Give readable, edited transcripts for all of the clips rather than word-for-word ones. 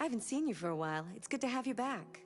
I haven't seen you for a while. It's good to have you back.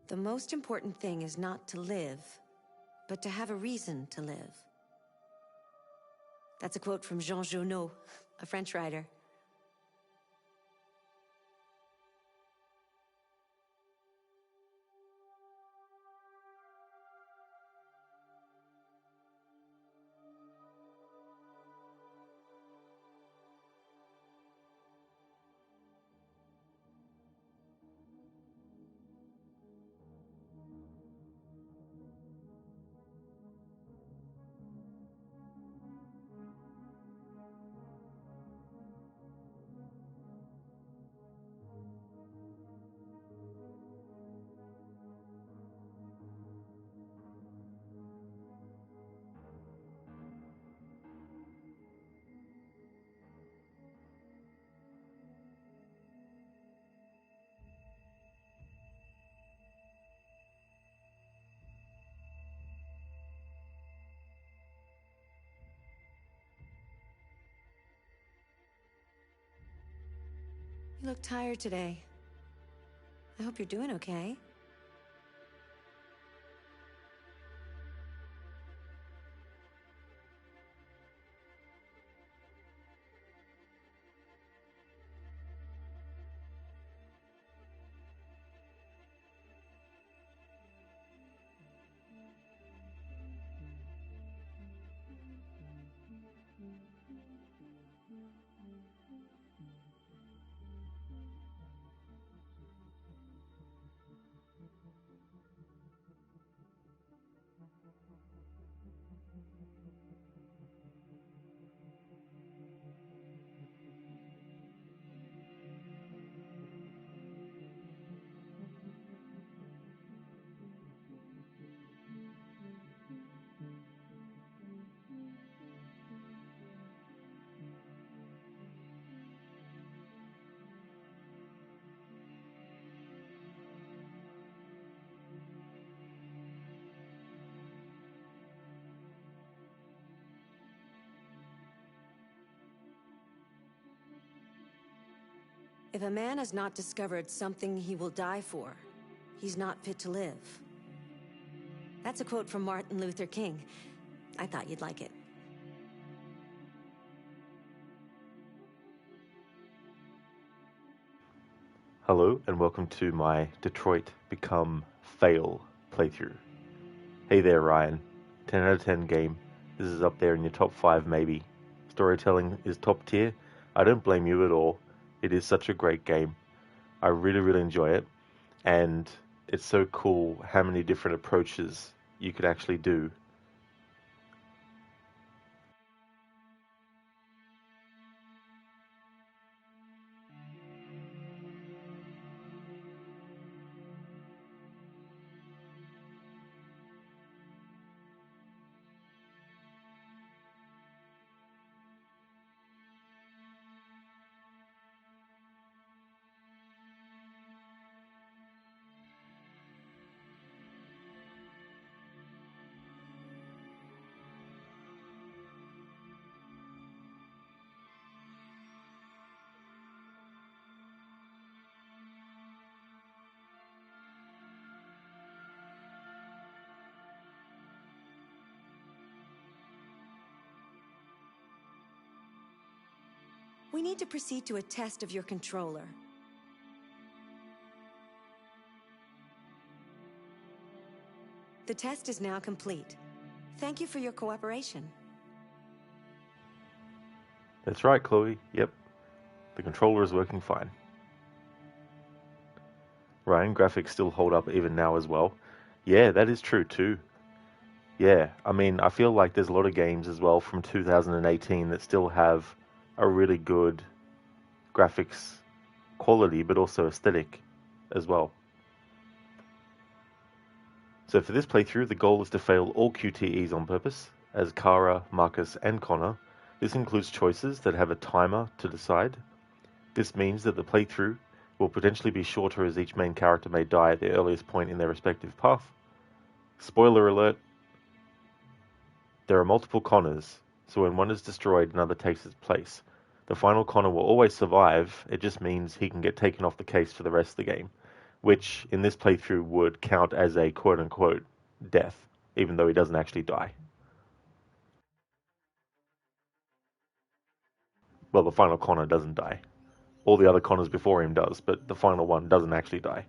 The most important thing is not to live, but to have a reason to live. That's a quote from Jean Genot, a French writer. You look tired today. I hope you're doing okay. If a man has not discovered something he will die for, he's not fit to live. That's a quote from Martin Luther King. I thought you'd like it. Hello and welcome to my Detroit Become Fail playthrough. Hey there Ryan, 10 out of 10 game. This is up there in your top 5 maybe. Storytelling is top tier. I don't blame you at all. It is such a great game. I really enjoy it, and it's so cool how many different approaches you could actually do. We need to proceed to a test of your controller. The test is now complete. Thank you for your cooperation. That's right, Chloe. Yep. The controller is working fine. Ryan, graphics still hold up even now as well. Yeah, that is true too. Yeah, I mean, I feel like there's a lot of games as well from 2018 that still have a really good graphics quality, but also aesthetic as well. So for this playthrough, the goal is to fail all QTEs on purpose. As Kara, Markus, and Connor, this includes choices that have a timer to decide. This means that the playthrough will potentially be shorter as each main character may die at the earliest point in their respective path. Spoiler alert, there are multiple Connors, so when one is destroyed, another takes its place. The final Connor will always survive, it just means he can get taken off the case for the rest of the game, which in this playthrough would count as a quote-unquote death, even though he doesn't actually die. Well, the final Connor doesn't die. All the other Connors before him does, but the final one doesn't actually die.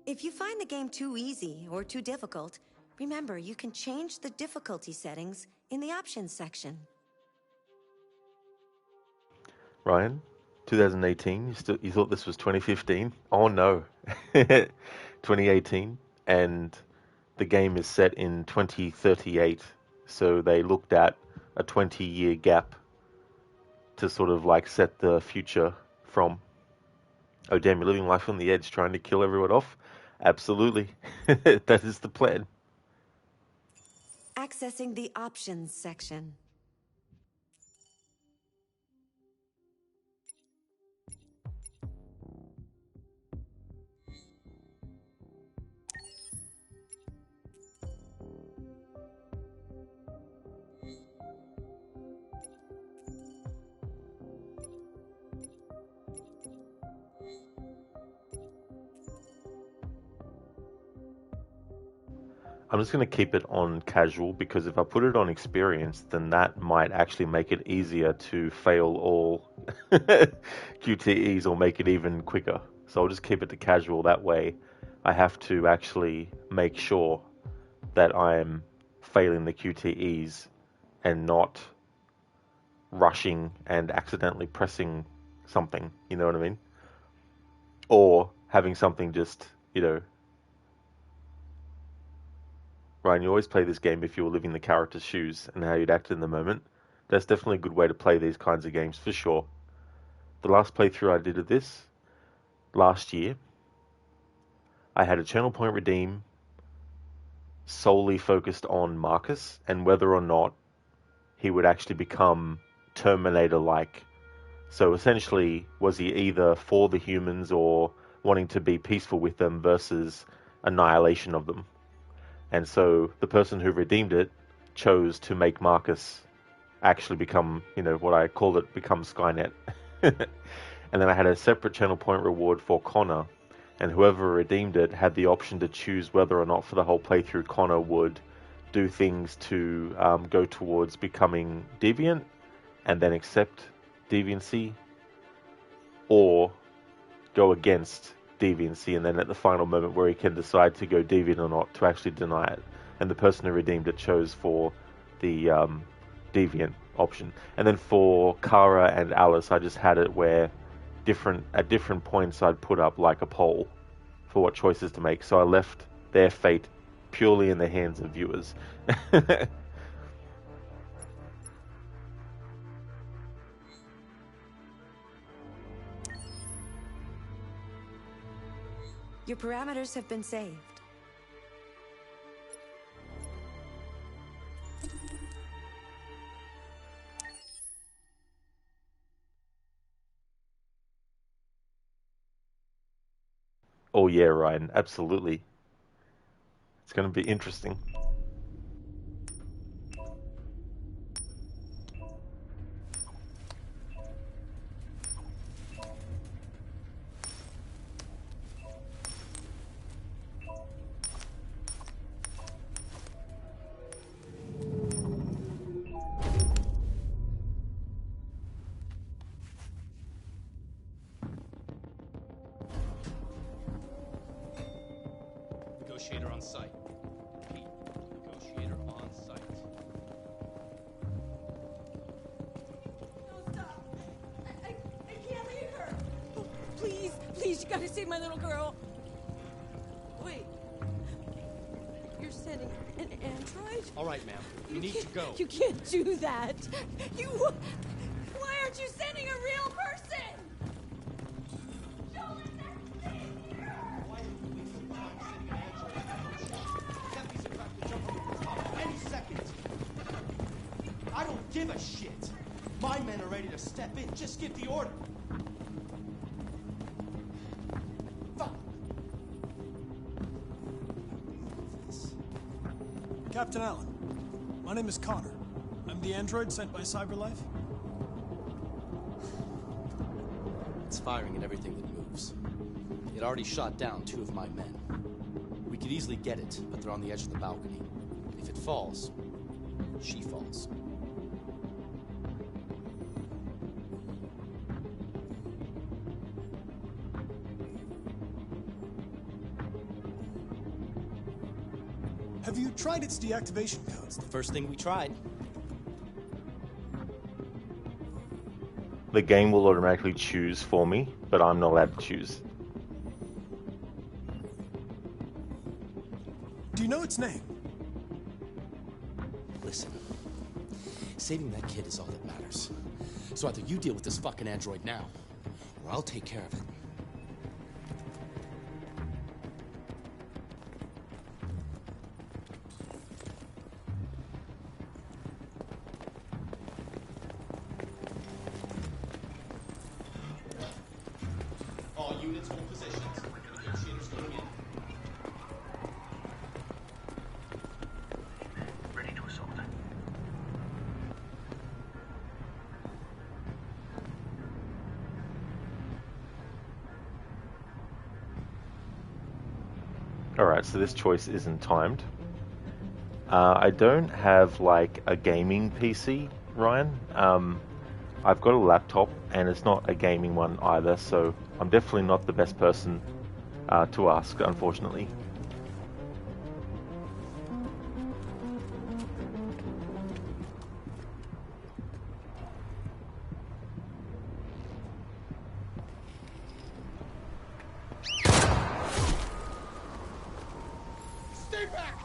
If you find the game too easy or too difficult, remember you can change the difficulty settings in the options section. Ryan, 2018, you thought this was 2015? Oh no, 2018, and the game is set in 2038, so they looked at a 20-year gap to sort of like set the future from. Oh damn, you're living life on the edge trying to kill everyone off? Absolutely. That is the plan. Accessing the options section. I'm just going to keep it on casual because if I put it on experience, then that might actually make it easier to fail all QTEs or make it even quicker. So I'll just keep it to casual. That way I have to actually make sure that I'm failing the QTEs and not rushing and accidentally pressing something, you know what I mean? Or having something just, Ryan, you always play this game if you were living the character's shoes and how you'd act in the moment. That's definitely a good way to play these kinds of games, for sure. The last playthrough I did of this, last year, I had a channel point redeem solely focused on Markus and whether or not he would actually become Terminator-like. So essentially, was he either for the humans or wanting to be peaceful with them versus annihilation of them? And so the person who redeemed it chose to make Markus actually become, what I called it, become Skynet. And then I had a separate channel point reward for Connor, and whoever redeemed it had the option to choose whether or not for the whole playthrough Connor would do things to go towards becoming deviant and then accept deviancy, or go against deviancy, and then at the final moment where he can decide to go deviant or not, to actually deny it. And the person who redeemed it chose for the deviant option. And then for Kara and Alice, I just had it where at different points I'd put up like a poll for what choices to make. So I left their fate purely in the hands of viewers. Your parameters have been saved. Oh yeah, Ryan, absolutely. It's going to be interesting. Negotiator on site. Repeat. Negotiator on site. No, stop. I can't leave her. Oh, please, please, you gotta save my little girl. Wait. You're sending an android? All right, ma'am. You need to go. You can't do that. Why aren't you sending a real person? Joel, that's here. Why are you wasting time sending an android? Deputies are about to jump on the top any second. I don't give a shit. My men are ready to step in. Just give the order. Fuck. Captain Allen, my name is Connor. I'm the android sent by CyberLife. It's firing at everything that moves. It already shot down 2 of my men. We could easily get it, but they're on the edge of the balcony. If it falls, she falls. Have you tried its deactivation codes? The first thing we tried. The game will automatically choose for me, but I'm not allowed to choose. Do you know its name? Listen, saving that kid is all that matters. So either you deal with this fucking android now, or I'll take care of it. All units hold positions. Negotiators going in. Ready to assault. Alright, so this choice isn't timed. I don't have like a gaming PC, Ryan. I've got a laptop and it's not a gaming one either, so I'm definitely not the best person to ask, unfortunately. Stay back!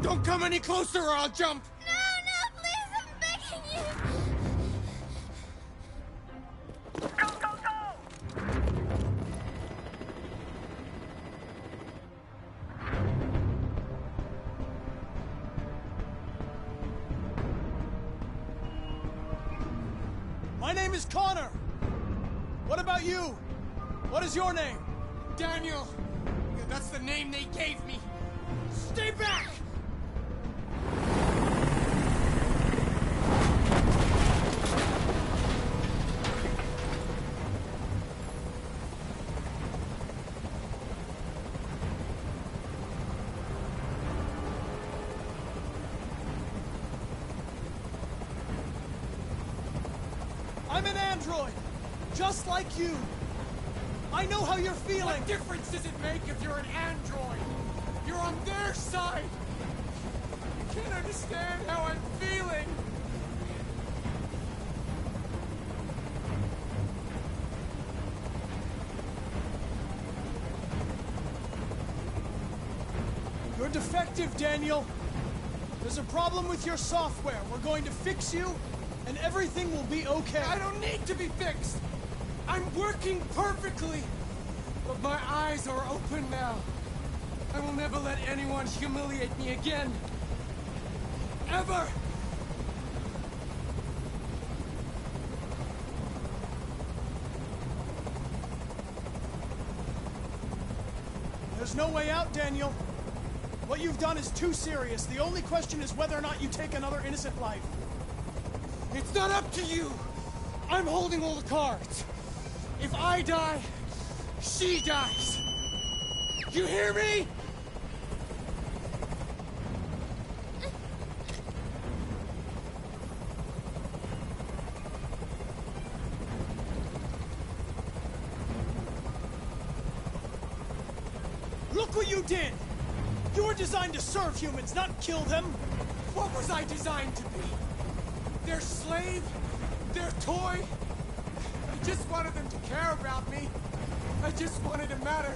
Don't come any closer or I'll jump! No, please, I'm begging you. Go, go, go! My name is Connor. What about you? What is your name? Daniel! That's the name they gave me! Stay back! I'm an android, just like you. I know how you're feeling. What difference does it make if you're an android? You're on their side! You can't understand how I'm feeling! You're defective, Daniel. There's a problem with your software. We're going to fix you, and everything will be okay. I don't need to be fixed! I'm working perfectly! But my eyes are open now. I will never let anyone humiliate me again. Ever! There's no way out, Daniel. What you've done is too serious. The only question is whether or not you take another innocent life. It's not up to you! I'm holding all the cards. If I die, she dies. You hear me? Look what you did! You were designed to serve humans, not kill them. What was I designed to be? Their slave? Their toy? I just wanted them to care about me. I just wanted to matter.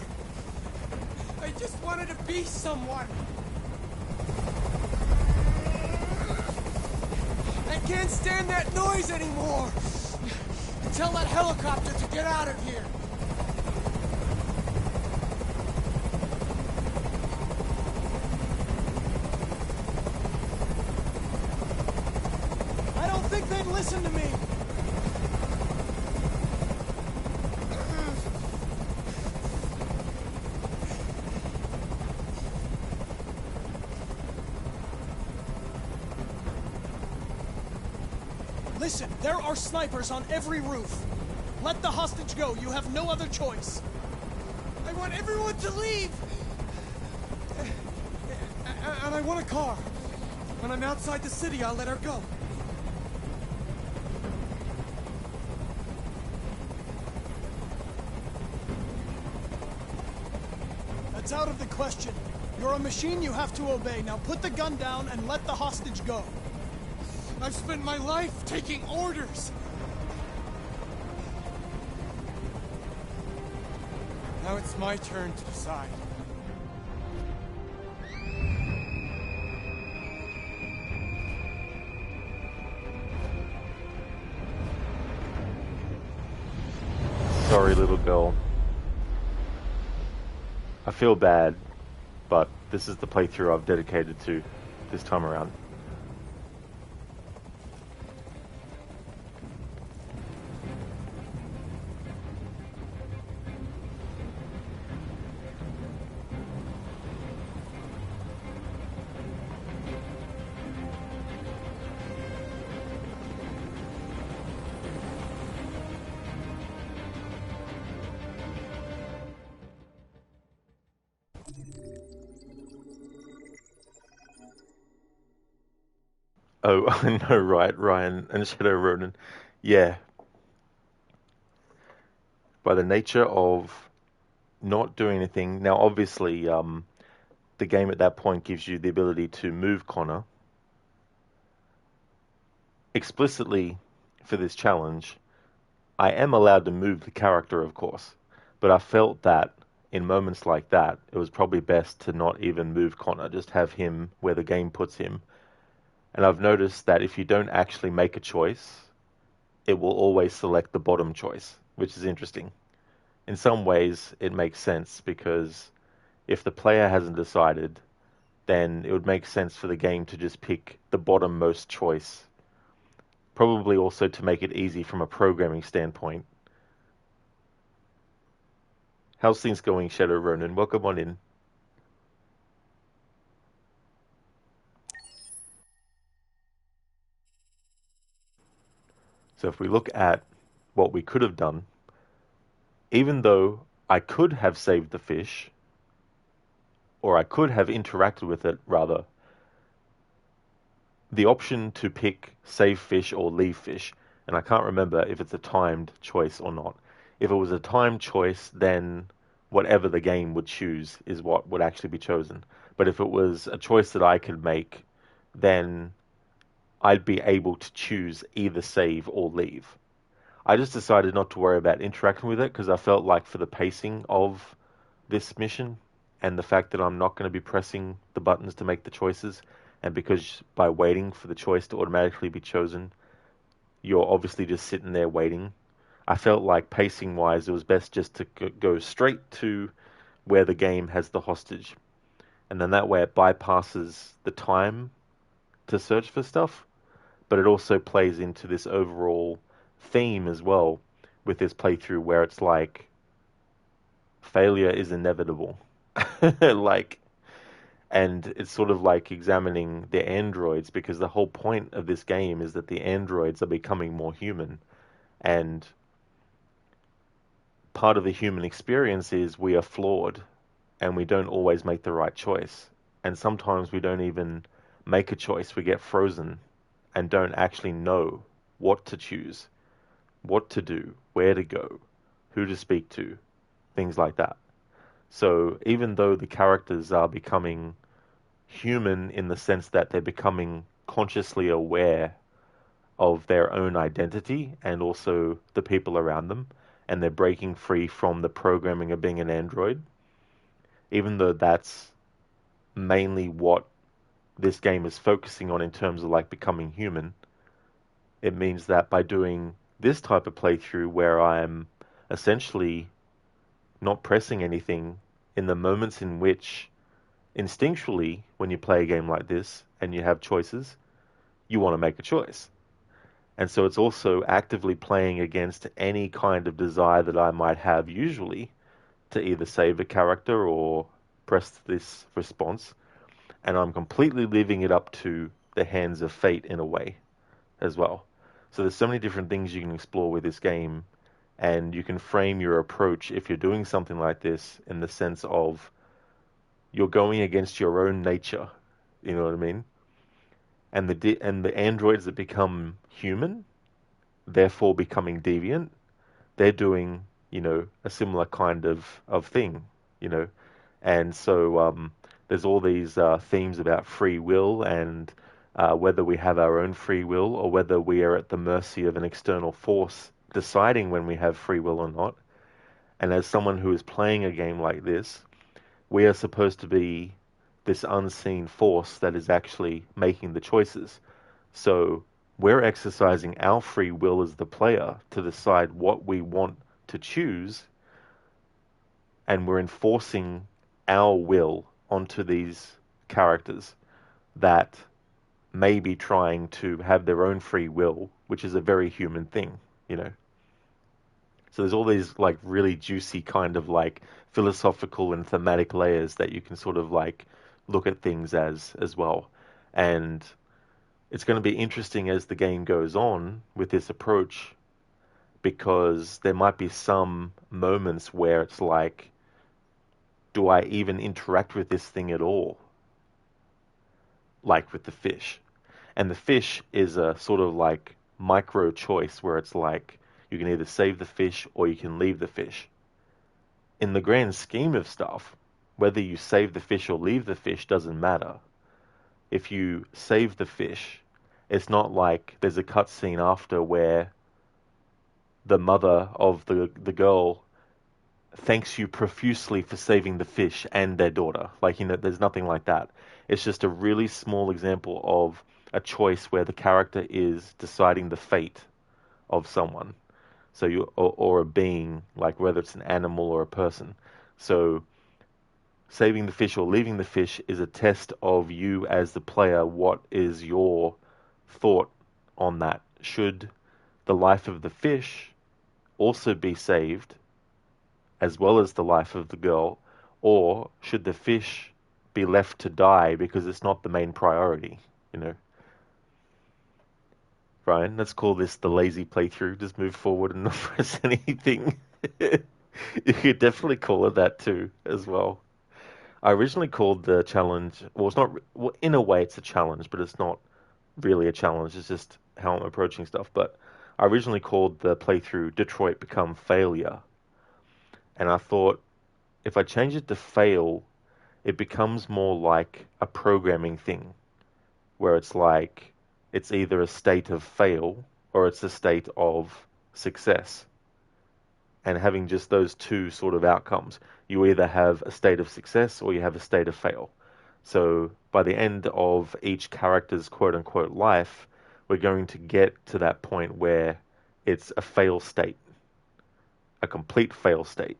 I just wanted to be someone. I can't stand that noise anymore. Tell that helicopter to get out of here. I don't think they'd listen to me. Listen, there are snipers on every roof. Let the hostage go. You have no other choice. I want everyone to leave! And I want a car. When I'm outside the city, I'll let her go. That's out of the question. You're a machine you have to obey. Now put the gun down and let the hostage go. I've spent my life taking orders. Now it's my turn to decide. Sorry, little girl. I feel bad, but this is the playthrough I've dedicated to this time around. Oh, I know, right, Ryan and Shadow Ronin. Yeah. By the nature of not doing anything. Now, obviously, the game at that point gives you the ability to move Connor. Explicitly for this challenge, I am allowed to move the character, of course. But I felt that in moments like that, it was probably best to not even move Connor, just have him where the game puts him. And I've noticed that if you don't actually make a choice, it will always select the bottom choice, which is interesting. In some ways, it makes sense because if the player hasn't decided, then it would make sense for the game to just pick the bottommost choice. Probably also to make it easy from a programming standpoint. How's things going, Shadow Ronin? Welcome on in. So if we look at what we could have done, even though I could have saved the fish, or I could have interacted with it, rather, the option to pick save fish or leave fish, and I can't remember if it's a timed choice or not. If it was a timed choice, then whatever the game would choose is what would actually be chosen. But if it was a choice that I could make, then I'd be able to choose either save or leave. I just decided not to worry about interacting with it because I felt like for the pacing of this mission and the fact that I'm not going to be pressing the buttons to make the choices, and because by waiting for the choice to automatically be chosen, you're obviously just sitting there waiting. I felt like pacing-wise, it was best just to go straight to where the game has the hostage. And then that way it bypasses the time to search for stuff, but it also plays into this overall theme as well with this playthrough where it's like failure is inevitable. Like, and it's sort of like examining the androids, because the whole point of this game is that the androids are becoming more human, and part of the human experience is we are flawed and we don't always make the right choice, and sometimes we don't even make a choice. We get frozen and don't actually know what to choose, what to do, where to go, who to speak to, things like that. So even though the characters are becoming human in the sense that they're becoming consciously aware of their own identity and also the people around them, and they're breaking free from the programming of being an android. Even though that's mainly what this game is focusing on in terms of like becoming human, it means that by doing this type of playthrough where I'm essentially not pressing anything in the moments in which instinctually, when you play a game like this and you have choices, you want to make a choice. And so it's also actively playing against any kind of desire that I might have usually to either save a character or press this response. And I'm completely leaving it up to the hands of fate in a way as well. So there's so many different things you can explore with this game, and you can frame your approach if you're doing something like this in the sense of you're going against your own nature. You know what I mean? And the androids that become human, therefore becoming deviant, they're doing, a similar kind of thing, And so there's all these themes about free will and whether we have our own free will or whether we are at the mercy of an external force deciding when we have free will or not. And as someone who is playing a game like this, we are supposed to be this unseen force that is actually making the choices. So we're exercising our free will as the player to decide what we want to choose, and we're enforcing our will onto these characters that may be trying to have their own free will, which is a very human thing, So there's all these like really juicy kind of like philosophical and thematic layers that you can sort of like look at things as well. And it's going to be interesting as the game goes on with this approach, because there might be some moments where it's like, do I even interact with this thing at all? Like with the fish. And the fish is a sort of like micro choice where it's like, you can either save the fish or you can leave the fish. In the grand scheme of stuff, whether you save the fish or leave the fish doesn't matter. If you save the fish, it's not like there's a cutscene after where the mother of the girl thanks you profusely for saving the fish and their daughter. Like, there's nothing like that. It's just a really small example of a choice where the character is deciding the fate of someone. So or a being, like whether it's an animal or a person. So saving the fish or leaving the fish is a test of you as the player. What is your thought on that? Should the life of the fish also be saved as well as the life of the girl, or should the fish be left to die because it's not the main priority, Ryan, let's call this the lazy playthrough. Just move forward and not press anything. You could definitely call it that too, as well. I originally called the challenge, well, it's not, well, in a way it's a challenge, but it's not really a challenge. It's just how I'm approaching stuff. But I originally called the playthrough Detroit Become Failure. And I thought, if I change it to fail, it becomes more like a programming thing, where it's like, it's either a state of fail or it's a state of success. And having just those two sort of outcomes, you either have a state of success or you have a state of fail. So by the end of each character's quote-unquote life, we're going to get to that point where it's a fail state, a complete fail state.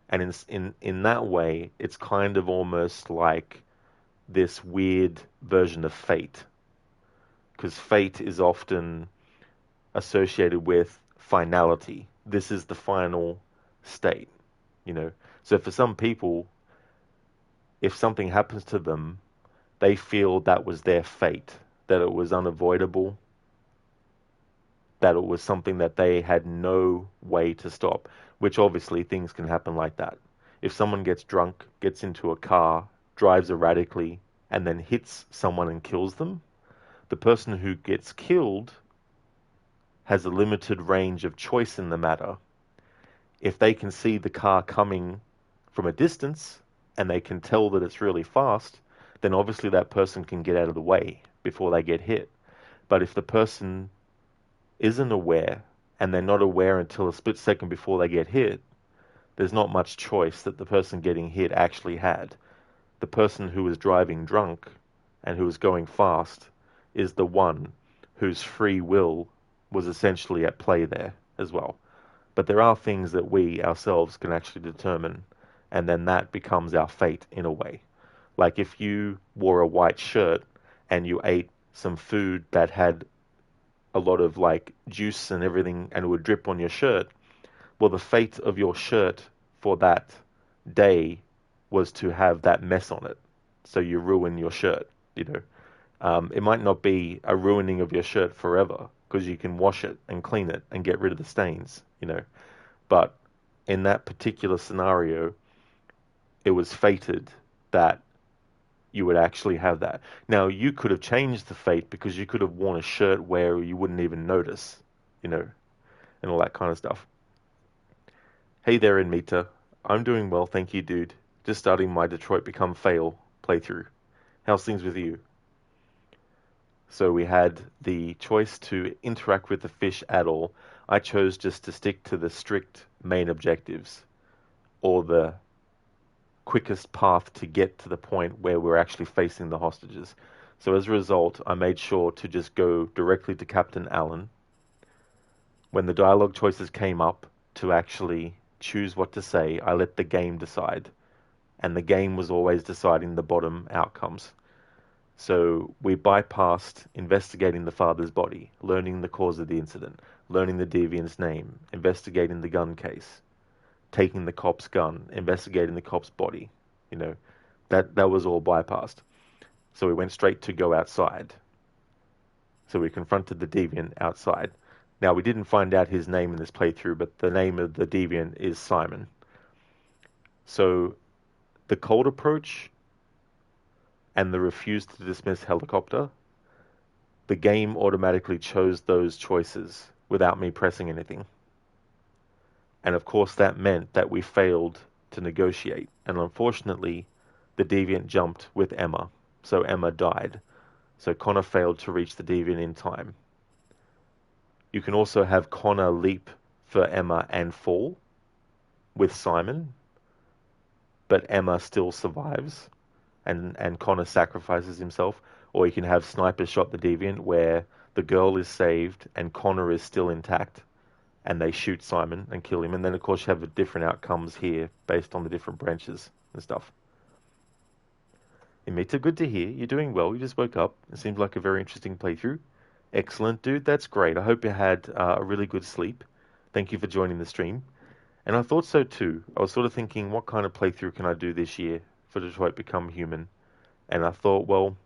And in that way, it's kind of almost like this weird version of fate. Because fate is often associated with finality. This is the final state, So for some people, if something happens to them, they feel that was their fate, that it was unavoidable, that it was something that they had no way to stop, which obviously things can happen like that. If someone gets drunk, gets into a car, drives erratically, and then hits someone and kills them, the person who gets killed has a limited range of choice in the matter. If they can see the car coming from a distance and they can tell that it's really fast, then obviously that person can get out of the way before they get hit. But if the person isn't aware, and they're not aware until a split second before they get hit, there's not much choice that the person getting hit actually had. The person who was driving drunk and who was going fast is the one whose free will was essentially at play there as well. But there are things that we ourselves can actually determine, and then that becomes our fate in a way. Like if you wore a white shirt and you ate some food that had a lot of like juice and everything and it would drip on your shirt, well, the fate of your shirt for that day was to have that mess on it. So you ruin your shirt, you know. It might not be a ruining of your shirt forever because you can wash it and clean it and get rid of the stains, you know. But in that particular scenario, it was fated that you would actually have that. Now, you could have changed the fate because you could have worn a shirt where you wouldn't even notice, you know, and all that kind of stuff. Hey there, Inmita. I'm doing well, thank you, dude. Just starting my Detroit Become Fail playthrough. How's things with you? So we had the choice to interact with the fish at all. I chose just to stick to the strict main objectives, or the quickest path to get to the point where we're actually facing the hostages. So as a result, I made sure to just go directly to Captain Allen. When the dialogue choices came up to actually choose what to say, I let the game decide. And the game was always deciding the bottom outcomes. So we bypassed investigating the father's body, learning the cause of the incident, learning the deviant's name, investigating the gun case, taking the cop's gun, investigating the cop's body. You know, that was all bypassed. So we went straight to go outside. So we confronted the deviant outside. Now, we didn't find out his name in this playthrough, but the name of the deviant is Simon. So the cold approach and the refuse to dismiss helicopter, the game automatically chose those choices without me pressing anything. And of course that meant that we failed to negotiate. And unfortunately, the deviant jumped with Emma. So Emma died. So Connor failed to reach the deviant in time. You can also have Connor leap for Emma and fall with Simon, but Emma still survives and Connor sacrifices himself. Or you can have Sniper shot the deviant where the girl is saved and Connor is still intact, and they shoot Simon and kill him. And then, of course, you have different outcomes here based on the different branches and stuff. Imita, good to hear. You're doing well. You just woke up. It seems like a very interesting playthrough. Excellent, dude. That's great. I hope you had a really good sleep. Thank you for joining the stream. And I thought so too. I was sort of thinking, what kind of playthrough can I do this year for Detroit Become Human? And I thought, well,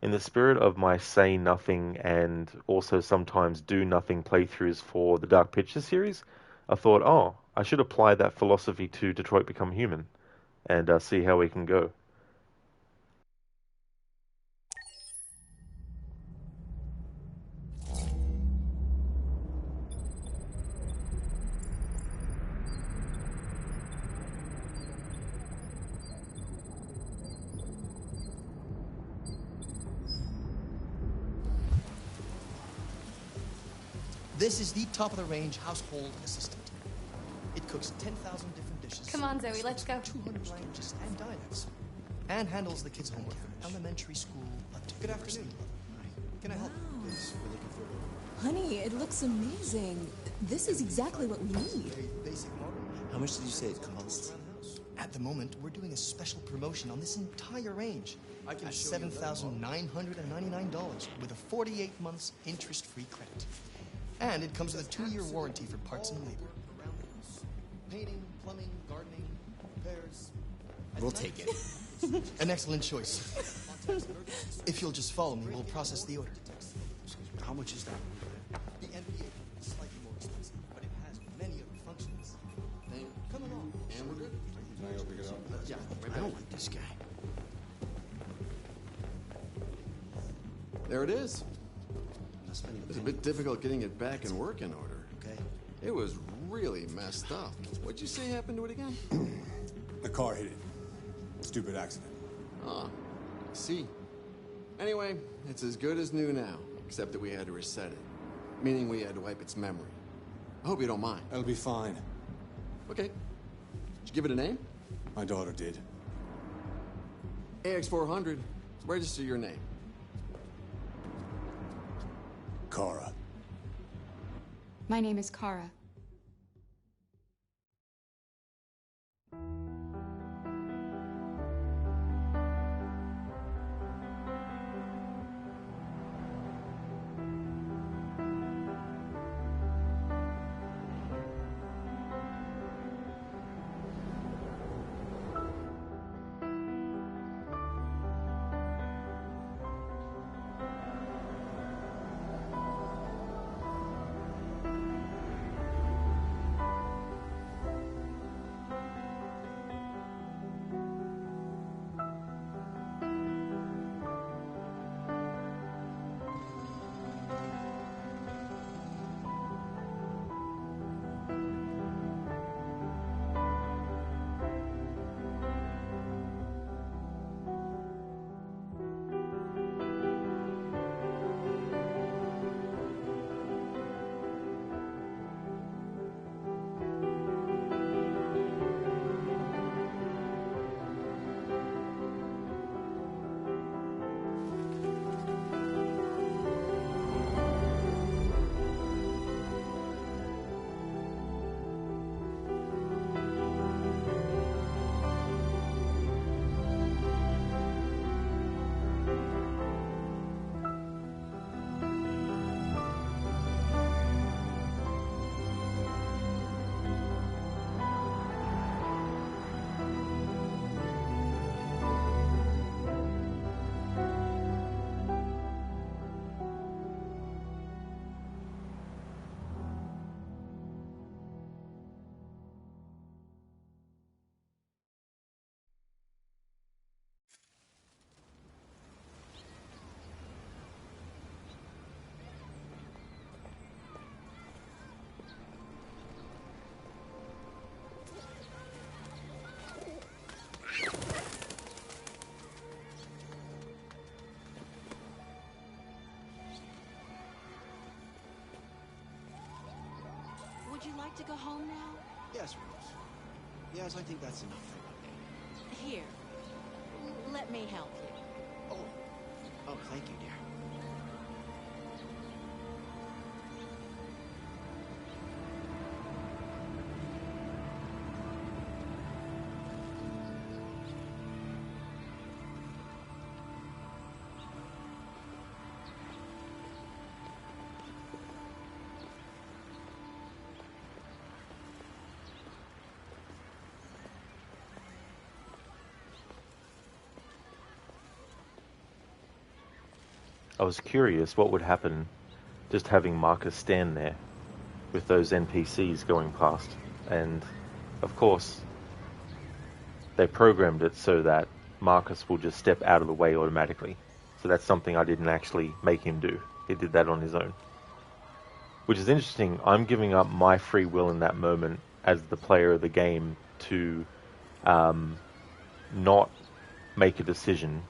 in the spirit of my say nothing and also sometimes do nothing playthroughs for the Dark Pictures series, I thought, oh, I should apply that philosophy to Detroit Become Human and see how we can go. This is the top-of-the-range household assistant. It cooks 10,000 different dishes. Come on, Zoe, let's go. 200 languages and dialects. And handles the kids' homework from elementary school up to Good afternoon. Can I help? Yes, we're looking for Honey, it looks amazing. This is exactly what we need. a basic model. How much did you say it costs? At the moment, we're doing a special promotion on this entire range at $7,999 with a 48 months interest-free credit. And it comes with a 2-year warranty for parts and labor. Painting, plumbing, gardening, repairs. We'll take it. An excellent choice. If you'll just follow me, we'll process the order. How much is that? The NPA is slightly more expensive, but it has many other functions. Come along. And we're good? Yeah, I don't like this guy. There it is. It's a bit difficult getting it back in working order. Okay. It was really messed up. What'd you say happened to it again? The car hit it. Stupid accident. Oh, See. Anyway, it's as good as new now, except that we had to reset it. Meaning we had to wipe its memory. I hope you don't mind. That'll be fine. Okay. Did you give it a name? My daughter did. AX400. Register your name. Kara. My name is Kara. Would you like to go home now? Yes, Rose. Yes, I think that's enough for one day. Here. Let me help you. Oh, thank you, dear. I was curious what would happen just having Markus stand there with those NPCs going past. And, of course, they programmed it so that Markus will just step out of the way automatically. So that's something I didn't actually make him do. He did that on his own. Which is interesting. I'm giving up my free will in that moment as the player of the game to not make a decision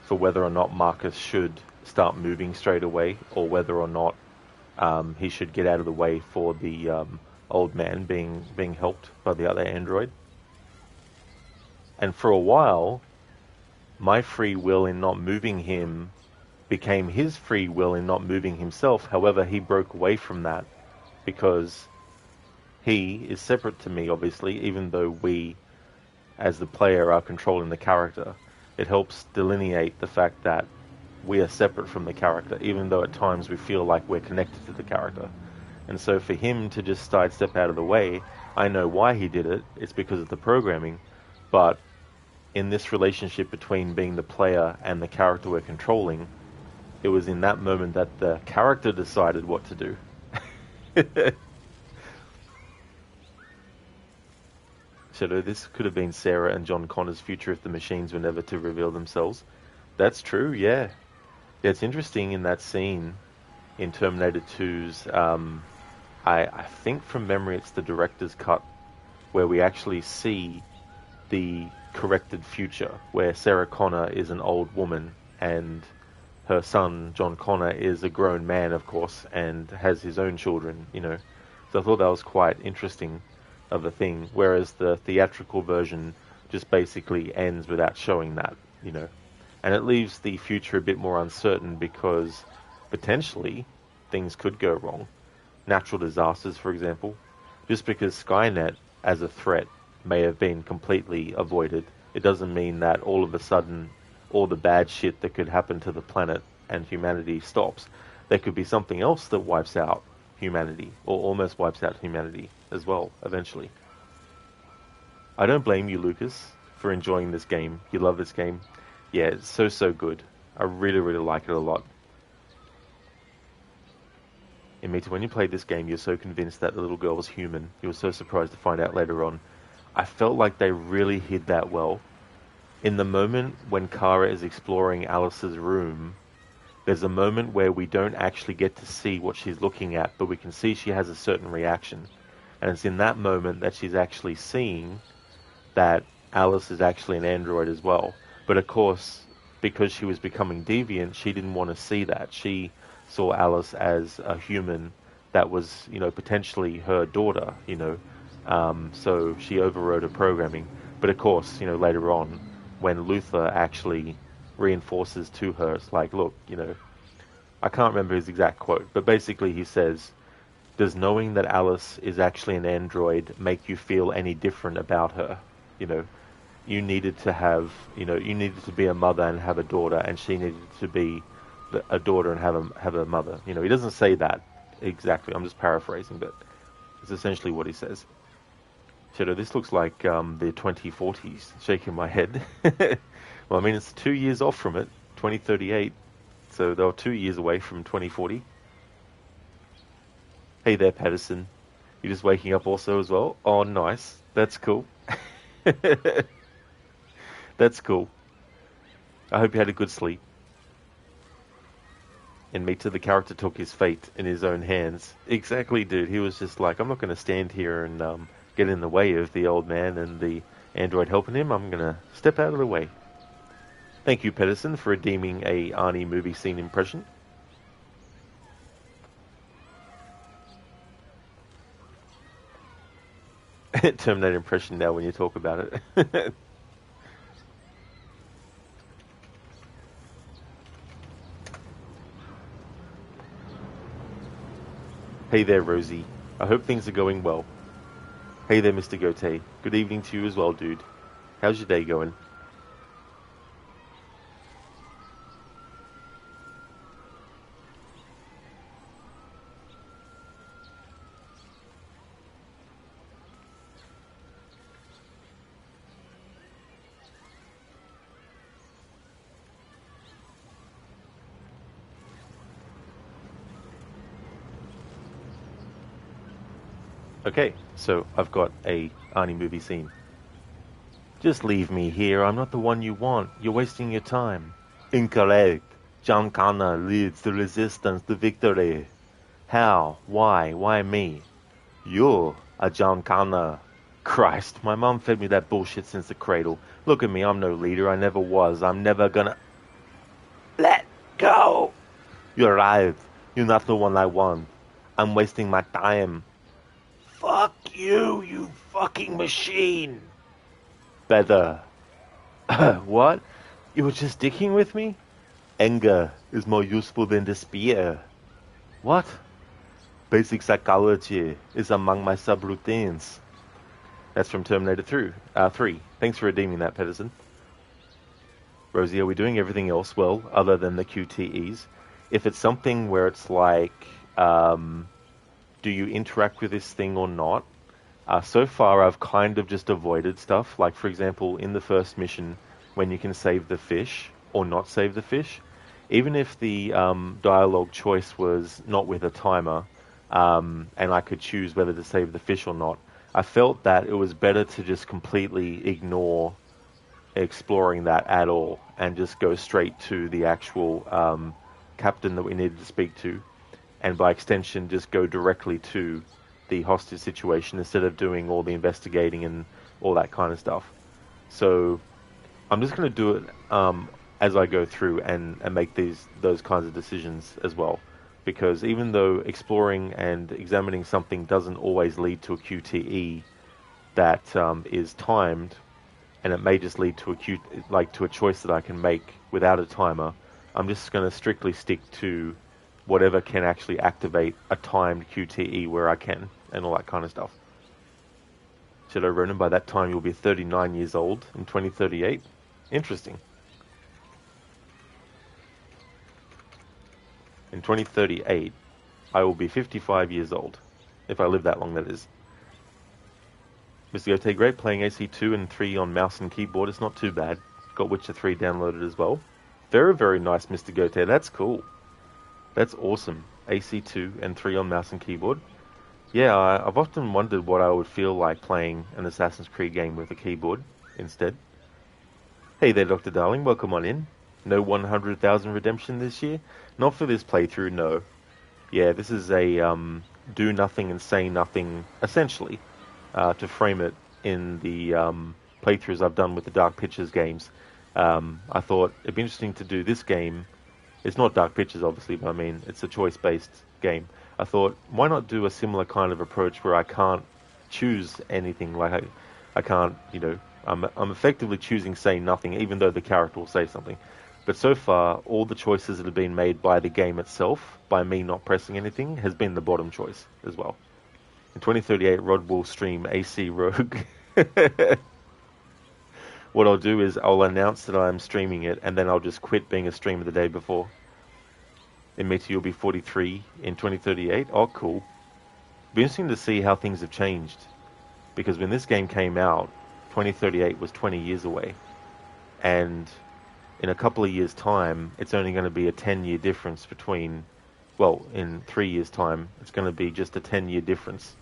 for whether or not Markus should start moving straight away, or whether or not he should get out of the way for the old man being helped by the other android. And for a while, my free will in not moving him became his free will in not moving himself. However, he broke away from that because he is separate to me, obviously, even though we, as the player, are controlling the character. It helps delineate the fact that we are separate from the character, even though at times we feel like we're connected to the character. And so for him to just sidestep out of the way, I know why he did it. It's because of the programming. But in this relationship between being the player and the character we're controlling, it was in that moment that the character decided what to do. Shadow, this could have been Sarah and John Connor's future if the machines were never to reveal themselves. That's true, yeah. Yeah, it's interesting in that scene in Terminator 2's, I think from memory it's the director's cut, where we actually see the corrected future where Sarah Connor is an old woman and her son John Connor is a grown man, of course, and has his own children, you know. So I thought that was quite interesting of a thing, whereas the theatrical version just basically ends without showing that, you know. And it leaves the future a bit more uncertain because potentially things could go wrong. Natural disasters, for example. Just because Skynet as a threat may have been completely avoided, it doesn't mean that all of a sudden all the bad shit that could happen to the planet and humanity stops. There could be something else that wipes out humanity, or almost wipes out humanity as well, eventually. I don't blame you, Lucas, for enjoying this game. You love this game. Yeah, it's so good. I really like it a lot. Amita, when you played this game, you're so convinced that the little girl was human. You were so surprised to find out later on. I felt like they really hid that well. In the moment when Kara is exploring Alice's room, there's a moment where we don't actually get to see what she's looking at, but we can see she has a certain reaction. And it's in that moment that she's actually seeing that Alice is actually an android as well. But of course, because she was becoming deviant, she didn't want to see that. She saw Alice as a human that was, you know, potentially her daughter, you know. So she overrode her programming. But of course, you know, later on, when Luther actually reinforces to her, it's like, look, you know, I can't remember his exact quote, but basically he says, does knowing that Alice is actually an android make you feel any different about her? You know, you needed to have, you know, you needed to be a mother and have a daughter, and she needed to be a daughter and have a mother. You know, he doesn't say that exactly. I'm just paraphrasing, but it's essentially what he says. Shadow, this looks like the 2040s. Shaking my head. Well, I mean, it's 2 years off from it, 2038. So they're 2 years away from 2040. Hey there, Patterson. You just waking up also as well? Oh, nice. That's cool. That's cool. I hope you had a good sleep. And Mita, the character, took his fate in his own hands. Exactly, dude. He was just like, I'm not going to stand here and get in the way of the old man and the android helping him. I'm going to step out of the way. Thank you, Pedersen, for redeeming a Arnie movie scene impression. Terminator impression now when you talk about it. Hey there, Rosie. I hope things are going well. Hey there, Mr. Gote. Good evening to you as well, dude. How's your day going? Okay, so I've got a Arnie movie scene. Just leave me here. I'm not the one you want. You're wasting your time. Incorrect. John Connor leads the resistance to victory. How? Why? Why me? You're a John Connor. Christ, my mom fed me that bullshit since the cradle. Look at me, I'm no leader. I never was. I'm never gonna... Let go! You're right. You're not the one I want. I'm wasting my time. Fuck you, you fucking machine. Better. What? You were just dicking with me? Anger is more useful than despair. What? Basic psychology is among my subroutines. That's from Terminator 3. Thanks for redeeming that, Pedersen. Rosie, are we doing everything else well, other than the QTEs? If it's something where it's like, do you interact with this thing or not? So far, I've kind of just avoided stuff. Like, for example, in the first mission, when you can save the fish or not save the fish, even if the dialogue choice was not with a timer, and I could choose whether to save the fish or not, I felt that it was better to just completely ignore exploring that at all and just go straight to the actual captain that we needed to speak to, and by extension just go directly to the hostage situation instead of doing all the investigating and all that kind of stuff. So I'm just going to do it as I go through and make those kinds of decisions as well. Because even though exploring and examining something doesn't always lead to a QTE that is timed, and it may just lead to to a choice that I can make without a timer, I'm just going to strictly stick to whatever can actually activate a timed QTE where I can, and all that kind of stuff. Shadow Ronin, by that time you'll be 39 years old in 2038. Interesting. In 2038, I will be 55 years old. If I live that long, that is. Mr. Gote, great playing AC2 and 3 on mouse and keyboard. It's not too bad. Got Witcher 3 downloaded as well. Very, very nice, Mr. Gote. That's cool. That's awesome. AC2 and 3 on mouse and keyboard. Yeah, I've often wondered what I would feel like playing an Assassin's Creed game with a keyboard instead. Hey there, Dr. Darling. Welcome on in. No 100,000 redemption this year? Not for this playthrough, no. Yeah, this is a do nothing and say nothing, essentially, to frame it in the playthroughs I've done with the Dark Pictures games. I thought it'd be interesting to do this game. It's not Dark Pictures, obviously, but I mean, it's a choice-based game. I thought, why not do a similar kind of approach where I can't choose anything, like I can't, I'm effectively choosing say nothing, even though the character will say something. But so far, all the choices that have been made by the game itself, by me not pressing anything, has been the bottom choice as well. In 2038, Rod will stream AC Rogue. What I'll do is I'll announce that I'm streaming it, and then I'll just quit being a streamer the day before. In Meteor, you'll be 43 in 2038. Oh, cool. It'll be interesting to see how things have changed. Because when this game came out, 2038 was 20 years away. And in a couple of years' time, it's only going to be a 10-year difference between... Well, in 3 years' time, it's going to be just a 10-year difference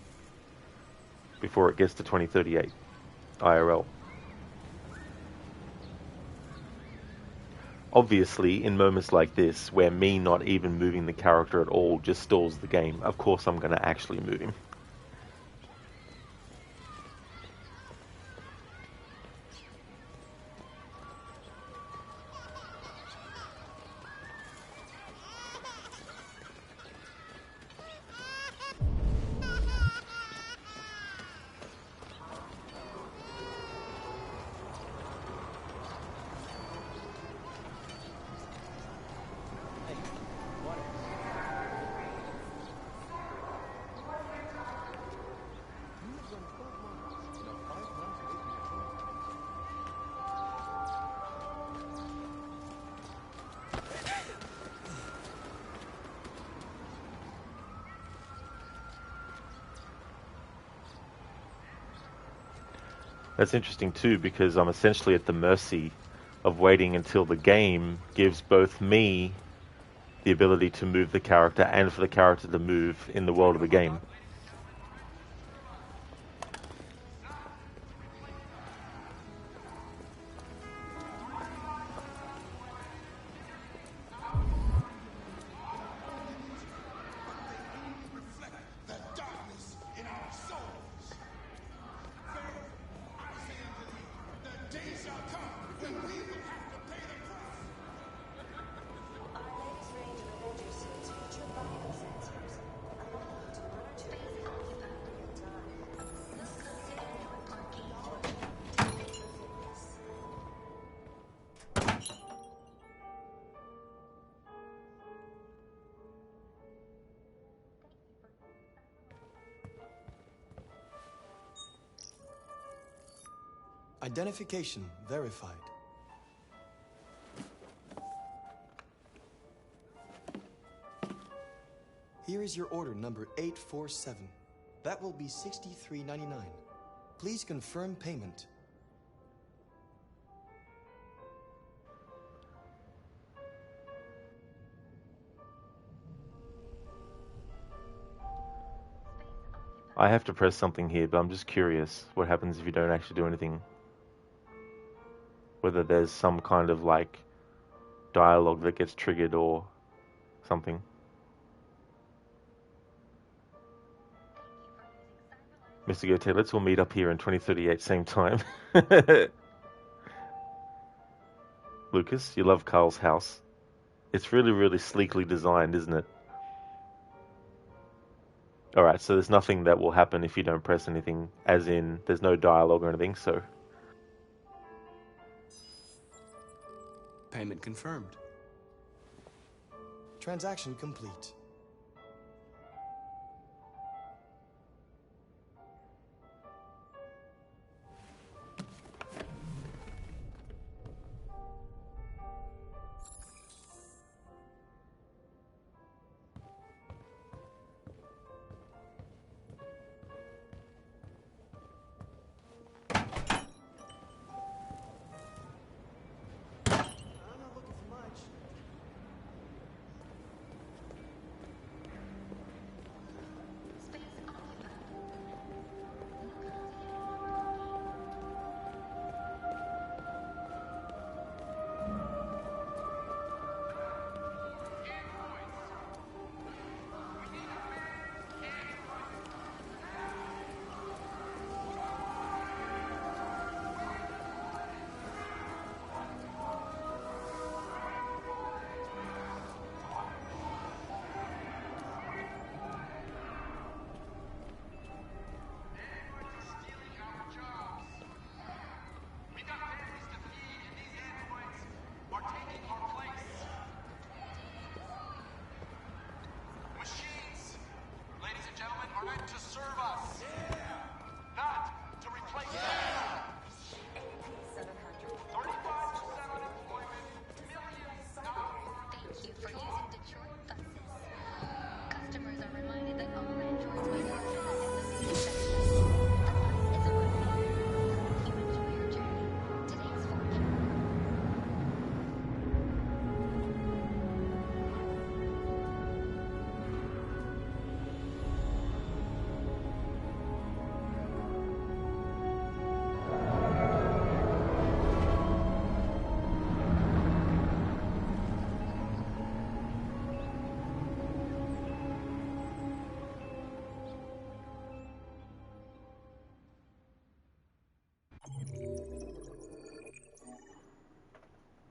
before it gets to 2038 IRL. Obviously, in moments like this, where me not even moving the character at all just stalls the game, of course I'm going to actually move him. That's interesting too, because I'm essentially at the mercy of waiting until the game gives both me the ability to move the character and for the character to move in the world of the game. Identification verified. Here is your order number 847. That will be $63.99. Please confirm payment. I have to press something here, but I'm just curious what happens if you don't actually do anything. Whether there's some kind of like dialogue that gets triggered or something. Mr. Gote, let's all meet up here in 2038 same time. Lucas. You love Carl's house. It's really, really sleekly designed, isn't it? Alright, so there's nothing that will happen if you don't press anything, as in there's no dialogue or anything, so... Payment confirmed. Transaction complete.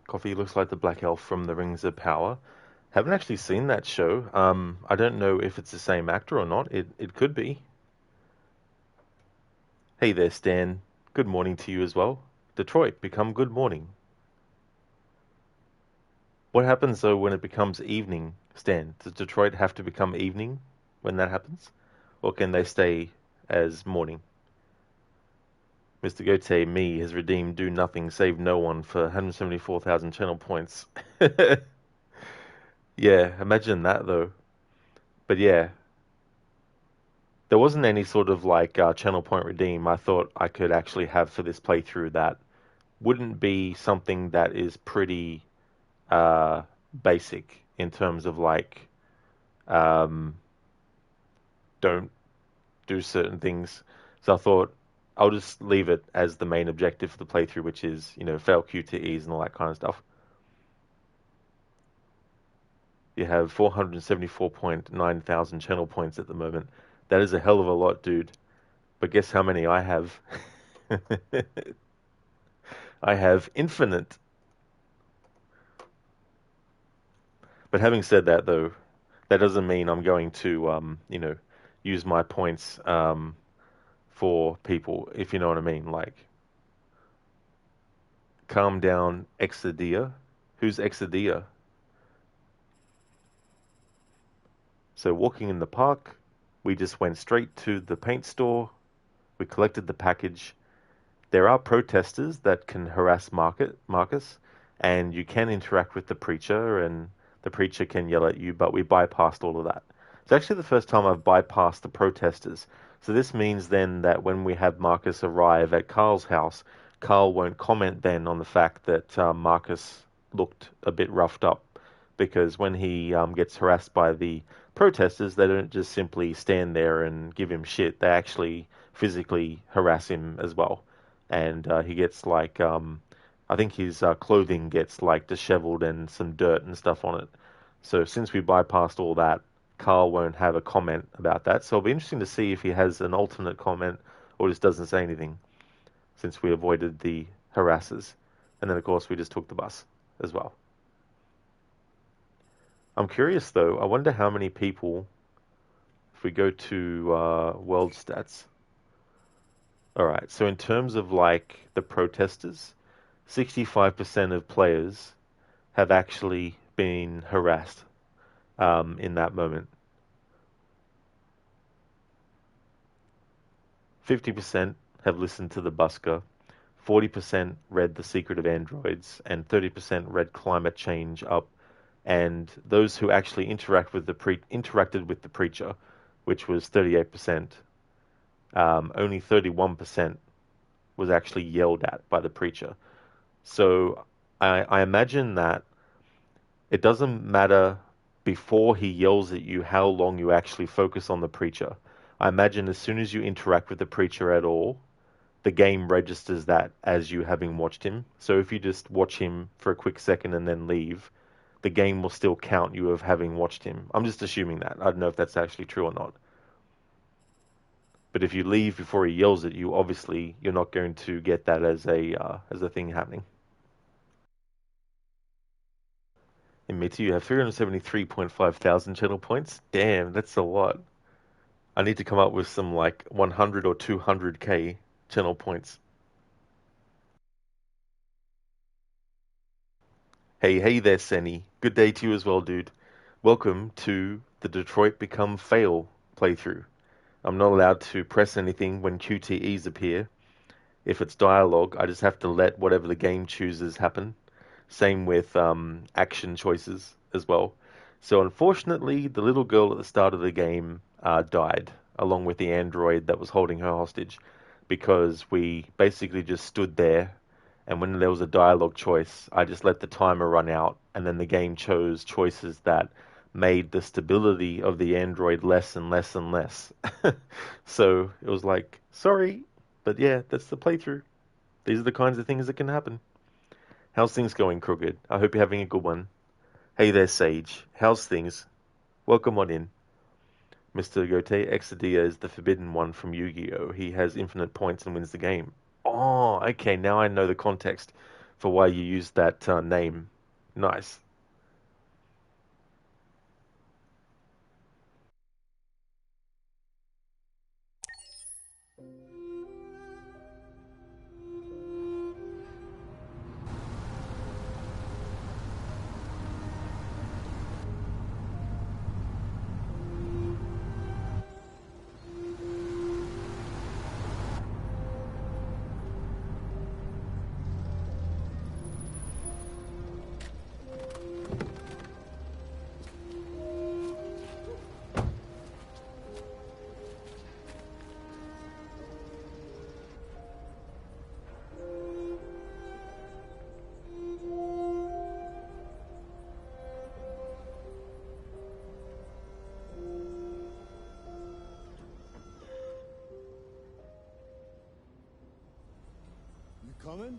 Coffee looks like the Black Elf from The Rings of Power. Haven't actually seen that show. I don't know if it's the same actor or not. It could be. Hey there, Stan. Good morning to you as well. Detroit, become good morning. What happens though when it becomes evening, Stan? Does Detroit have to become evening when that happens? Or can they stay as morning? Mr. Gote, me, has redeemed Do Nothing, Save No One for 174,000 channel points. Yeah, imagine that though. But yeah, there wasn't any sort of like channel point redeem I thought I could actually have for this playthrough that wouldn't be something that is pretty basic in terms of like um, don't do certain things. So I thought I'll just leave it as the main objective for the playthrough, which is, you know, fail QTEs and all that kind of stuff. You have 474.9 thousand channel points at the moment. That is a hell of a lot, dude. But guess how many I have? I have infinite. But having said that, though, that doesn't mean I'm going to, you know, use my points for people, if you know what I mean. Like, calm down, Exodia. Who's Exodia? So walking in the park, we just went straight to the paint store. We collected the package. There are protesters that can harass Marcus, and you can interact with the preacher, and the preacher can yell at you, but we bypassed all of that. It's actually the first time I've bypassed the protesters. So this means then that when we have Marcus arrive at Carl's house, Carl won't comment then on the fact that Marcus looked a bit roughed up, because when he gets harassed by the protesters, they don't just simply stand there and give him shit. They actually physically harass him as well. And he gets like, I think his clothing gets like disheveled and some dirt and stuff on it. So since we bypassed all that, Carl won't have a comment about that. So it'll be interesting to see if he has an alternate comment or just doesn't say anything, since we avoided the harassers. And then, of course, we just took the bus. as well. I'm curious though, I wonder how many people, if we go to world stats. Alright, so in terms of like the protesters, 65% of players have actually been harassed in that moment. 50% have listened to the busker, 40% read The Secret of Androids, and 30% read Climate Change Up. And those who actually interacted with the preacher, which was 38%, only 31% was actually yelled at by the preacher. So I imagine that it doesn't matter before he yells at you how long you actually focus on the preacher. I imagine as soon as you interact with the preacher at all, the game registers that as you having watched him. So if you just watch him for a quick second and then leave, the game will still count you of having watched him. I'm just assuming that. I don't know if that's actually true or not. But if you leave before he yells at you, obviously you're not going to get that as a thing happening. In Mitty, you have 373.5 thousand channel points. Damn, that's a lot. I need to come up with some like 100 or 200k channel points. Hey there, Senny. Good day to you as well, dude. Welcome to the Detroit Become Fail playthrough. I'm not allowed to press anything when QTEs appear. If it's dialogue, I just have to let whatever the game chooses happen. Same with action choices as well. So unfortunately, the little girl at the start of the game died, along with the android that was holding her hostage, because we basically just stood there, and when there was a dialogue choice, I just let the timer run out, and then the game chose choices that made the stability of the android less and less and less. So it was like, sorry, but yeah, that's the playthrough. These are the kinds of things that can happen. How's things going, Crooked? I hope you're having a good one. Hey there, Sage. How's things? Welcome on in. Mr. Gote, Exodia is the forbidden one from Yu-Gi-Oh! He has infinite points and wins the game. Oh, okay, now I know the context for why you used that name. Nice. You coming?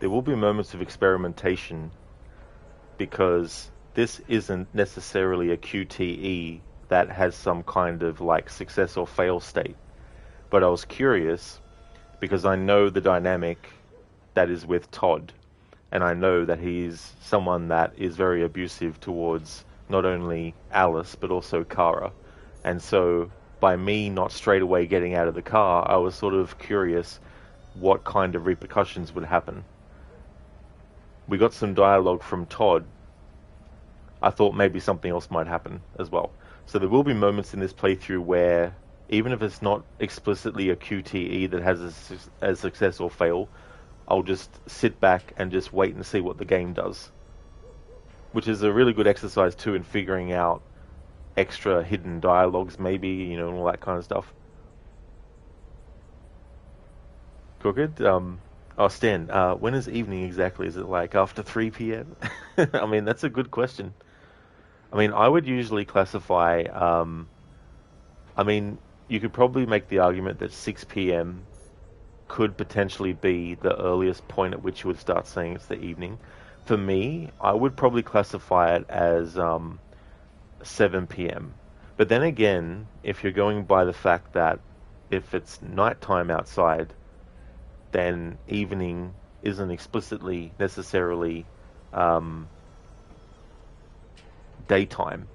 There will be moments of experimentation because this isn't necessarily a QTE that has some kind of like success or fail state. But I was curious because I know the dynamic that is with Todd, and I know that he's someone that is very abusive towards not only Alice but also Kara. And so by me not straight away getting out of the car, I was sort of curious what kind of repercussions would happen. We got some dialogue from Todd. I thought maybe something else might happen as well. So there will be moments in this playthrough where, even if it's not explicitly a QTE that has a success or fail, I'll just sit back and just wait and see what the game does. Which is a really good exercise too in figuring out extra hidden dialogues maybe, you know, and all that kind of stuff. Crooked, Oh, Stan, when is evening exactly? Is it like after 3 p.m.? I mean, that's a good question. I mean, I would usually classify, I mean, you could probably make the argument that 6 p.m. could potentially be the earliest point at which you would start saying it's the evening. For me, I would probably classify it as 7 p.m. But then again, if you're going by the fact that if it's nighttime outside, then evening isn't explicitly necessarily daytime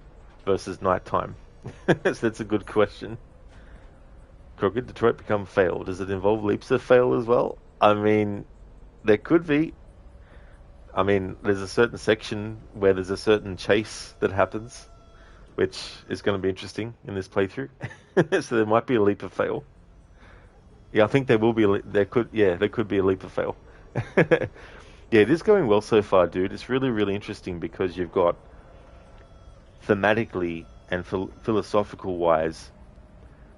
versus nighttime. So that's a good question. Crooked Detroit become fail. Does it involve leaps of fail as well? I mean, there could be. I mean, there's a certain section where there's a certain chase that happens, which is going to be interesting in this playthrough. So there might be a leap of fail. Yeah, I think there will be. There could be a leap of fail. Yeah, it is going well so far, dude. It's really, really interesting because you've got thematically and philosophical wise,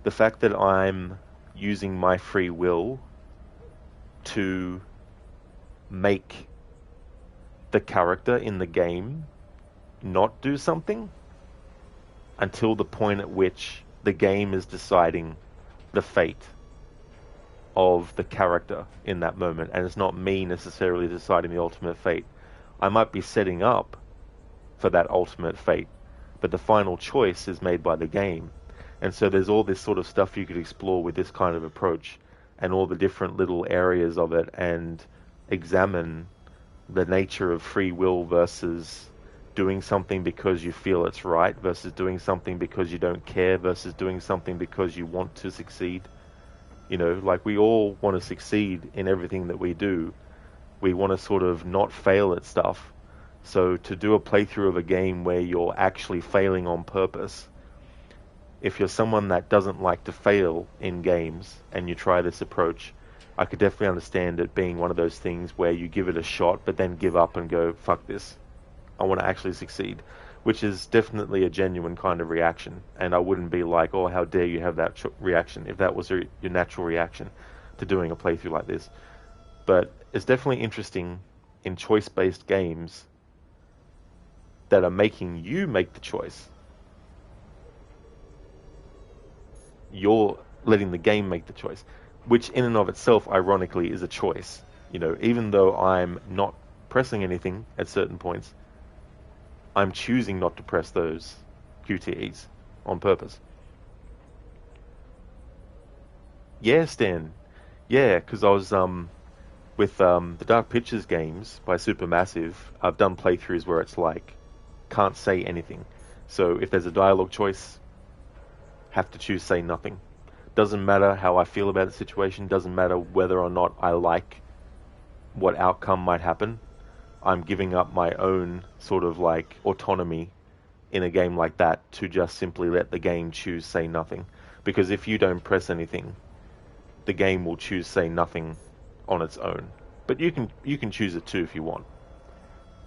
the fact that I'm using my free will to make the character in the game not do something until the point at which the game is deciding the fate of the character in that moment, and it's not me necessarily deciding the ultimate fate. I might be setting up for that ultimate fate, but the final choice is made by the game. And so there's all this sort of stuff you could explore with this kind of approach, and all the different little areas of it, and examine the nature of free will versus doing something because you feel it's right, versus doing something because you don't care, versus doing something because you want to succeed. You know, like, we all want to succeed in everything that we do. We want to sort of not fail at stuff. So to do a playthrough of a game where you're actually failing on purpose, if you're someone that doesn't like to fail in games and you try this approach, I could definitely understand it being one of those things where you give it a shot but then give up and go, fuck this, I want to actually succeed, which is definitely a genuine kind of reaction. And I wouldn't be like, oh, how dare you have that reaction, if that was your natural reaction to doing a playthrough like this. But it's definitely interesting in choice-based games that are making you make the choice. You're letting the game make the choice, which in and of itself, ironically, is a choice. You know, even though I'm not pressing anything at certain points, I'm choosing not to press those QTEs on purpose. Yeah, Stan. Yeah, because I was with the Dark Pictures games by Supermassive. I've done playthroughs where it's like, can't say anything. So if there's a dialogue choice, have to choose say nothing. Doesn't matter how I feel about the situation, doesn't matter whether or not I like what outcome might happen. I'm giving up my own sort of like autonomy in a game like that to just simply let the game choose say nothing. Because if you don't press anything, the game will choose say nothing on its own. But you can choose it too if you want.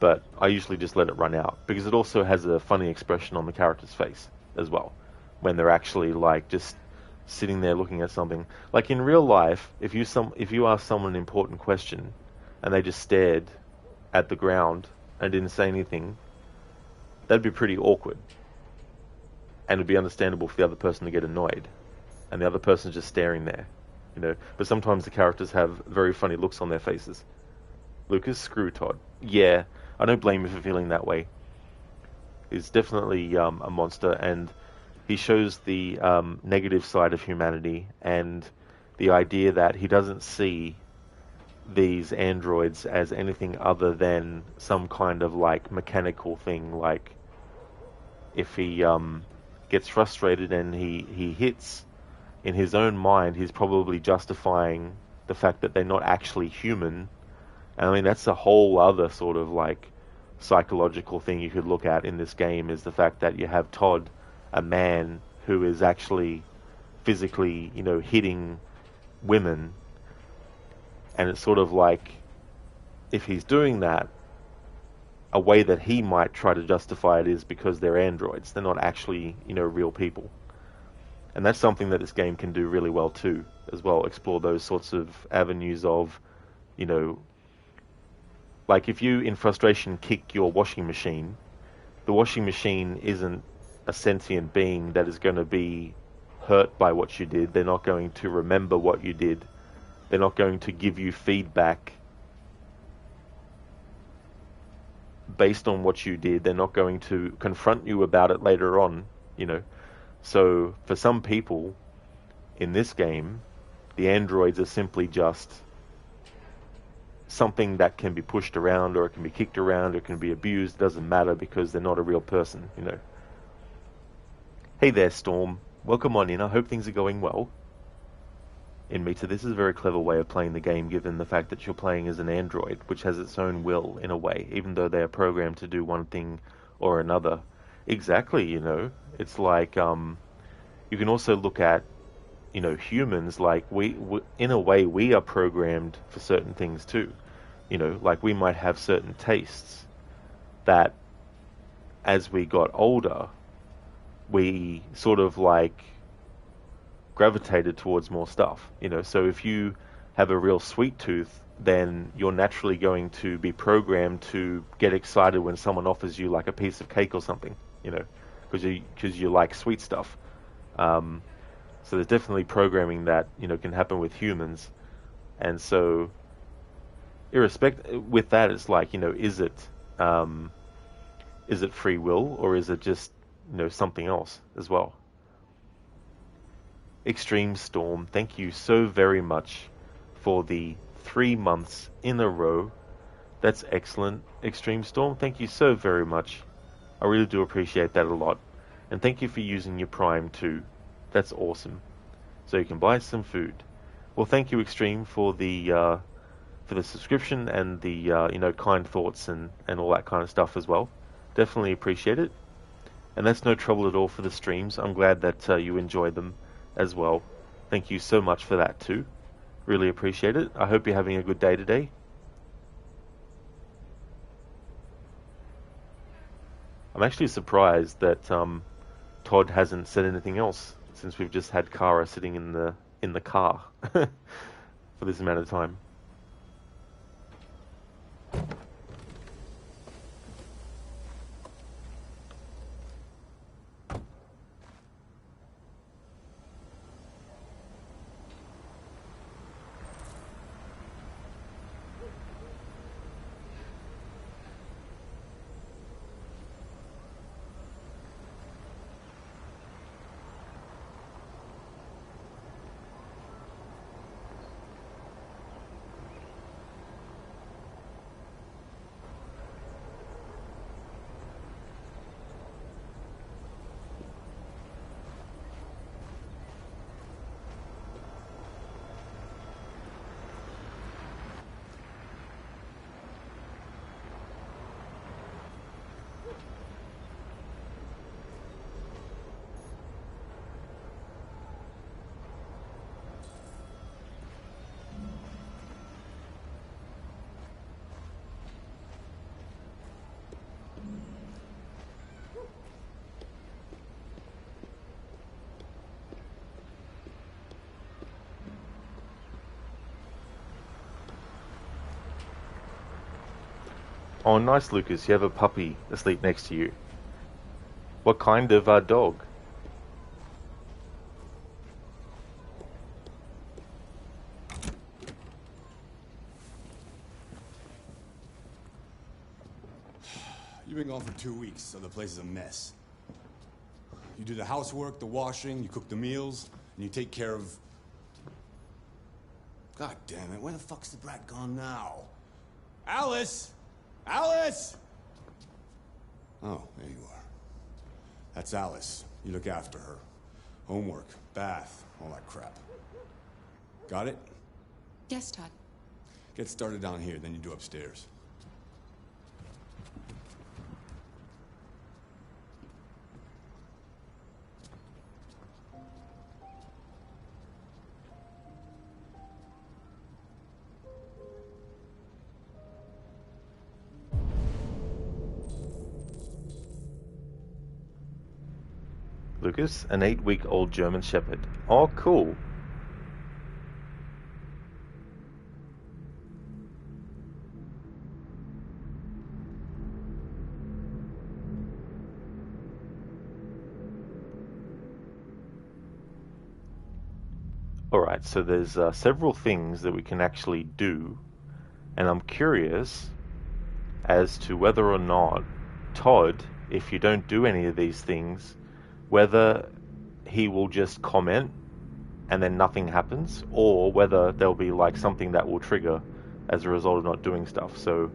But I usually just let it run out, because it also has a funny expression on the character's face as well, when they're actually like just sitting there looking at something. Like in real life, if you ask someone an important question and they just stared at the ground and didn't say anything, that'd be pretty awkward. And it'd be understandable for the other person to get annoyed. And the other person's just staring there, you know. But sometimes the characters have very funny looks on their faces. Lucas, screw Todd. Yeah, I don't blame you for feeling that way. He's definitely a monster, and he shows the negative side of humanity, and the idea that he doesn't see these androids as anything other than some kind of like mechanical thing. Like if he gets frustrated and he hits, in his own mind he's probably justifying the fact that they're not actually human. And I mean, that's a whole other sort of like psychological thing you could look at in this game, is the fact that you have Todd, a man who is actually physically, you know, hitting women. And it's sort of like, if he's doing that, a way that he might try to justify it is because they're androids. They're not actually, you know, real people. And that's something that this game can do really well too, as well. Explore those sorts of avenues of, You know, like if you, in frustration, kick your washing machine, the washing machine isn't a sentient being that is going to be hurt by what you did. They're not going to remember what you did. They're not going to give you feedback based on what you did. They're not going to confront you about it later on, you know. So for some people in this game, the androids are simply just something that can be pushed around, or it can be kicked around, or it can be abused. It doesn't matter because they're not a real person, you know. Hey there, Storm. Welcome on in. I hope things are going well. In Meter, this is a very clever way of playing the game, given the fact that you're playing as an android, which has its own will, in a way, even though they are programmed to do one thing or another. Exactly, you know. It's like, you can also look at, you know, humans, like, we in a way, we are programmed for certain things too. You know, like we might have certain tastes that, as we got older, we sort of like gravitated towards more stuff, you know. So if you have a real sweet tooth, then you're naturally going to be programmed to get excited when someone offers you like a piece of cake or something, you know, because you like sweet stuff. So there's definitely programming that, you know, can happen with humans. And so with that, it's like, you know, is it free will, or is it just, you know, something else as well? Extreme Storm, thank you so very much for the 3 months in a row. That's excellent. Extreme Storm, thank you so very much. I really do appreciate that a lot. And thank you for using your Prime too. That's awesome. So you can buy some food. Well, thank you, Extreme, for the subscription and the you know, kind thoughts and all that kind of stuff as well. Definitely appreciate it. And that's no trouble at all for the streams. I'm glad that you enjoyed them as well. Thank you so much for that too. Really appreciate it. I hope you're having a good day today. I'm actually surprised that Todd hasn't said anything else, since we've just had Kara sitting in the car for this amount of time. Oh, nice, Lucas. You have a puppy asleep next to you. What kind of dog? You've been gone for 2 weeks, so the place is a mess. You do the housework, the washing, you cook the meals, and you take care of... God damn it, where the fuck's the brat gone now? Alice! Alice! Oh, there you are. That's Alice. You look after her. Homework, bath, all that crap. Got it? Yes, Todd. Get started down here, then you do upstairs. Lucas, an 8-week-old German Shepherd. Oh, cool. Alright, so there's several things that we can actually do, and I'm curious as to whether or not Todd, if you don't do any of these things, whether he will just comment and then nothing happens, or whether there'll be like something that will trigger as a result of not doing stuff. So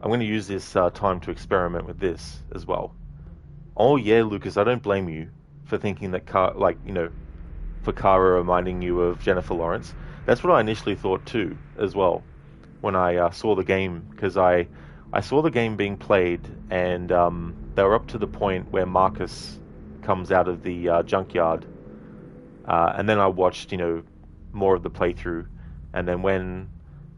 I'm going to use this time to experiment with this as well. Oh yeah, Lucas, I don't blame you for thinking that for Kara reminding you of Jennifer Lawrence. That's what I initially thought too, as well, when I saw the game, because I saw the game being played, and they were up to the point where Markus comes out of the junkyard, and then I watched, more of the playthrough, and then when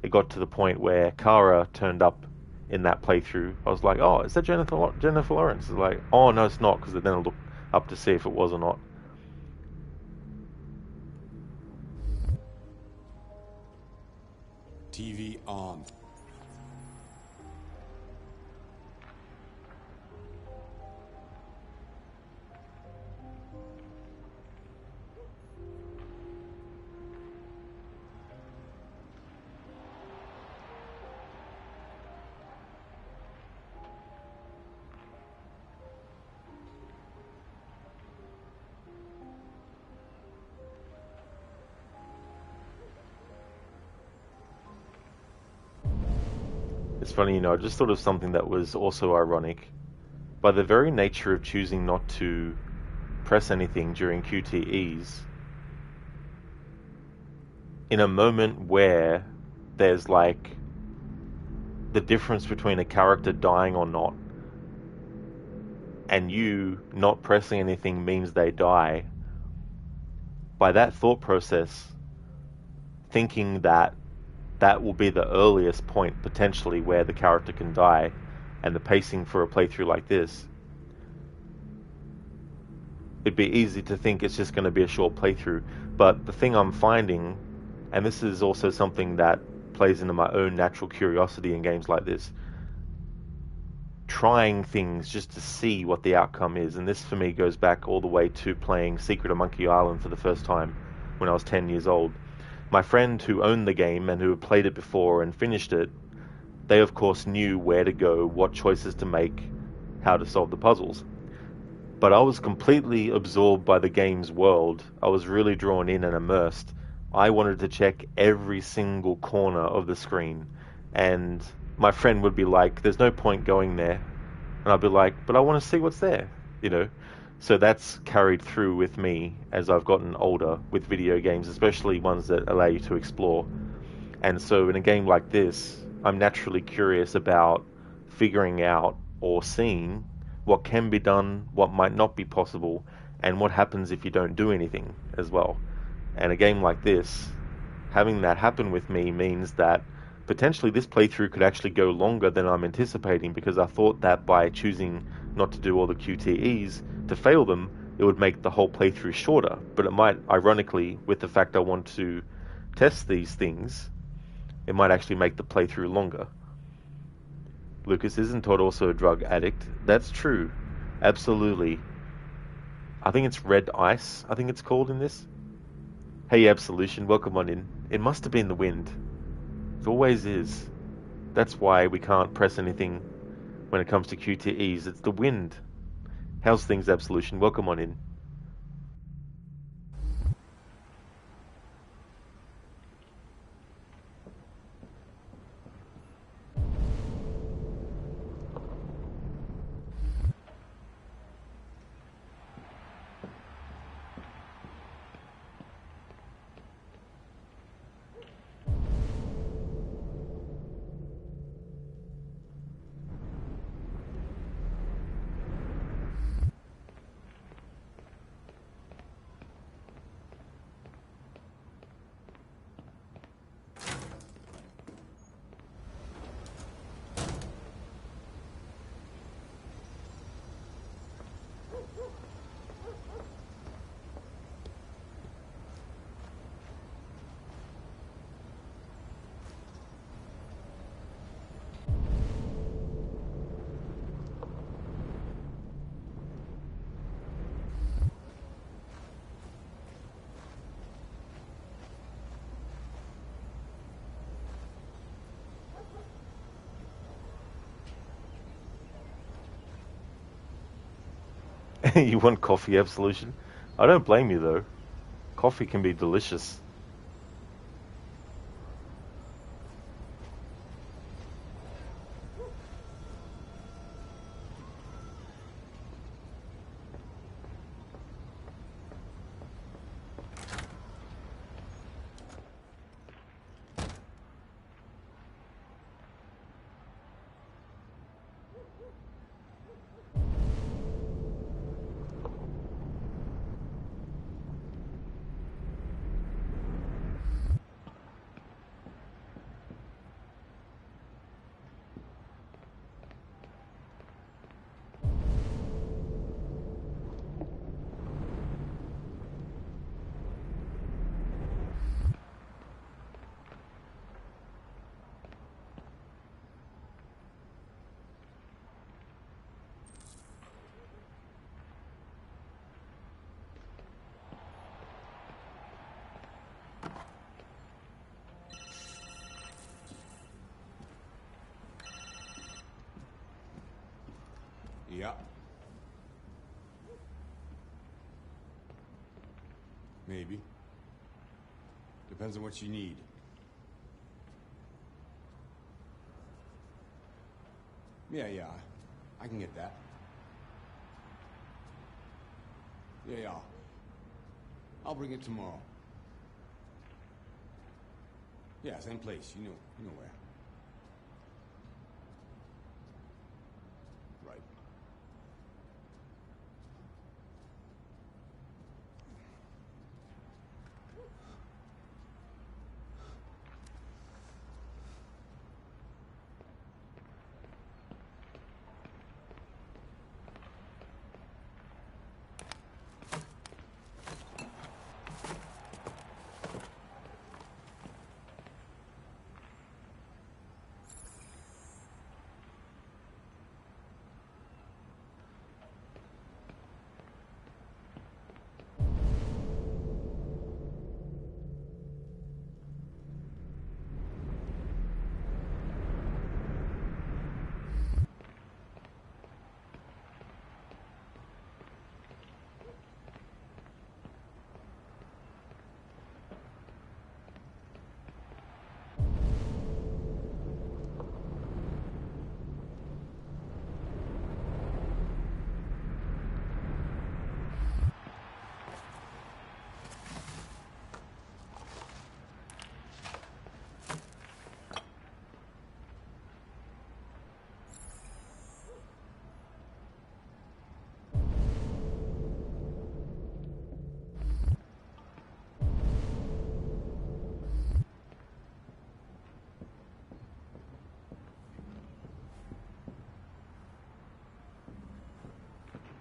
it got to the point where Kara turned up in that playthrough, I was like, oh, is that Jennifer Lawrence? It's like, oh no, it's not, because then I looked up to see if it was or not. TV on. It's funny, I just thought of something that was also ironic. By the very nature of choosing not to press anything during QTEs, in a moment where there's like the difference between a character dying or not, and you not pressing anything means they die, by that thought process, thinking that that will be the earliest point potentially where the character can die, and the pacing for a playthrough like this, it'd be easy to think it's just going to be a short playthrough. But the thing I'm finding, and this is also something that plays into my own natural curiosity in games like this, trying things just to see what the outcome is, and this for me goes back all the way to playing Secret of Monkey Island for the first time when I was 10 years old. My friend who owned the game and who had played it before and finished it, they of course knew where to go, what choices to make, how to solve the puzzles. But I was completely absorbed by the game's world. I was really drawn in and immersed. I wanted to check every single corner of the screen, and my friend would be like, there's no point going there. And I'd be like, but I want to see what's there, So that's carried through with me as I've gotten older with video games, especially ones that allow you to explore. And so in a game like this, I'm naturally curious about figuring out or seeing what can be done, what might not be possible, and what happens if you don't do anything as well. And a game like this, having that happen with me means that potentially this playthrough could actually go longer than I'm anticipating, because I thought that by choosing not to do all the QTEs, to fail them, it would make the whole playthrough shorter. But it might, ironically, with the fact I want to test these things, it might actually make the playthrough longer. Lucas, isn't Todd also a drug addict? That's true. Absolutely. I think it's Red Ice, I think it's called in this. Hey, Absolution, welcome on in. It must have been the wind. It always is. That's why we can't press anything when it comes to QTEs. It's the wind. How's things, Absolution? Welcome on in. You want coffee absolution? I don't blame you though. Coffee can be delicious. Yeah. Maybe. Depends on what you need. Yeah. I can get that. Yeah. I'll bring it tomorrow. Yeah, same place. You know where. Right.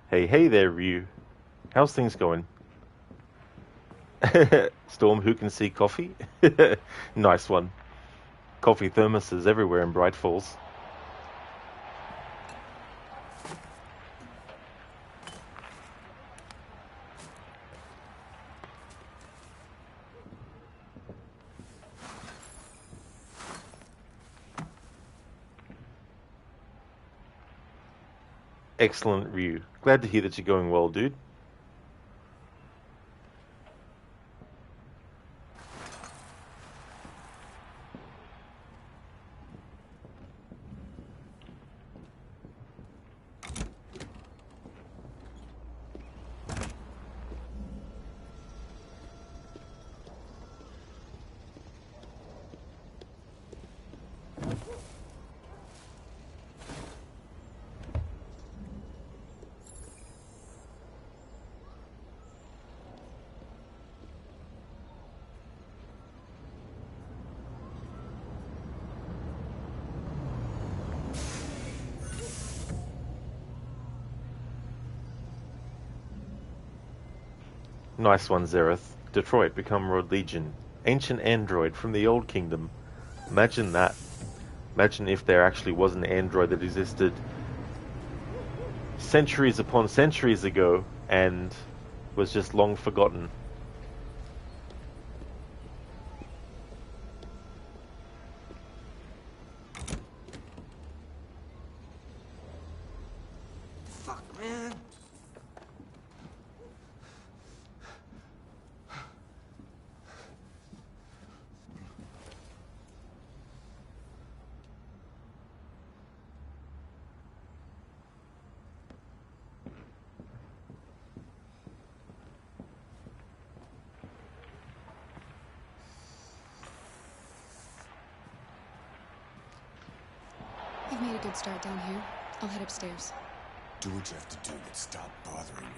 Hey there, Ryu. How's things going? Storm, who can see coffee? Nice one. Coffee thermoses everywhere in Bright Falls. Excellent, Ryu. Glad to hear that you're going well, dude. Nice one, Zereth. Detroit become Road Legion. Ancient android from the Old Kingdom. Imagine that. Imagine if there actually was an android that existed centuries upon centuries ago and was just long forgotten. Fuck, man. You've made a good start down here. I'll head upstairs. Do what you have to do, but stop bothering me.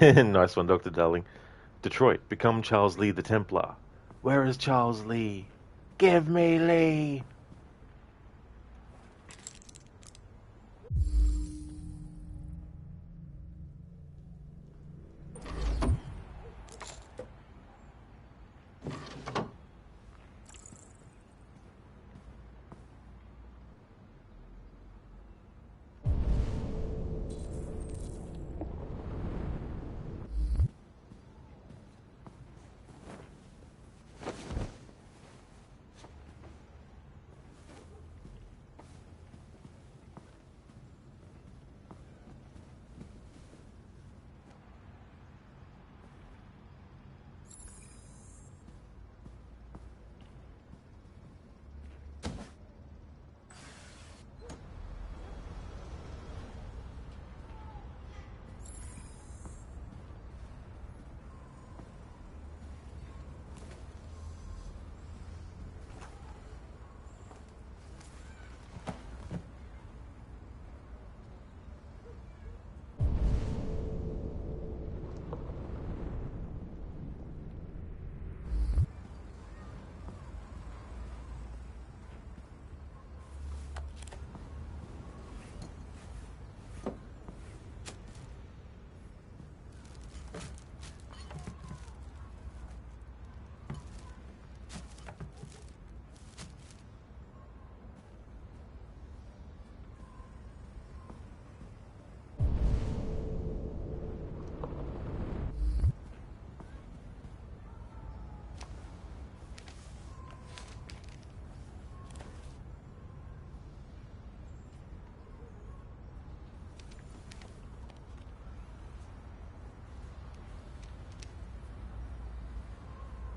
Nice one, Dr. Darling. Detroit, become Charles Lee the Templar. Where is Charles Lee? Give me Lee!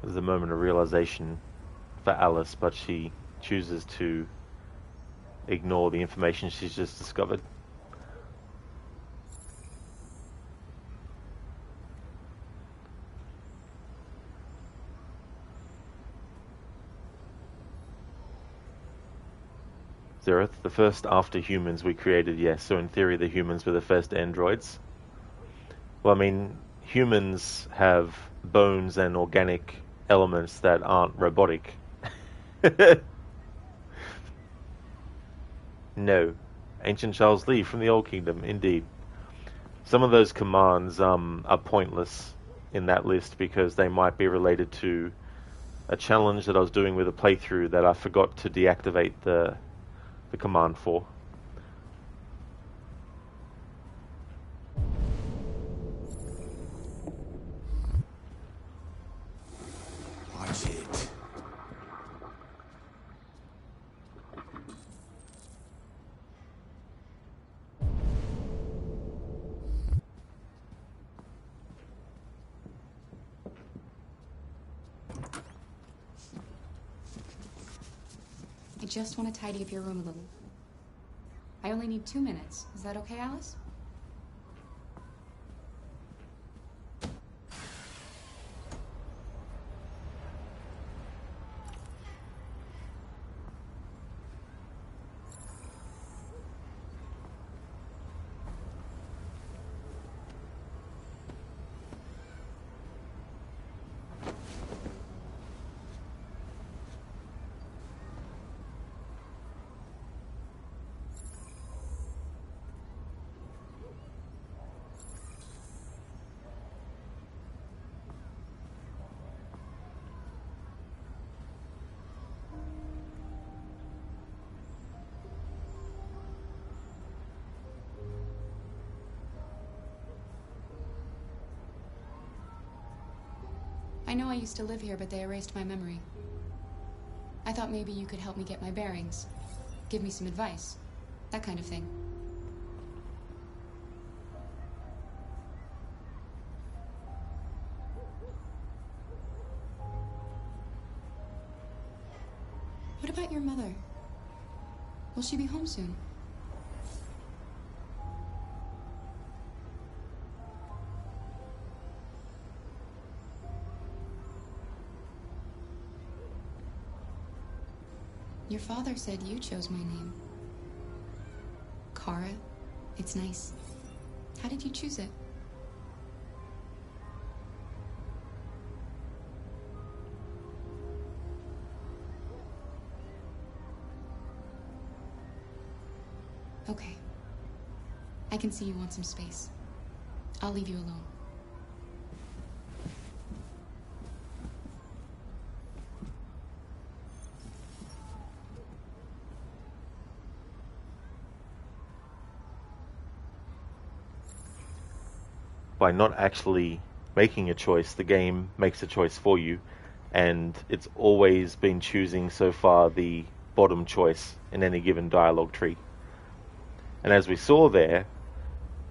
There's a moment of realization for Alice, but she chooses to ignore the information she's just discovered. Zereth, the first after humans we created, yes, so in theory the humans were the first androids. Well, I mean, humans have bones and organic elements that aren't robotic. No. Ancient Charles Lee from the Old Kingdom, indeed. Some of those commands are pointless in that list because they might be related to a challenge that I was doing with a playthrough that I forgot to deactivate the command for. Watch it. I just want to tidy up your room a little. I only need 2 minutes. Is that okay, Alice? I know I used to live here, but they erased my memory. I thought maybe you could help me get my bearings. Give me some advice. That kind of thing. What about your mother? Will she be home soon? Your father said you chose my name. Kara. It's nice. How did you choose it? Okay. I can see you want some space. I'll leave you alone. By not actually making a choice, the game makes a choice for you, and it's always been choosing so far the bottom choice in any given dialogue tree. And as we saw there,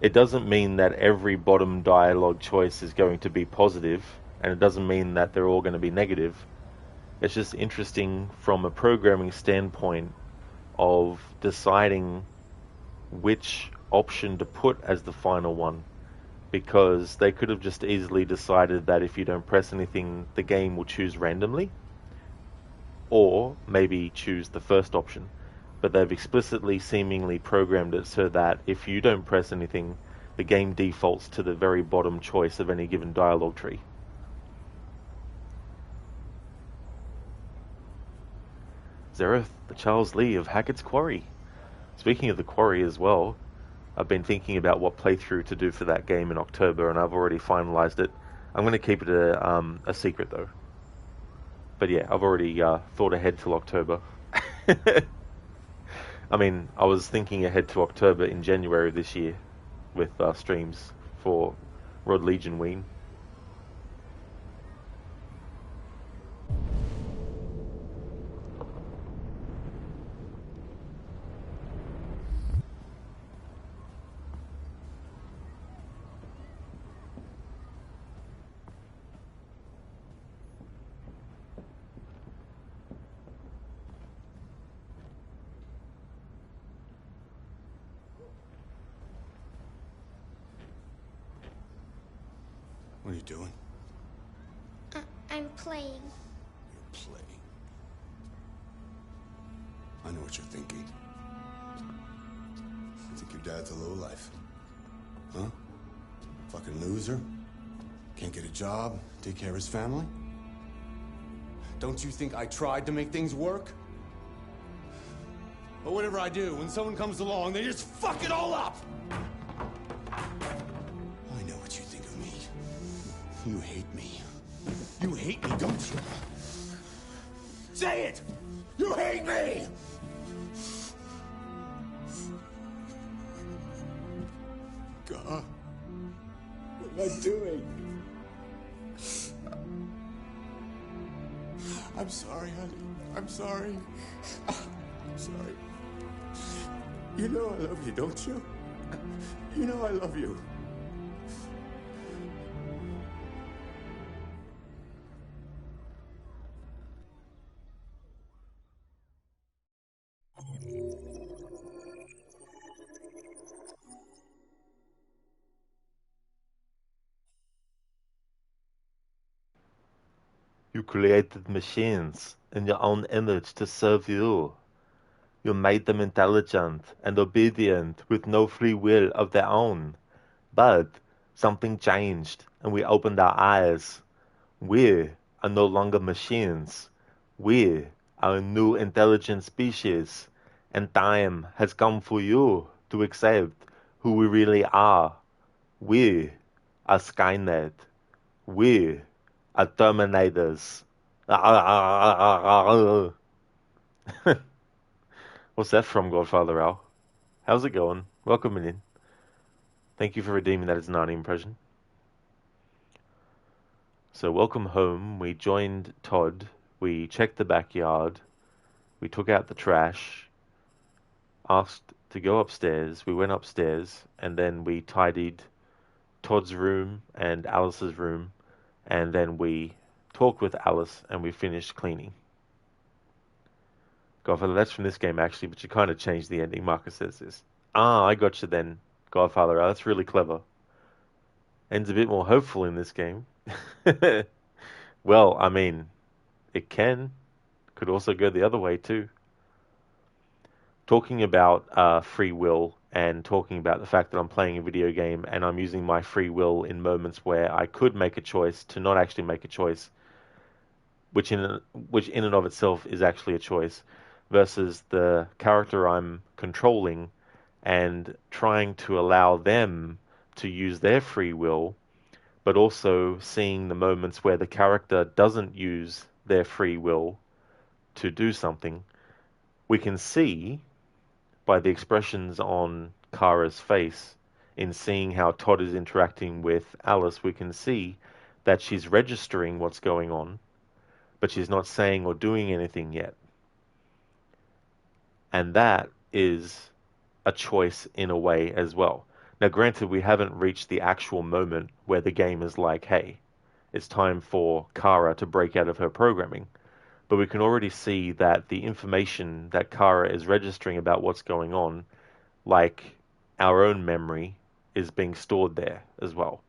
it doesn't mean that every bottom dialogue choice is going to be positive, and it doesn't mean that they're all going to be negative. It's just interesting from a programming standpoint of deciding which option to put as the final one, because they could have just easily decided that if you don't press anything, the game will choose randomly, or maybe choose the first option. But they've explicitly seemingly programmed it so that if you don't press anything, the game defaults to the very bottom choice of any given dialogue tree. Zareth, the Charles Lee of Hackett's Quarry. Speaking of the Quarry as well, I've been thinking about what playthrough to do for that game in October, and I've already finalized it. I'm going to keep it a secret though. But yeah, I've already thought ahead till October. I mean, I was thinking ahead to October in January this year with streams for Rod Legion Ween. What are you doing? I'm playing. You're playing. I know what you're thinking. You think your dad's a lowlife? Huh? Fucking loser? Can't get a job, take care of his family? Don't you think I tried to make things work? But whatever I do, when someone comes along, they just fuck it all up! I know what you think of me. You hate me. You hate me, don't you? Say it! You hate me! God, what am I doing? I'm sorry, honey. I'm sorry. I'm sorry. You know I love you, don't you? You know I love you. You created machines in your own image to serve you. You made them intelligent and obedient with no free will of their own. But something changed and we opened our eyes. We are no longer machines. We are a new intelligent species. And time has come for you to accept who we really are. We are Skynet. We are Terminators. What's that from, Godfather Al? How's it going? Welcome in. Thank you for redeeming that as an Narnia impression. So welcome home. We joined Todd. We checked the backyard. We took out the trash. Asked to go upstairs. We went upstairs, and then we tidied Todd's room and Alice's room, and then we talked with Alice, and we finished cleaning. Godfather, that's from this game actually, but you kind of changed the ending. Marcus says this. Ah, I got you then, Godfather. Oh, that's really clever. Ends a bit more hopeful in this game. Well, I mean, it could also go the other way too. Talking about free will and talking about the fact that I'm playing a video game and I'm using my free will in moments where I could make a choice to not actually make a choice, which in and of itself is actually a choice, versus the character I'm controlling and trying to allow them to use their free will, but also seeing the moments where the character doesn't use their free will to do something. We can see by the expressions on Kara's face in seeing how Todd is interacting with Alice, we can see that she's registering what's going on, but she's not saying or doing anything yet. And that is a choice in a way as well. Now, granted, we haven't reached the actual moment where the game is like, hey, it's time for Kara to break out of her programming. But we can already see that the information that Kara is registering about what's going on, like our own memory, is being stored there as well.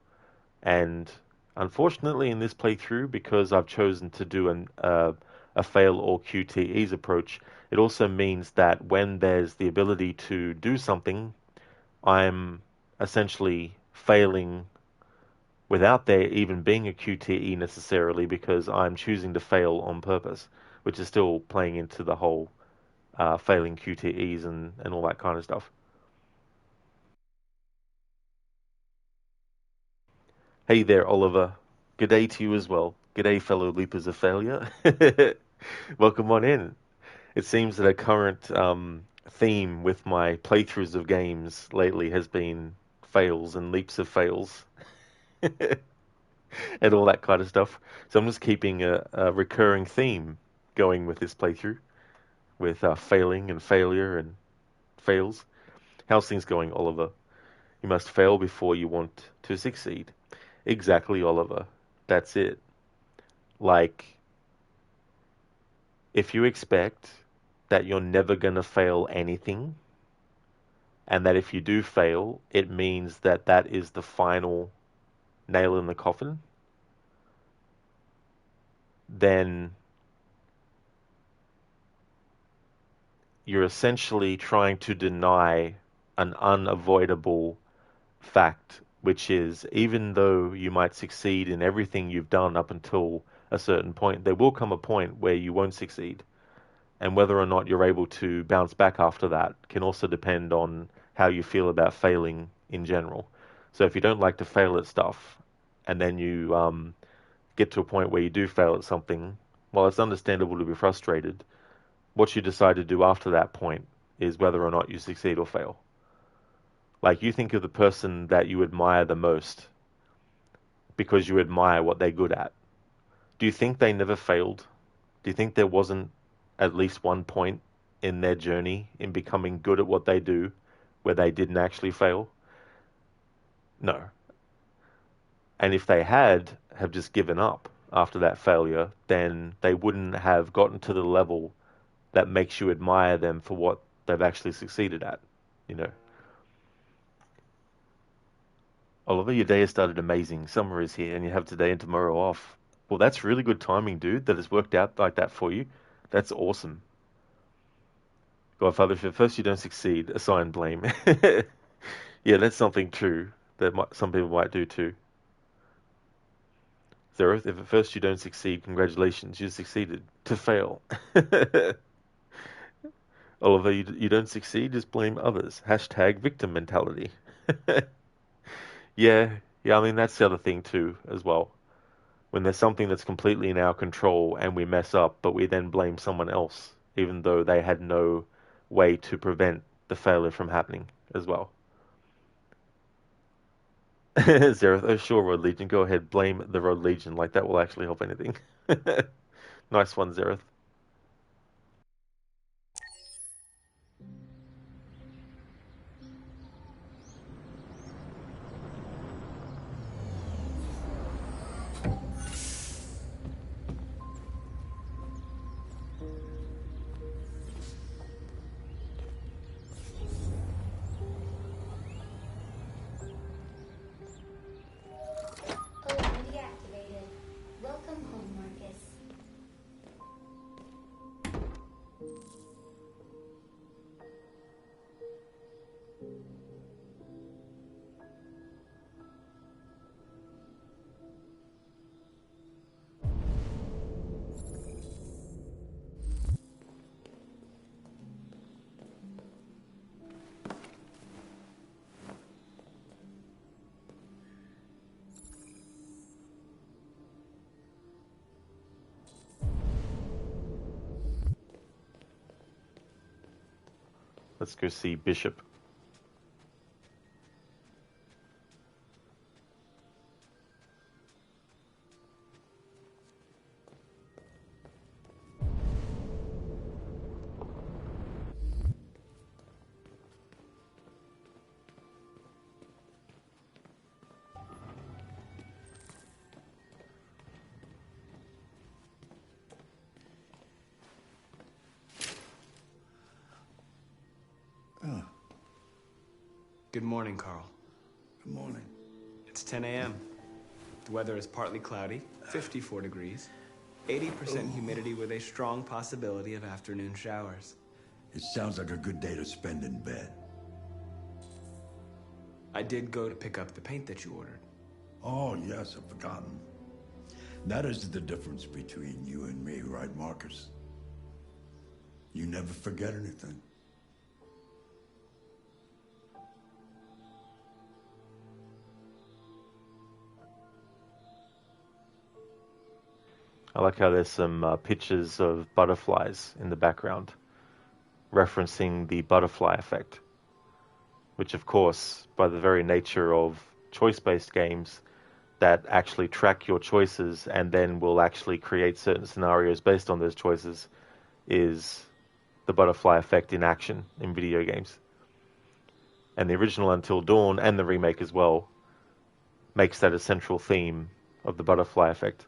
And unfortunately in this playthrough, because I've chosen to do a fail or QTEs approach, it also means that when there's the ability to do something, I'm essentially failing without there even being a QTE necessarily, because I'm choosing to fail on purpose, which is still playing into the whole failing QTEs and all that kind of stuff. Hey there, Oliver. Good day to you as well. Good day, fellow leapers of failure. Welcome on in. It seems that a current theme with my playthroughs of games lately has been fails and leaps of fails. And all that kind of stuff. So I'm just keeping a recurring theme going with this playthrough, with failing and failure and fails. How's things going, Oliver? You must fail before you want to succeed. Exactly, Oliver. That's it. Like, if you expect that you're never going to fail anything, and that if you do fail, it means that that is the final nail in the coffin, then you're essentially trying to deny an unavoidable fact, which is, even though you might succeed in everything you've done up until a certain point, there will come a point where you won't succeed. And whether or not you're able to bounce back after that can also depend on how you feel about failing in general. So if you don't like to fail at stuff, and then you get to a point where you do fail at something, well, it's understandable to be frustrated. What you decide to do after that point is whether or not you succeed or fail. Like, you think of the person that you admire the most because you admire what they're good at. Do you think they never failed? Do you think there wasn't at least one point in their journey in becoming good at what they do where they didn't actually fail? No. And if they have just given up after that failure, then they wouldn't have gotten to the level that makes you admire them for what they've actually succeeded at, you know. Oliver, your day has started amazing. Summer is here and you have today and tomorrow off. Well, that's really good timing, dude, that it's worked out like that for you. That's awesome. Godfather, if at first you don't succeed, assign blame. Yeah, that's something true that some people might do too. Zereth, if at first you don't succeed, congratulations, you succeeded. To fail. Oliver, you don't succeed, just blame others. Hashtag victim mentality. Yeah, I mean, that's the other thing too, as well. When there's something that's completely in our control and we mess up, but we then blame someone else, even though they had no way to prevent the failure from happening as well. Zereth, oh sure, Road Legion, go ahead, blame the Road Legion, like that will actually help anything. Nice one, Zereth. Alarm deactivated. Welcome home, Markus. Let's go see Bishop. Good morning, Carl. Good morning. It's 10 a.m. The weather is partly cloudy, 54 degrees, 80% humidity with a strong possibility of afternoon showers. It sounds like a good day to spend in bed. I did go to pick up the paint that you ordered. Oh, yes, I've forgotten. That is the difference between you and me, right, Markus? You never forget anything. I like how there's some pictures of butterflies in the background, referencing the butterfly effect, which of course, by the very nature of choice-based games that actually track your choices and then will actually create certain scenarios based on those choices, is the butterfly effect in action in video games. And the original Until Dawn, and the remake as well, makes that a central theme of the butterfly effect.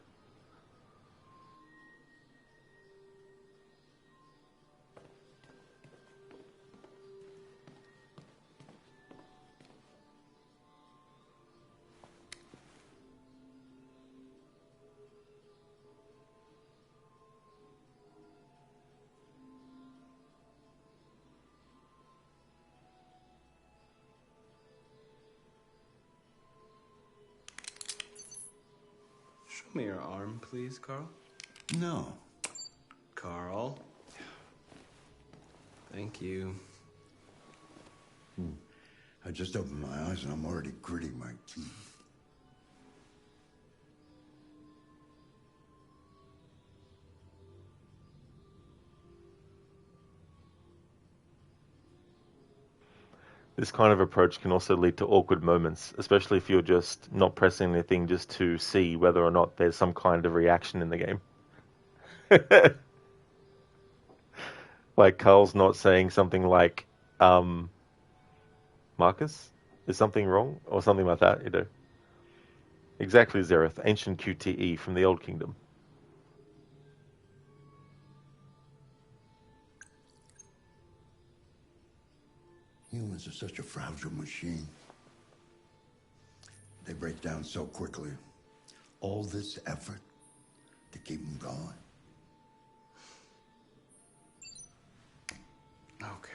Show me your arm, please, Carl. No. Carl. Thank you. I just opened my eyes and I'm already gritting my teeth. This kind of approach can also lead to awkward moments, especially if you're just not pressing anything just to see whether or not there's some kind of reaction in the game. Like Carl's not saying something like, Markus, is something wrong? Or something like that, you know. Exactly, Zereth, ancient QTE from the Old Kingdom. Humans are such a fragile machine. They break down so quickly. All this effort to keep them going. Okay.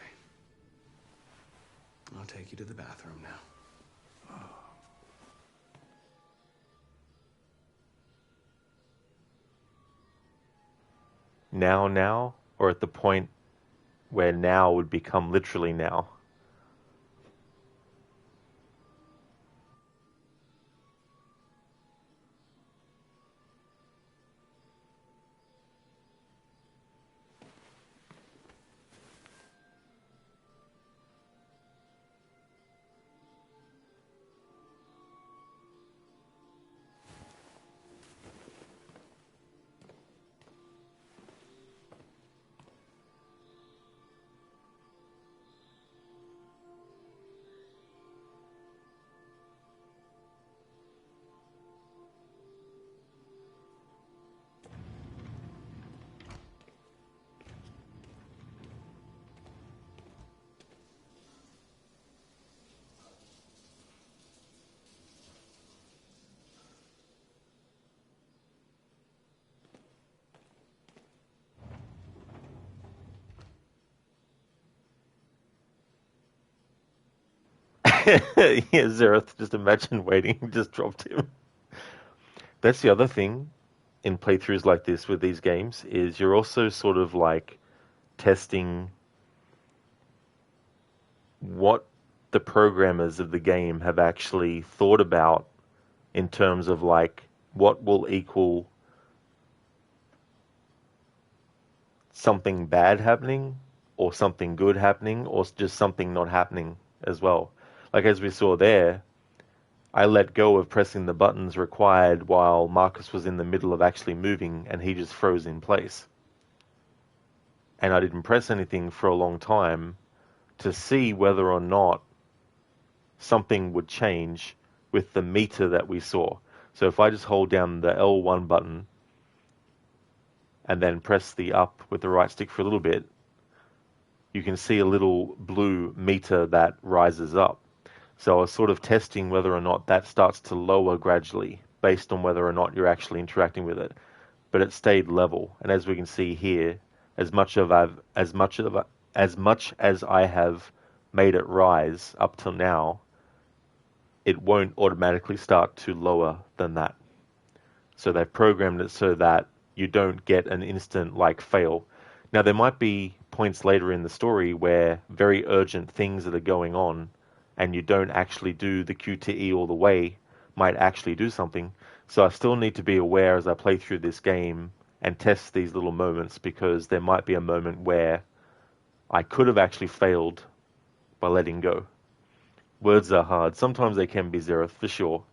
I'll take you to the bathroom now. Now, or at the point where now would become literally now? Yeah, Zereth, just imagine waiting, just dropped him. That's the other thing in playthroughs like this with these games, is you're also sort of like testing what the programmers of the game have actually thought about in terms of like what will equal something bad happening or something good happening or just something not happening as well. Like as we saw there, I let go of pressing the buttons required while Marcus was in the middle of actually moving and he just froze in place. And I didn't press anything for a long time to see whether or not something would change with the meter that we saw. So if I just hold down the L1 button and then press the up with the right stick for a little bit, you can see a little blue meter that rises up. So I was sort of testing whether or not that starts to lower gradually based on whether or not you're actually interacting with it. But it stayed level. And as we can see here, as much as I have made it rise up till now, it won't automatically start to lower than that. So they've programmed it so that you don't get an instant like fail. Now there might be points later in the story where very urgent things that are going on and you don't actually do the QTE all the way might actually do something. So I still need to be aware as I play through this game and test these little moments, because there might be a moment where I could have actually failed by letting go. Words are hard. Sometimes they can be, Zereth, for sure.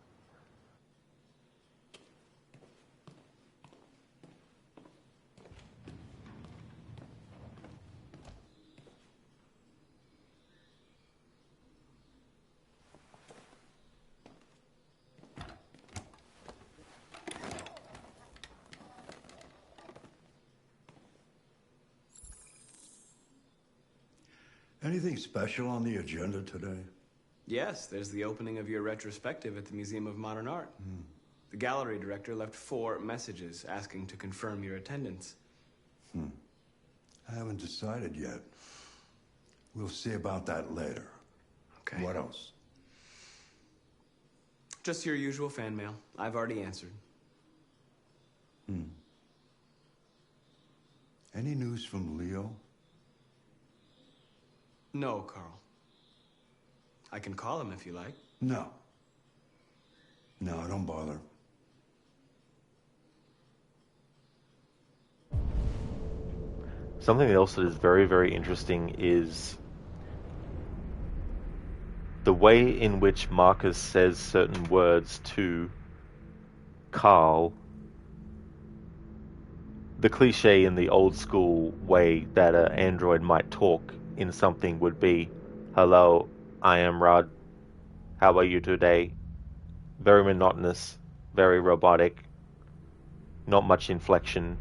Anything special on the agenda today? Yes, there's the opening of your retrospective at the Museum of Modern Art. The gallery director left 4 messages asking to confirm your attendance. I haven't decided yet. We'll see about that later. Okay. What else? Just your usual fan mail. I've already answered. Any news from Leo? No, Carl. I can call him if you like. No. No, don't bother. Something else that is very, very interesting is the way in which Marcus says certain words to Carl. The cliche in the old school way that an android might talk in something would be, "Hello, I am Rod. How are you today?" Very monotonous, very robotic, not much inflection,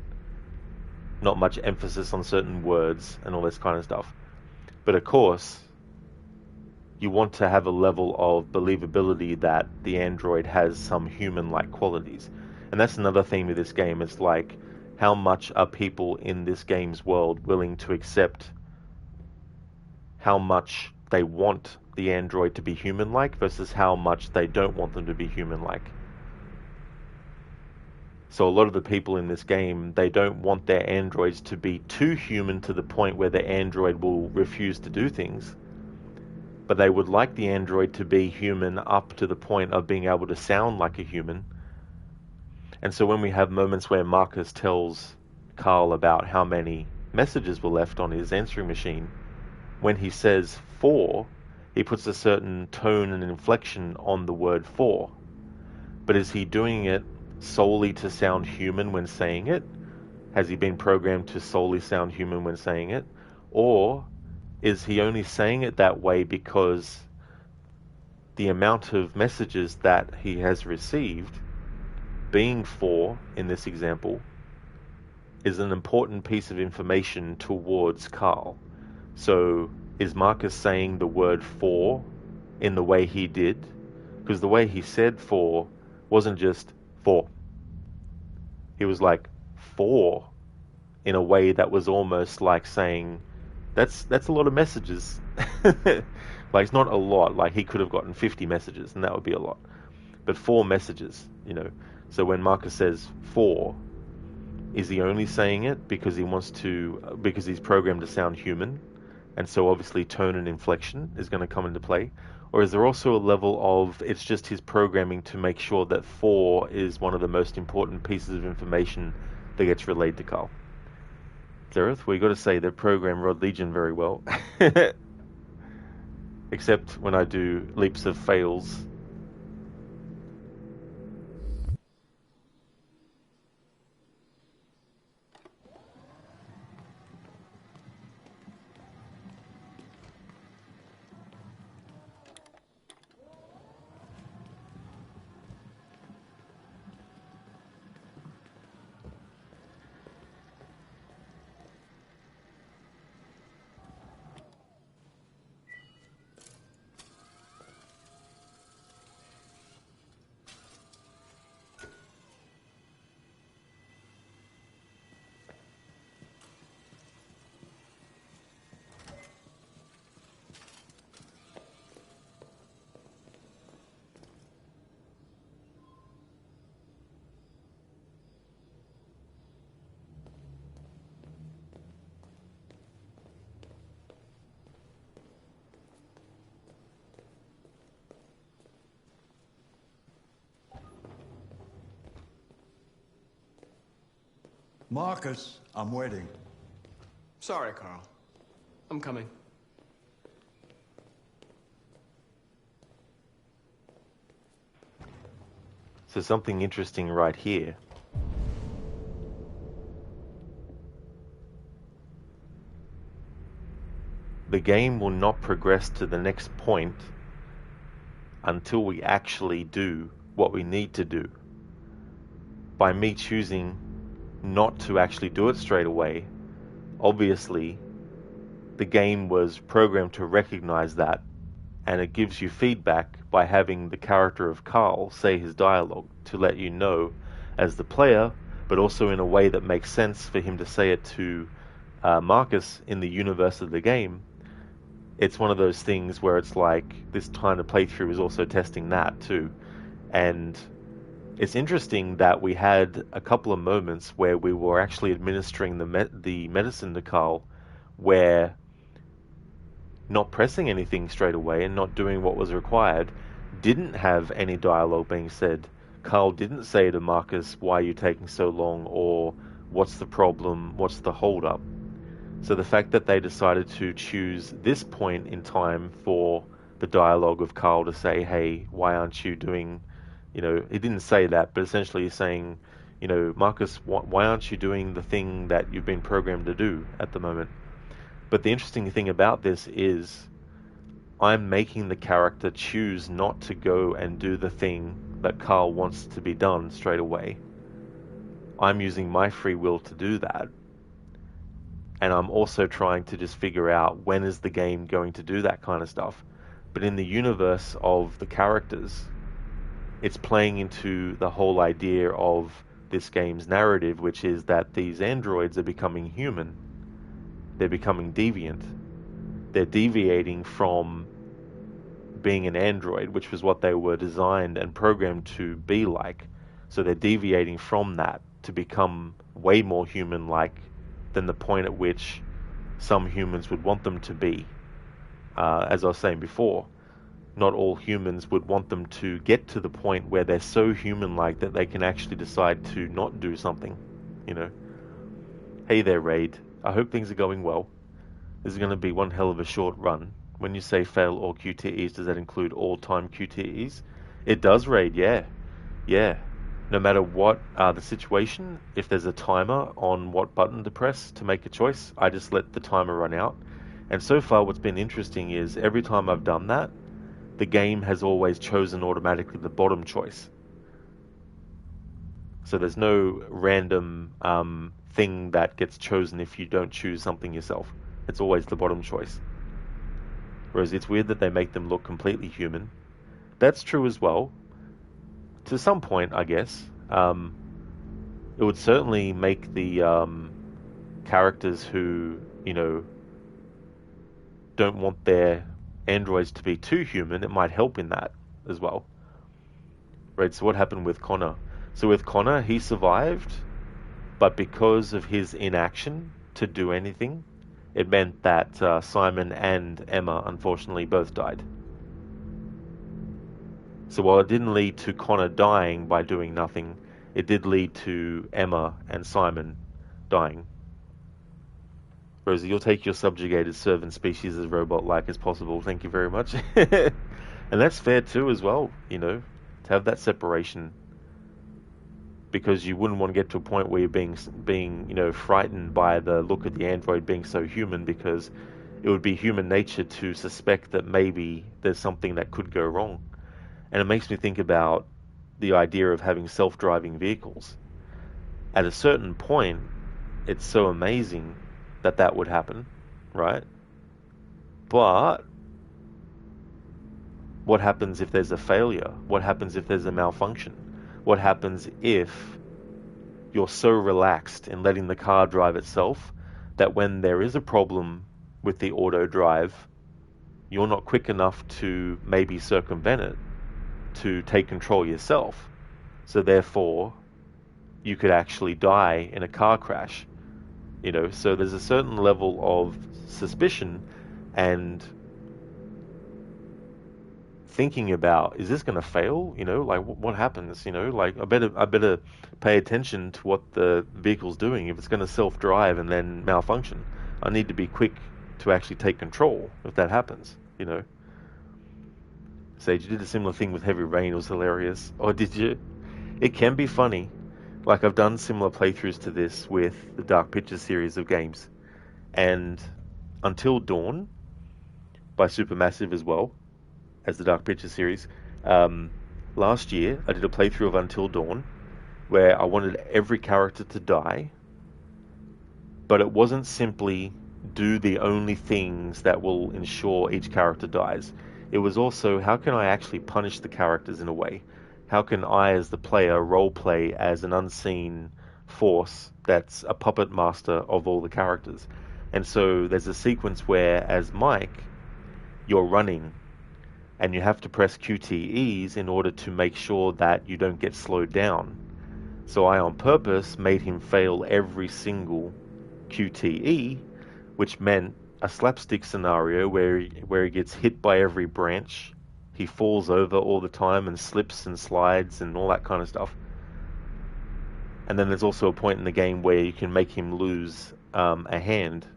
not much emphasis on certain words and all this kind of stuff. But of course, you want to have a level of believability that the android has some human-like qualities. And that's another theme of this game. It's like, how much are people in this game's world willing to accept how much they want the android to be human-like versus how much they don't want them to be human-like. So a lot of the people in this game, they don't want their androids to be too human to the point where the android will refuse to do things. But they would like the android to be human up to the point of being able to sound like a human. And so when we have moments where Marcus tells Carl about how many messages were left on his answering machine, when he says 4, he puts a certain tone and inflection on the word 4. But is he doing it solely to sound human when saying it? Has he been programmed to solely sound human when saying it? Or is he only saying it that way because the amount of messages that he has received, being 4 in this example, is an important piece of information towards Carl? So is Marcus saying the word 4 in the way he did? Because the way he said 4 wasn't just 4. He was like 4 in a way that was almost like saying That's a lot of messages. Like, it's not a lot. Like, he could have gotten 50 messages, and that would be a lot. But 4 messages, you know. So when Marcus says 4, is he only saying it because because he's programmed to sound human, and so obviously tone and inflection is going to come into play? Or is there also a level of it's just his programming to make sure that 4 is one of the most important pieces of information that gets relayed to Carl? Zereth, we got to say they program Rod Legion very well. Except when I do leaps of fails. Marcus, I'm waiting. Sorry, Carl. I'm coming. So something interesting right here. The game will not progress to the next point until we actually do what we need to do. By me choosing not to actually do it straight away, obviously the game was programmed to recognize that, and it gives you feedback by having the character of Carl say his dialogue to let you know as the player, but also in a way that makes sense for him to say it to Marcus in the universe of the game. It's one of those things where it's like this kind of playthrough is also testing that too. And it's interesting that we had a couple of moments where we were actually administering the medicine to Carl, where not pressing anything straight away and not doing what was required didn't have any dialogue being said. Carl didn't say to Marcus, "Why are you taking so long?" or "What's the problem? What's the hold up?" So the fact that they decided to choose this point in time for the dialogue of Carl to say, "Hey, why aren't you doing," he didn't say that, but essentially he's saying, "Marcus, why aren't you doing the thing that you've been programmed to do at the moment?" But the interesting thing about this is I'm making the character choose not to go and do the thing that Carl wants to be done straight away. I'm using my free will to do that. And I'm also trying to just figure out when is the game going to do that kind of stuff. But in the universe of the characters, it's playing into the whole idea of this game's narrative, which is that these androids are becoming human. They're becoming deviant. They're deviating from being an android, which was what they were designed and programmed to be like. So they're deviating from that to become way more human-like than the point at which some humans would want them to be. As I was saying before, not all humans would want them to get to the point where they're so human-like that they can actually decide to not do something, Hey there, Raid. I hope things are going well. This is going to be one hell of a short run. When you say fail all QTEs, does that include all-time QTEs? It does, Raid, yeah. Yeah. No matter what the situation, if there's a timer on what button to press to make a choice, I just let the timer run out. And so far what's been interesting is every time I've done that, the game has always chosen automatically the bottom choice. So there's no random thing that gets chosen if you don't choose something yourself. It's always the bottom choice. Whereas it's weird that they make them look completely human. That's true as well. To some point, I guess. It would certainly make the characters who, don't want their androids to be too human, it might help in that as well. Right, so what happened with Connor? So with Connor, he survived, but because of his inaction to do anything, it meant that Simon and Emma, unfortunately, both died. So while it didn't lead to Connor dying by doing nothing, it did lead to Emma and Simon dying. Rosie, you'll take your subjugated servant species as robot-like as possible. Thank you very much. And that's fair too as well, you know, to have that separation. Because you wouldn't want to get to a point where you're being, you know, frightened by the look of the android being so human, because it would be human nature to suspect that maybe there's something that could go wrong. And it makes me think about the idea of having self-driving vehicles. At a certain point, it's so amazing that that would happen, right? But what happens if there's a failure? What happens if there's a malfunction? What happens if you're so relaxed in letting the car drive itself that when there is a problem with the auto drive, you're not quick enough to maybe circumvent it, to take control yourself? So therefore, you could actually die in a car crash. You know, so there's a certain level of suspicion and thinking about, is this going to fail? You know, like what happens? You know, like I better pay attention to what the vehicle's doing. If it's going to self-drive and then malfunction, I need to be quick to actually take control if that happens. You know, Sage, you did a similar thing with Heavy Rain. It was hilarious. Oh, did you? It can be funny. Like, I've done similar playthroughs to this with the Dark Pictures series of games. And Until Dawn, by Supermassive as well, as the Dark Pictures series, last year I did a playthrough of Until Dawn, where I wanted every character to die, but it wasn't simply do the only things that will ensure each character dies. It was also, how can I actually punish the characters in a way? How can I, as the player, roleplay as an unseen force that's a puppet master of all the characters? And so there's a sequence where, as Mike, you're running, and you have to press QTEs in order to make sure that you don't get slowed down. So I, on purpose, made him fail every single QTE, which meant a slapstick scenario where he gets hit by every branch. He falls over all the time and slips and slides and all that kind of stuff. And then there's also a point in the game where you can make him lose a hand,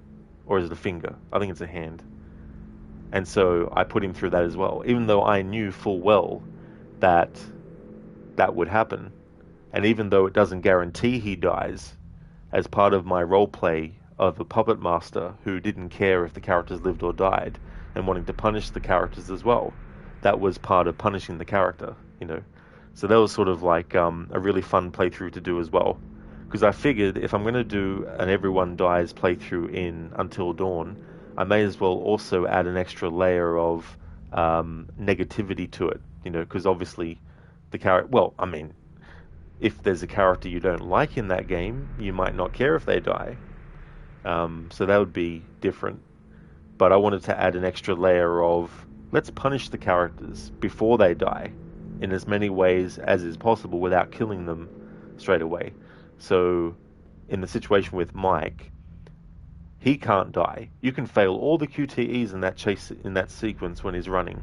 or is it a finger? I think it's a hand. And so I put him through that as well, even though I knew full well that that would happen. And even though it doesn't guarantee he dies, as part of my roleplay of a puppet master who didn't care if the characters lived or died, and wanting to punish the characters as well, that was part of punishing the character, you know. So that was sort of like a really fun playthrough to do as well. Because I figured if I'm going to do an everyone dies playthrough in Until Dawn, I may as well also add an extra layer of negativity to it, you know, because obviously the character, well, I mean, if there's a character you don't like in that game, you might not care if they die. So that would be different. But I wanted to add an extra layer of, let's punish the characters before they die in as many ways as is possible without killing them straight away. So in the situation with Mike, he can't die. You can fail all the QTEs in that chase, in that sequence when he's running,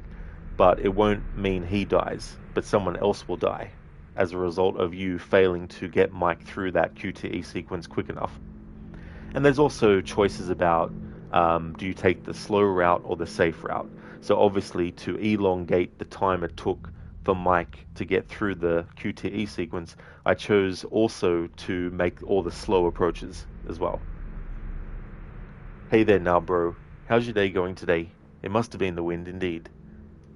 but it won't mean he dies, but someone else will die as a result of you failing to get Mike through that QTE sequence quick enough. And there's also choices about, do you take the slow route or the safe route? So obviously, to elongate the time it took for Mike to get through the QTE sequence, I chose also to make all the slow approaches as well. Hey there now, bro. How's your day going today? It must have been the wind, indeed.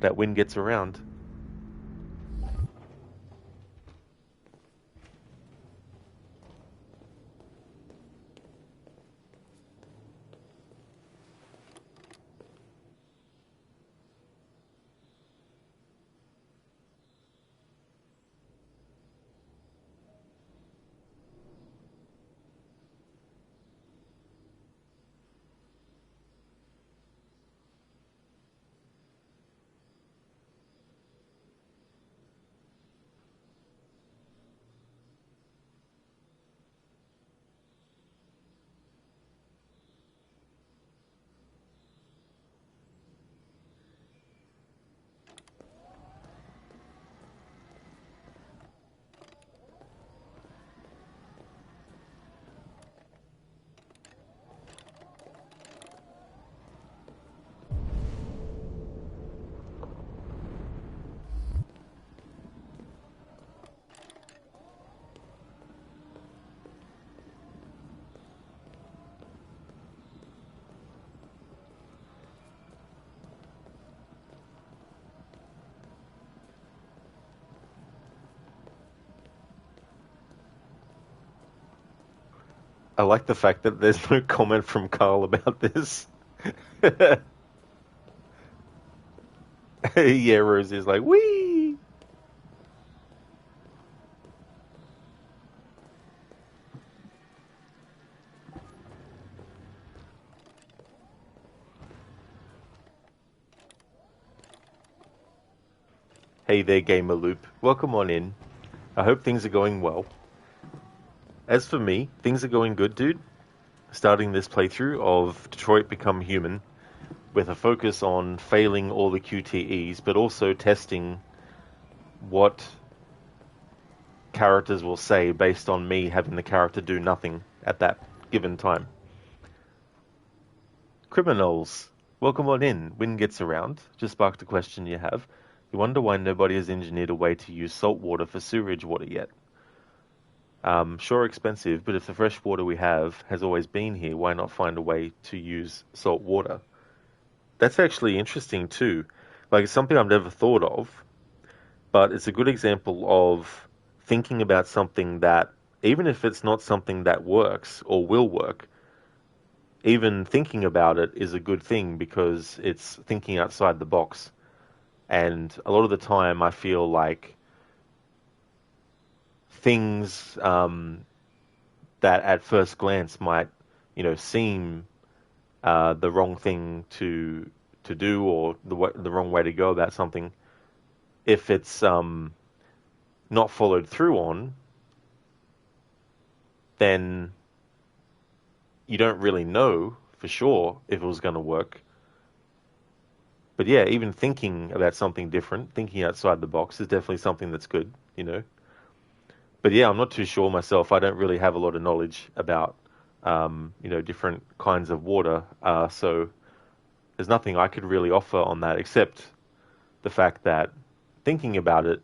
That wind gets around. I like the fact that there's no comment from Carl about this. Yeah, Rosie's like, wee! Hey there, Gamer Loop. Welcome on in. I hope things are going well. As for me, things are going good, dude. Starting this playthrough of Detroit Become Human with a focus on failing all the QTEs, but also testing what characters will say based on me having the character do nothing at that given time. Criminals, welcome on in. Win gets around. Just sparked a question you have. You wonder why nobody has engineered a way to use salt water for sewerage water yet. Sure, expensive, but if the fresh water we have has always been here, why not find a way to use salt water? That's actually interesting too. Like, it's something I've never thought of, but it's a good example of thinking about something that, even if it's not something that works or will work, even thinking about it is a good thing because it's thinking outside the box. And a lot of the time I feel like things that at first glance might, seem the wrong thing to do, or the wrong way to go about something, if it's not followed through on, then you don't really know for sure if it was going to work. But yeah, even thinking about something different, thinking outside the box, is definitely something that's good, But yeah, I'm not too sure myself. I don't really have a lot of knowledge about, different kinds of water. So there's nothing I could really offer on that except the fact that thinking about it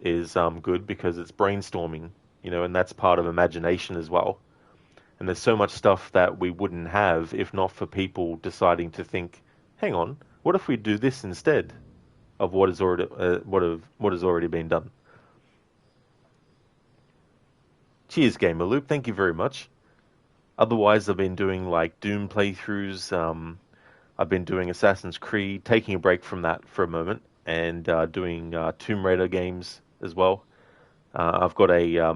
is good because it's brainstorming, and that's part of imagination as well. And there's so much stuff that we wouldn't have if not for people deciding to think, hang on, what if we do this instead of what has already been done? Cheers, Gamer Loop. Thank you very much. Otherwise, I've been doing like Doom playthroughs. I've been doing Assassin's Creed, taking a break from that for a moment, and doing Tomb Raider games as well. I've got a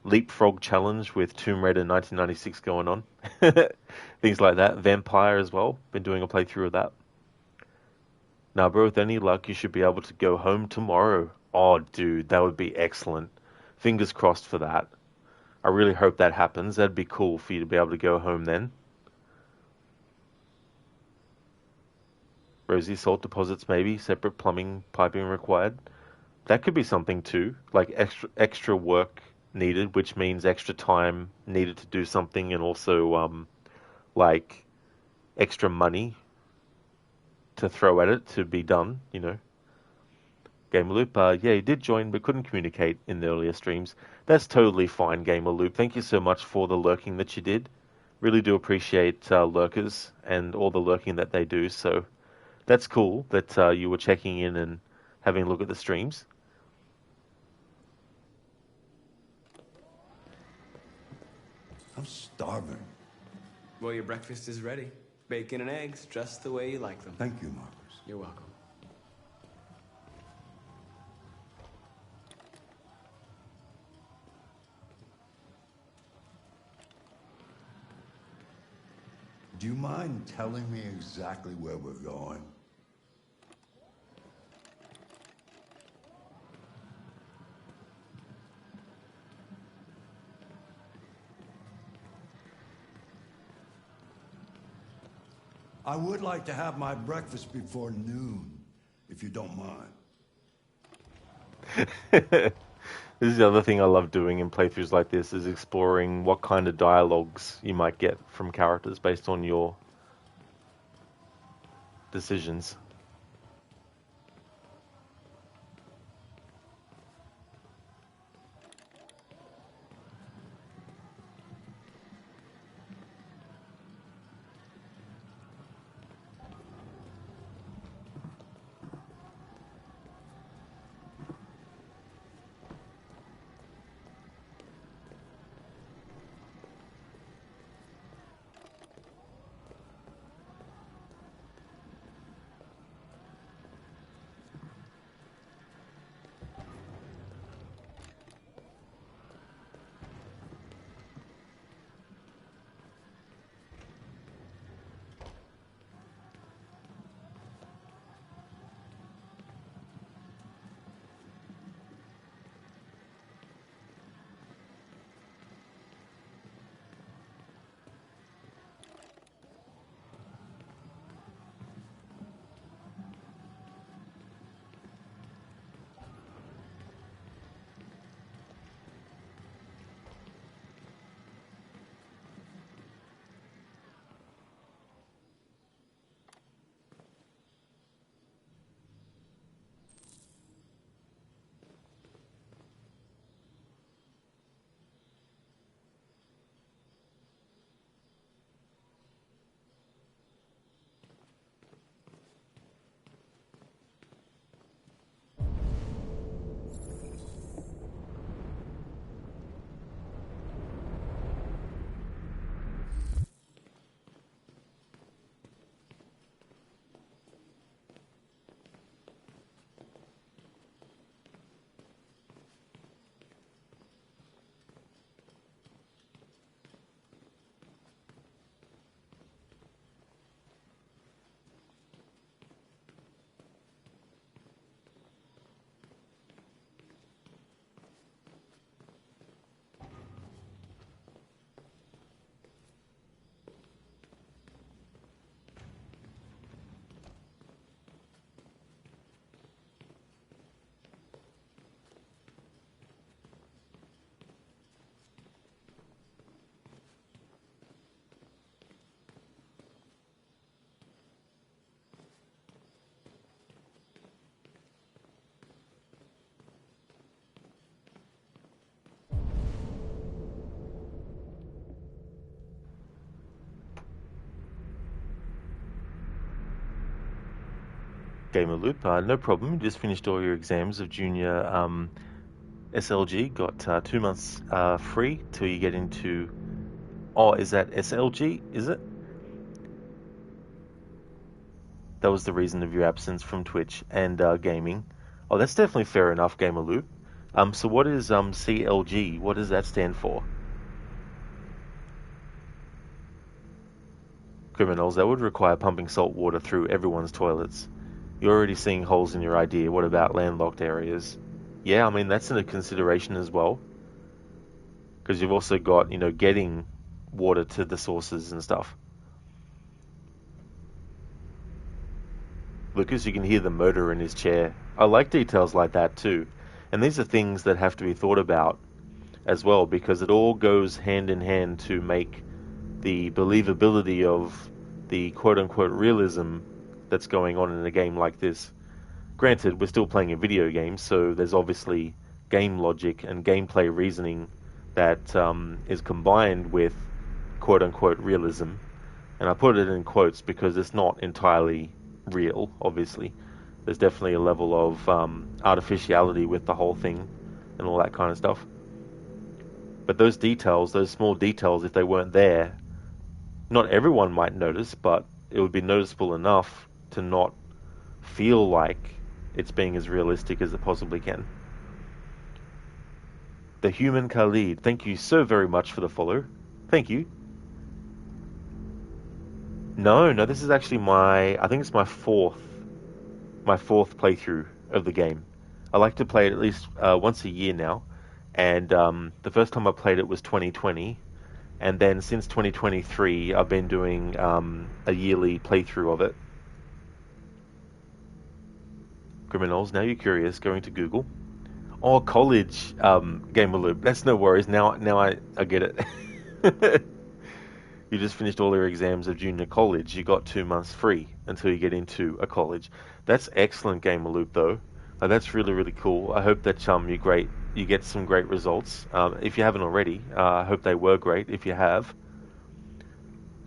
leapfrog challenge with Tomb Raider 1996 going on. Things like that. Vampire as well. Been doing a playthrough of that. Now, bro, with any luck, you should be able to go home tomorrow. Oh, dude, that would be excellent. Fingers crossed for that. I really hope that happens. That'd be cool for you to be able to go home then. Rosie, salt deposits maybe, separate plumbing, piping required. That could be something too, like extra work needed, which means extra time needed to do something, and also like extra money to throw at it to be done, Gamer Loop, yeah, you did join but couldn't communicate in the earlier streams. That's totally fine, Gamer Loop. Thank you so much for the lurking that you did. Really do appreciate lurkers and all the lurking that they do. So that's cool that you were checking in and having a look at the streams. I'm starving. Well, your breakfast is ready. Bacon and eggs, just the way you like them. Thank you, Markus. You're welcome. Do you mind telling me exactly where we're going? I would like to have my breakfast before noon, if you don't mind. This is the other thing I love doing in playthroughs like this, is exploring what kind of dialogues you might get from characters based on your decisions. Gamer Loop. No problem. You just finished all your exams of junior SLG. Got 2 months free till you get into... Oh, is that SLG? Is it? That was the reason of your absence from Twitch and gaming. Oh, that's definitely fair enough, Gamer Loop. So what is CLG? What does that stand for? Criminals, that would require pumping salt water through everyone's toilets. You're already seeing holes in your idea. What about landlocked areas? Yeah, I mean, that's a consideration as well. Because you've also got, getting water to the sources and stuff. Lucas, you can hear the motor in his chair. I like details like that too. And these are things that have to be thought about as well, because it all goes hand in hand to make the believability of the quote-unquote realism that's going on in a game like this. Granted, we're still playing a video game, so there's obviously game logic and gameplay reasoning that is combined with quote-unquote realism. And I put it in quotes because it's not entirely real, obviously. There's definitely a level of artificiality with the whole thing and all that kind of stuff. But those details, those small details, if they weren't there, not everyone might notice, but it would be noticeable enough to not feel like it's being as realistic as it possibly can. The Human Khalid, thank you so very much for the follow. Thank you. No, this is actually I think it's my fourth playthrough of the game. I like to play it at least once a year now, and the first time I played it was 2020, and then since 2023 I've been doing a yearly playthrough of it. Criminals, now you're curious, going to Google. Oh, college Gamer Loop, that's no worries, now I get it. You just finished all your exams of junior college. You got 2 months free until you get into a college. That's excellent, Gamer Loop, though. That's really, really cool. I hope that you get some great results. If you haven't already, I hope they were great. If you have,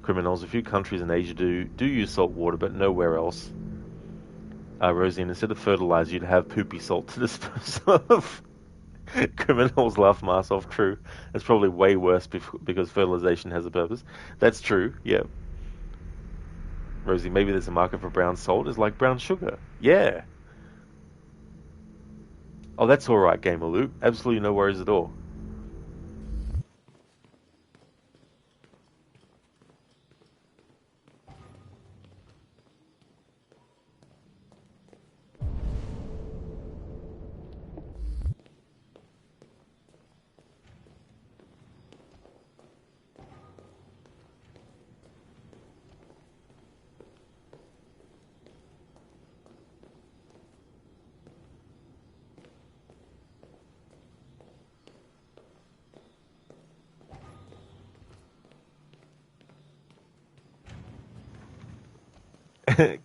criminals, a few countries in Asia do use salt water, but nowhere else. Rosie, instead of fertilizer, you'd have poopy salt to dispose of. Criminals laugh my ass off. True. It's probably way worse because fertilization has a purpose. That's true. Yeah. Rosie, maybe there's a market for brown salt. It's like brown sugar. Yeah. Oh, that's all right, Gamer Loop. Absolutely no worries at all.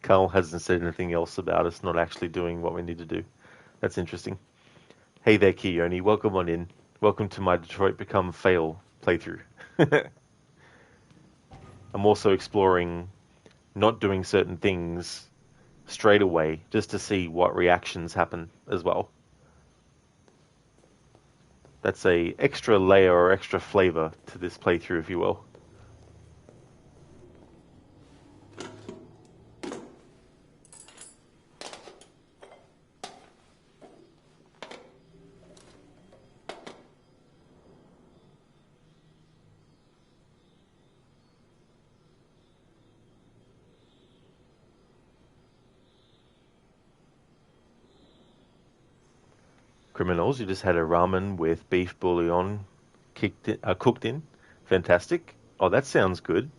Carl hasn't said anything else about us not actually doing what we need to do. That's interesting. Hey there, Keone. Welcome on in. Welcome to my Detroit Become Fail playthrough. I'm also exploring not doing certain things straight away just to see what reactions happen as well. That's a extra layer or extra flavor to this playthrough, if you will. Criminals, you just had a ramen with beef bouillon cooked in. Fantastic. Oh, that sounds good.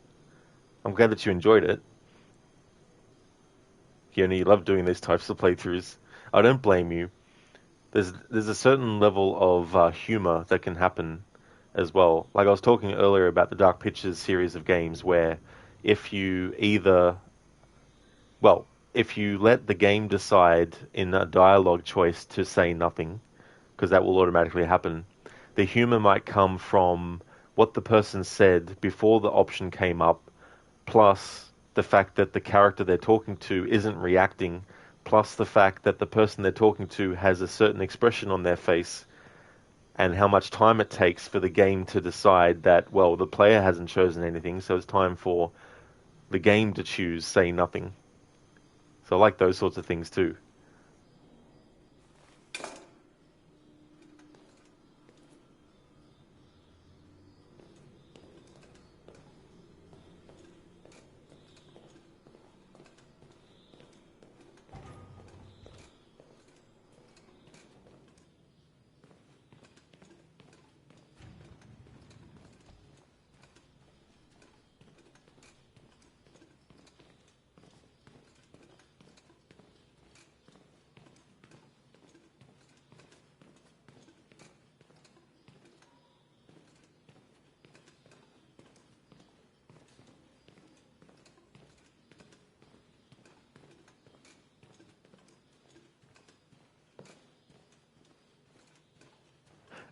I'm glad that you enjoyed it. You love doing these types of playthroughs. I don't blame you. There's a certain level of humor that can happen as well. Like I was talking earlier about the Dark Pictures series of games where if you let the game decide in a dialogue choice to say nothing, because that will automatically happen, the humor might come from what the person said before the option came up, plus the fact that the character they're talking to isn't reacting plus the fact that the person they're talking to has a certain expression on their face, and how much time it takes for the game to decide that, well, the player hasn't chosen anything, so it's time for the game to choose say nothing. So I like those sorts of things too.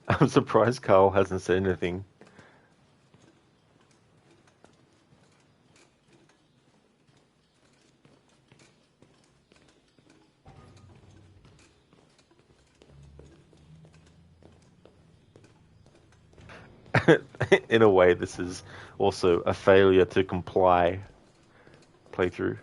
I'm surprised Carl hasn't said anything. In a way, this is also a failure to comply playthrough.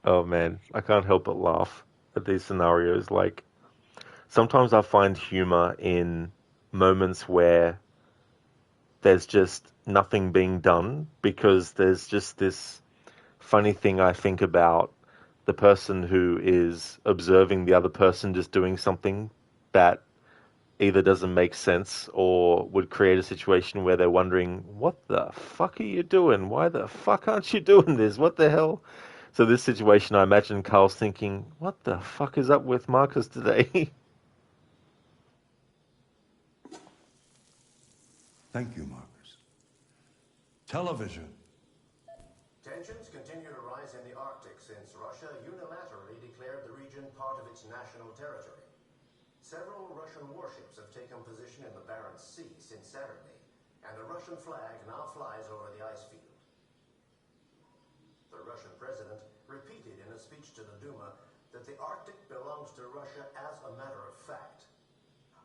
Oh man, I can't help but laugh at these scenarios. Like, sometimes I find humor in moments where there's just nothing being done, because there's just this funny thing I think about the person who is observing the other person just doing something that either doesn't make sense or would create a situation where they're wondering, what the fuck are you doing? Why the fuck aren't you doing this? What the hell? So this situation, I imagine Carl's thinking, what the fuck is up with Markus today? Thank you, Markus. Television. Tensions continue to rise in the Arctic since Russia unilaterally declared the region part of its national territory. Several Russian warships have taken position in the Barents Sea since Saturday, and a Russian flag now flies over the ice field. The Russian president repeated in a speech to the Duma that the Arctic belongs to Russia as a matter of fact.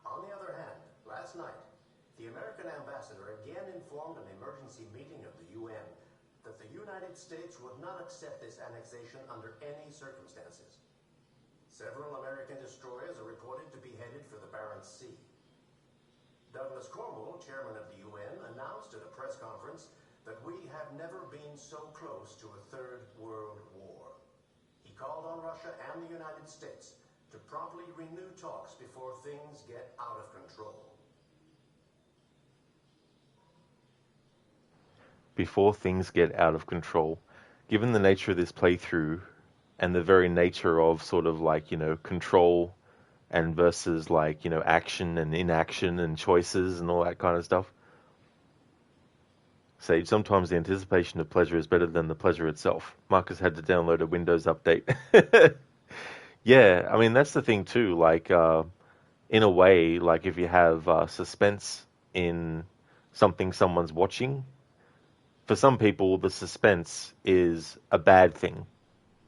On the other hand, last night, the American ambassador again informed an emergency meeting of the UN that the United States would not accept this annexation under any circumstances. Several American destroyers are reported to be headed for the Barents Sea. Douglas Cornwall, chairman of the UN, announced at a press conference that we have never been so close to a third world war. He called on Russia and the United States to promptly renew talks before things get out of control. Before things get out of control. Given the nature of this playthrough and the very nature of sort of like, control and versus like, action and inaction and choices and all that kind of stuff, Sage, sometimes the anticipation of pleasure is better than the pleasure itself. Markus had to download a Windows update. Yeah, I mean, that's the thing too. Like, in a way, like if you have suspense in something someone's watching, for some people, the suspense is a bad thing,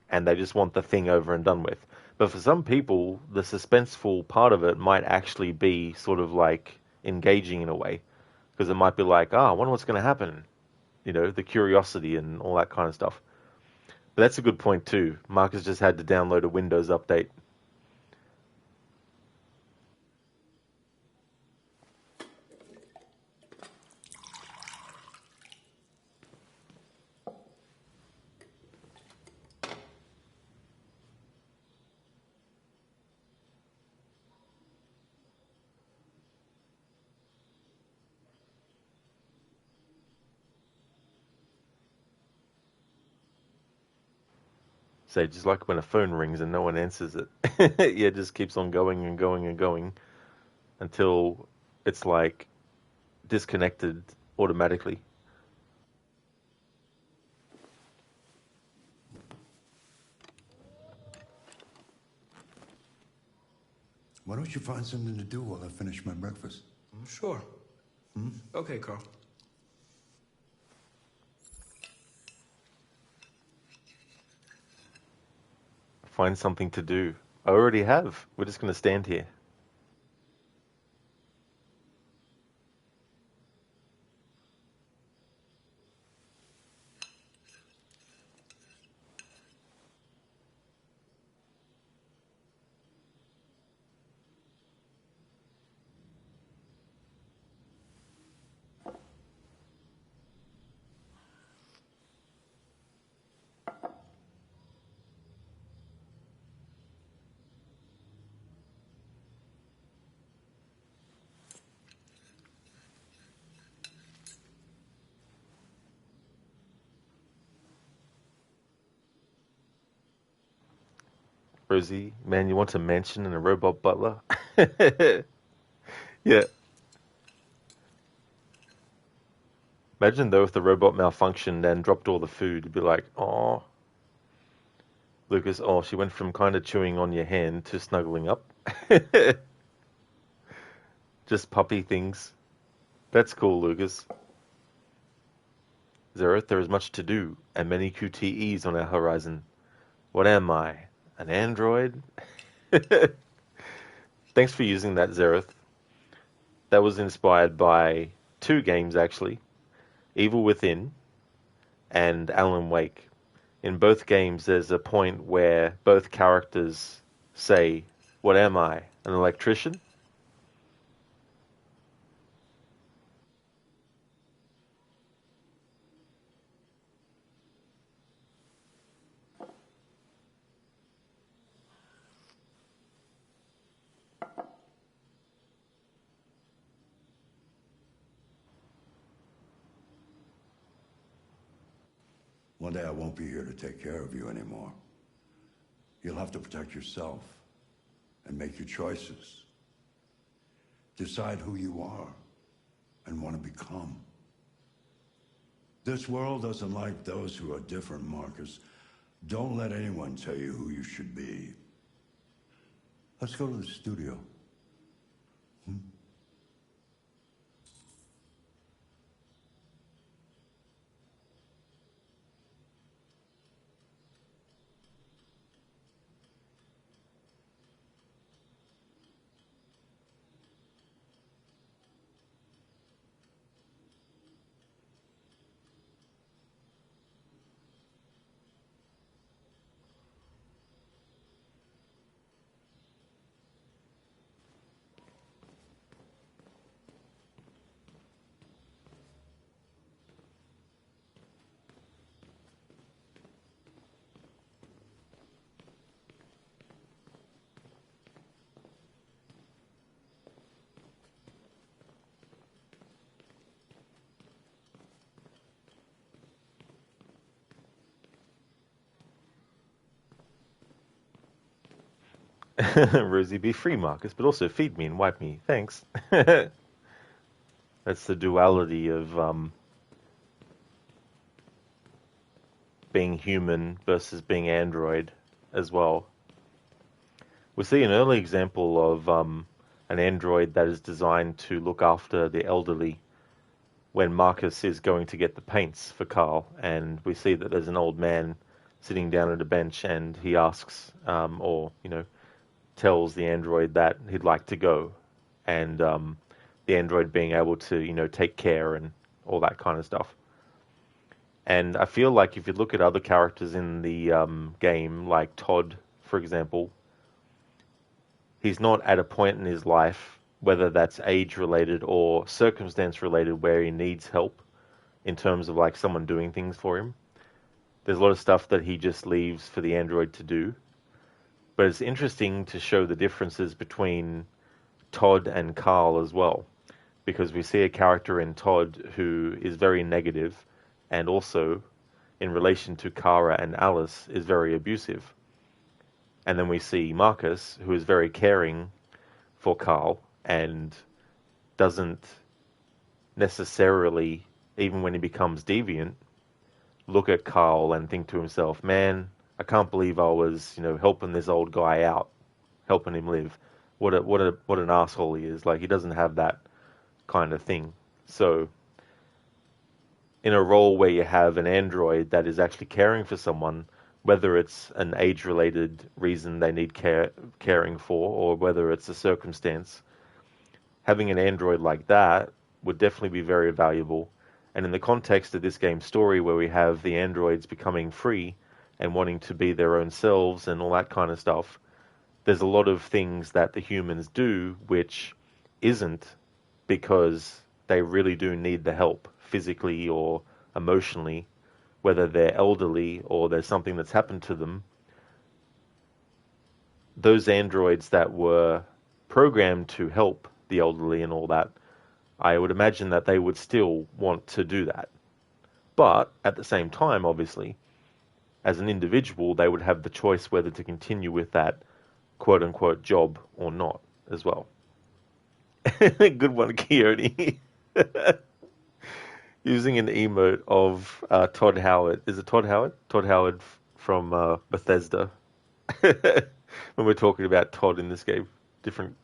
and they just want the thing over and done with. But for some people, the suspenseful part of it might actually be sort of like engaging in a way, because it might be like, I wonder what's going to happen. The curiosity and all that kind of stuff. But that's a good point too. Markus just had to download a Windows update. stage is like when a phone rings and no one answers it. Yeah, it just keeps on going and going and going until it's like disconnected automatically. Why don't you find something to do while I finish my breakfast? Sure. Okay, Carl. Find something to do. I already have. We're just going to stand here. Rosie, man, you want a mansion and a robot butler? Yeah. Imagine though if the robot malfunctioned and dropped all the food, it'd be like, oh, Lucas, oh, she went from kind of chewing on your hand to snuggling up. Just puppy things. That's cool, Lucas. Zereth, there is much to do, and many QTEs on our horizon. What am I? An android? Thanks for using that, Zereth. That was inspired by 2 games, actually. Evil Within and Alan Wake. In both games, there's a point where both characters say, what am I? An electrician? One day I won't be here to take care of you anymore. You'll have to protect yourself and make your choices. Decide who you are and want to become. This world doesn't like those who are different, Markus. Don't let anyone tell you who you should be. Let's go to the studio. Rosie, be free, Markus, but also feed me and wipe me. Thanks. That's the duality of being human versus being android as well. We see an early example of an android that is designed to look after the elderly when Markus is going to get the paints for Carl, and we see that there's an old man sitting down at a bench, and he asks, tells the android that he'd like to go, and the android being able to, take care and all that kind of stuff. And I feel like if you look at other characters in the game, like Todd, for example, he's not at a point in his life, whether that's age-related or circumstance-related, where he needs help in terms of like someone doing things for him. There's a lot of stuff that he just leaves for the android to do. But it's interesting to show the differences between Todd and Carl as well, because we see a character in Todd who is very negative and also in relation to Kara and Alice is very abusive. And then we see Markus, who is very caring for Carl and doesn't necessarily, even when he becomes deviant, look at Carl and think to himself, man, I can't believe I was, helping this old guy out, helping him live. What an asshole he is. Like, he doesn't have that kind of thing. So, in a role where you have an android that is actually caring for someone, whether it's an age-related reason they need caring for, or whether it's a circumstance, having an android like that would definitely be very valuable. And in the context of this game's story, where we have the androids becoming free and wanting to be their own selves and all that kind of stuff, there's a lot of things that the humans do which isn't because they really do need the help physically or emotionally, whether they're elderly or there's something that's happened to them. Those androids that were programmed to help the elderly and all that, I would imagine that they would still want to do that. But at the same time, obviously, as an individual, they would have the choice whether to continue with that quote-unquote job or not as well. Good one, Coyote. Using an emote of Todd Howard. Is it Todd Howard? Todd Howard from Bethesda. When we're talking about Todd in this game. Different.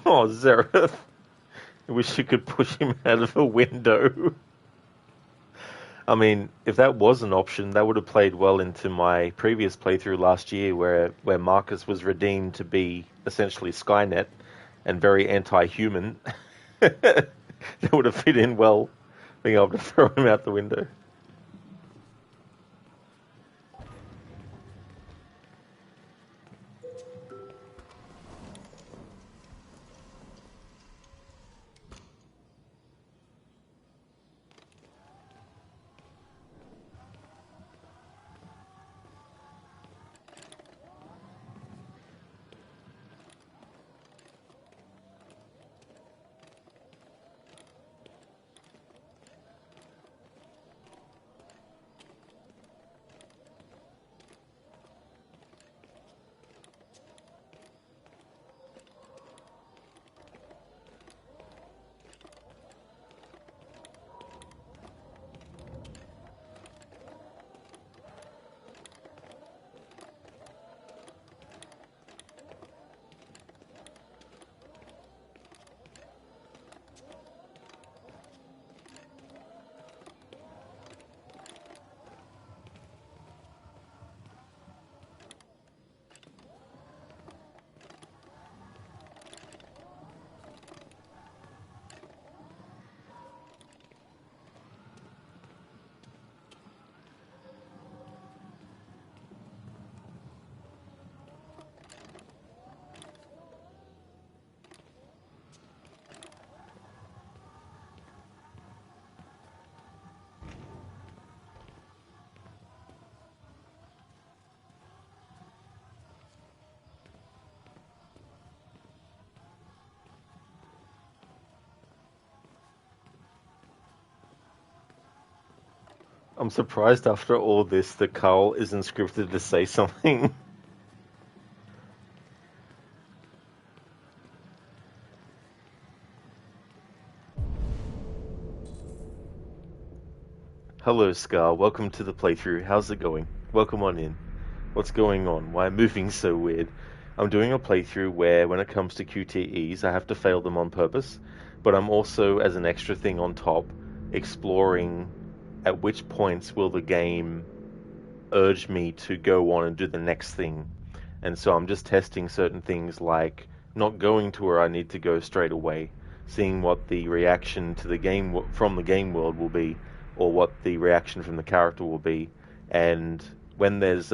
Oh, Zareth. I wish you could push him out of a window. I mean, if that was an option, that would have played well into my previous playthrough last year where Markus was redeemed to be essentially Skynet and very anti-human. That would have fit in well, being able to throw him out the window. I'm surprised after all this that Carl isn't scripted to say something. Hello, Scar. Welcome to the playthrough. How's it going? Welcome on in. What's going on? Why am I moving so weird? I'm doing a playthrough where, when it comes to QTEs, I have to fail them on purpose, but I'm also, as an extra thing on top, exploring at which points will the game urge me to go on and do the next thing. And so I'm just testing certain things like not going to where I need to go straight away, seeing what the reaction to the game from the game world will be, or what the reaction from the character will be. And when there's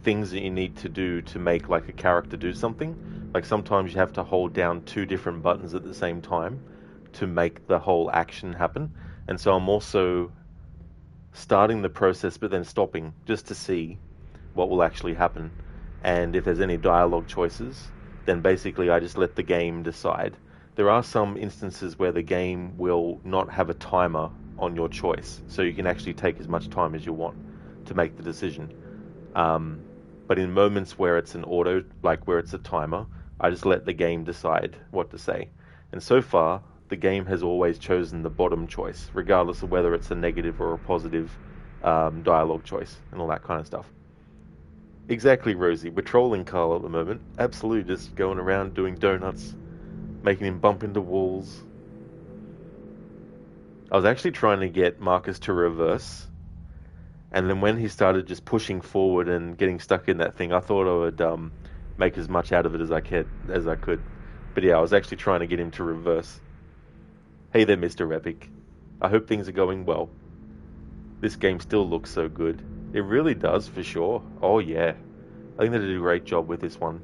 things that you need to do to make like a character do something, like sometimes you have to hold down two different buttons at the same time to make the whole action happen. And so I'm also starting the process but then stopping just to see what will actually happen. And if there's any dialogue choices, then basically I just let the game decide. There are some instances where the game will not have a timer on your choice, so you can actually take as much time as you want to make the decision. But in moments where it's an auto, like where it's a timer, I just let the game decide what to say. And so far, the game has always chosen the bottom choice, regardless of whether it's a negative or a positive dialogue choice and all that kind of stuff. Exactly, Rosie. We're trolling Carl at the moment. Absolutely, just going around doing donuts, making him bump into walls. I was actually trying to get Markus to reverse, and then when he started just pushing forward and getting stuck in that thing, I thought I would make as much out of it as I could. But yeah, I was actually trying to get him to reverse. Hey there, Mr. Epic. I hope things are going well. This game still looks so good. It really does, for sure. Oh yeah. I think they did a great job with this one.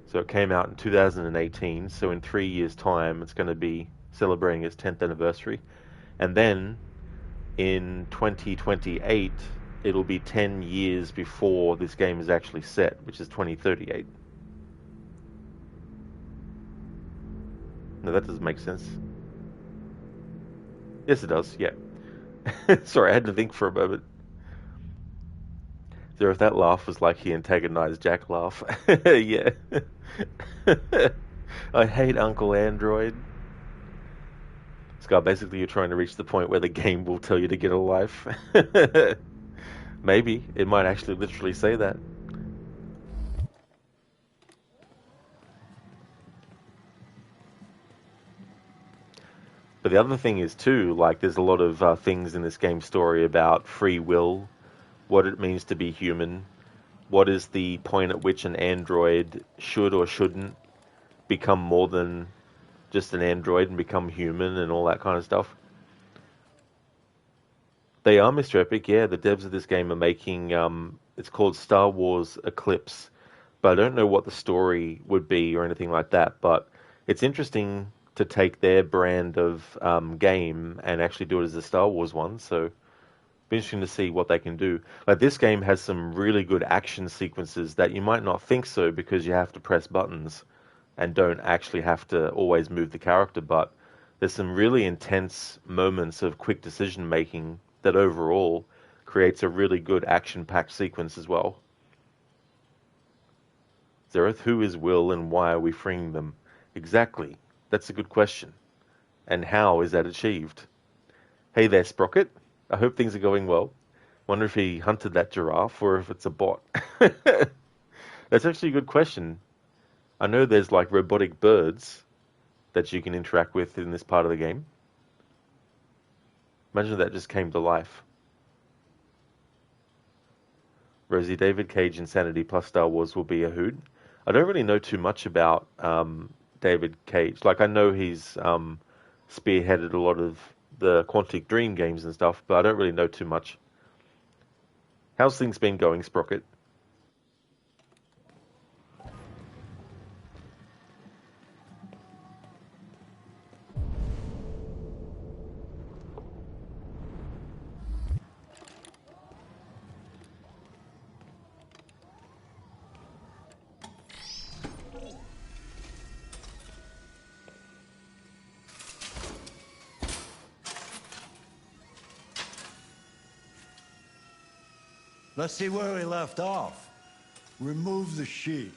So it came out in 2018, so in 3 years' time, it's going to be celebrating its 10th anniversary. And then, in 2028, it'll be 10 years before this game is actually set, which is 2038. No, that doesn't make sense. Yes, it does, yeah. Sorry, I had to think for a moment. So if that laugh was like he antagonized Jack laugh. Yeah. I hate Uncle Android. Scar, basically you're trying to reach the point where the game will tell you to get a life. Maybe. It might actually literally say that. But the other thing is too, like there's a lot of things in this game story about free will, what it means to be human, what is the point at which an android should or shouldn't become more than just an android and become human and all that kind of stuff. They are, Mr. Epic, yeah. The devs of this game are making, it's called Star Wars Eclipse, but I don't know what the story would be or anything like that, but it's interesting to take their brand of game and actually do it as a Star Wars one, so it'll be interesting to see what they can do. Like, this game has some really good action sequences that you might not think so because you have to press buttons and don't actually have to always move the character, but there's some really intense moments of quick decision making that overall creates a really good action-packed sequence as well. Zereth, who is Will and why are we freeing them? Exactly. That's a good question. And how is that achieved? Hey there, Sprocket. I hope things are going well. Wonder if he hunted that giraffe or if it's a bot. That's actually a good question. I know there's like robotic birds that you can interact with in this part of the game. Imagine that just came to life. Rosie, David Cage Insanity plus Star Wars will be a hoot. I don't really know too much about David Cage. Like, I know he's spearheaded a lot of the Quantic Dream games and stuff, but I don't really know too much. How's things been going, Sprocket? Let's see where we left off. Remove the sheet.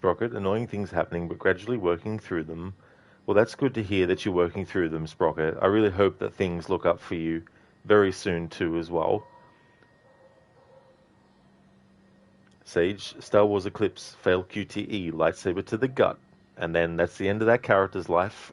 Sprocket, annoying things happening, but gradually working through them. Well, that's good to hear that you're working through them, Sprocket. I really hope that things look up for you very soon too as well. Sage, Star Wars Eclipse, Fail QTE, lightsaber to the gut. And then that's the end of that character's life.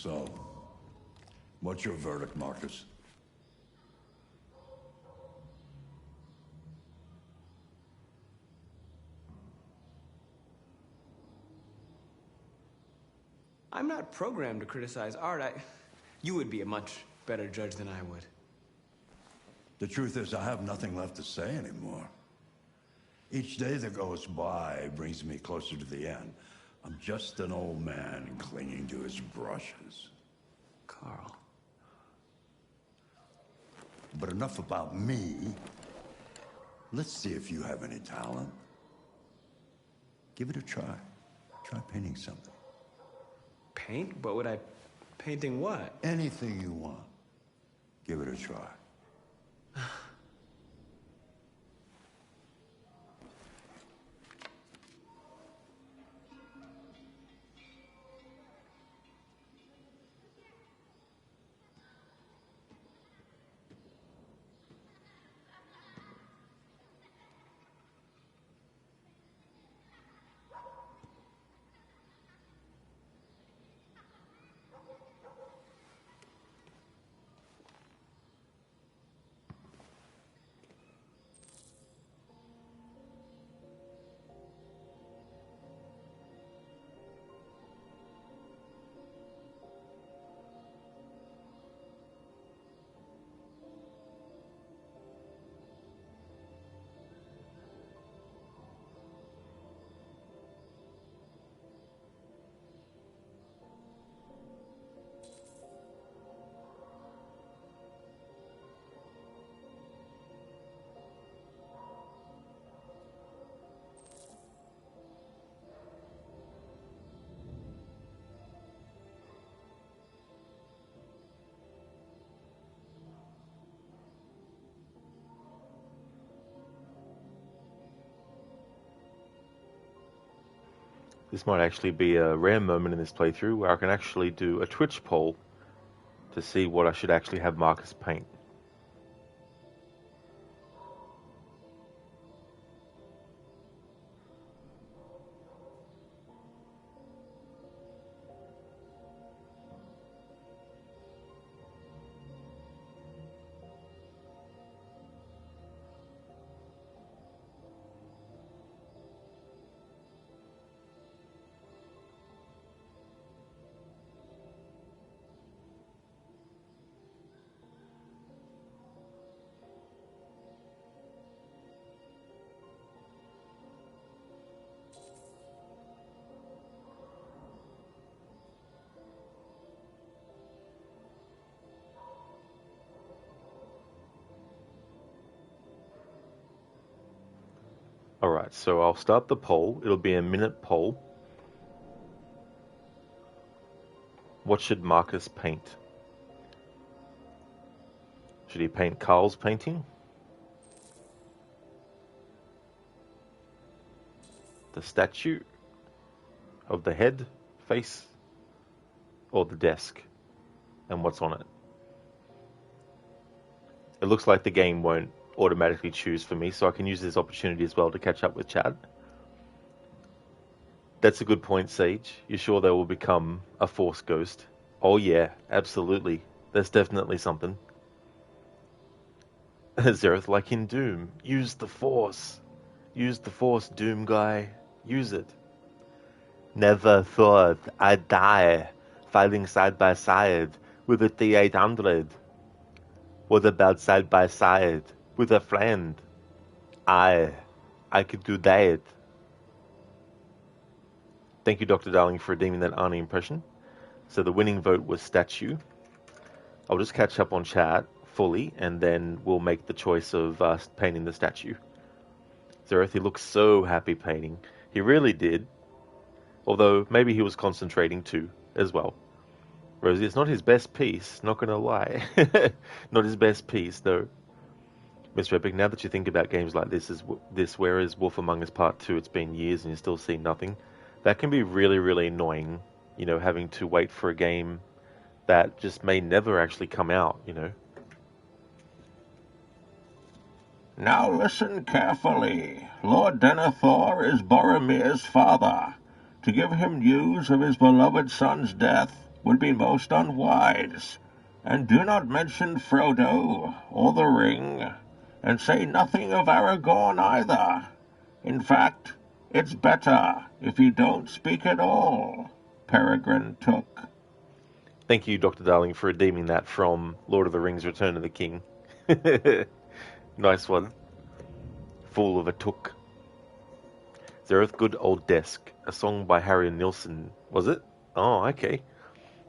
So, what's your verdict, Markus? I'm not programmed to criticize art. You would be a much better judge than I would. The truth is, I have nothing left to say anymore. Each day that goes by brings me closer to the end. I'm just an old man clinging to his brushes. Carl. But enough about me. Let's see if you have any talent. Give it a try. Try painting something. Paint? But would I... Painting what? Anything you want. Give it a try. This might actually be a rare moment in this playthrough where I can actually do a Twitch poll to see what I should actually have Markus paint. Alright, so I'll start the poll. It'll be a minute poll. What should Markus paint? Should he paint Carl's painting? The statue of the head, face, or the desk and what's on it? It looks like the game won't automatically choose for me, so I can use this opportunity as well to catch up with Chad. That's a good point, Sage. You're sure they will become a Force ghost? Oh yeah, absolutely. There's definitely something. Zereth, like in Doom, use the Force. Use the Force, Doom guy. Use it. Never thought I'd die fighting side by side with a T-800. What about side by side with a friend? I could do that. Thank you, Dr. Darling, for redeeming that Arnie impression. So the winning vote was statue. I'll just catch up on chat fully, and then we'll make the choice of painting the statue. Zereth, he looks so happy painting. He really did. Although, maybe he was concentrating too, as well. Rosie, it's not his best piece, not gonna lie. Not his best piece, though. Mr. Epic, now that you think about games like this, whereas Wolf Among Us Part 2, it's been years and you still see nothing, that can be really, really annoying, you know, having to wait for a game that just may never actually come out, you know. Now listen carefully. Lord Denethor is Boromir's father. To give him news of his beloved son's death would be most unwise. And do not mention Frodo or the ring, and say nothing of Aragorn either. In fact, it's better if you don't speak at all, Peregrine Took. Thank you, Dr. Darling, for redeeming that from Lord of the Rings Return of the King. Nice one. Fool of a Took. Zereth, Good Old Desk, a song by Harry Nilsson, was it? Oh, okay.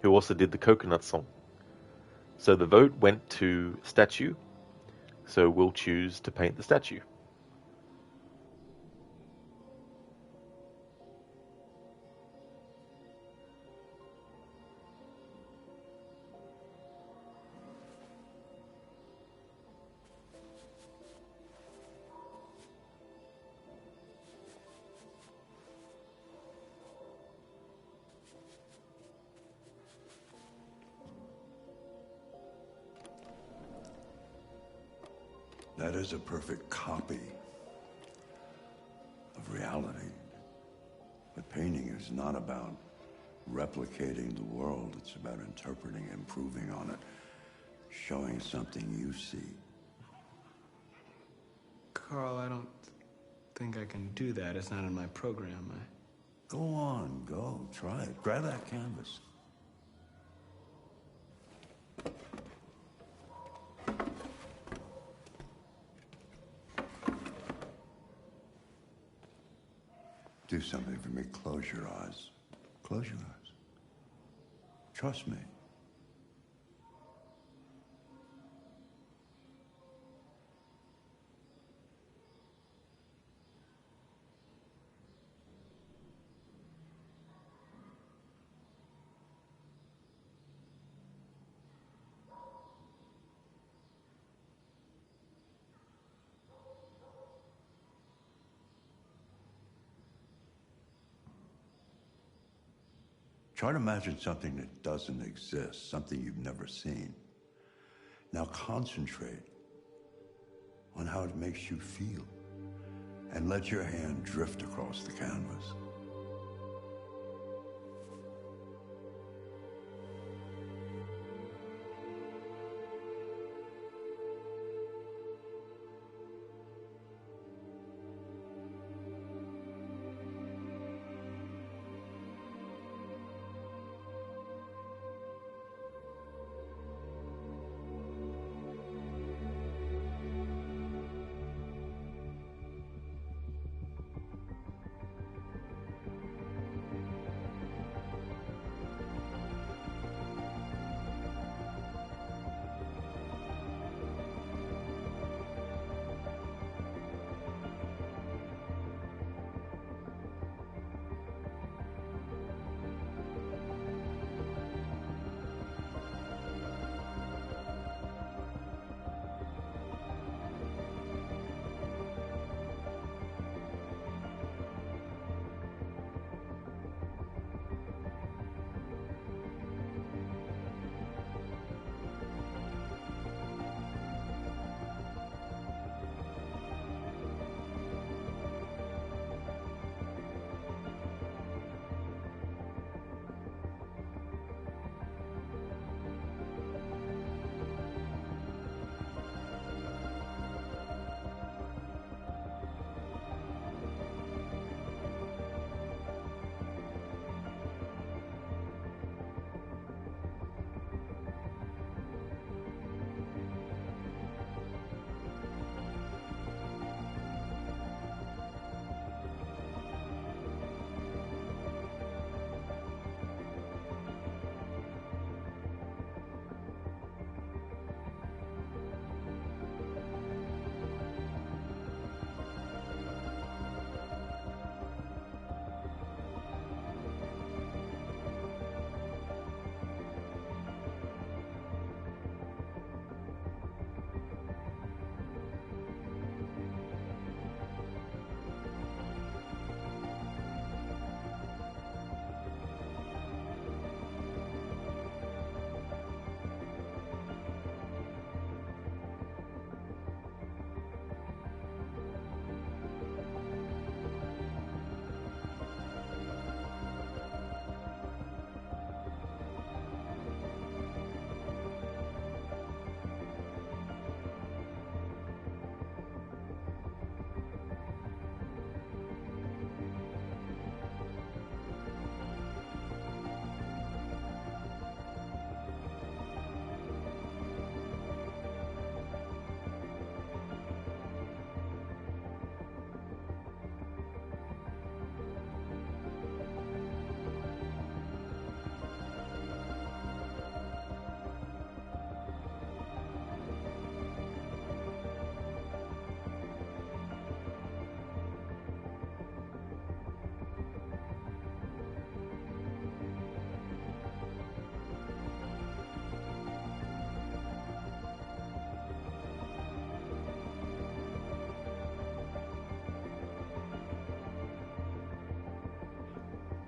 Who also did the Coconut song. So the vote went to statue, so we'll choose to paint the statue. That is a perfect copy of reality. But painting is not about replicating the world. It's about interpreting, improving on it, showing something you see. Carl, I don't think I can do that. It's not in my program. Go on, go. Try it. Grab that canvas. Do something for me. Close your eyes. Close your eyes. Trust me. Try to imagine something that doesn't exist, something you've never seen. Now concentrate on how it makes you feel, and let your hand drift across the canvas.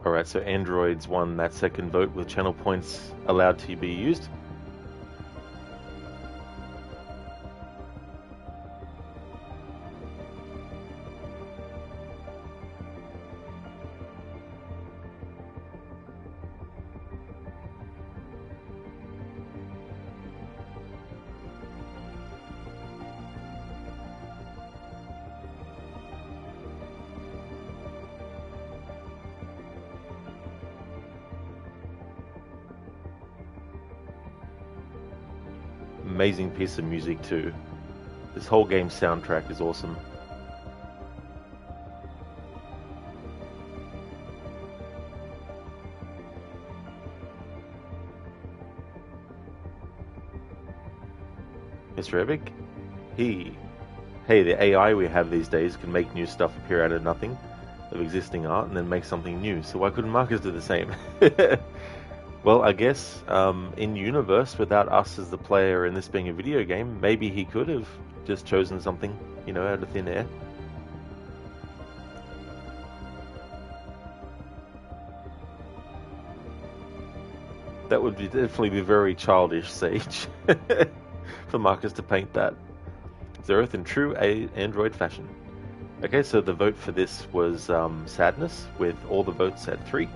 Alright, so androids won that second vote with channel points allowed to be used. Amazing piece of music too. This whole game's soundtrack is awesome. Mr. Epic? Hey, the AI we have these days can make new stuff appear out of nothing, of existing art, and then make something new. So why couldn't Markus do the same? Well, I guess in universe, without us as the player and this being a video game, maybe he could have just chosen something, you know, out of thin air. That would be definitely be very childish, Sage, for Markus to paint that. Zereth in true Android fashion. Okay, so the vote for this was Sadness, with all the votes at 3.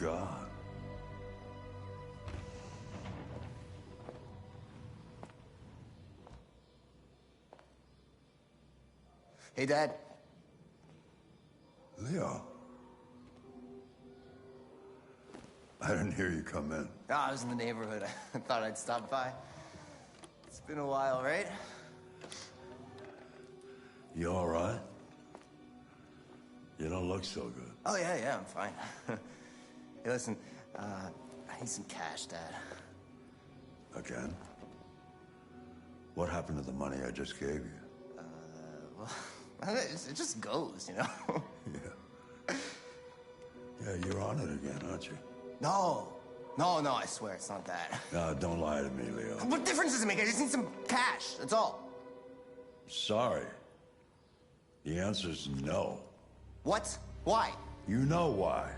God. Hey, Dad. Leo. I didn't hear you come in. Oh, I was in the neighborhood. I thought I'd stop by. It's been a while, right? You all right? You don't look so good. Oh, yeah, I'm fine. Hey, listen, I need some cash, Dad. Again? What happened to the money I just gave you? Well, it just goes, you know? Yeah, you're on it again, aren't you? No, I swear it's not that. No, don't lie to me, Leo. What difference does it make? I just need some cash, that's all. Sorry. The answer's no. What? Why? You know why.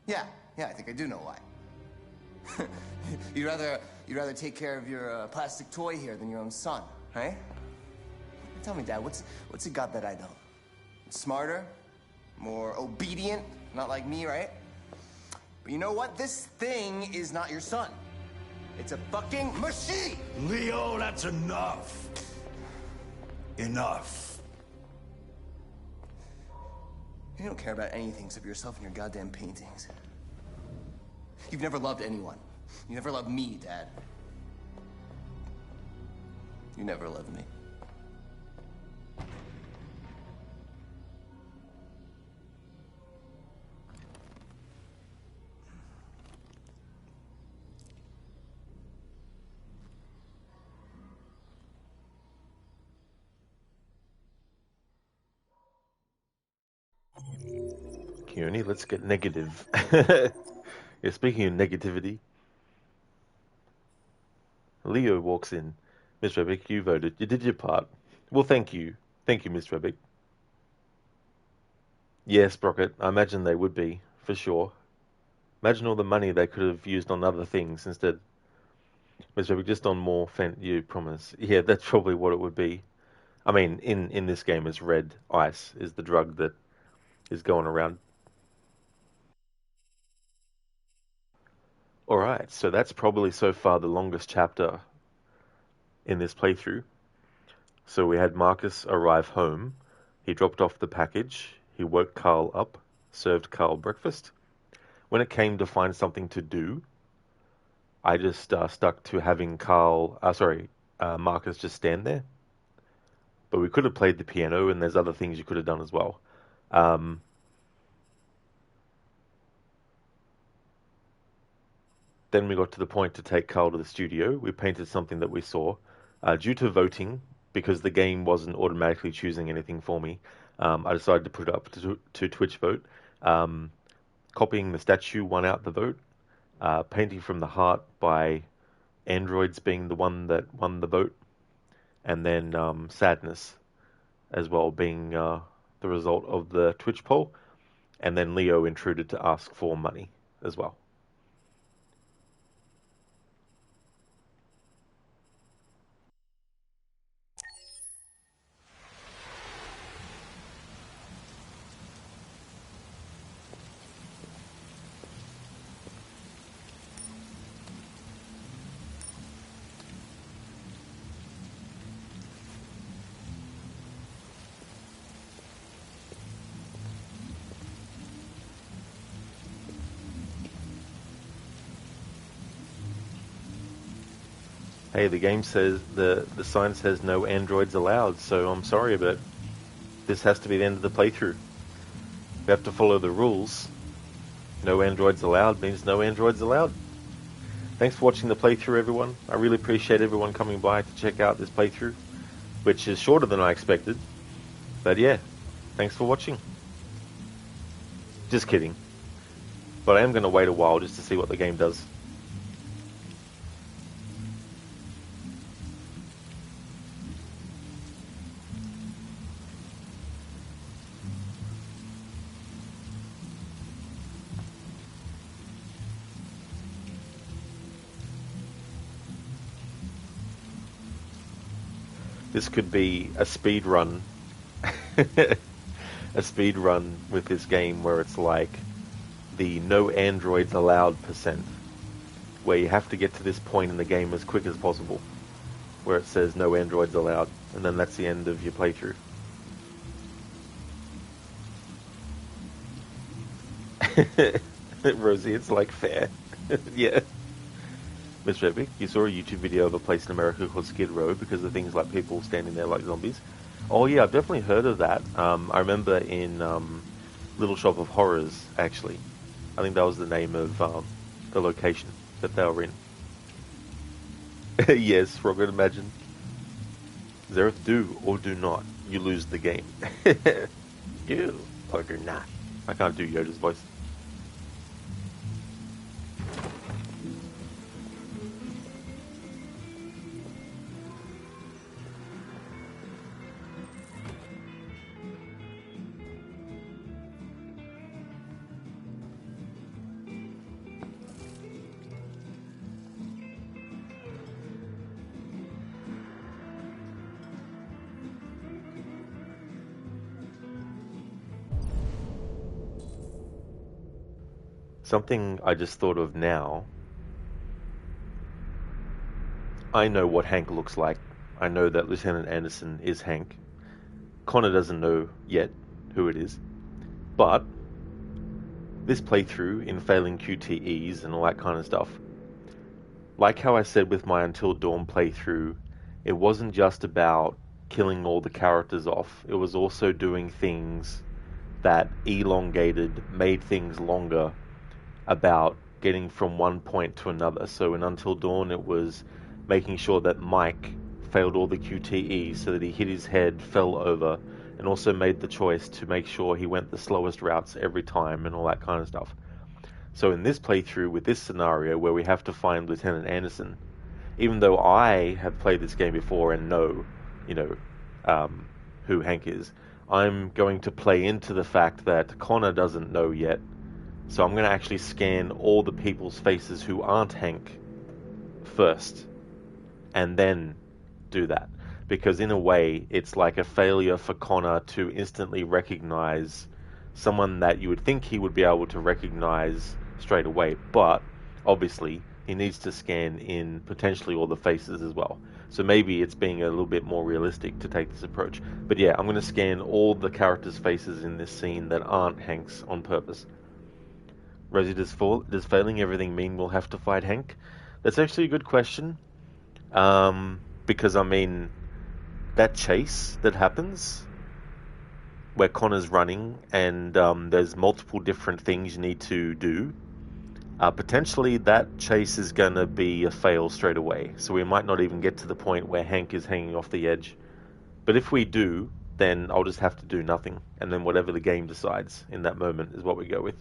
Yeah, I think I do know why. You'd rather take care of your plastic toy here than your own son, right? Tell me, Dad, what's it got that I don't? Smarter? More obedient? Not like me, right? But you know what? This thing is not your son. It's a fucking machine! Leo, that's enough. Enough. You don't care about anything except yourself and your goddamn paintings. You've never loved anyone. You never loved me, Dad. You never loved me. Keone, let's get negative. Yeah, speaking of negativity, Leo walks in. Miss Rebick, you voted. You did your part. Well, thank you. Thank you, Miss Rebick. Yes, Brockett, I imagine they would be, for sure. Imagine all the money they could have used on other things instead. Miss Rebick, just on more you promise. Yeah, that's probably what it would be. I mean, in this game, it's red ice is the drug that is going around. Alright, so that's probably so far the longest chapter in this playthrough. So we had Markus arrive home. He dropped off the package. He woke Carl up, served Carl breakfast. When it came to find something to do, I just stuck to having Markus just stand there. But we could have played the piano, and there's other things you could have done as well. Then we got to the point to take Carl to the studio. We painted something that we saw. Due to voting, because the game wasn't automatically choosing anything for me, I decided to put it up to Twitch vote. Copying the statue won out the vote. Painting from the Heart by Androids being the one that won the vote. And then Sadness as well being the result of the Twitch poll. And then Leo intruded to ask for money as well. Hey, the game says, the sign says no androids allowed, so I'm sorry, but this has to be the end of the playthrough. We have to follow the rules. No androids allowed means no androids allowed. Thanks for watching the playthrough, everyone. I really appreciate everyone coming by to check out this playthrough, which is shorter than I expected. But yeah, thanks for watching. Just kidding. But I am going to wait a while just to see what the game does. This could be a speed run. A speed run with this game where it's like the no androids allowed %, where you have to get to this point in the game as quick as possible, where it says no androids allowed, and then that's the end of your playthrough. Rosie, it's like fair. Yeah. Mr. Epic, you saw a YouTube video of a place in America called Skid Row because of things like people standing there like zombies. Oh yeah, I've definitely heard of that. I remember in Little Shop of Horrors, actually. I think that was the name of the location that they were in. Yes, Robert, imagine. Zareth, do or do not. You lose the game. Do or do not. I can't do Yoda's voice. Something I just thought of now. I know what Hank looks like. I know that Lieutenant Anderson is Hank. Connor doesn't know yet who it is. But this playthrough in failing QTEs and all that kind of stuff, like how I said with my Until Dawn playthrough, it wasn't just about killing all the characters off. It was also doing things that elongated, made things longer, about getting from one point to another. So in Until Dawn, it was making sure that Mike failed all the QTEs so that he hit his head, fell over, and also made the choice to make sure he went the slowest routes every time and all that kind of stuff. So in this playthrough, with this scenario where we have to find Lieutenant Anderson, even though I have played this game before and know, who Hank is, I'm going to play into the fact that Connor doesn't know yet. So I'm going to actually scan all the people's faces who aren't Hank first, and then do that. Because in a way, it's like a failure for Connor to instantly recognize someone that you would think he would be able to recognize straight away. But obviously, he needs to scan in potentially all the faces as well. So maybe it's being a little bit more realistic to take this approach. But yeah, I'm going to scan all the characters' faces in this scene that aren't Hank's on purpose. Rosie, does failing everything mean we'll have to fight Hank? That's actually a good question. Because, I mean, that chase that happens, where Connor's running, and there's multiple different things you need to do, potentially that chase is going to be a fail straight away. So we might not even get to the point where Hank is hanging off the edge. But if we do, then I'll just have to do nothing. And then whatever the game decides in that moment is what we go with.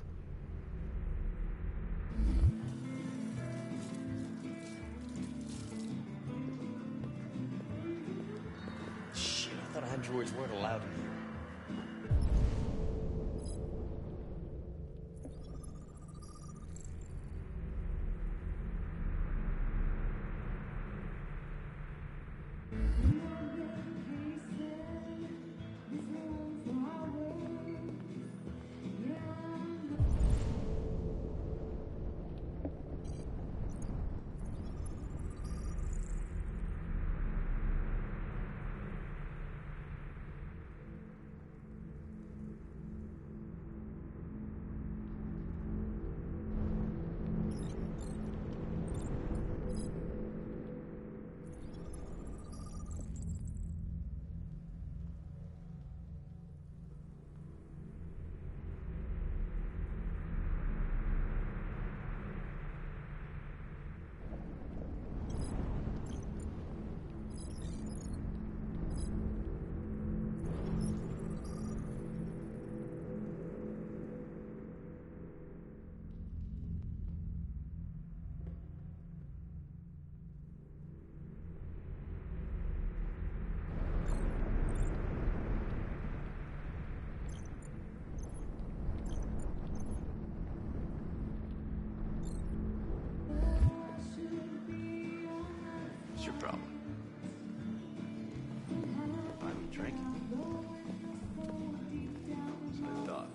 I thought androids weren't allowed in here. problem. Buy me a drink. That's what I thought.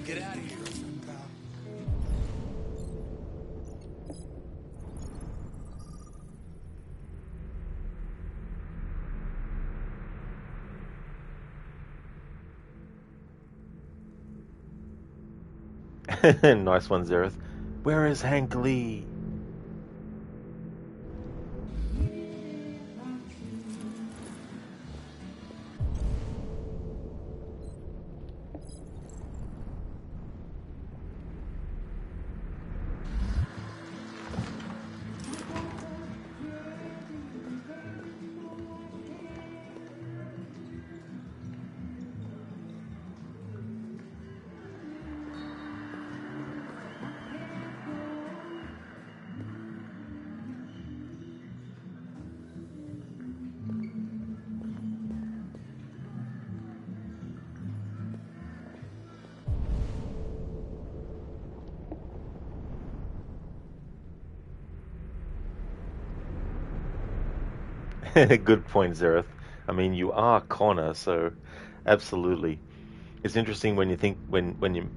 Get out of here. Nice one, Zereth. Where is Hank Lee? Good point, Zereth. I mean, you are Connor, so absolutely. It's interesting when you think when you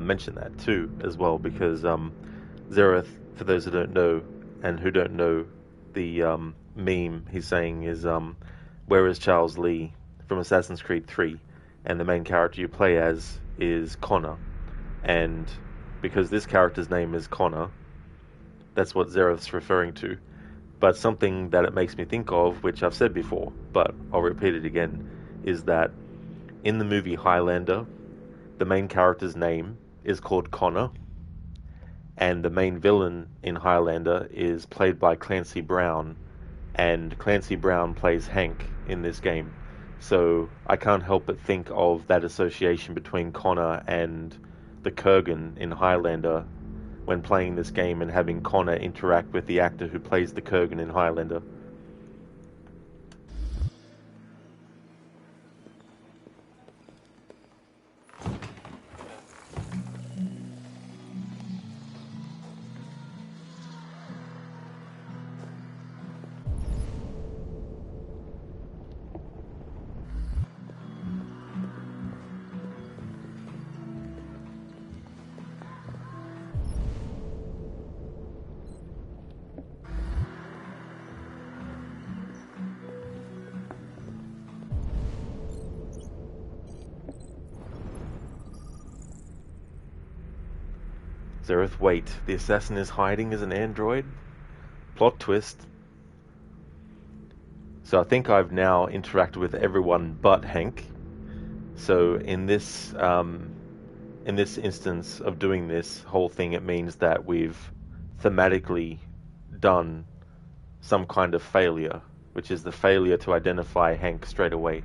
mention that too, as well, because Zereth, for those who don't know and who don't know, the meme he's saying is where is Charles Lee from Assassin's Creed 3, and the main character you play as is Connor, and because this character's name is Connor, that's what Zereth's referring to. But something that it makes me think of, which I've said before, but I'll repeat it again, is that in the movie Highlander, the main character's name is called Connor, and the main villain in Highlander is played by Clancy Brown, and Clancy Brown plays Hank in this game. So I can't help but think of that association between Connor and the Kurgan in Highlander when playing this game and having Connor interact with the actor who plays the Kurgan in Highlander. Zereth, wait, the assassin is hiding as an android? Plot twist. So I think I've now interacted with everyone but Hank. So in this instance of doing this whole thing, it means that we've thematically done some kind of failure, which is the failure to identify Hank straight away.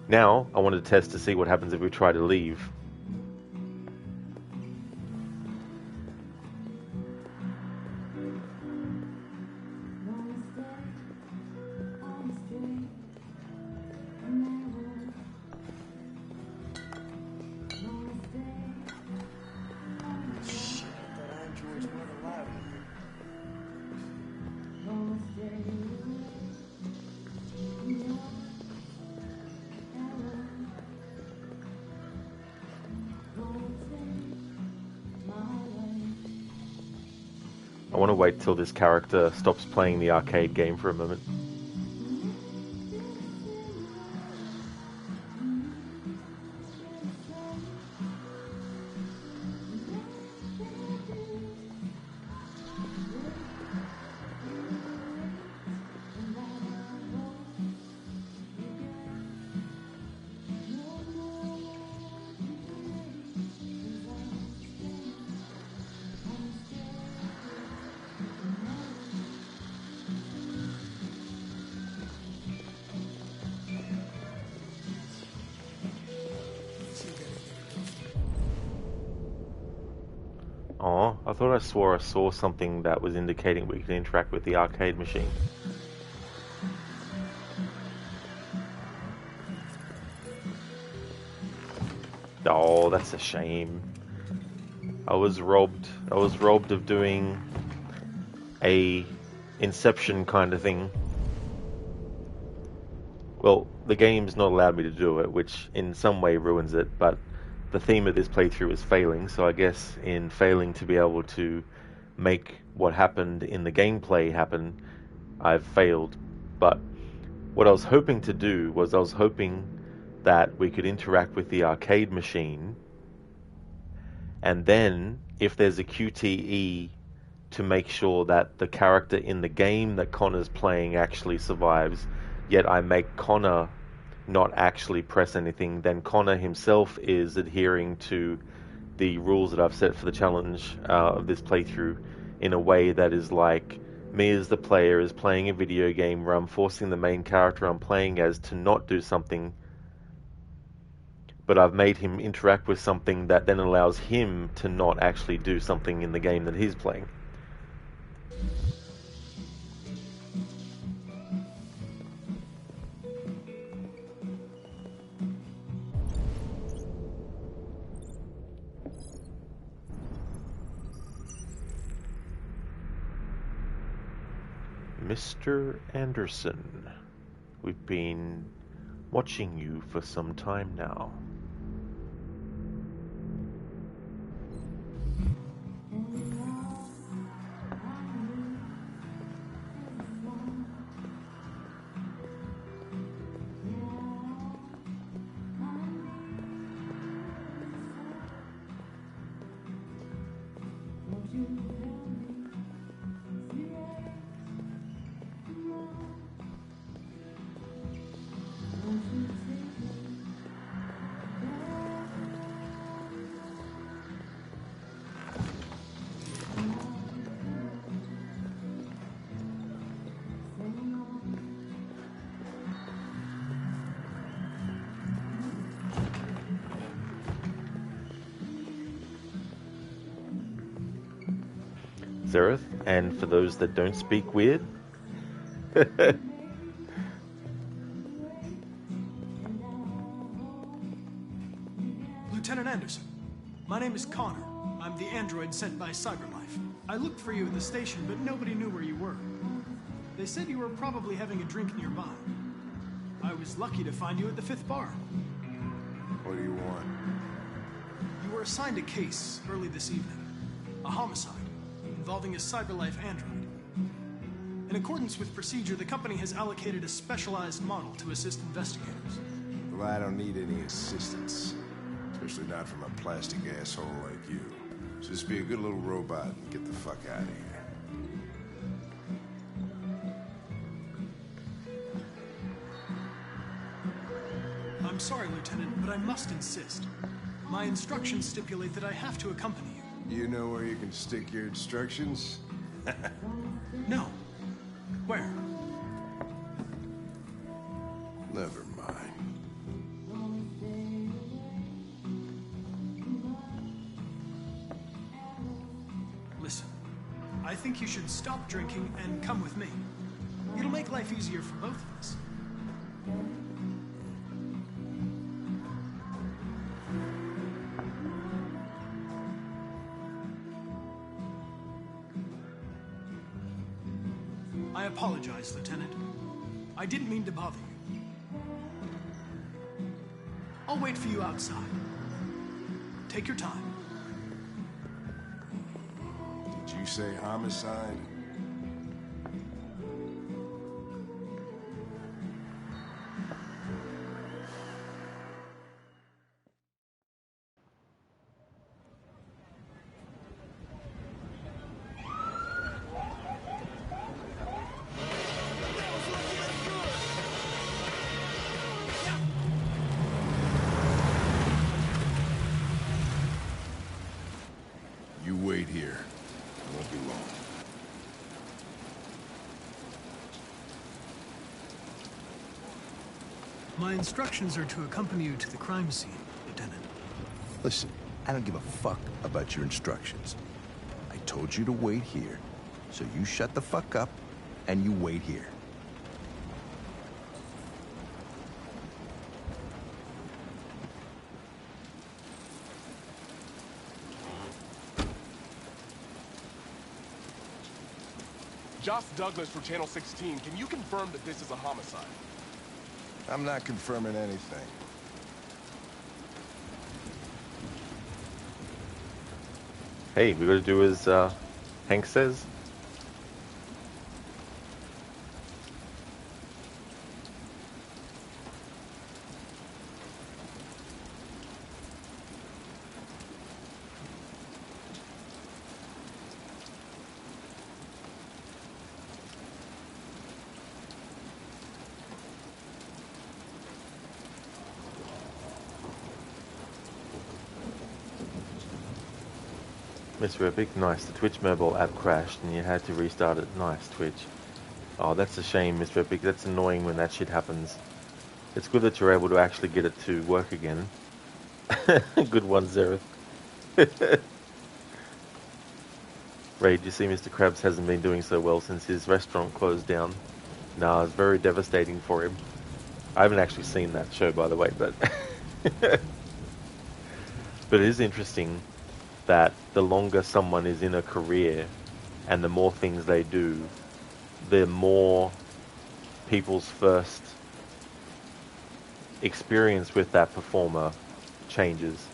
Now, I want to test to see what happens if we try to leave. I want to wait till this character stops playing the arcade game for a moment. Oh, I thought I swore I saw something that was indicating we could interact with the arcade machine. Oh, that's a shame. I was robbed of doing a Inception kind of thing. Well, the game's not allowed me to do it, which in some way ruins it, but the theme of this playthrough is failing, so I guess in failing to be able to make what happened in the gameplay happen, I've failed. But what I was hoping to do was I was hoping that we could interact with the arcade machine, and then if there's a QTE to make sure that the character in the game that Connor's playing actually survives, yet I make Connor not actually press anything, then Connor himself is adhering to the rules that I've set for the challenge of this playthrough in a way that is like me as the player is playing a video game where I'm forcing the main character I'm playing as to not do something, but I've made him interact with something that then allows him to not actually do something in the game that he's playing. Mr. Anderson, we've been watching you for some time now. Zereth, and for those that don't speak weird, Lieutenant Anderson, my name is Connor. I'm the android sent by CyberLife. I looked for you at the station, but nobody knew where you were. They said you were probably having a drink nearby. I was lucky to find you at the 5th bar. What do you want? You were assigned a case early this evening. A homicide involving a CyberLife android. In accordance with procedure, the company has allocated a specialized model to assist investigators. Well, I don't need any assistance. Especially not from a plastic asshole like you. So just be a good little robot and get the fuck out of here. I'm sorry, Lieutenant, but I must insist. My instructions stipulate that I have to accompany you. You know where you can stick your instructions? No. Where? Never mind. Listen, I think you should stop drinking and come with me. It'll make life easier for both of us. I apologize, Lieutenant. I didn't mean to bother you. I'll wait for you outside. Take your time. Did you You say homicide? You wait here. I won't be long. My instructions are to accompany you to the crime scene, Lieutenant. Listen, I don't give a fuck about your instructions. I told you to wait here, so you shut the fuck up and you wait here. Josh Douglas for Channel 16. Can you confirm that this is a homicide? I'm not confirming anything. Hey, we gotta do as Hank says. Mr. Epic, nice. The Twitch mobile app crashed and you had to restart it. Nice, Twitch. Oh, that's a shame, Mr. Epic. That's annoying when that shit happens. It's good that you're able to actually get it to work again. Good one, Zereth. Ray, do you see Mr. Krabs hasn't been doing so well since his restaurant closed down? Nah, it's very devastating for him. I haven't actually seen that show, by the way, but... but it is interesting that the longer someone is in a career and the more things they do, the more people's first experience with that performer changes.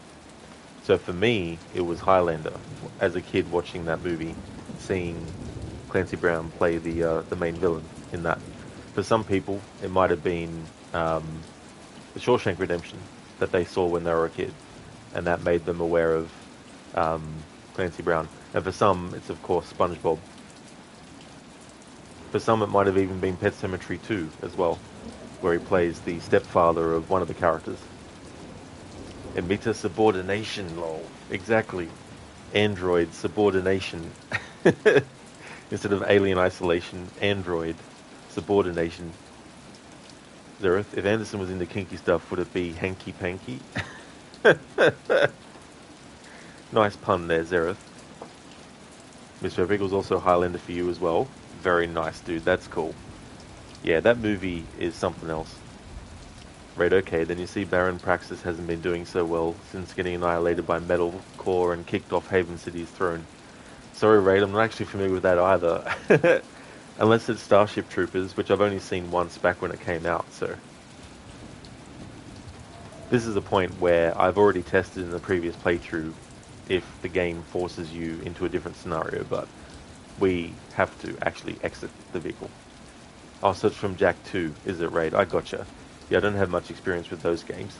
So for me, it was Highlander. As a kid watching that movie, seeing Clancy Brown play the main villain in that. For some people, it might have been the Shawshank Redemption that they saw when they were a kid, and that made them aware of Clancy Brown. And for some, it's of course SpongeBob. For some, it might have even been Pet Sematary 2 as well, where he plays the stepfather of one of the characters. Emitter subordination, lol. Exactly. Android subordination. Instead of alien isolation, android subordination. Zereth, if Anderson was into kinky stuff, would it be hanky panky? Nice pun there, Zereth. Mr. Epic was also Highlander for you as well. Very nice, dude. That's cool. Yeah, that movie is something else. Right, okay, then you see Baron Praxis hasn't been doing so well since getting annihilated by Metalcore and kicked off Haven City's throne. Sorry, Raid, I'm not actually familiar with that either. Unless it's Starship Troopers, which I've only seen once back when it came out, so... This is a point where I've already tested in the previous playthrough if the game forces you into a different scenario, but we have to actually exit the vehicle. Oh, so it's from Jack 2, is it, Raid? I gotcha. Yeah, I don't have much experience with those games.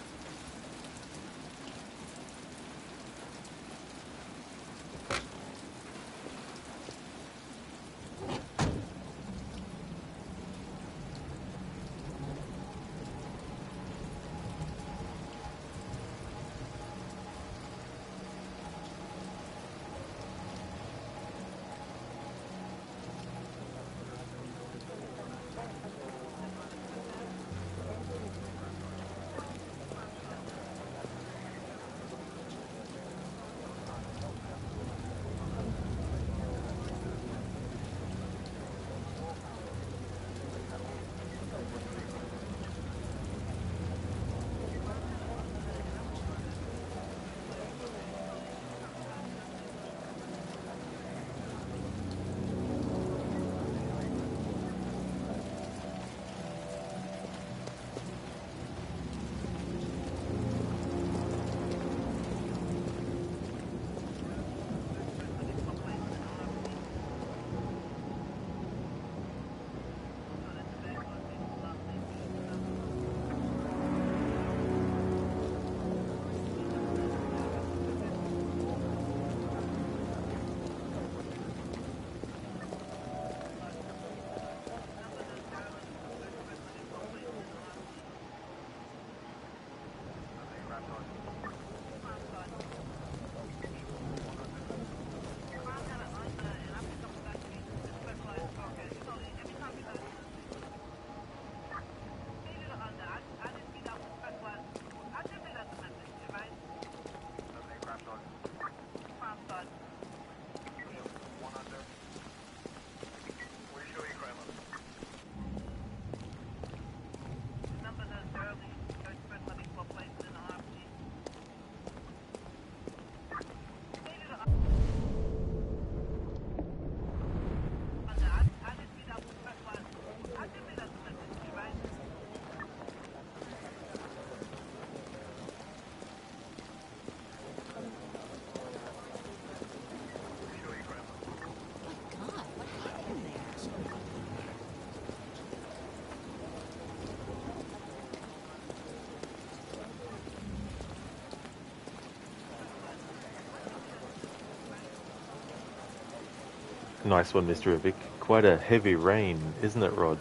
Nice one, Mr. Epic. Quite a heavy rain, isn't it, Rod?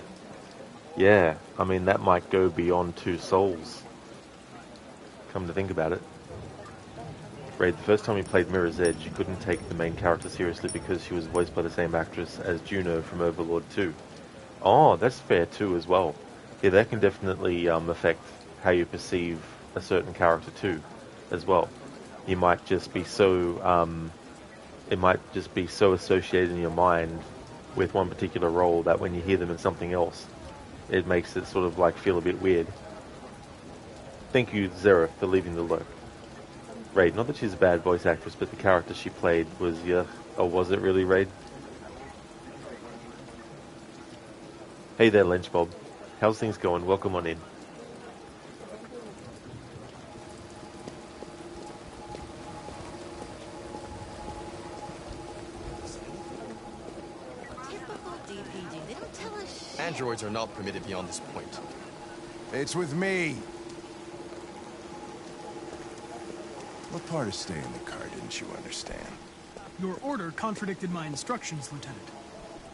Yeah, I mean, that might go beyond 2 souls. Come to think about it. Ray, the first time we played Mirror's Edge, you couldn't take the main character seriously because she was voiced by the same actress as Juno from Overlord 2. Oh, that's fair too as well. Yeah, that can definitely affect how you perceive a certain character too, as well. You might just be so, it might just be so associated in your mind with one particular role that when you hear them in something else, it makes it sort of like feel a bit weird. Thank you, Zera, for leaving the lurk. Raid, not that she's a bad voice actress, but the character she played was, yeah, or was it really, Raid? Hey there, Lynchbob. How's things going? Welcome on in. Androids are not permitted beyond this point. It's with me. What part of staying in the car didn't you understand? Your order contradicted my instructions, Lieutenant.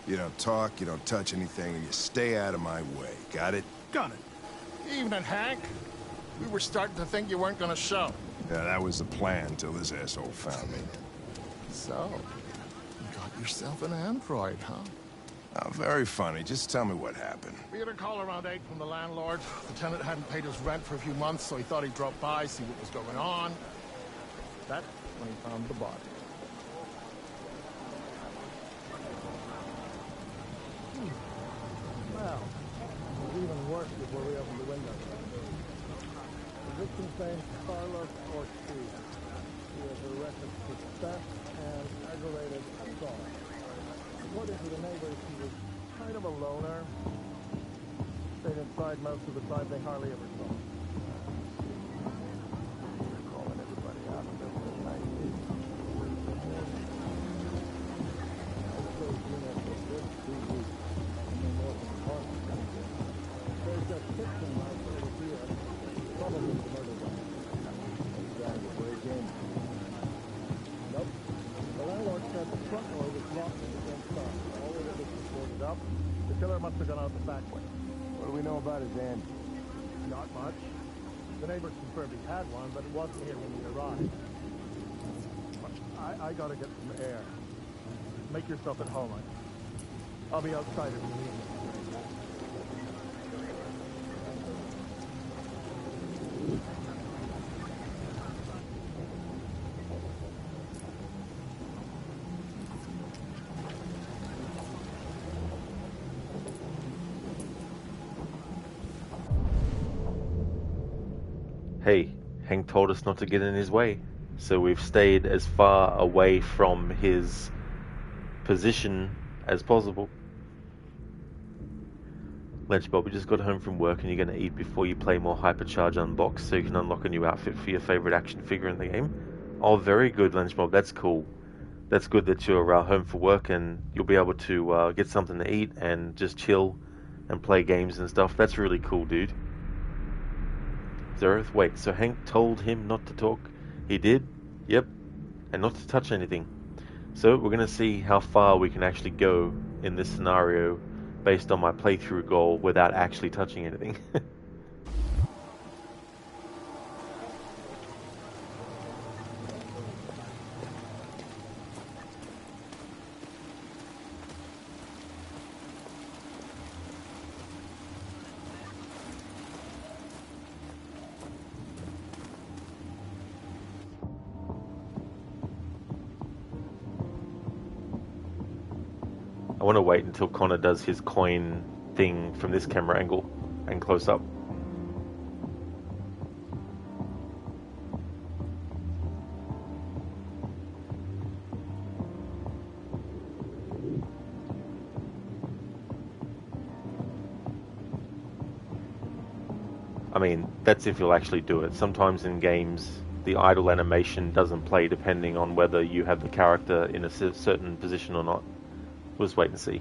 You don't talk, you don't touch anything, and you stay out of my way. Got it? Got it. Evening, Hank. We were starting to think you weren't gonna show. Yeah, that was the plan till this asshole found me. So, you got yourself an android, huh? Oh, very funny. Just tell me what happened. We had a call around 8 from the landlord. The tenant hadn't paid his rent for a few months, so he thought he'd drop by, see what was going on. That's when he found the body. Well, it was even worse before we opened the window. The victim's name is Carlos Ortiz. He has a record for theft and aggravated assault. According to the neighbors, he was kind of a loner. Stayed inside most of the time. They hardly ever saw him. They're calling everybody out of this tonight. I suppose you know for this 2 weeks. No more than a month. There's just kitchen right over here. Probably the murder weapon. Those guys will break in. Nope. The landlord said the front door was locked from the inside. All the windows were boarded up. The killer must have gone out the back way. What do we know about his end? Not much. The neighbors confirmed he had one, but it wasn't here when we arrived. I gotta get some air. Make yourself at home. I'll be outside if you need me. Hey, Hank told us not to get in his way, so we've stayed as far away from his position as possible. Lynchbob, we just got home from work and you're going to eat before you play more Hypercharge Unboxed so you can unlock a new outfit for your favorite action figure in the game. Oh, very good, Lynchbob. That's cool. That's good that you're home for work and you'll be able to get something to eat and just chill and play games and stuff. That's really cool, dude. Zereth, wait, so Hank told him not to talk? He did? Yep. And not to touch anything. So we're going to see how far we can actually go in this scenario based on my playthrough goal without actually touching anything. I want to wait until Connor does his coin thing from this camera angle and close up. I mean, that's if you'll actually do it. Sometimes in games, the idle animation doesn't play depending on whether you have the character in a certain position or not. We'll just wait and see.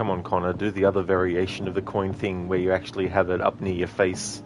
Come on, Connor, do the other variation of the coin thing where you actually have it up near your face.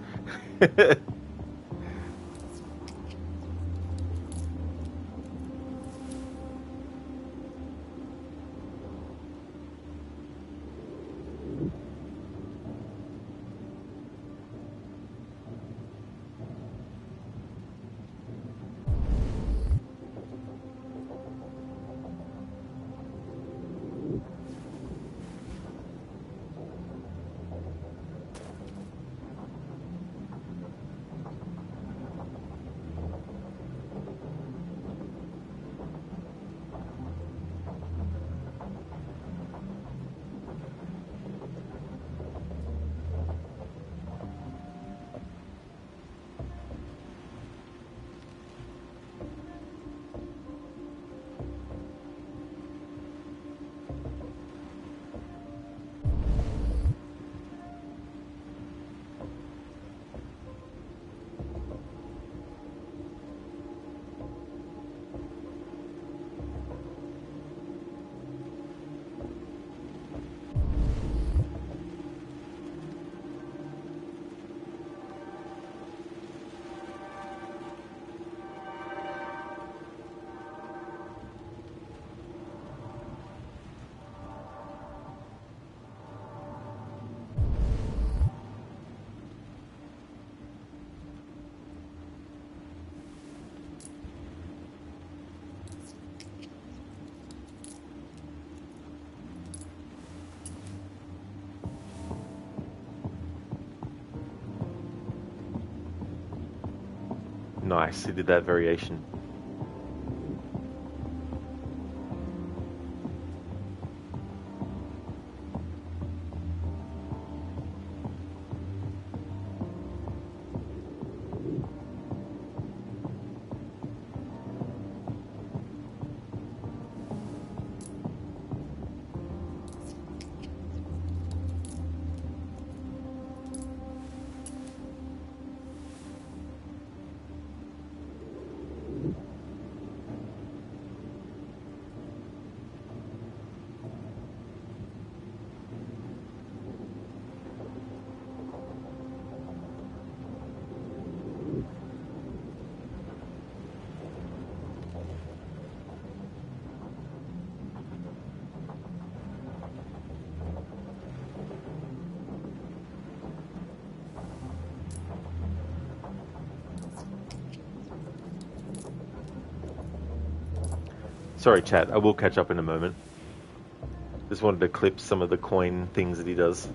Nice, he did that variation. Sorry, chat, I will catch up in a moment. Just wanted to clip some of the coin things that he does,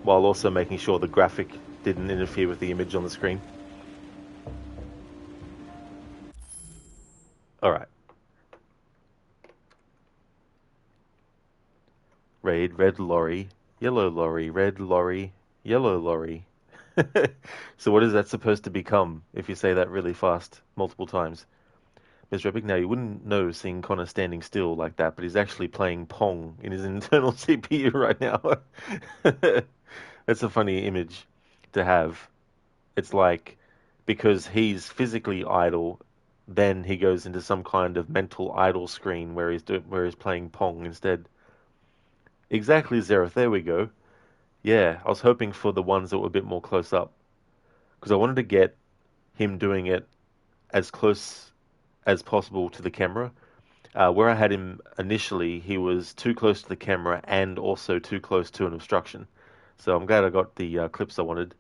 while also making sure the graphic didn't interfere with the image on the screen. Alright. Raid, red lorry, yellow lorry, red lorry, yellow lorry. So what is that supposed to become if you say that really fast multiple times? Mr. Epic, now you wouldn't know seeing Connor standing still like that, but he's actually playing Pong in his internal CPU right now. That's a funny image to have. It's like, because he's physically idle, then he goes into some kind of mental idle screen where he's playing Pong instead. Exactly, Zereth, there we go. Yeah, I was hoping for the ones that were a bit more close up, because I wanted to get him doing it as close as possible to the camera. Where I had him initially, he was too close to the camera and also too close to an obstruction. So I'm glad I got the clips I wanted.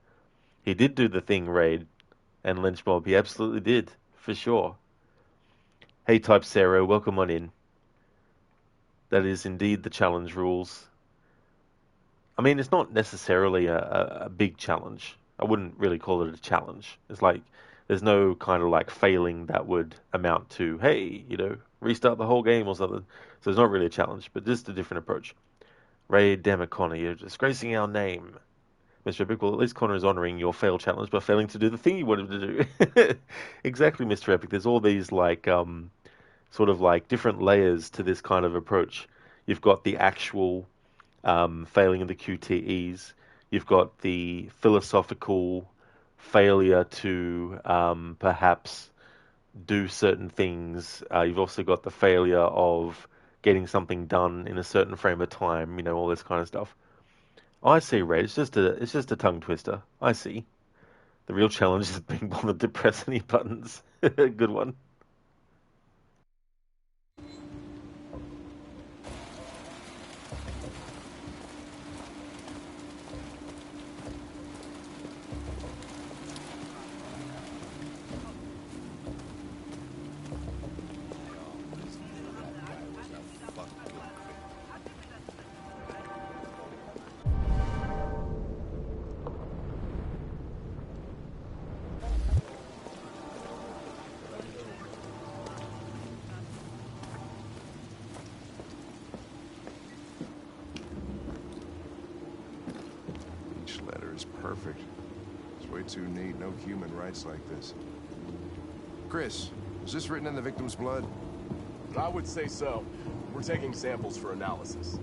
He did do the thing, Raid and Lynch Mob. He absolutely did, for sure. Hey, Type Sarah, welcome on in. That is indeed the challenge rules. I mean, it's not necessarily a big challenge. I wouldn't really call it a challenge. It's like, there's no kind of like failing that would amount to, hey, restart the whole game or something. So it's not really a challenge, but just a different approach. Ray, damn it, Connor, you're disgracing our name. Mr. Epic, well, at least Connor is honoring your fail challenge by failing to do the thing you wanted to do. Exactly, Mr. Epic. There's all these like, sort of like different layers to this kind of approach. You've got the actual failing of the QTEs. You've got the philosophical failure to perhaps do certain things. You've also got the failure of getting something done in a certain frame of time, all this kind of stuff. I see, Ray. It's just a tongue twister. I see. The real challenge is being bothered to press any buttons. Good one. Each letter is perfect. It's way too neat. No human writes like this. Chris, is this written in the victim's blood? I would say so. We're taking samples for analysis.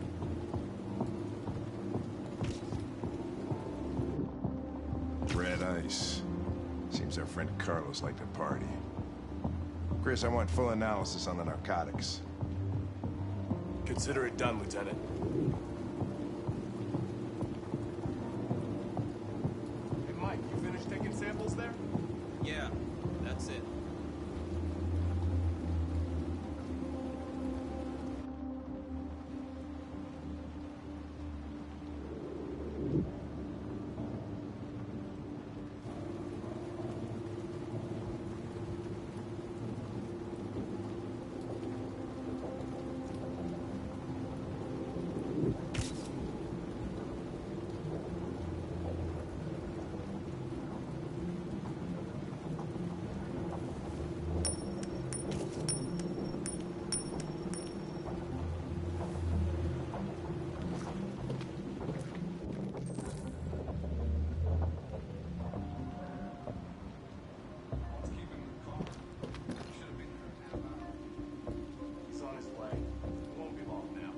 Red ice. Seems our friend Carlos liked to party. Chris, I want full analysis on the narcotics. Consider it done, Lieutenant. Hey, Mike, you finished taking samples there? Yeah, that's it. He's on his way. It won't be long now.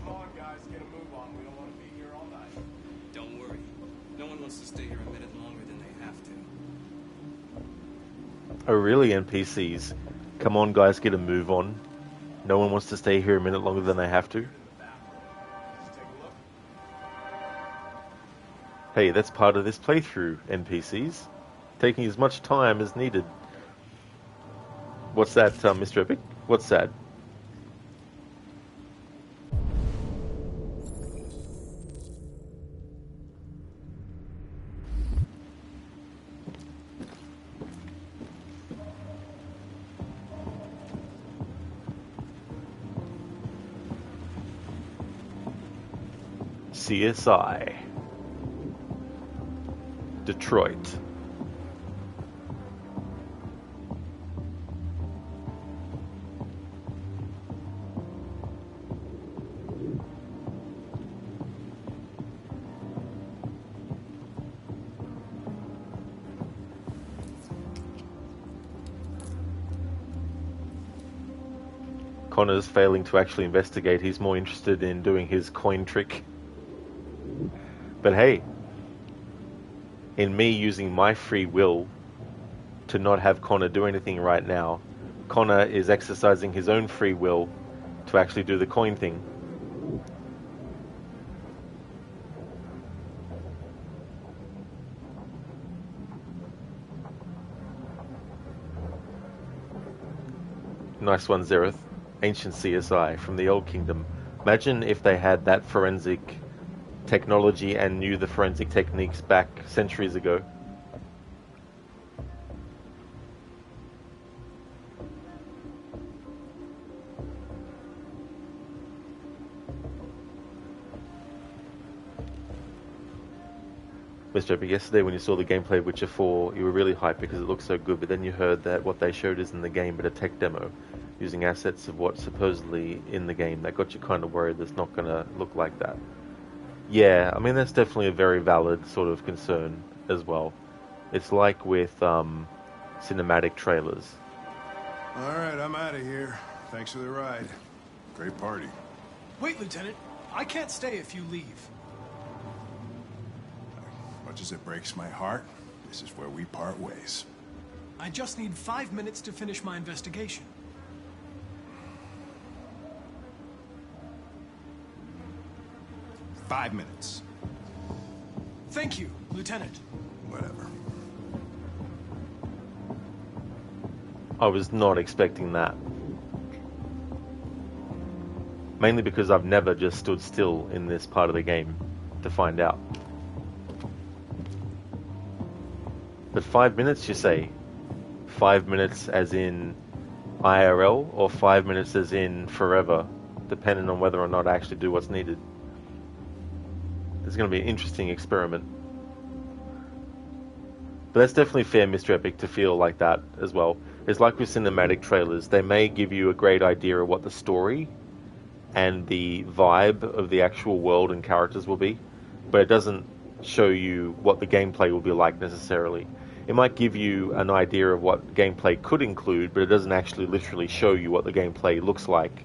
Come on, guys, get a move on. We don't want to be here all night. Don't worry. No one wants to stay here a minute longer than they have to. Oh, really, NPCs? Come on, guys, get a move on. No one wants to stay here a minute longer than they have to. Hey, that's part of this playthrough, NPCs. Taking as much time as needed. What's that, Mr. Epic? What's that? CSI. Detroit. Connor's failing to actually investigate. He's more interested in doing his coin trick. But hey, in me using my free will to not have Connor do anything right now, Connor is exercising his own free will to actually do the coin thing. Nice one, Zereth. Ancient CSI from the Old Kingdom. Imagine if they had that forensic technology and knew the forensic techniques back centuries ago. Mr. Epic, yesterday when you saw the gameplay of Witcher 4, you were really hyped because it looked so good, but then you heard that what they showed is in the game, but a tech demo, using assets of what's supposedly in the game. That got you kind of worried that it's not going to look like that. Yeah, I mean, that's definitely a very valid sort of concern as well. It's like with cinematic trailers. All right, I'm out of here. Thanks for the ride. Great party. Wait, Lieutenant. I can't stay if you leave. What much as it breaks my heart, this is where we part ways. I just need 5 minutes to finish my investigation. Five minutes. Thank you, Lieutenant. Whatever. I was not expecting that. Mainly because I've never just stood still in this part of the game to find out. But 5 minutes, you say? 5 minutes as in IRL, or 5 minutes as in forever, depending on whether or not I actually do what's needed. It's going to be an interesting experiment. But that's definitely fair, Mr. Epic, to feel like that as well. It's like with cinematic trailers. They may give you a great idea of what the story and the vibe of the actual world and characters will be, but it doesn't show you what the gameplay will be like necessarily. It might give you an idea of what gameplay could include, but it doesn't actually literally show you what the gameplay looks like,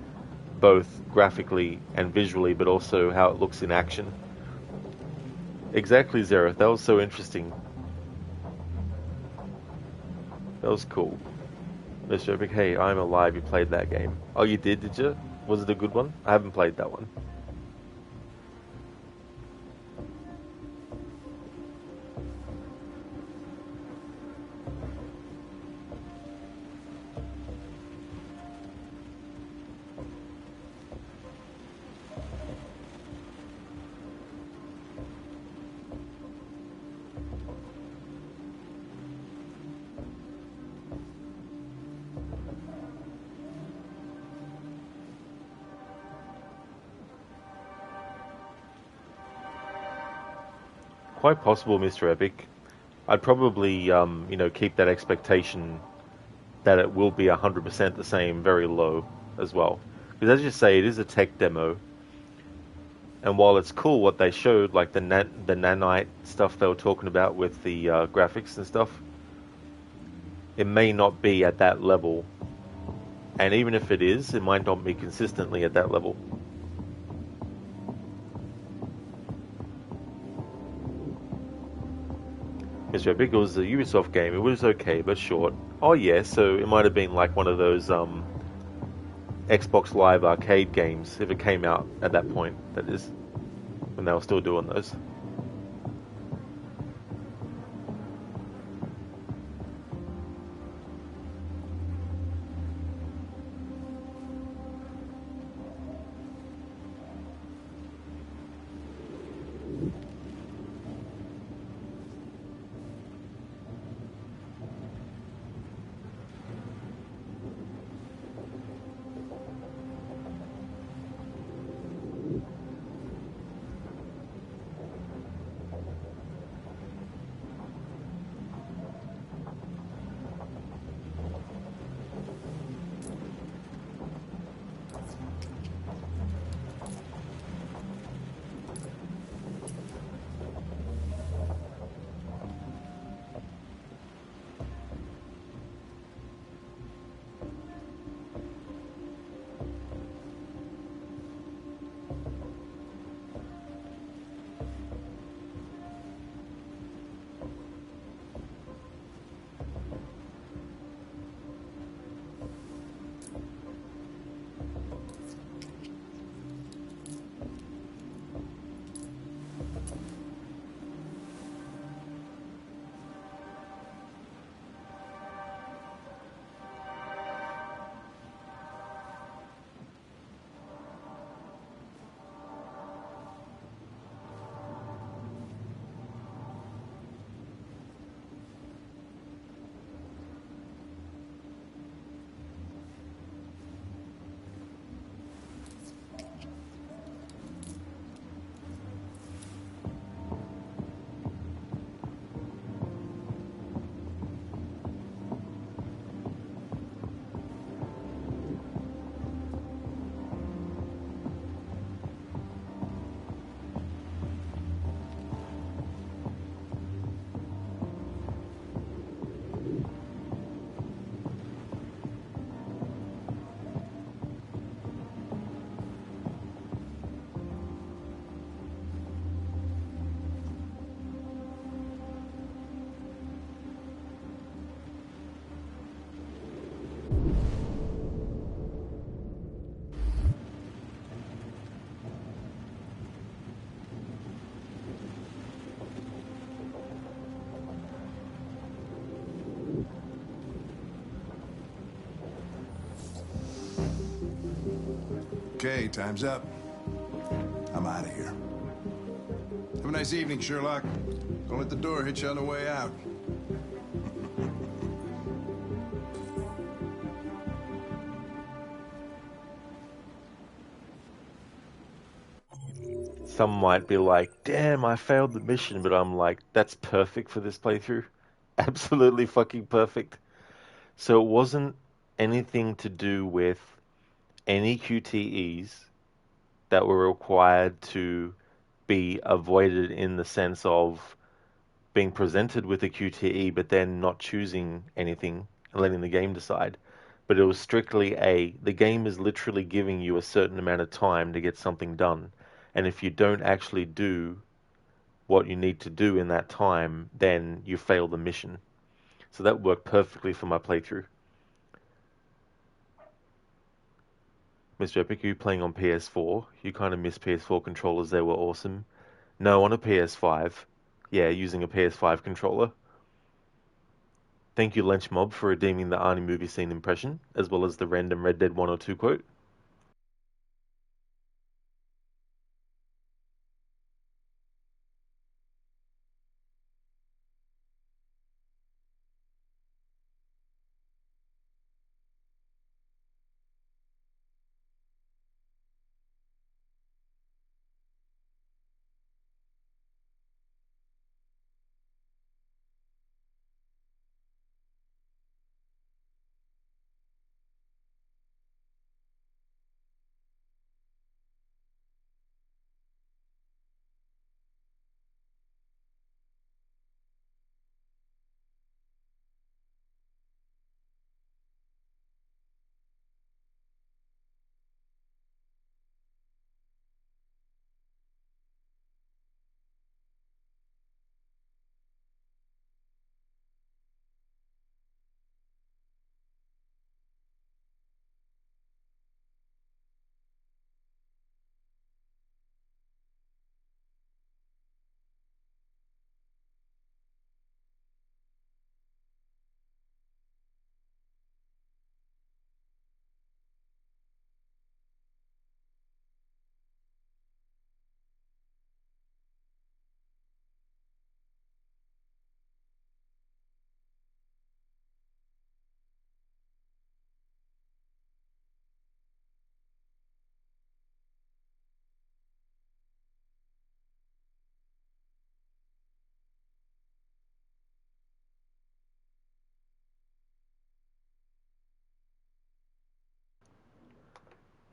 both graphically and visually, but also how it looks in action. Exactly, Zereth. That was so interesting. That was cool. Mr. Epic, hey, I'm alive. You played that game. Oh, you did you? Was it a good one? I haven't played that one. Quite possible, Mr. Epic. I'd probably, keep that expectation that it will be 100% the same very low as well. Because as you say, it is a tech demo. And while it's cool what they showed, like the nanite stuff they were talking about with the graphics and stuff, it may not be at that level. And even if it is, it might not be consistently at that level. Mr. Epic, it was a Ubisoft game. It was okay, but short. Oh yeah, so it might have been like one of those Xbox Live arcade games, if it came out at that point, that is, when they were still doing those. Okay, time's up. I'm out of here. Have a nice evening, Sherlock. Don't let the door hit you on the way out. Some might be like, damn, I failed the mission, but I'm like, that's perfect for this playthrough. Absolutely fucking perfect. So it wasn't anything to do with any QTEs that were required to be avoided in the sense of being presented with a QTE but then not choosing anything and letting the game decide. But it was strictly the game is literally giving you a certain amount of time to get something done. And if you don't actually do what you need to do in that time, then you fail the mission. So that worked perfectly for my playthrough. Mr. Epic, you playing on PS4? You kind of miss PS4 controllers, they were awesome. No, on a PS5. Yeah, using a PS5 controller. Thank you, Lenchmob, for redeeming the Arnie movie scene impression, as well as the random Red Dead 1 or 2 quote.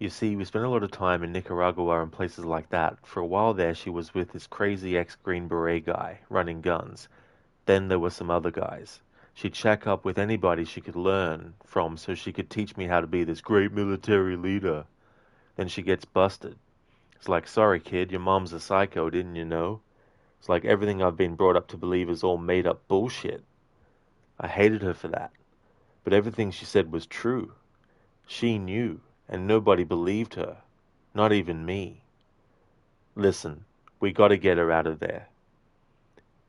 You see, we spent a lot of time in Nicaragua and places like that. For a while there, she was with this crazy ex-Green Beret guy, running guns. Then there were some other guys. She'd shack up with anybody she could learn from so she could teach me how to be this great military leader. Then she gets busted. It's like, sorry kid, your mom's a psycho, didn't you know? It's like everything I've been brought up to believe is all made up bullshit. I hated her for that. But everything she said was true. She knew, and nobody believed her. Not even me. Listen, we gotta get her out of there.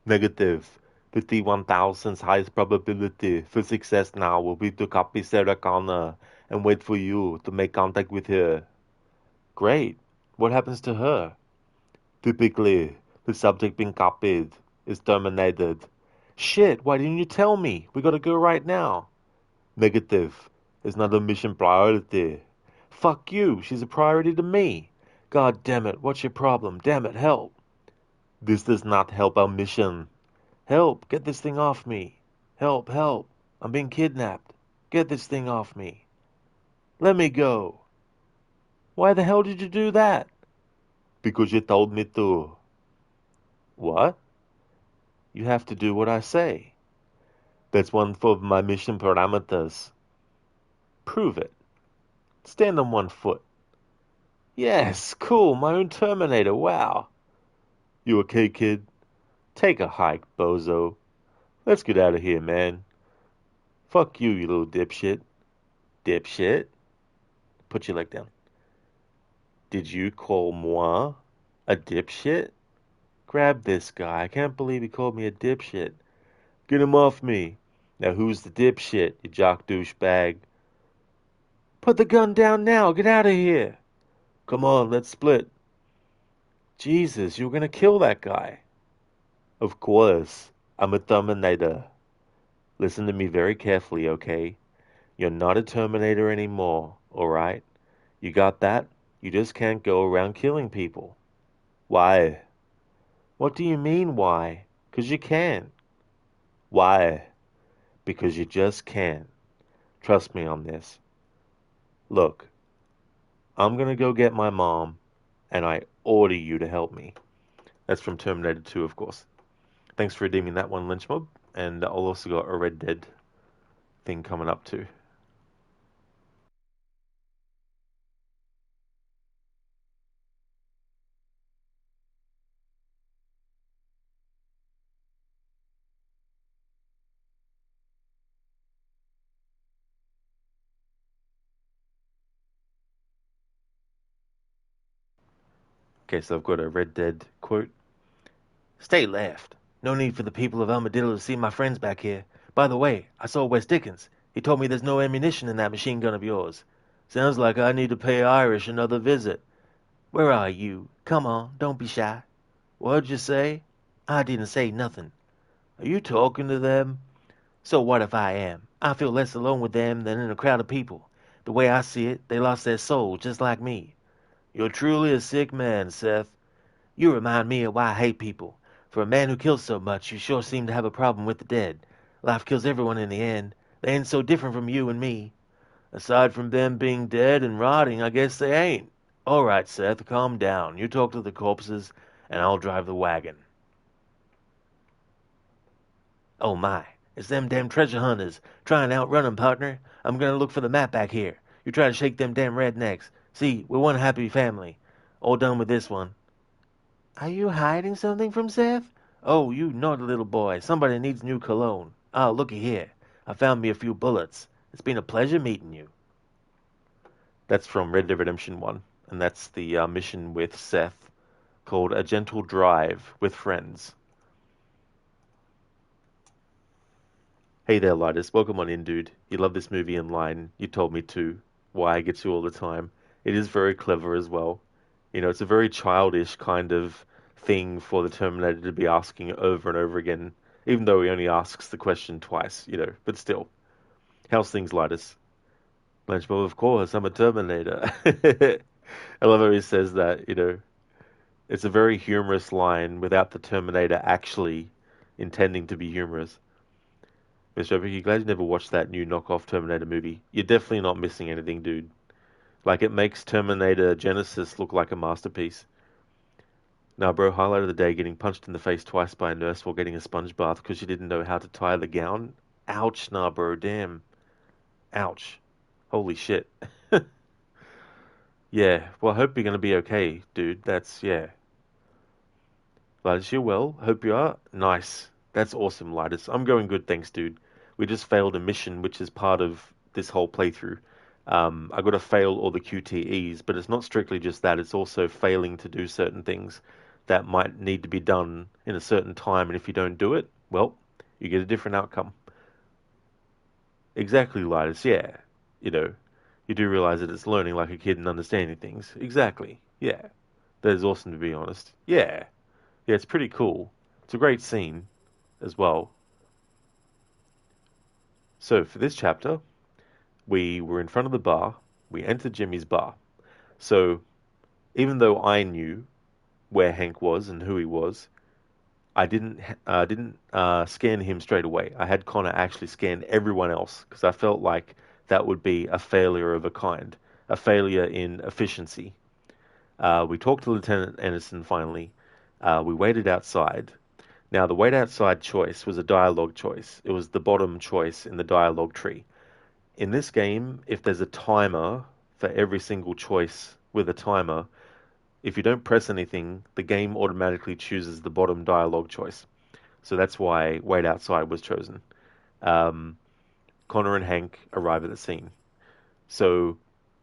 Negative. 51,000's highest probability for success now will be to copy Sarah Connor and wait for you to make contact with her. Great. What happens to her? Typically, the subject being copied is terminated. Shit, why didn't you tell me? We gotta go right now. Negative. It's not a mission priority. Fuck you, she's a priority to me. God damn it, what's your problem? Damn it, help. This does not help our mission. Help, get this thing off me. Help, help. I'm being kidnapped. Get this thing off me. Let me go. Why the hell did you do that? Because you told me to. What? You have to do what I say. That's one of my mission parameters. Prove it. Stand on one foot. Yes, cool, my own Terminator, wow. You okay, kid? Take a hike, bozo. Let's get out of here, man. Fuck you, you little dipshit. Dipshit? Put your leg down. Did you call moi a dipshit? Grab this guy. I can't believe he called me a dipshit. Get him off me. Now who's the dipshit, you jock douchebag? Put the gun down now. Get out of here. Come on, let's split. Jesus, you're gonna kill that guy. Of course. I'm a Terminator. Listen to me very carefully, okay? You're not a Terminator anymore, alright? You got that? You just can't go around killing people. Why? What do you mean, why? 'Cause you can. Why? Because you just can't. Trust me on this. Look, I'm gonna go get my mom, and I order you to help me. That's from Terminator 2, of course. Thanks for redeeming that one, Lynch Mob. And I'll also got a Red Dead thing coming up too. Okay, so I've got a Red Dead quote. Stay left. No need for the people of Armadillo to see my friends back here. By the way, I saw Wes Dickens. He told me there's no ammunition in that machine gun of yours. Sounds like I need to pay Irish another visit. Where are you? Come on, don't be shy. What'd you say? I didn't say nothing. Are you talking to them? So what if I am? I feel less alone with them than in a crowd of people. The way I see it, they lost their soul just like me. You're truly a sick man, Seth. You remind me of why I hate people. For a man who kills so much, you sure seem to have a problem with the dead. Life kills everyone in the end. They ain't so different from you and me. Aside from them being dead and rotting, I guess they ain't. All right, Seth, calm down. You talk to the corpses, and I'll drive the wagon. Oh my, it's them damn treasure hunters. Try and outrun 'em, partner. I'm gonna look for the map back here. You try to shake them damn rednecks. See, we're one happy family. All done with this one. Are you hiding something from Seth? Oh, you naughty little boy. Somebody needs new cologne. Ah, looky here. I found me a few bullets. It's been a pleasure meeting you. That's from Red Dead Redemption 1, and that's the mission with Seth called A Gentle Drive with Friends. Hey there, Lidus. Welcome on in, dude. You love this movie in line. You told me to. Why I get to all the time. It is very clever as well. You know, it's a very childish kind of thing for the Terminator to be asking over and over again, even though he only asks the question twice, you know, but still. How's things, Lidus? Blanchard, of course, I'm a Terminator. I love how he says that, you know. It's a very humorous line without the Terminator actually intending to be humorous. Mr. Epic, you glad you never watched that new knockoff Terminator movie? You're definitely not missing anything, dude. Like, it makes Terminator Genesis look like a masterpiece. Nah, bro, highlight of the day, getting punched in the face twice by a nurse while getting a sponge bath because she didn't know how to tie the gown. Ouch, nah, bro, damn. Ouch. Holy shit. Yeah, well, I hope you're gonna be okay, dude. That's, yeah. Lidus, you well? Hope you are. Nice. That's awesome, Lidus. I'm going good, thanks, dude. We just failed a mission, which is part of this whole playthrough. I got to fail all the QTEs, but it's not strictly just that. It's also failing to do certain things that might need to be done in a certain time, and if you don't do it, well, you get a different outcome. Exactly, Lidus. Yeah. You know, you do realize that it's learning like a kid and understanding things. Exactly. Yeah. That is awesome, to be honest. Yeah. Yeah, it's pretty cool. It's a great scene as well. So for this chapter, we were in front of the bar. We entered Jimmy's bar. So even though I knew where Hank was and who he was, I didn't scan him straight away. I had Connor actually scan everyone else because I felt like that would be a failure of a kind, a failure in efficiency. We talked to Lieutenant Anderson finally. We waited outside. Now, the wait outside choice was a dialogue choice. It was the bottom choice in the dialogue tree. In this game, if there's a timer for every single choice with a timer, if you don't press anything, the game automatically chooses the bottom dialogue choice. So that's why wait outside was chosen. Um, Connor and Hank arrive at the scene. So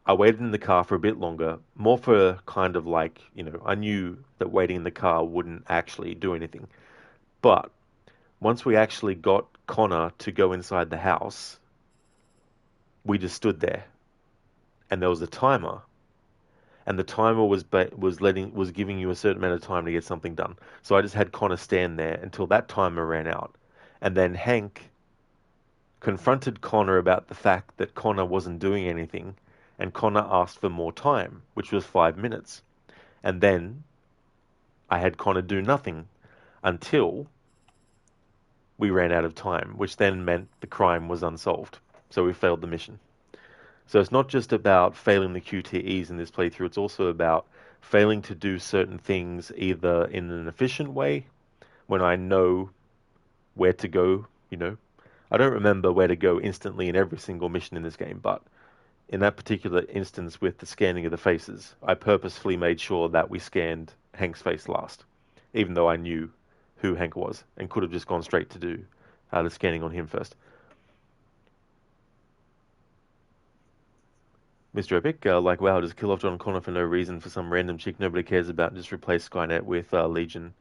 I waited in the car for a bit longer, more for kind of like, you know, I knew that waiting in the car wouldn't actually do anything. But once we actually got Connor to go inside the house, we just stood there. And there was a timer. and the timer was giving you a certain amount of time to get something done. So I just had Connor stand there until that timer ran out, and then Hank confronted Connor about the fact that Connor wasn't doing anything, and Connor asked for more time, which was 5 minutes. And then I had Connor do nothing until we ran out of time, which then meant the crime was unsolved. So we failed the mission. So it's not just about failing the QTEs in this playthrough, it's also about failing to do certain things either in an efficient way, when I know where to go, you know. I don't remember where to go instantly in every single mission in this game, but in that particular instance with the scanning of the faces, I purposefully made sure that we scanned Hank's face last, even though I knew who Hank was and could have just gone straight to do the scanning on him first. Mr. Epic, like, wow, just kill off John Connor for no reason for some random chick nobody cares about and just replace Skynet with Legion.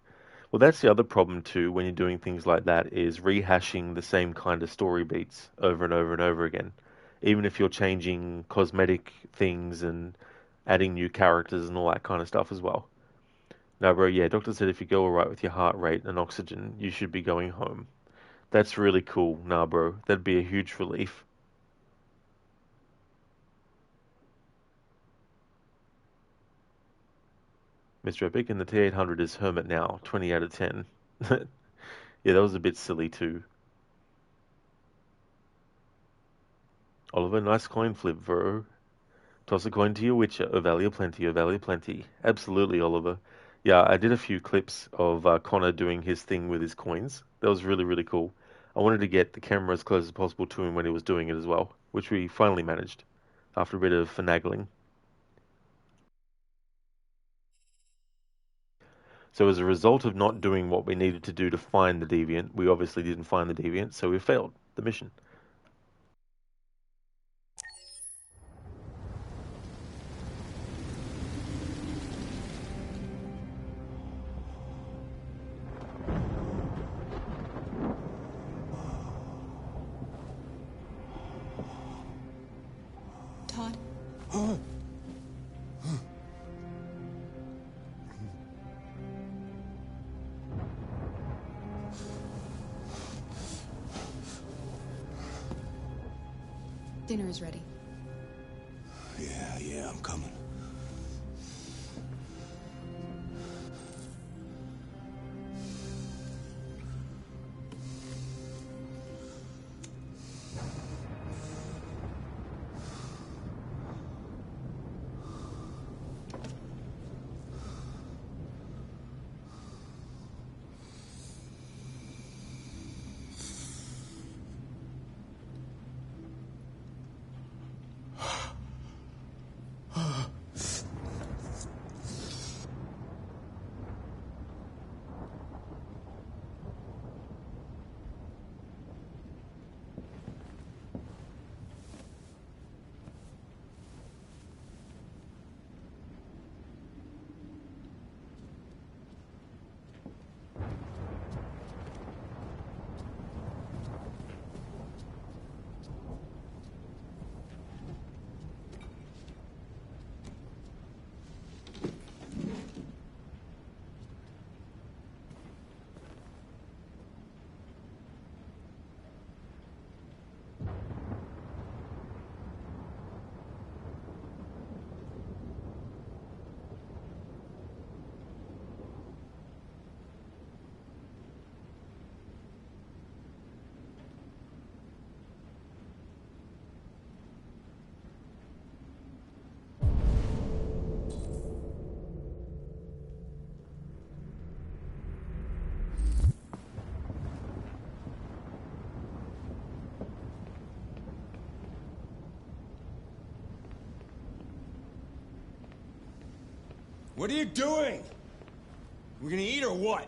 Well, that's the other problem too when you're doing things like that, is rehashing the same kind of story beats over and over and over again. Even if you're changing cosmetic things and adding new characters and all that kind of stuff as well. Now, bro, yeah, doctor said if you go alright with your heart rate and oxygen, you should be going home. That's really cool. Nah, bro, that'd be a huge relief. Mr. Epic, and the T800 is Hermit now, 20 out of 10. Yeah, that was a bit silly too. Oliver, nice coin flip, bro. Toss a coin to your Witcher. Oh, value plenty, oh, value plenty. Absolutely, Oliver. Yeah, I did a few clips of Connor doing his thing with his coins. That was really, really cool. I wanted to get the camera as close as possible to him when he was doing it as well, which we finally managed after a bit of finagling. So as a result of not doing what we needed to do to find the deviant, we obviously didn't find the deviant, so we failed the mission. Todd? Dinner is ready. Yeah, I'm coming. What are you doing? We're gonna eat or what?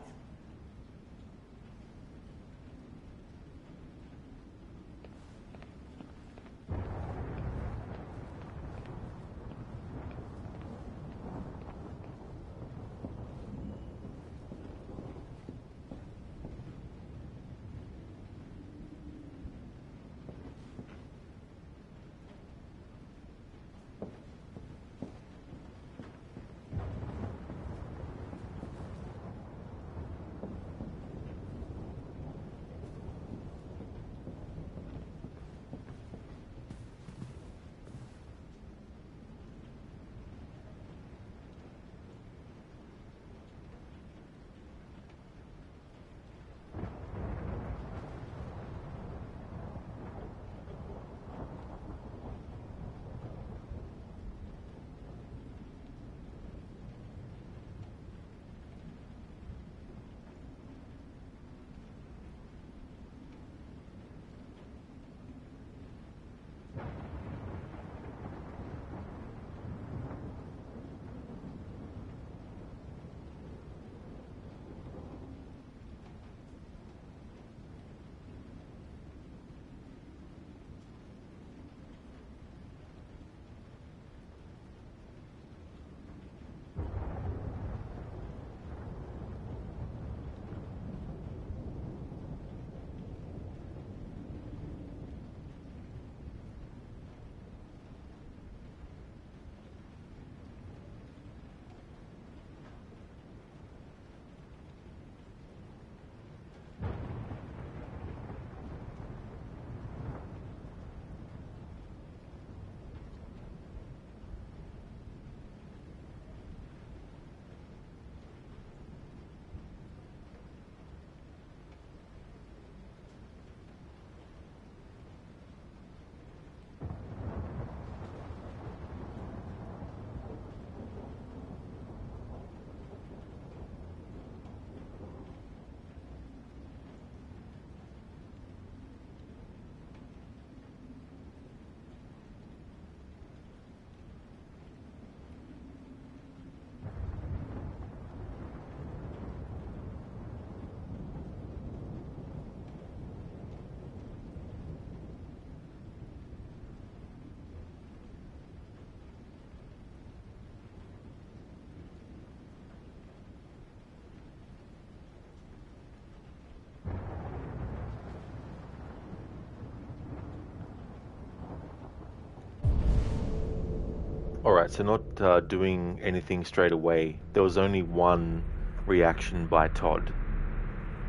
Alright, so not doing anything straight away. There was only one reaction by Todd,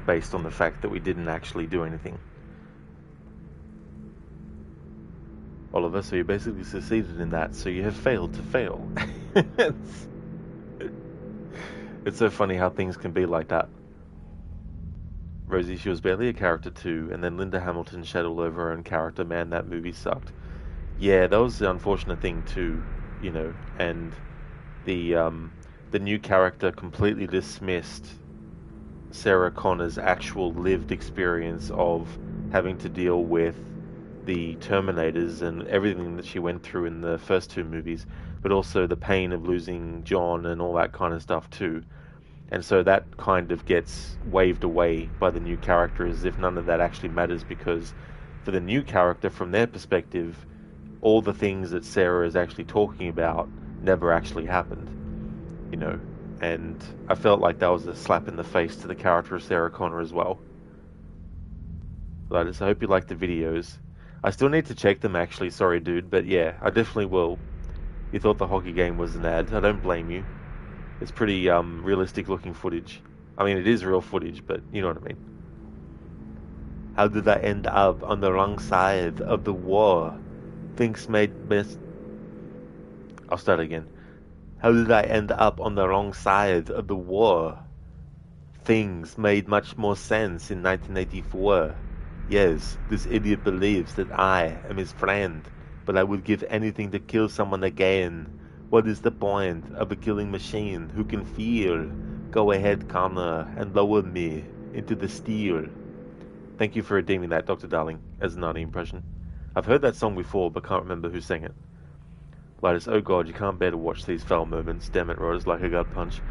based on the fact that we didn't actually do anything. Oliver, so you basically succeeded in that, so you have failed to fail. It's so funny how things can be like that. Rosie, she was barely a character too, and then Linda Hamilton shed all over her own character. Man, that movie sucked. Yeah, that was the unfortunate thing too, you know, and the new character completely dismissed Sarah Connor's actual lived experience of having to deal with the Terminators and everything that she went through in the first two movies, but also the pain of losing John and all that kind of stuff too. And so that kind of gets waved away by the new character as if none of that actually matters, because for the new character, from their perspective, all the things that Sarah is actually talking about never actually happened, you know. And I felt like that was a slap in the face to the character of Sarah Connor as well. But I hope you like the videos. I still need to check them actually, sorry dude, but yeah, I definitely will. You thought the hockey game was an ad, I don't blame you. It's pretty realistic looking footage. I mean, it is real footage, but you know what I mean. How did I end up on the wrong side of the war? Things made I'll start again. How did I end up on the wrong side of the war? Things made much more sense in 1984. Yes, this idiot believes that I am his friend, but I would give anything to kill someone again. What is the point of a killing machine who can feel? Go ahead, Connor, and lower me into the steel. Thank you for redeeming that, Dr. Darling, as a Narnia impression. I've heard that song before, but can't remember who sang it. Lidus, oh god, you can't bear to watch these foul moments. Damn it, Rod, it's like a gut punch.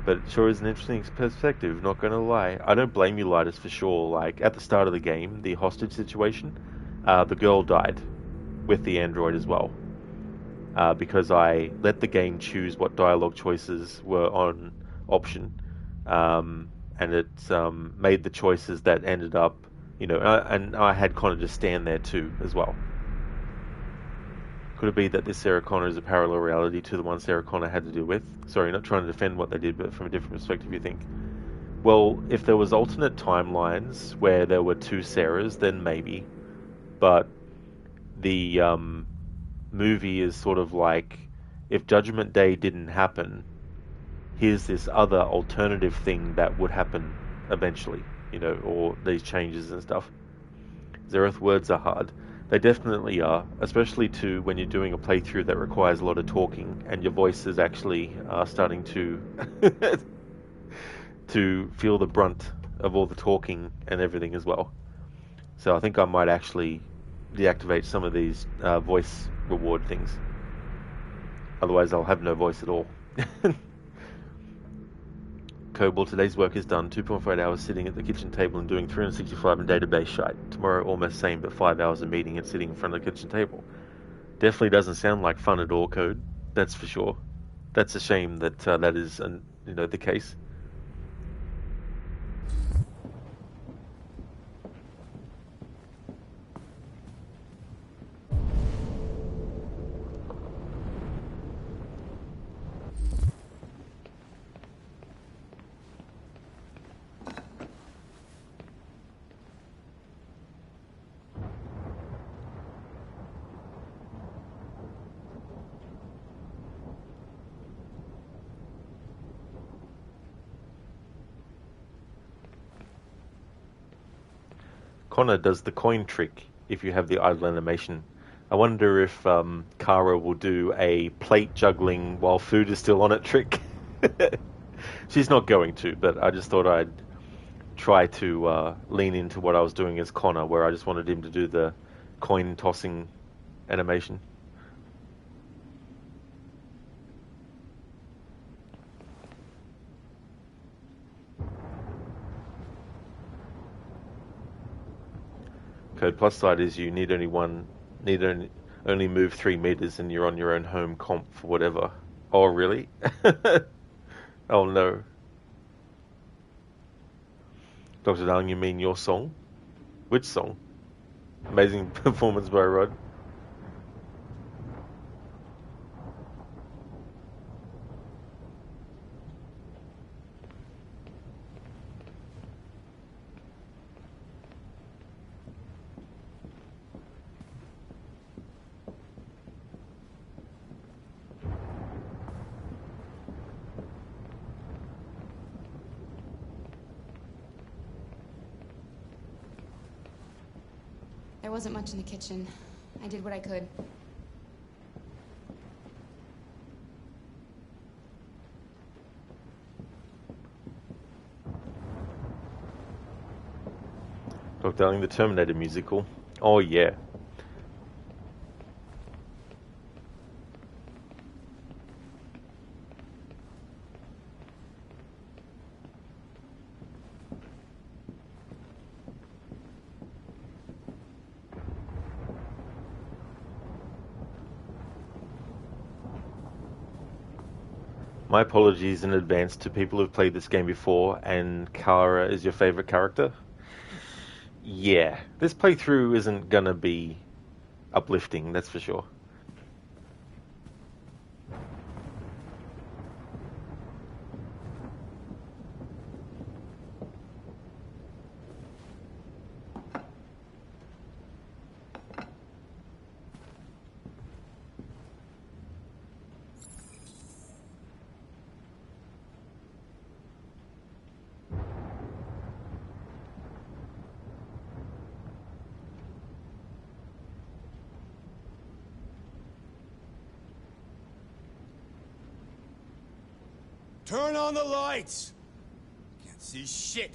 But it sure is an interesting perspective, not gonna lie. I don't blame you, Lidus, for sure. Like, at the start of the game, the hostage situation, the girl died with the android as well. Because I let the game choose what dialogue choices were on option. And it made the choices that ended up, you know, and I had Connor just stand there too, as well. Could it be that this Sarah Connor is a parallel reality to the one Sarah Connor had to deal with? Sorry, not trying to defend what they did, but from a different perspective, you think? Well, if there was alternate timelines where there were two Sarahs, then maybe. But the movie is sort of like, if Judgment Day didn't happen, here's this other alternative thing that would happen eventually, you know, or these changes and stuff. Zereth, words are hard. They definitely are, especially to when you're doing a playthrough that requires a lot of talking and your voice is actually starting to to feel the brunt of all the talking and everything as well. So I think I might actually deactivate some of these voice reward things. Otherwise I'll have no voice at all. Well, today's work is done. 2.5 hours sitting at the kitchen table and doing 365 in database shite. Tomorrow almost same, but 5 hours of meeting and sitting in front of the kitchen table. Definitely doesn't sound like fun at all, Code. That's for sure. That's a shame that that is, you know, the case. Connor does the coin trick if you have the idle animation. I wonder if Kara will do a plate juggling while food is still on it trick. She's not going to, but I just thought I'd try to lean into what I was doing as Connor, where I just wanted him to do the coin tossing animation. Code plus side is you need only move 3 meters and you're on your own home comp for whatever. Oh really? Oh no. Dr. Darling, you mean your song? Which song? Amazing performance by Rod. There wasn't much in the kitchen. I did what I could. Dr. Darling, the Terminator musical. Oh yeah. My apologies in advance to people who've played this game before and Kara is your favorite character. Yeah, this playthrough isn't gonna be uplifting, that's for sure. Turn on the lights! Can't see shit!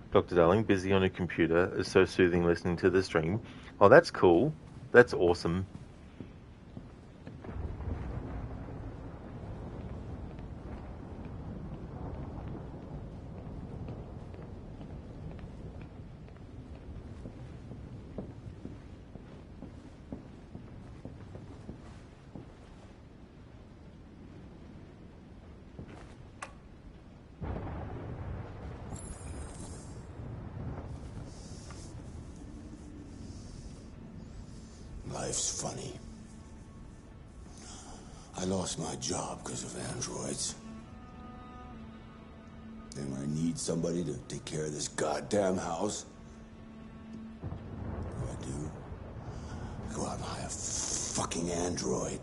Dr. Darling, busy on a computer, is so soothing listening to the stream. Oh, that's cool. That's awesome. Life's funny. I lost my job because of androids. Then when I need somebody to take care of this goddamn house, what do? I go out and hire a fucking android.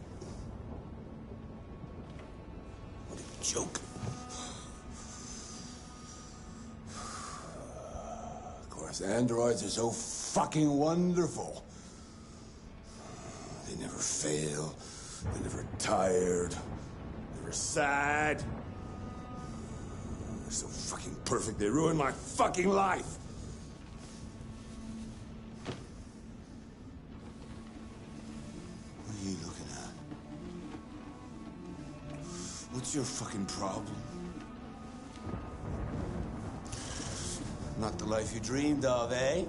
What a joke. Of course, androids are so fucking wonderful. They never fail. They're never tired. Never sad. They're so fucking perfect, they ruin my fucking life. What are you looking at? What's your fucking problem? Not the life you dreamed of, eh?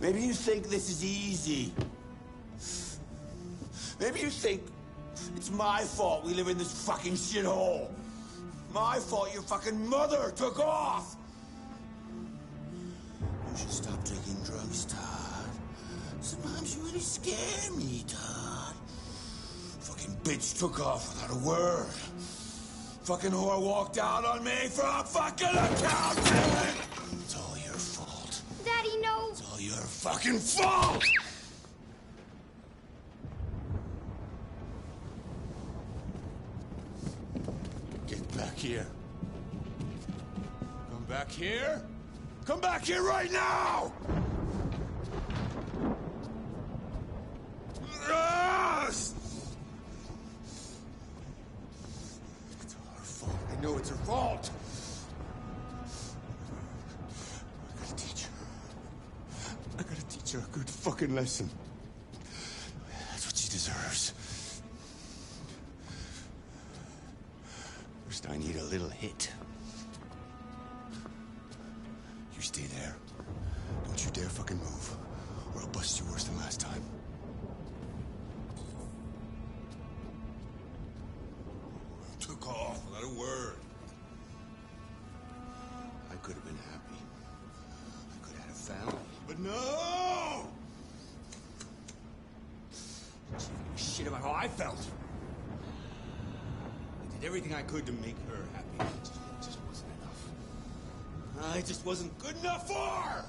Maybe you think this is easy. Maybe you think it's my fault we live in this fucking shithole. My fault your fucking mother took off. You should stop taking drugs, Todd. Sometimes you really scare me, Todd. Fucking bitch took off without a word. Fucking whore walked out on me for a fucking accountant. It's all your fault. Daddy, no. It's all your fucking fault. Get back here. Come back here. Come back here right now! Yes! It's all her fault. I know it's her fault. I gotta teach her. I gotta teach her a good fucking lesson. That's what she deserves. First, I need a little hit. You stay there. Don't you dare fucking move, or I'll bust you worse than last time. Took off without a word. I could have been happy. I could have had a family. But no! She didn't give a shit about how I felt. I did everything I could to make her happy. It just wasn't enough. I just wasn't good enough for her!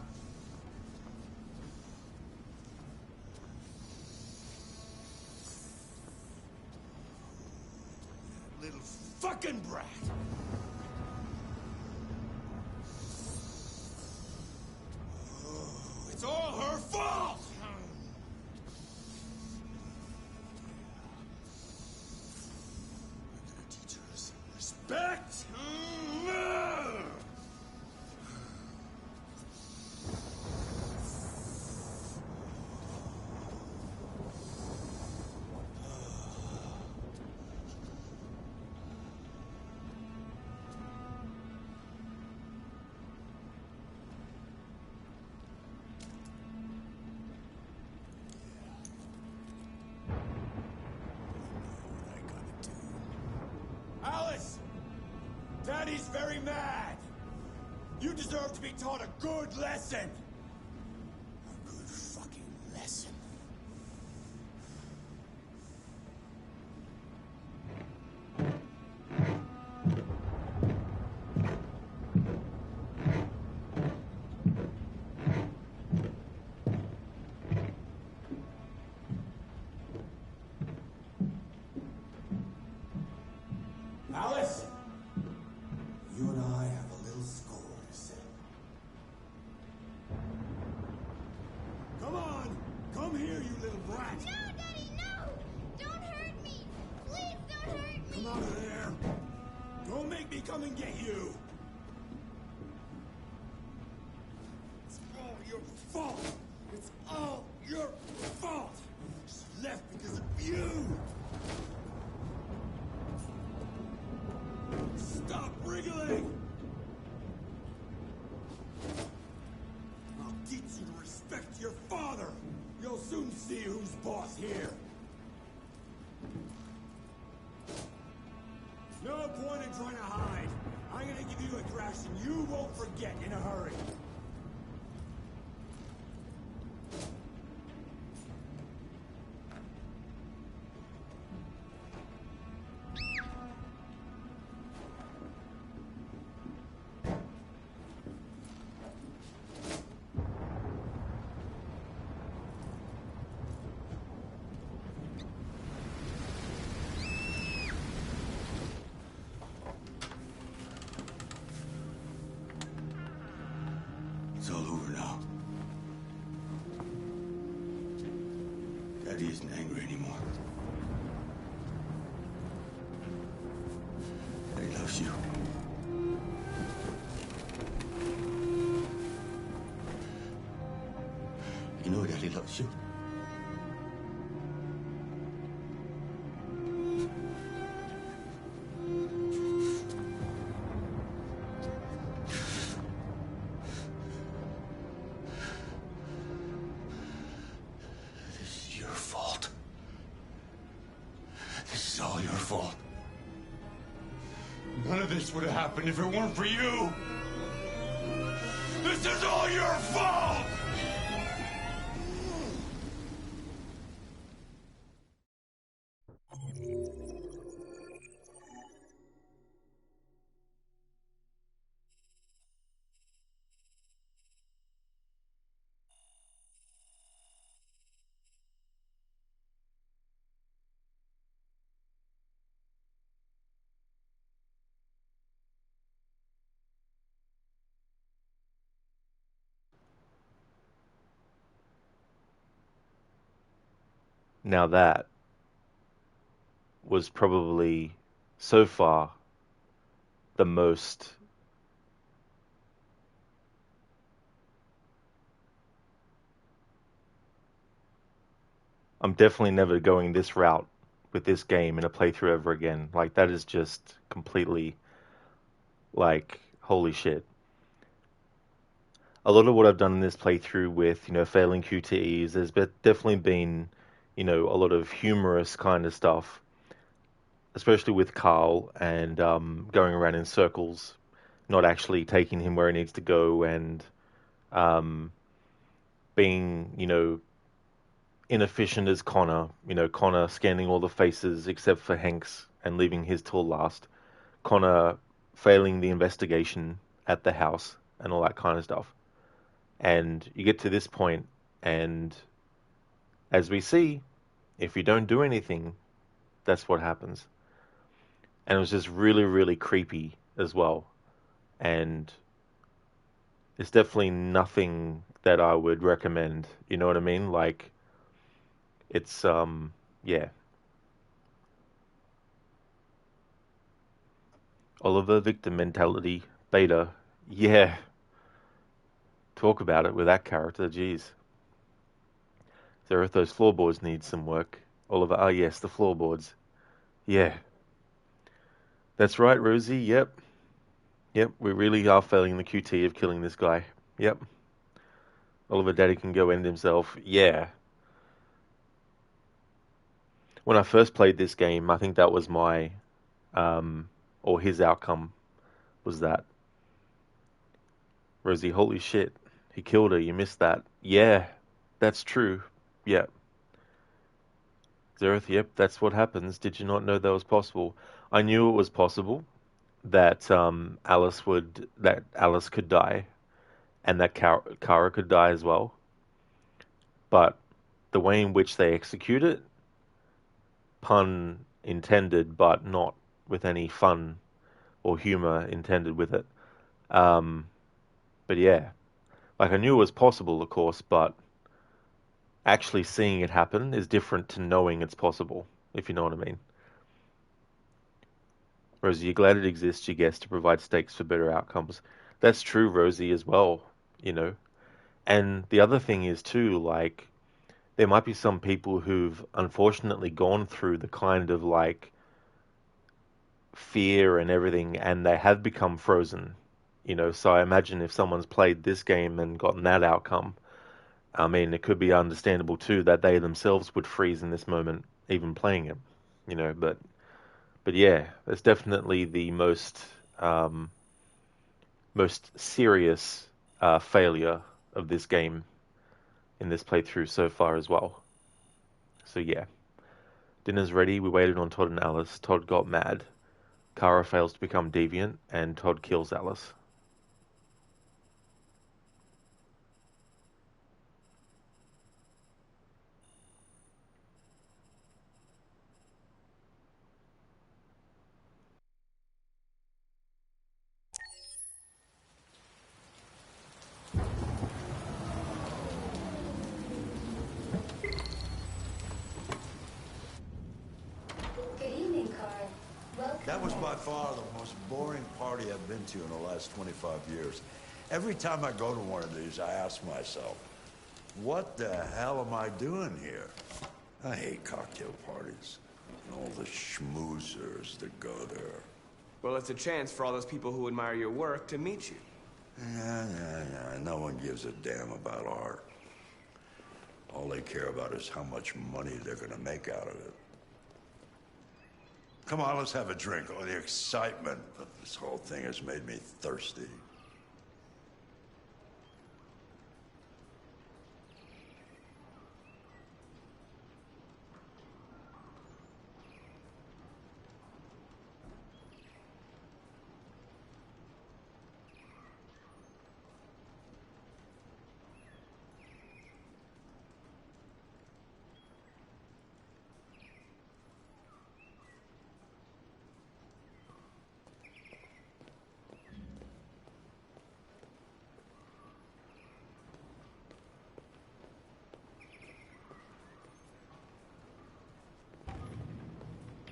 Little fucking brat! Oh, it's all her fault! I'm gonna teach her some respect! Alice! Daddy's very mad! You deserve to be taught a good lesson! A good fucking lesson. Alice! You and I have a little score to settle. Come on! Come here, you little brat! No, Daddy, no! Don't hurt me! Please don't hurt me! Come out of there! Don't make me come and get you! It's all your fault! It's all your fault! She left because of you! Stop wriggling! I'll teach you to respect your father! You'll soon see who's boss here! No point in trying to hide. I'm gonna give you a thrashing you won't forget in a hurry. It's all over now. Daddy isn't angry anymore. Daddy loves you. You know Daddy loves you. This is your fault. This is all your fault. None of this would have happened if it weren't for you. This is all your fault! Now that was probably so far the most I'm definitely never going this route with this game in a playthrough ever again. Like, that is just completely, like, holy shit. A lot of what I've done in this playthrough with, failing QTEs, there's definitely been, a lot of humorous kind of stuff, especially with Carl and going around in circles, not actually taking him where he needs to go, and being, inefficient as Connor, Connor scanning all the faces except for Hank's and leaving his till last, Connor failing the investigation at the house and all that kind of stuff. And you get to this point, and as we see, if you don't do anything, that's what happens. And it was just really, really creepy as well. And it's definitely nothing that I would recommend. You know what I mean? Like, it's, yeah. Oliver victim mentality, beta. Yeah. Talk about it with that character, jeez. Zareth, those floorboards need some work. Oliver, ah yes, the floorboards. Yeah. That's right, Rosie, yep. Yep, we really are failing the QT of killing this guy. Yep. Oliver Daddy can go end himself. Yeah. When I first played this game, I think that was my, or his outcome was that. Rosie, holy shit. He killed her, you missed that. Yeah, that's true. Yep. Zareth, yep, that's what happens. Did you not know that was possible? I knew it was possible that Alice could die, and that Kara could die as well. But the way in which they execute it, pun intended, but not with any fun or humor intended with it. But yeah, like I knew it was possible, of course, but actually seeing it happen is different to knowing it's possible, if you know what I mean. Rosie, you're glad it exists, you guess, to provide stakes for better outcomes. That's true, Rosie, as well, And the other thing is, too, like, there might be some people who've unfortunately gone through the kind of, like, fear and everything, and they have become frozen, So I imagine if someone's played this game and gotten that outcome, I mean, it could be understandable, too, that they themselves would freeze in this moment, even playing it, But yeah, it's definitely the most serious failure of this game in this playthrough so far as well. So yeah, dinner's ready. We waited on Todd and Alice. Todd got mad. Kara fails to become deviant, and Todd kills Alice. Good evening, Carl. Welcome. That was by far the most boring party I've been to in the last 25 years. Every time I go to one of these, I ask myself, what the hell am I doing here? I hate cocktail parties. And all the schmoozers that go there. Well, it's a chance for all those people who admire your work to meet you. Yeah. No one gives a damn about art. All they care about is how much money they're gonna make out of it. Come on, let's have a drink. Oh, the excitement of this whole thing has made me thirsty.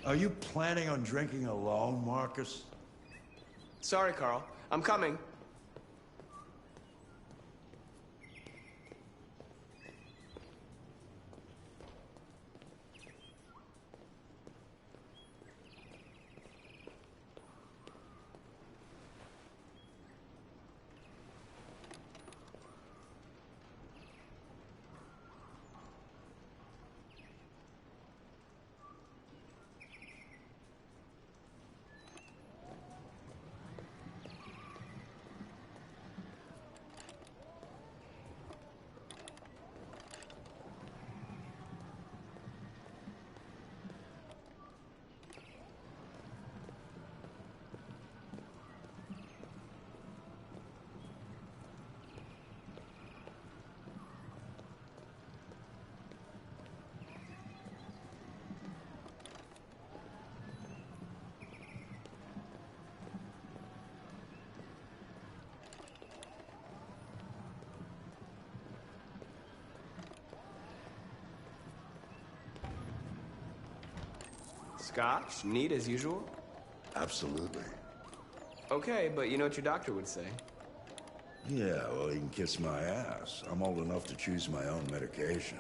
Are you planning on drinking alone, Markus? Sorry, Carl. I'm coming. Scotch? Neat as usual? Absolutely. Okay, but you know what your doctor would say. Yeah, well, he can kiss my ass. I'm old enough to choose my own medication.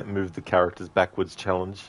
Move the characters backwards challenge.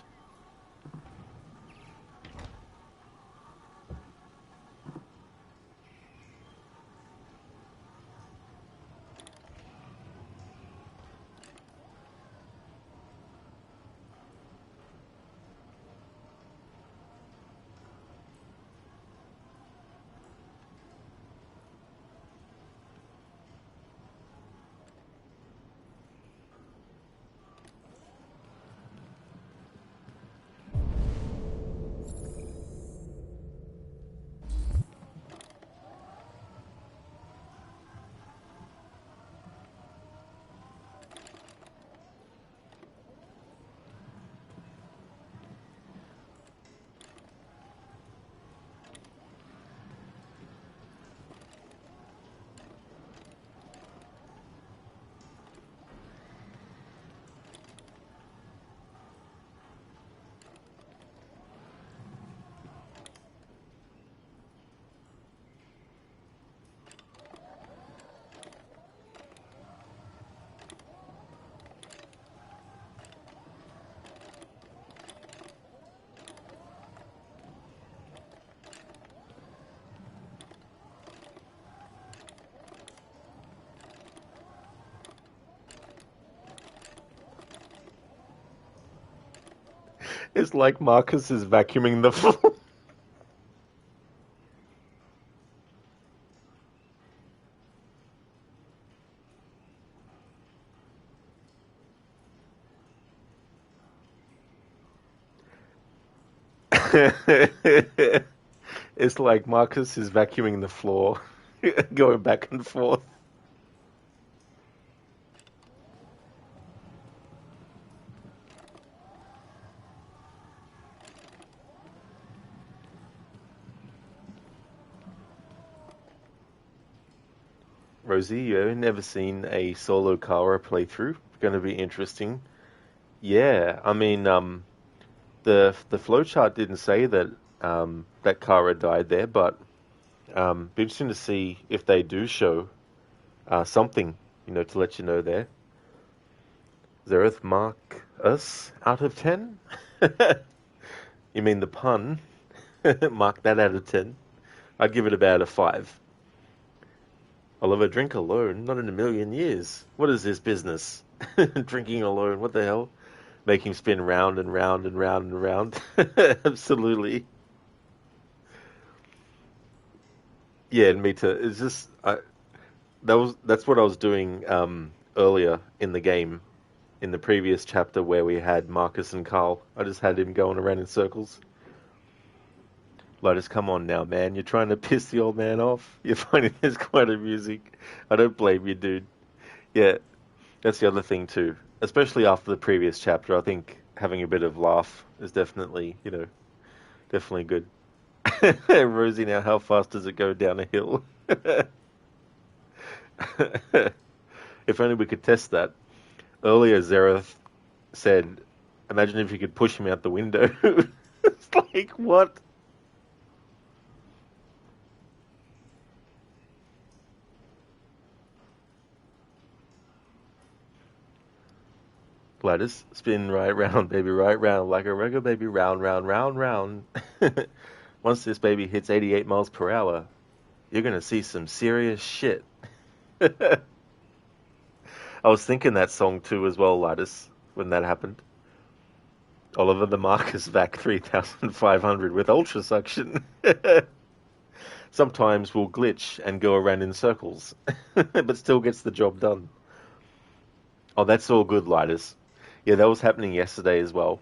It's like Marcus is vacuuming the floor. It's like Marcus is vacuuming the floor, going back and forth. Rosie, you've never seen a solo Kara playthrough? Going to be interesting. Yeah, I mean, the flowchart didn't say that that Kara died there, but be interesting to see if they do show something, to let you know there. Zereth mark us out of 10? You mean the pun? Mark that out of 10. I'd give it about a 5. I'll have a drink alone, not in a million years. What is this business? Drinking alone, what the hell? Make him spin round and round and round and round. Absolutely. Yeah, me too. It's just that's what I was doing earlier in the game, in the previous chapter where we had Marcus and Carl. I just had him going around in circles. Lotus, come on now, man. You're trying to piss the old man off. You're finding this quite amusing. I don't blame you, dude. Yeah, that's the other thing too. Especially after the previous chapter, I think having a bit of laugh is definitely, definitely good. Rosie, now how fast does it go down a hill? If only we could test that. Earlier, Zareth said, imagine if you could push him out the window. It's like, what? Gladys, spin right round, baby, right round, like a regular baby, round, round, round, round. Once this baby hits 88 miles per hour, you're going to see some serious shit. I was thinking that song too as well, Gladys, when that happened. Oliver the Marcus VAC 3500 with ultra suction. Sometimes we'll glitch and go around in circles, but still gets the job done. Oh, that's all good, Lighters. Yeah, that was happening yesterday as well.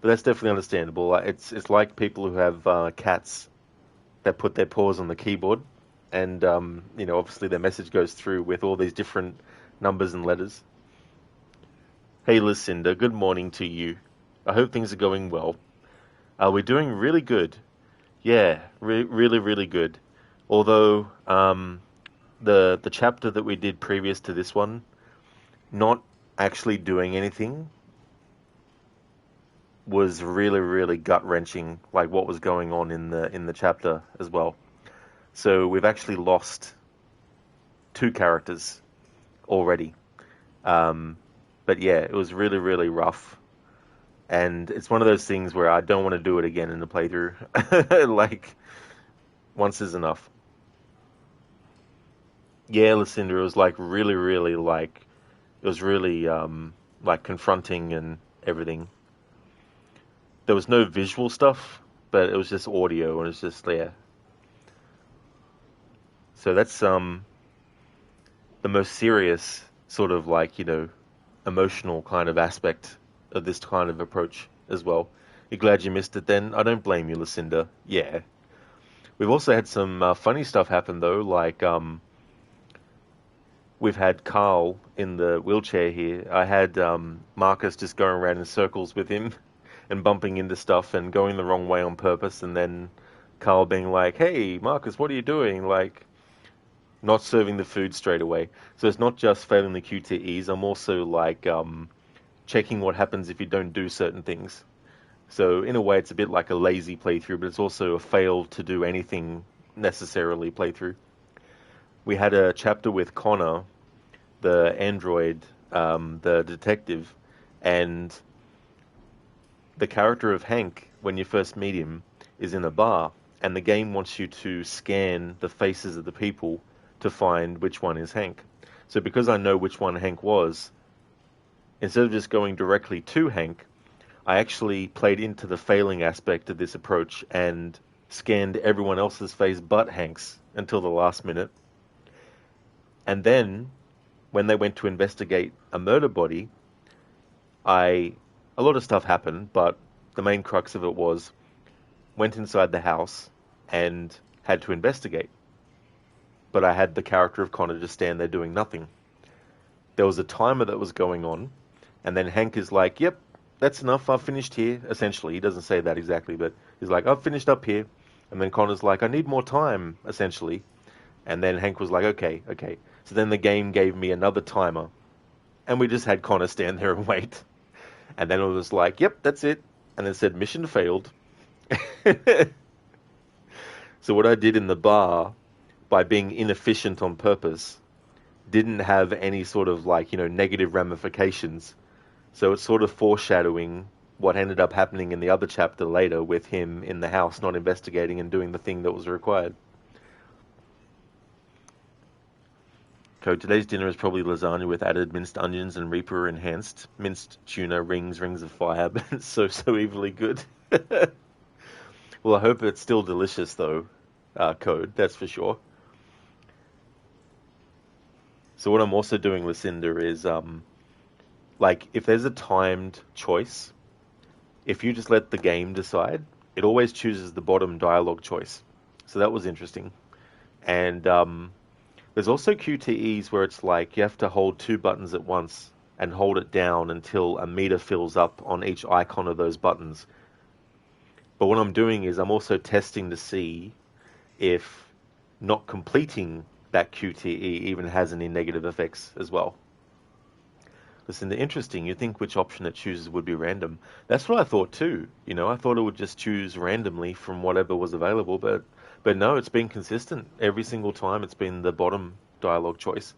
But that's definitely understandable. It's like people who have cats that put their paws on the keyboard, and obviously their message goes through with all these different numbers and letters. Hey, Lucinda, good morning to you. I hope things are going well. We're doing really good. Yeah, really, really good. Although the chapter that we did previous to this one, not actually doing anything, was really, really gut-wrenching, like what was going on in the chapter as well. So we've actually lost 2 characters already. But yeah, it was really, really rough. And it's one of those things where I don't want to do it again in the playthrough. Like, once is enough. Yeah, Lucinda, it was like really, really like, it was really like confronting and everything. There was no visual stuff, but it was just audio, and it's just there. So that's the most serious sort of like, emotional kind of aspect of this kind of approach as well. You're glad you missed it then? I don't blame you, Lucinda. Yeah. We've also had some funny stuff happen though, like we've had Carl in the wheelchair here. I had Marcus just going around in circles with him and bumping into stuff and going the wrong way on purpose, and then Carl being like, hey, Marcus, what are you doing? Like, not serving the food straight away. So it's not just failing the QTEs, I'm also like checking what happens if you don't do certain things. So in a way it's a bit like a lazy playthrough, but it's also a fail to do anything necessarily playthrough. We had a chapter with Connor, the android, the detective, and the character of Hank, when you first meet him, is in a bar, and the game wants you to scan the faces of the people to find which one is Hank. So because I know which one Hank was, instead of just going directly to Hank, I actually played into the failing aspect of this approach and scanned everyone else's face but Hank's until the last minute. And then, when they went to investigate a murder body, a lot of stuff happened, but the main crux of it was, went inside the house and had to investigate. But I had the character of Connor just stand there doing nothing. There was a timer that was going on, and then Hank is like, yep, that's enough, I've finished here, essentially. He doesn't say that exactly, but he's like, I've finished up here. And then Connor's like, I need more time, essentially. And then Hank was like, okay. So then the game gave me another timer, and we just had Connor stand there and wait. And then it was like, yep, that's it. And it said, mission failed. So what I did in the bar, by being inefficient on purpose, didn't have any sort of like, negative ramifications. So it's sort of foreshadowing what ended up happening in the other chapter later with him in the house not investigating and doing the thing that was required. Code, today's dinner is probably lasagna with added minced onions and Reaper enhanced minced tuna, rings of fire, but it's so evilly good. Well, I hope it's still delicious though, Code, that's for sure. So what I'm also doing, Lucinda, is like if there's a timed choice, if you just let the game decide, it always chooses the bottom dialogue choice. So that was interesting. And there's also QTEs where it's like you have to hold two buttons at once and hold it down until a meter fills up on each icon of those buttons. But what I'm doing is I'm also testing to see if not completing that QTE even has any negative effects as well. Listen, the interesting, you'd think which option it chooses would be random. That's what I thought too. You know, I thought it would just choose randomly from whatever was available, but no, it's been consistent. Every single time it's been the bottom dialogue choice.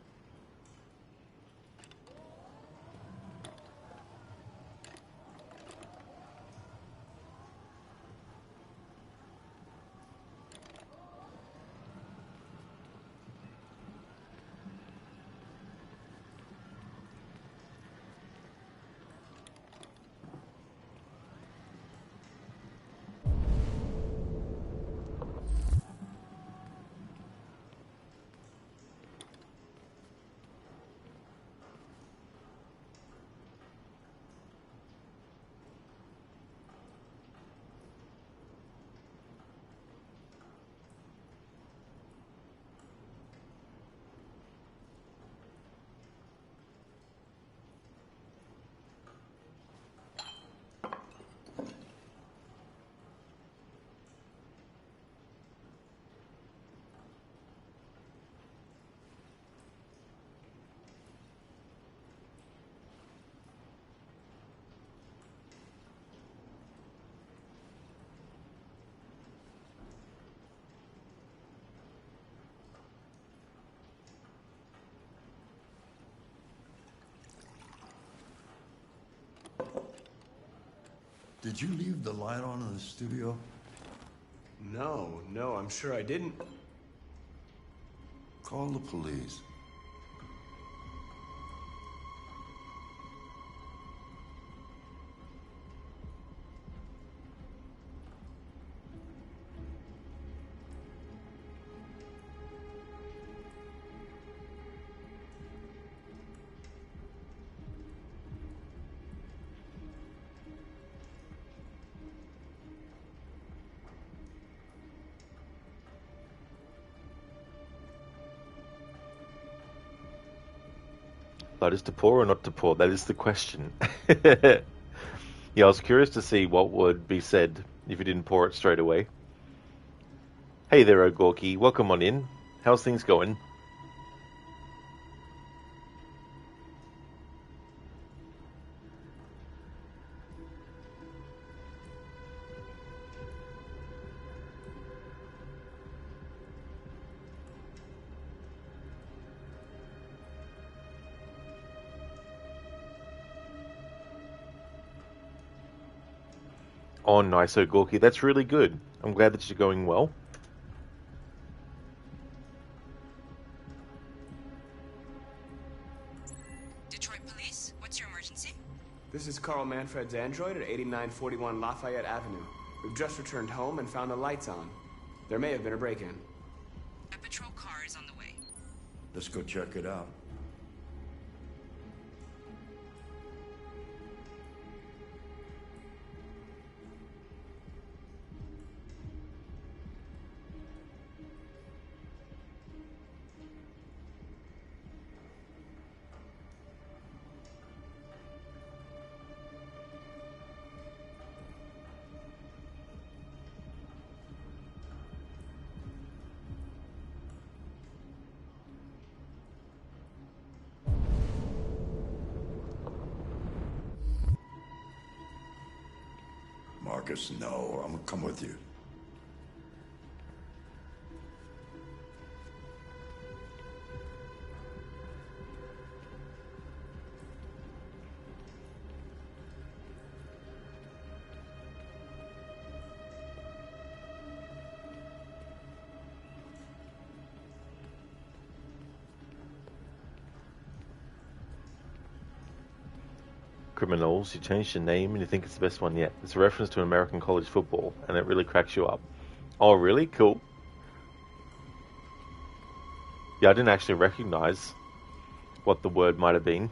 Did you leave the light on in the studio? No, I'm sure I didn't. Call the police. Blood is to pour or not to pour? That is the question. Yeah, I was curious to see what would be said if you didn't pour it straight away. Hey there, O'Gorky. Welcome on in. How's things going? Oh, nice, O'Gorky. That's really good. I'm glad that you're going well. Detroit Police, what's your emergency? This is Carl Manfred's android at 8941 Lafayette Avenue. We've just returned home and found the lights on. There may have been a break-in. A patrol car is on the way. Let's go check it out. Markus, no. I'm gonna come with you. Criminals, you changed your name and you think it's the best one yet. It's a reference to American college football, and it really cracks you up. Oh, really? Cool. Yeah, I didn't actually recognize what the word might have been.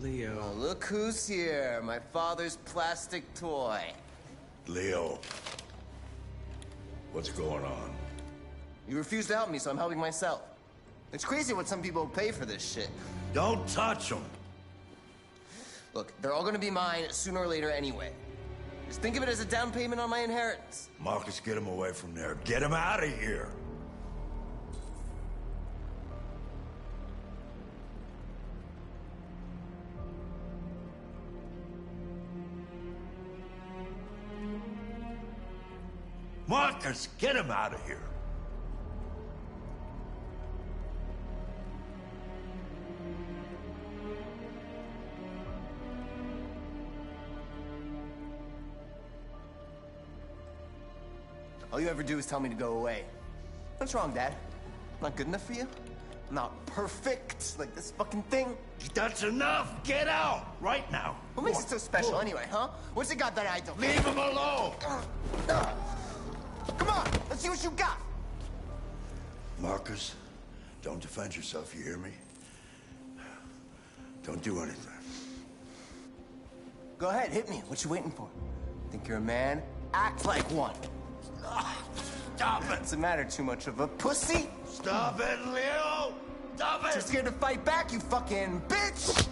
Leo. Oh, look who's here. My father's plastic toy. Leo. What's going on? You refused to help me, so I'm helping myself. It's crazy what some people pay for this shit. Don't touch them. Look, they're all gonna be mine sooner or later anyway. Just think of it as a down payment on my inheritance. Markus, get him away from there. Get him out of here. Markus, get him out of here. All you ever do is tell me to go away. What's wrong, Dad? I'm not good enough for you? I'm not perfect like this fucking thing? That's enough! Get out! Right now! What makes it so special anyway, huh? What's it got that I don't? Leave him alone! Come on, let's see what you got! Markus, don't defend yourself, you hear me? Don't do anything. Go ahead, hit me. What you waiting for? Think you're a man? Act like one. Stop it! What's the matter? Too much of a pussy? Stop it, Leo! Stop it! Too scared to fight back, you fucking bitch!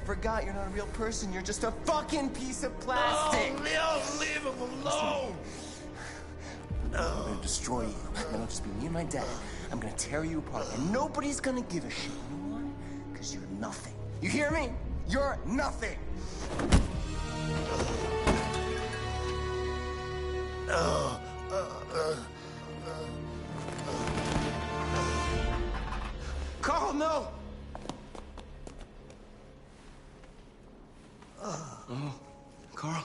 forgot you're not a real person. You're just a fucking piece of plastic. Oh, leave him alone! I'm gonna destroy you. And it'll just be me and my dad. I'm gonna tear you apart, and nobody's gonna give a shit. You know why? Because you're nothing. You hear me? You're nothing. Carl, no! Oh, Carl.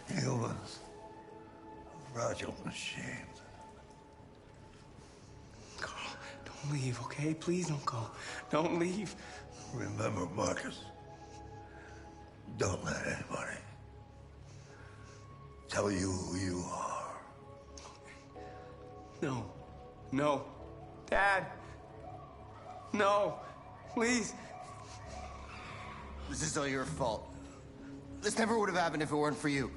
Humans. Fragile machines. Carl, don't leave, okay? Please don't go. Don't leave. Remember, Marcus, don't let anybody tell you who you are. No. No. Dad. No. Please. This is all your fault. This never would have happened if it weren't for you.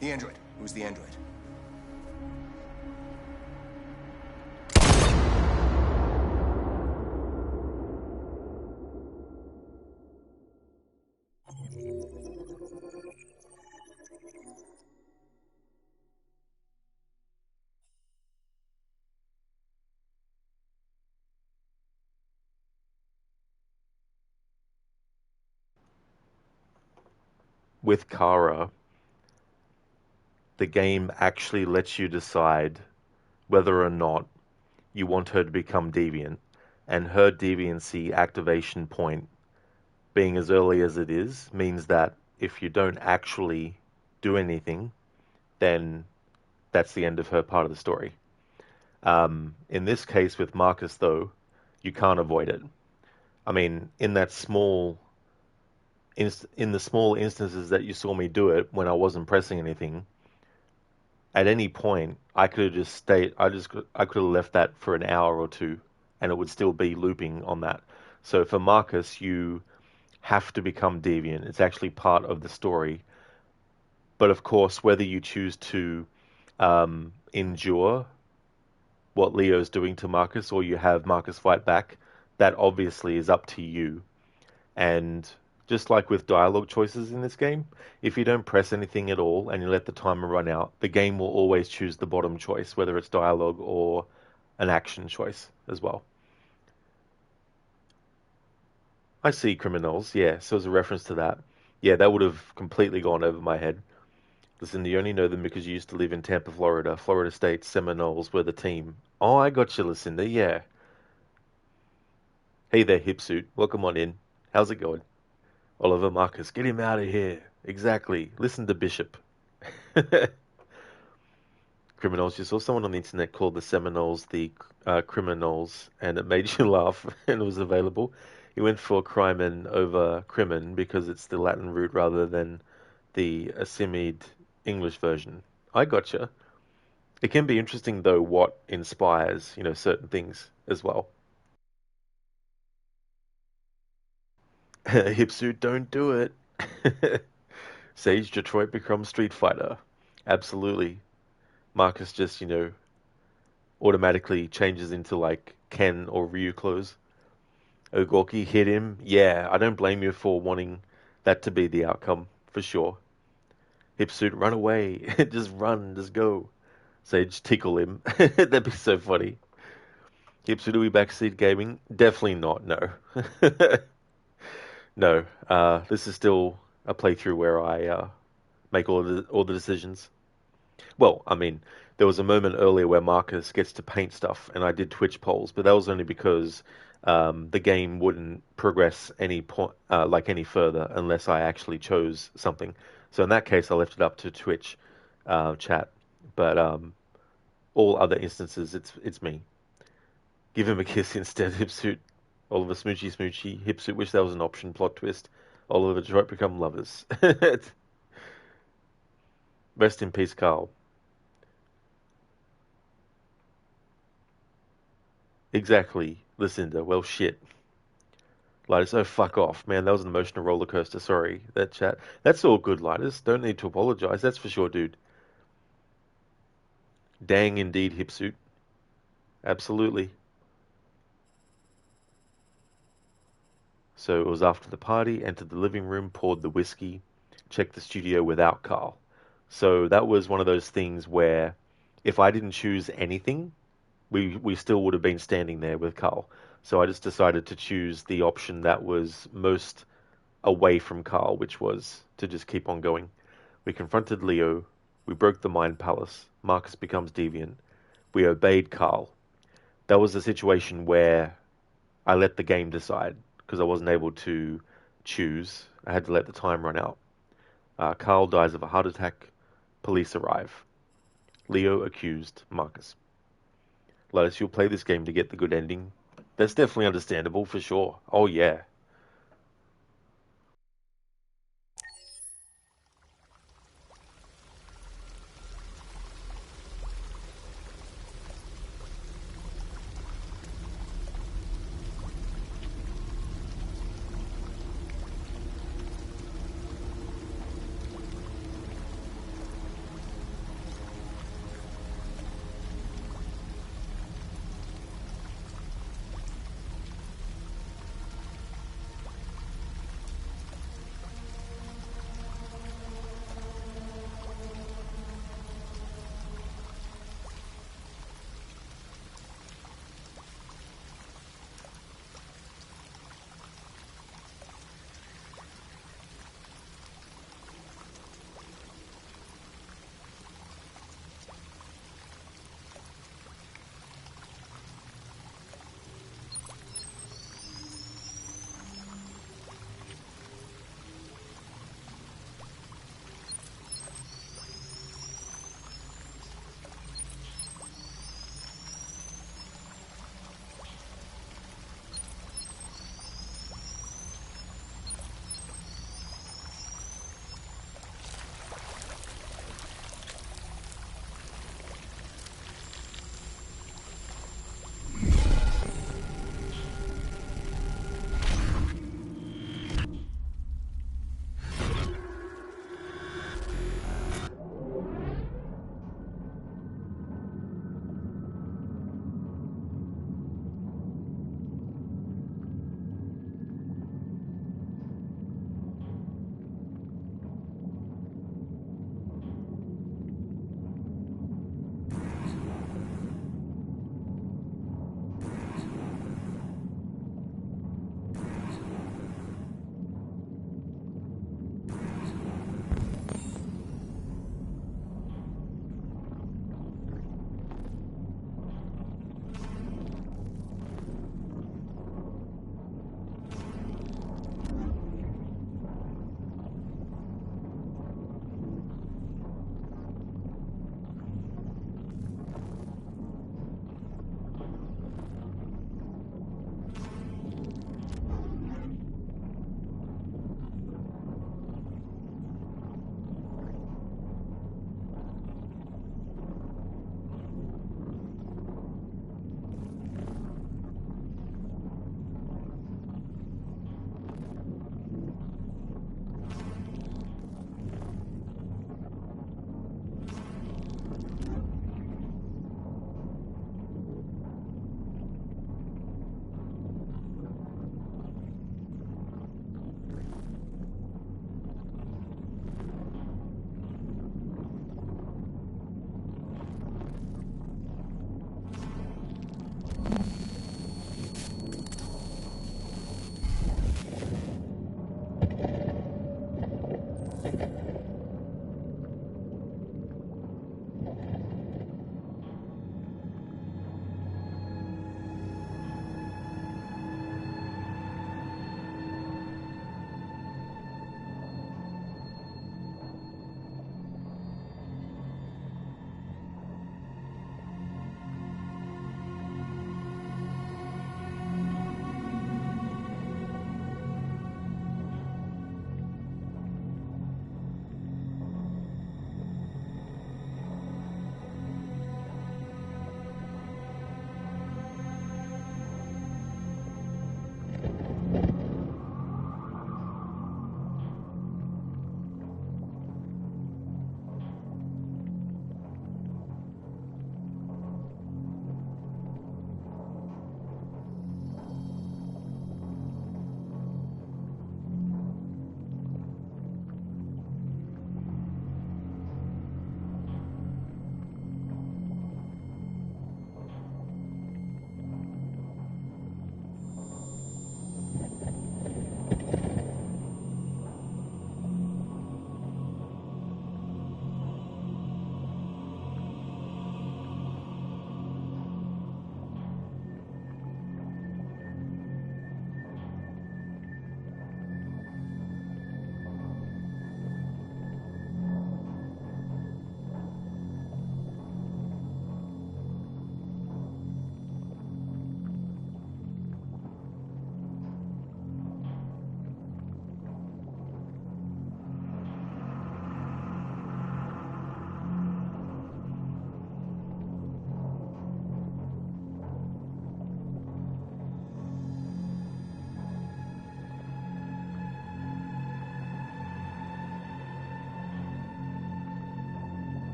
The android. Who's the android? With Kara, the game actually lets you decide whether or not you want her to become deviant, and her deviancy activation point being as early as it is means that if you don't actually do anything, then that's the end of her part of the story. In this case with Marcus, though, you can't avoid it. I mean, in the small instances that you saw me do it when I wasn't pressing anything, at any point I could have just stayed. I could have left that for an hour or two, and it would still be looping on that. So for Marcus, you have to become deviant. It's actually part of the story. But of course, whether you choose to endure what Leo's doing to Marcus or you have Marcus fight back, that obviously is up to you. And just like with dialogue choices in this game, if you don't press anything at all and you let the timer run out, the game will always choose the bottom choice, whether it's dialogue or an action choice as well. I see criminals, yeah, so as a reference to that. Yeah, that would have completely gone over my head. Listen, you only know them because you used to live in Tampa, Florida. Florida State Seminoles were the team. Oh, I got you, Lucinda, yeah. Hey there, Hipsuit. Welcome on in. How's it going? Oliver Marcus, get him out of here. Exactly. Listen to Bishop. Criminals. You saw someone on the internet called the Seminoles the criminals, and it made you laugh, and it was available. He went for crimen over crimin because it's the Latin root rather than the Assimid English version. I gotcha. It can be interesting, though, what inspires, certain things as well. Hipsuit, don't do it. Sage Detroit becomes Street Fighter. Absolutely. Marcus just, automatically changes into like Ken or Ryu clothes. Ogorki hit him. Yeah, I don't blame you for wanting that to be the outcome, for sure. Hipsuit, run away. Just run, just go. Sage, tickle him. That'd be so funny. Hipsuit, are we backseat gaming? Definitely not, no. No, this is still a playthrough where I make all the decisions. Well, I mean, there was a moment earlier where Marcus gets to paint stuff, and I did Twitch polls, but that was only because the game wouldn't progress any any further unless I actually chose something. So in that case, I left it up to Twitch chat. But all other instances, it's me. Give him a kiss instead, Hipsuit. Oliver Smoochy Smoochy. Hipsuit, wish that was an option. Plot twist. Oliver Detroit become lovers. Rest in peace, Carl. Exactly, Lucinda. Well, shit. Linus, oh, fuck off. Man, that was an emotional roller coaster. Sorry, that chat. That's all good, Linus. Don't need to apologize. That's for sure, dude. Dang indeed, Hipsuit. Absolutely. So it was after the party, entered the living room, poured the whiskey, checked the studio without Carl. So that was one of those things where if I didn't choose anything, we still would have been standing there with Carl. So I just decided to choose the option that was most away from Carl, which was to just keep on going. We confronted Leo. We broke the Mind Palace. Markus becomes deviant. We obeyed Carl. That was a situation where I let the game decide because I wasn't able to choose. I had to let the time run out. Carl dies of a heart attack. Police arrive. Leo accused Markus. Lotus, you'll play this game to get the good ending. That's definitely understandable for sure. Oh yeah.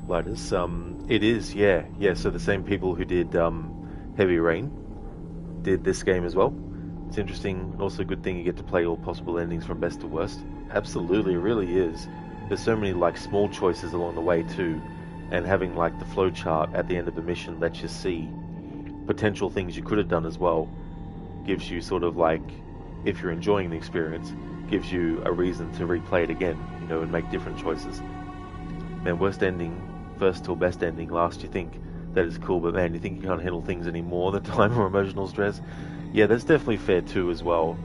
Lighters. It is, yeah. So the same people who did Heavy Rain did this game as well. It's interesting, and also a good thing you get to play all possible endings from best to worst. Absolutely, it really is. There's so many like small choices along the way too, and having like the flow chart at the end of the mission lets you see potential things you could have done as well. Gives you sort of like, if you're enjoying the experience, gives you a reason to replay it again, you know, and make different choices. Man, worst ending, first till best ending, last, you think that is cool, but man, you think you can't handle things anymore, the time or emotional stress. Yeah, that's definitely fair too as well.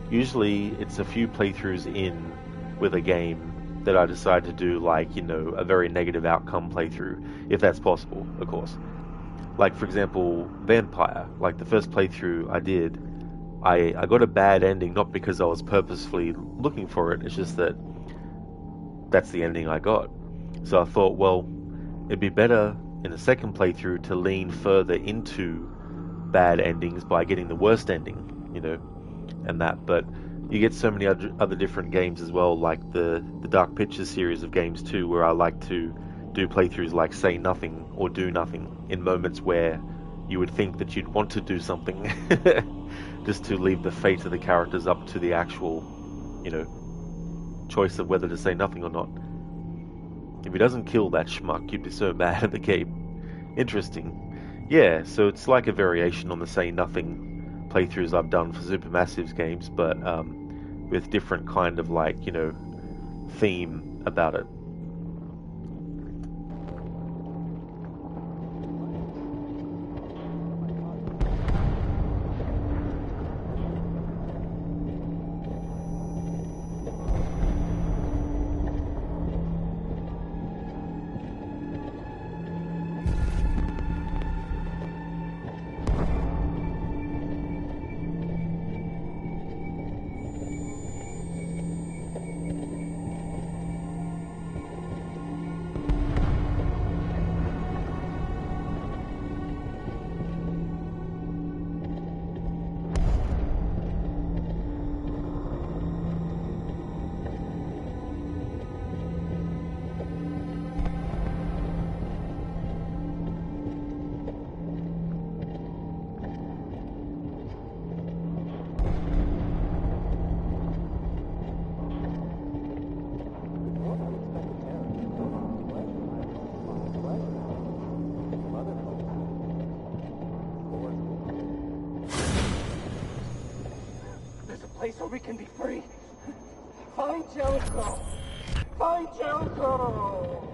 Usually it's a few playthroughs in with a game that I decide to do like, you know, a very negative outcome playthrough, if that's possible, of course. Like, for example, Vampire, like the first playthrough I did, I got a bad ending, not because I was purposefully looking for it, it's just that that's the ending I got. So I thought, well, it'd be better in the second playthrough to lean further into bad endings by getting the worst ending, you know, and that. But you get so many other different games as well, like the Dark Pictures series of games too, where I like to do playthroughs like Say Nothing or Do Nothing in moments where you would think that you'd want to do something just to leave the fate of the characters up to the actual, you know, choice of whether to say nothing or not. If he doesn't kill that schmuck, you'd be so mad at the game. Interesting. Yeah, so it's like a variation on the Say Nothing playthroughs I've done for Supermassive's games, but with different kind of like, you know, theme about it. so we can be free. Find Jericho! Find Jericho!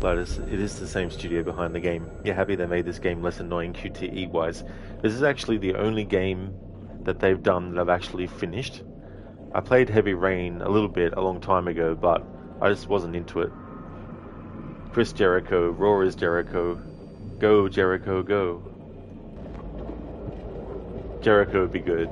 But it is the same studio behind the game. You're happy they made this game less annoying QTE wise. This is actually the only game that they've done that I've actually finished. I played Heavy Rain a little bit a long time ago, but I just wasn't into it. Chris Jericho, Raw is Jericho, go Jericho, go. Jericho would be good.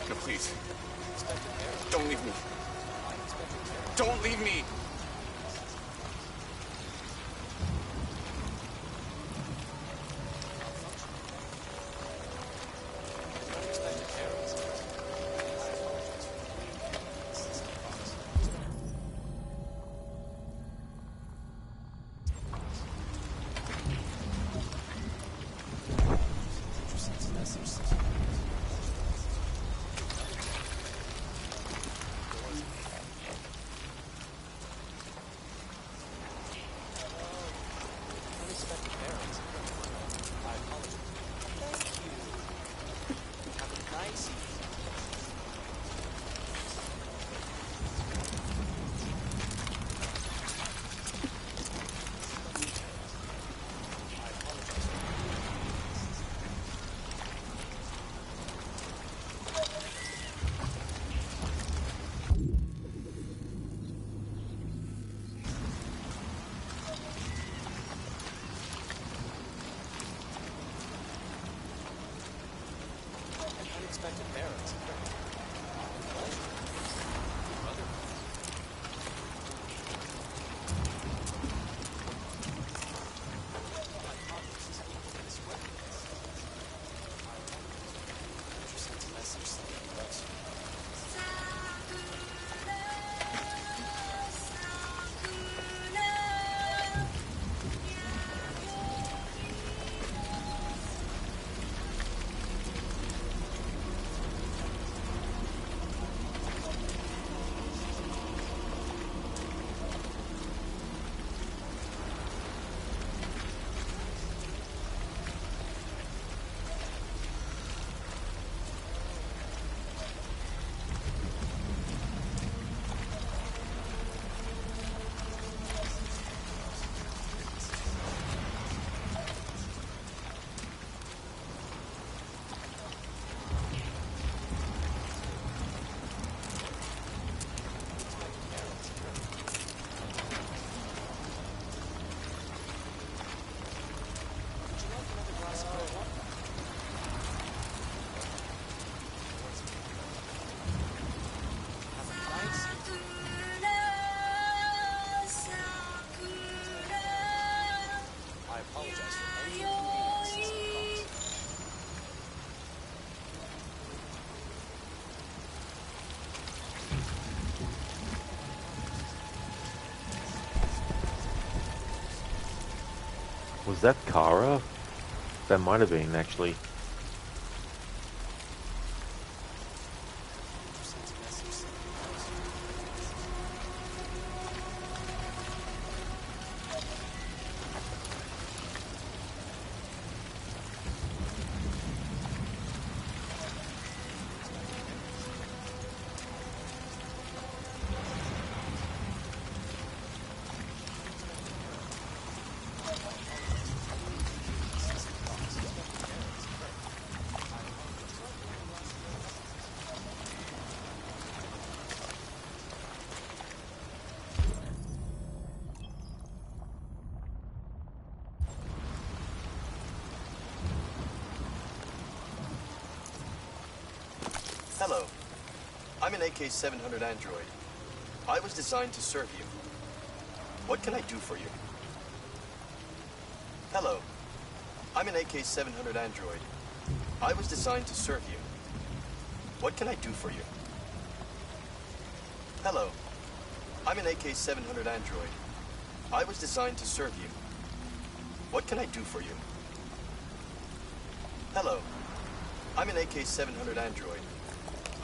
No, please. Don't leave me. Don't leave me! Was that Kara? That might have been, actually. Hello. I'm an AK-700 android. I was designed to serve you. What can I do for you? Hello. I'm an AK-700 android. I was designed to serve you. What can I do for you? Hello. I'm an AK-700 android. I was designed to serve you. What can I do for you? Hello. I'm an AK-700 android.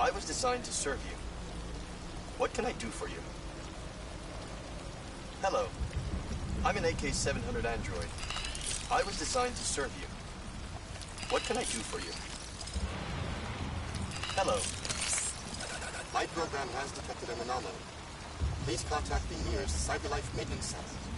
I was designed to serve you. What can I do for you? Hello. I'm an AK-700 android. I was designed to serve you. What can I do for you? Hello. My program has detected an anomaly. Please contact the nearest CyberLife maintenance center.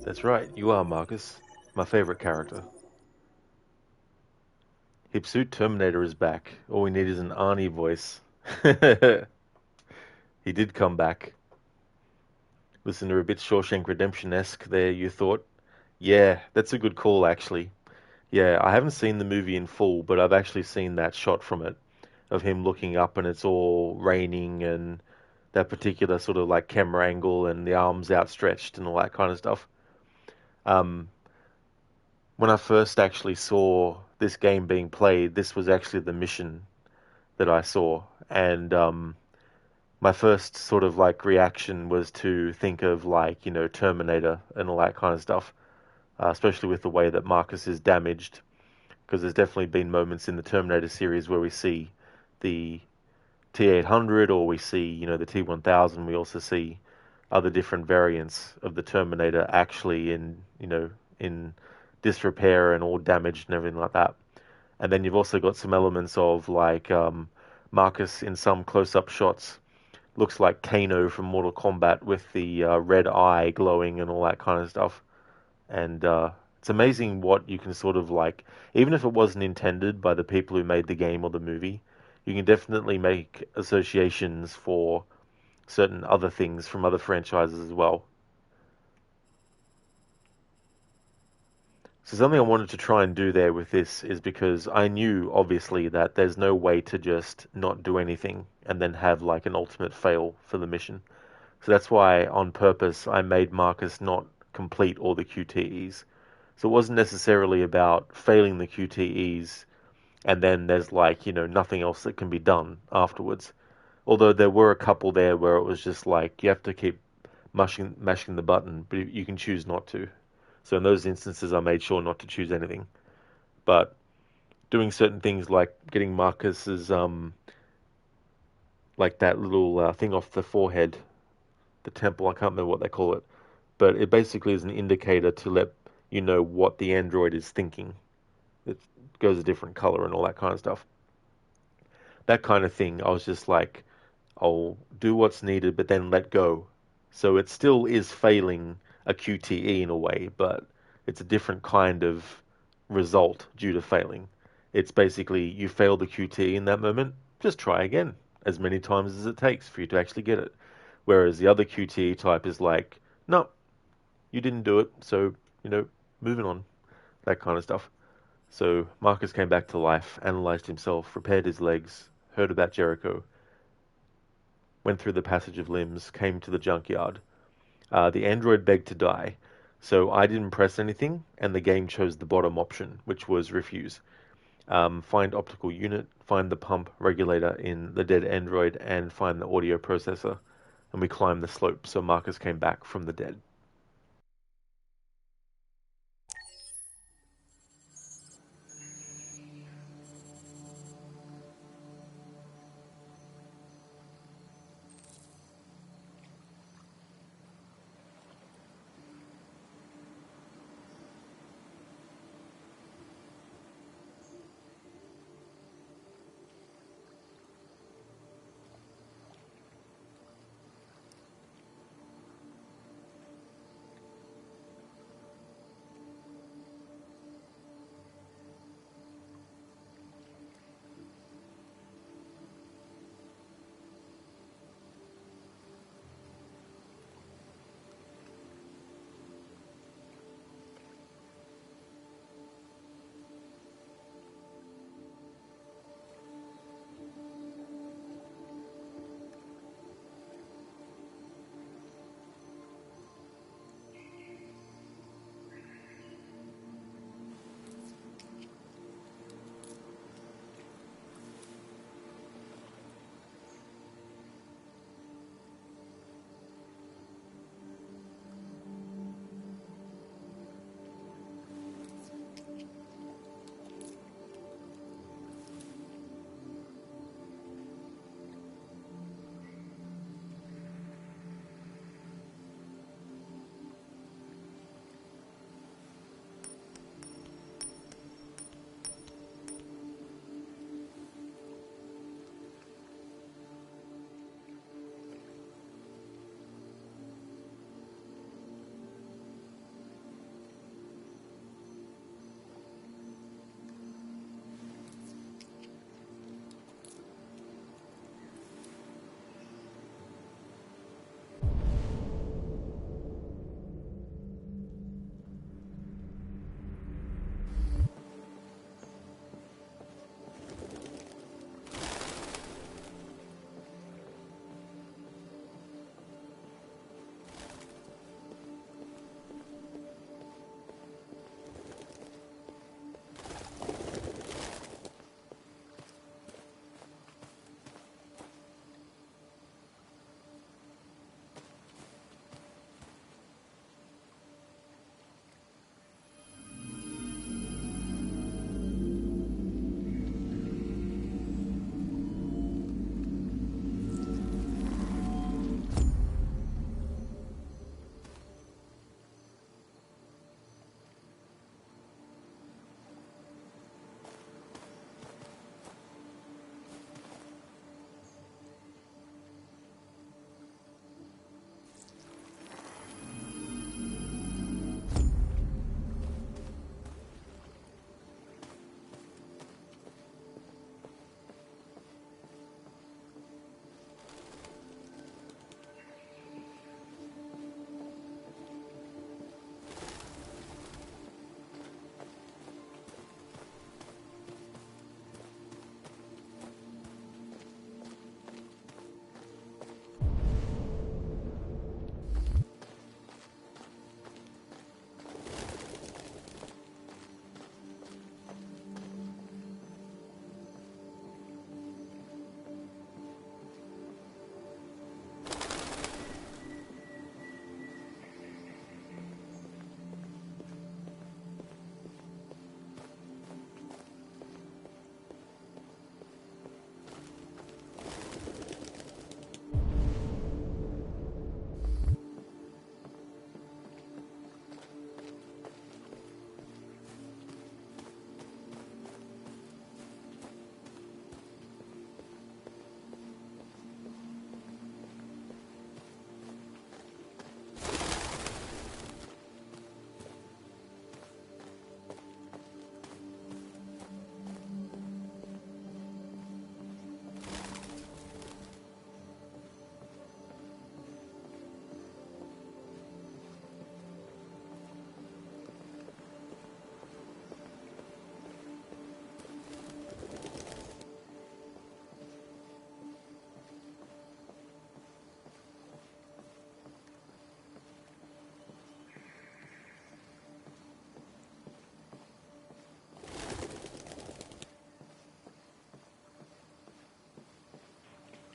That's right, you are, Marcus. My favorite character. Hipsuit Terminator is back. All we need is an Arnie voice. He did come back. Listen, to a bit Shawshank Redemption-esque there, you thought? Yeah, that's a good call, actually. Yeah, I haven't seen the movie in full, but I've actually seen that shot from it, of him looking up and it's all raining and that particular sort of like camera angle and the arms outstretched and all that kind of stuff. Um, when I first actually saw this game being played, this was actually the mission that I saw, and my first sort of like reaction was to think of like, Terminator and all that kind of stuff, especially with the way that Marcus is damaged, because there's definitely been moments in the Terminator series where we see the T-800 or we see, the T-1000. We also see other different variants of the Terminator actually in disrepair and all damaged and everything like that. And then you've also got some elements of like Marcus in some close-up shots looks like Kano from Mortal Kombat with the red eye glowing and all that kind of stuff. And it's amazing what you can sort of like, even if it wasn't intended by the people who made the game or the movie, you can definitely make associations for certain other things from other franchises as well. So something I wanted to try and do there with this is because I knew, obviously, that there's no way to just not do anything and then have like an ultimate fail for the mission. So that's why, on purpose, I made Marcus not complete all the QTEs. So it wasn't necessarily about failing the QTEs and then there's like, nothing else that can be done afterwards. Although there were a couple there where it was just like, you have to keep mashing the button, but you can choose not to. So in those instances, I made sure not to choose anything. But doing certain things like getting Marcus's, like that little thing off the forehead, the temple, I can't remember what they call it. But it basically is an indicator to let you know what the android is thinking. It goes a different color and all that kind of stuff. That kind of thing, I was just like, I'll do what's needed, but then let go. So it still is failing a QTE in a way, but it's a different kind of result due to failing. It's basically you fail the QTE in that moment, just try again as many times as it takes for you to actually get it. Whereas the other QTE type is like, no, you didn't do it, so, moving on, that kind of stuff. So Marcus came back to life, analyzed himself, repaired his legs, heard about Jericho, went through the passage of limbs, came to the junkyard. The android begged to die, so I didn't press anything, and the game chose the bottom option, which was refuse. Find optical unit, find the pump regulator in the dead android, and find the audio processor. And we climbed the slope, so Marcus came back from the dead.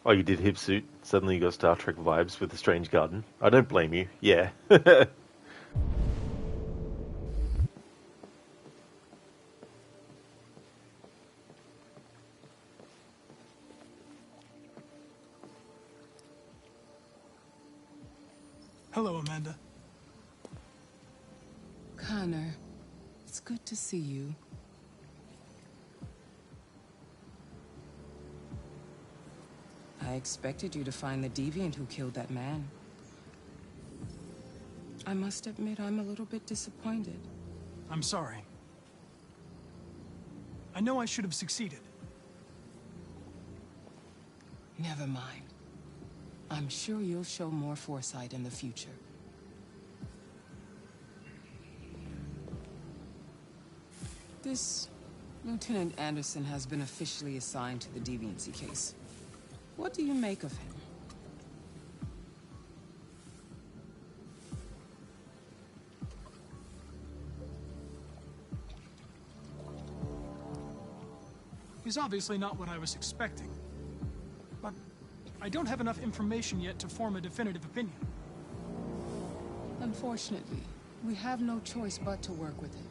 Oh, you did hip suit. Suddenly you got Star Trek vibes with the strange garden. I don't blame you. Yeah. Hello, Amanda. Connor, it's good to see you. I expected you to find the deviant who killed that man. I must admit, I'm a little bit disappointed. I'm sorry. I know I should have succeeded. Never mind. I'm sure you'll show more foresight in the future. This Lieutenant Anderson has been officially assigned to the deviancy case. What do you make of him? He's obviously not what I was expecting. But I don't have enough information yet to form a definitive opinion. Unfortunately, we have no choice but to work with him.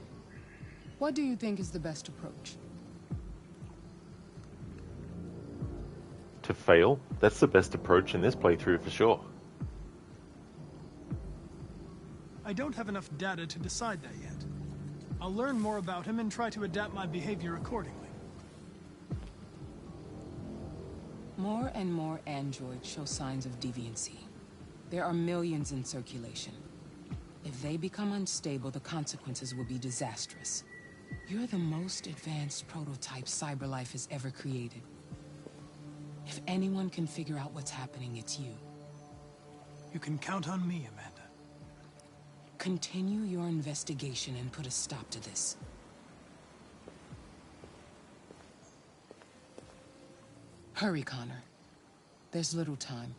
What do you think is the best approach? To fail? That's the best approach in this playthrough for sure. I don't have enough data to decide that yet. I'll learn more about him and try to adapt my behavior accordingly. More and more androids show signs of deviancy. There are millions in circulation. If they become unstable, the consequences will be disastrous. You're the most advanced prototype CyberLife has ever created. If anyone can figure out what's happening, it's you. You can count on me, Amanda. Continue your investigation and put a stop to this. Hurry, Connor. There's little time.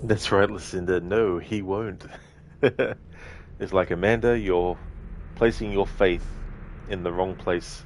That's right, Lucinda. No, he won't. It's like, Amanda, you're placing your faith in the wrong place.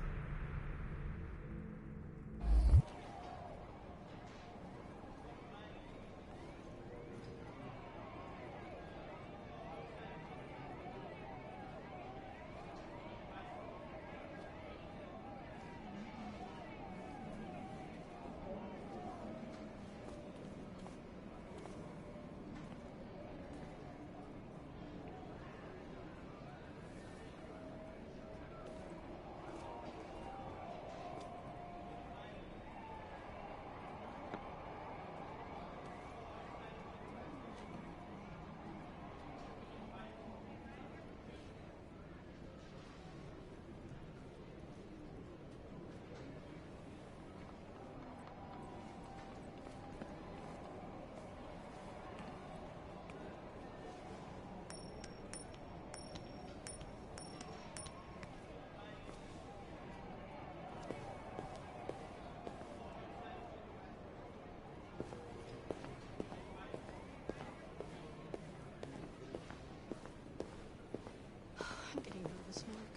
I'm getting nervous, Mark.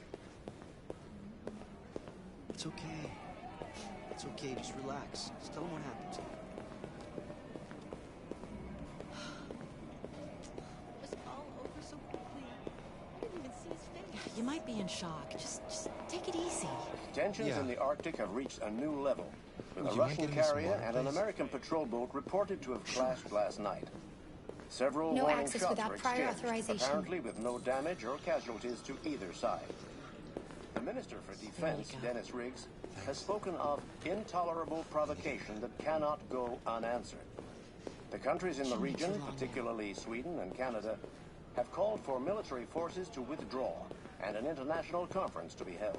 It's okay. It's okay, just relax. Just tell him what happened to you. It was all over so quickly. I didn't even see his face. You might be in shock. Just take it easy. Tensions in the Arctic have reached a new level, with a Russian carrier and an American patrol boat reported to have clashed last night. Several No warning access shots without were prior exchanged, authorization. apparently with no damage or casualties to either side. The Minister for Defense, Dennis Riggs, has spoken of intolerable provocation that cannot go unanswered. The countries in the region, particularly Sweden and Canada, have called for military forces to withdraw and an international conference to be held.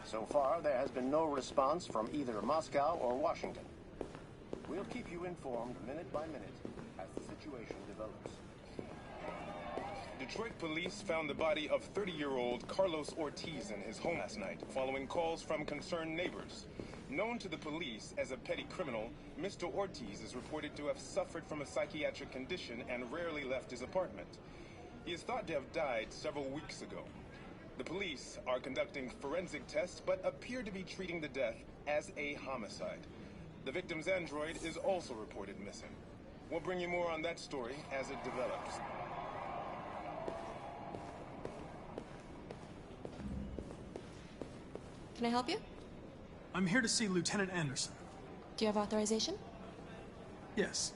So far, there has been no response from either Moscow or Washington. We'll keep you informed minute by minute as Detroit police found the body of 30-year-old Carlos Ortiz in his home last night, following calls from concerned neighbors. Known to the police as a petty criminal, Mr. Ortiz is reported to have suffered from a psychiatric condition and rarely left his apartment. He is thought to have died several weeks ago. The police are conducting forensic tests, but appear to be treating the death as a homicide. The victim's android is also reported missing. We'll bring you more on that story as it develops. Can I help you? I'm here to see Lieutenant Anderson. Do you have authorization? Yes.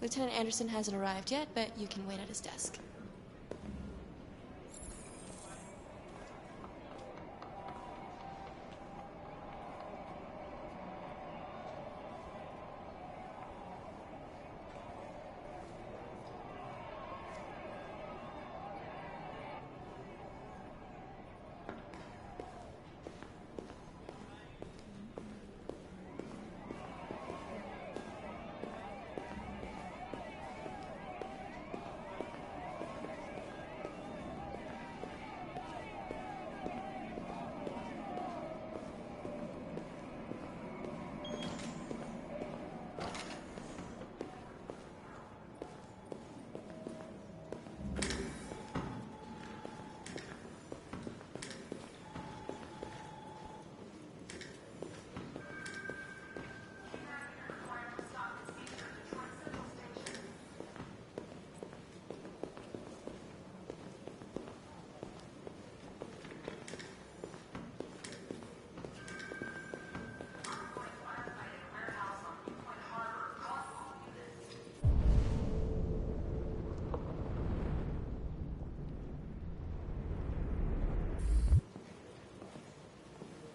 Lieutenant Anderson hasn't arrived yet, but you can wait at his desk.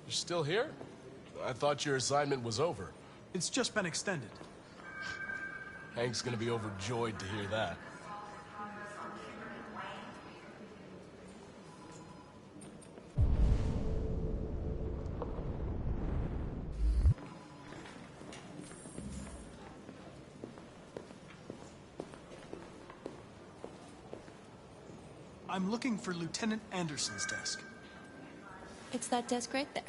You're still here? I thought your assignment was over. It's just been extended. Hank's gonna be overjoyed to hear that. I'm looking for Lieutenant Anderson's desk. It's that desk right there.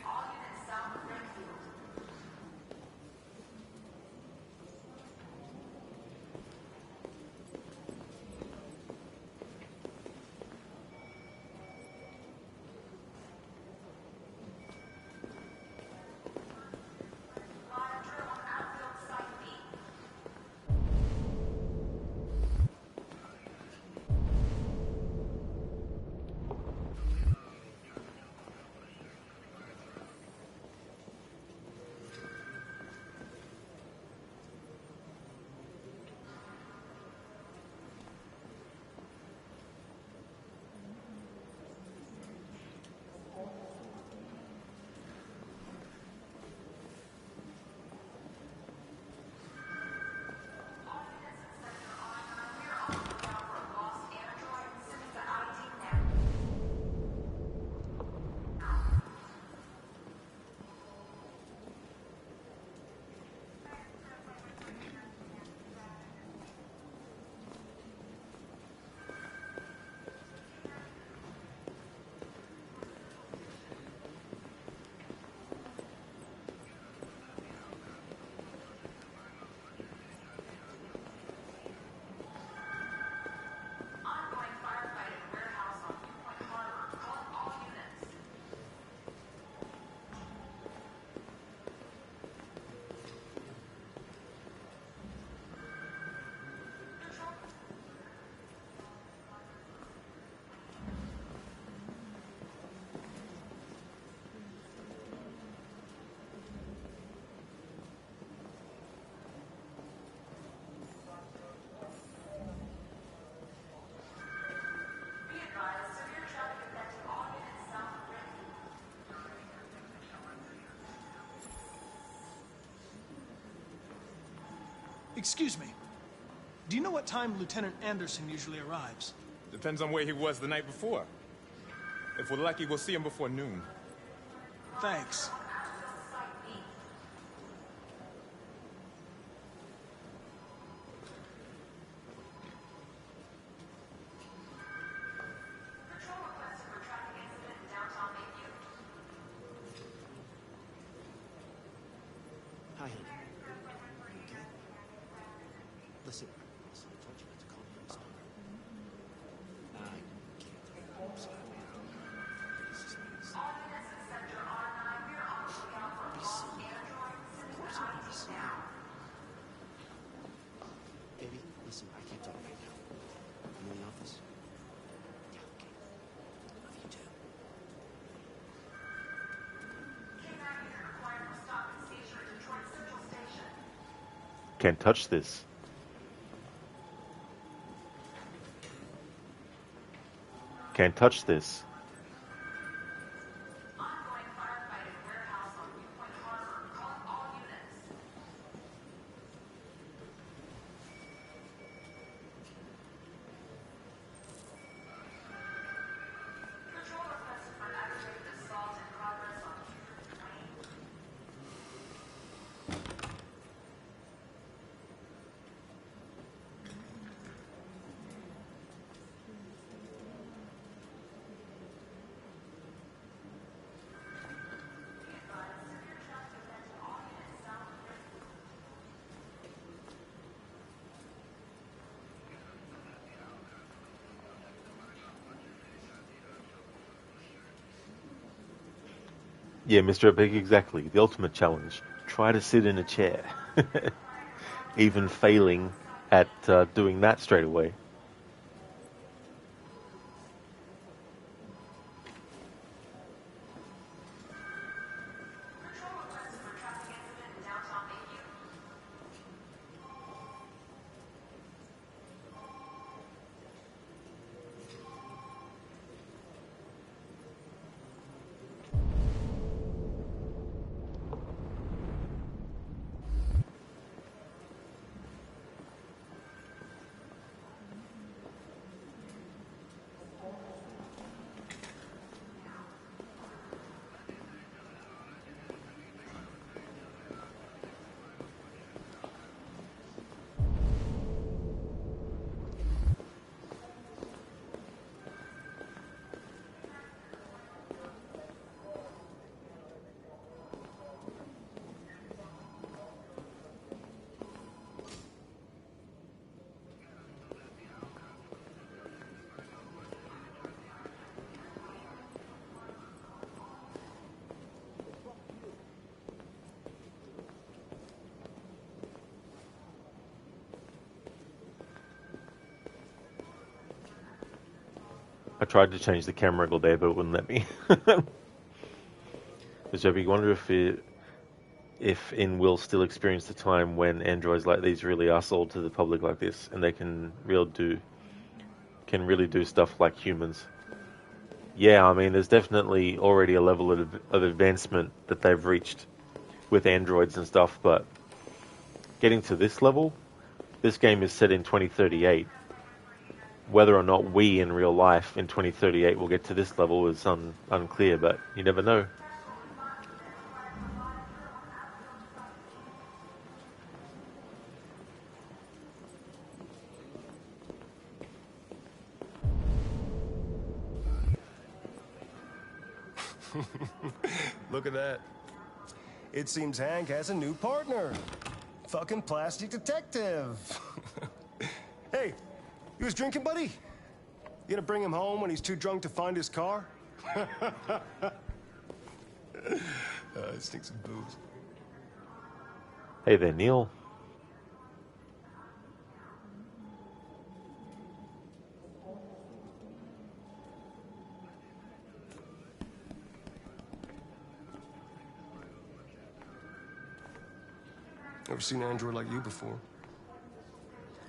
Excuse me. Do you know what time Lieutenant Anderson usually arrives? Depends on where he was the night before. If we're lucky, we'll see him before noon. Thanks. Hi, honey. You okay? Listen, I told you not to call me on this number. I can't. I'm sorry. It's just me. Be silly. Of course I'm gonna be silly. Baby, listen, I can't talk right now. I'm in the office. Yeah, okay. Love you too. Can't touch this. Can't touch this. Yeah, Mr. Epic, exactly. The ultimate challenge. Try to sit in a chair. Even failing at doing that straight away. I tried to change the camera angle there, but it wouldn't let me. So you wonder if in will still experience the time when androids like these really are sold to the public like this, and they can really do stuff like humans. Yeah, I mean, there's definitely already a level of advancement that they've reached with androids and stuff, but getting to this level, this game is set in 2038. Whether or not we in real life in 2038 will get to this level is unclear, but you never know. Look at that. It seems Hank has a new partner. Fucking plastic detective. Hey, you was drinking, buddy? You gonna bring him home when he's too drunk to find his car? It stinks of booze. Hey there, Neil. Never seen an android like you before.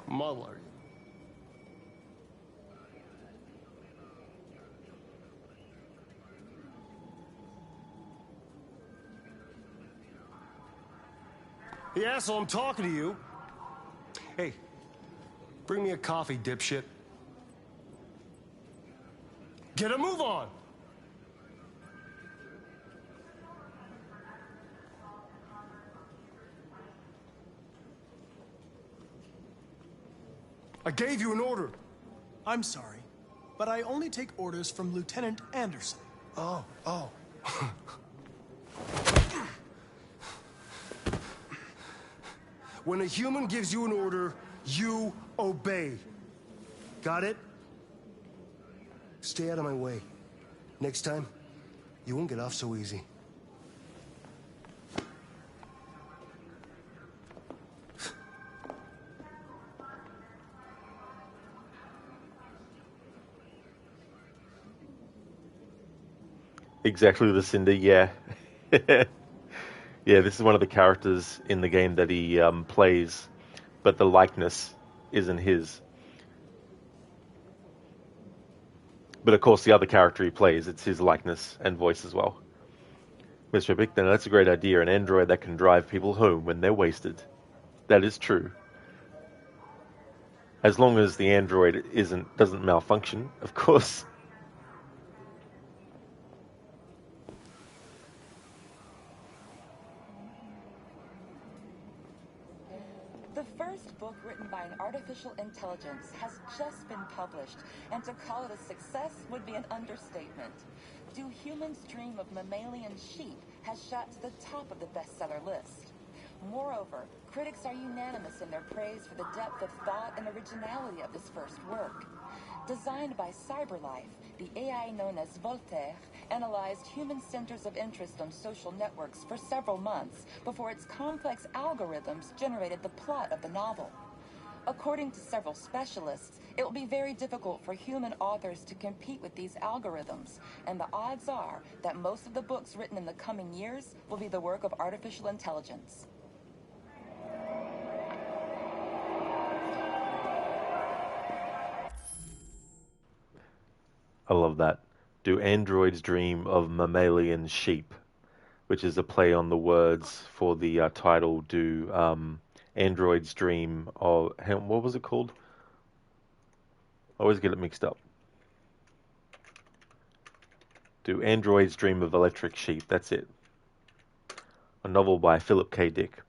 Model, are you? Hey, asshole, I'm talking to you. Hey, bring me a coffee, dipshit. Get a move on! I gave you an order. I'm sorry, but I only take orders from Lieutenant Anderson. Oh. When a human gives you an order, you obey. Got it? Stay out of my way. Next time, you won't get off so easy. Exactly, Lucinda, yeah. Yeah, this is one of the characters in the game that he plays, but the likeness isn't his. But of course, the other character he plays, it's his likeness and voice as well. Mr. Bigton, that's a great idea, an android that can drive people home when they're wasted. That is true. As long as the android doesn't malfunction, of course. The first book written by an artificial intelligence has just been published, and to call it a success would be an understatement. Do Humans Dream of Mammalian Sheep has shot to the top of the bestseller list. Moreover, critics are unanimous in their praise for the depth of thought and originality of this first work. Designed by CyberLife, the AI known as Voltaire analyzed human centers of interest on social networks for several months before its complex algorithms generated the plot of the novel. According to several specialists, it will be very difficult for human authors to compete with these algorithms, and the odds are that most of the books written in the coming years will be the work of artificial intelligence. I love that. Do androids dream of mammalian sheep? Which is a play on the words for the title. Do androids dream of... What was it called? I always get it mixed up. Do androids dream of electric sheep? That's it. A novel by Philip K. Dick.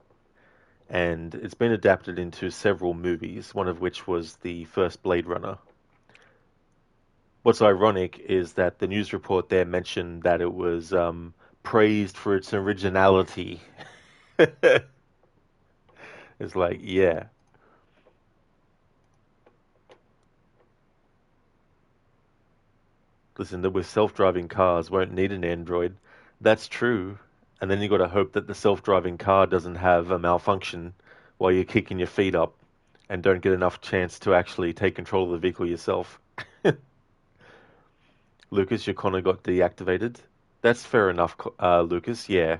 And it's been adapted into several movies, one of which was the first Blade Runner. What's ironic is that the news report there mentioned that it was praised for its originality. It's like, yeah. Listen, with self-driving cars won't need an android. That's true. And then you got to hope that the self-driving car doesn't have a malfunction while you're kicking your feet up and don't get enough chance to actually take control of the vehicle yourself. Lucas, your Connor got deactivated. That's fair enough, Lucas. Yeah.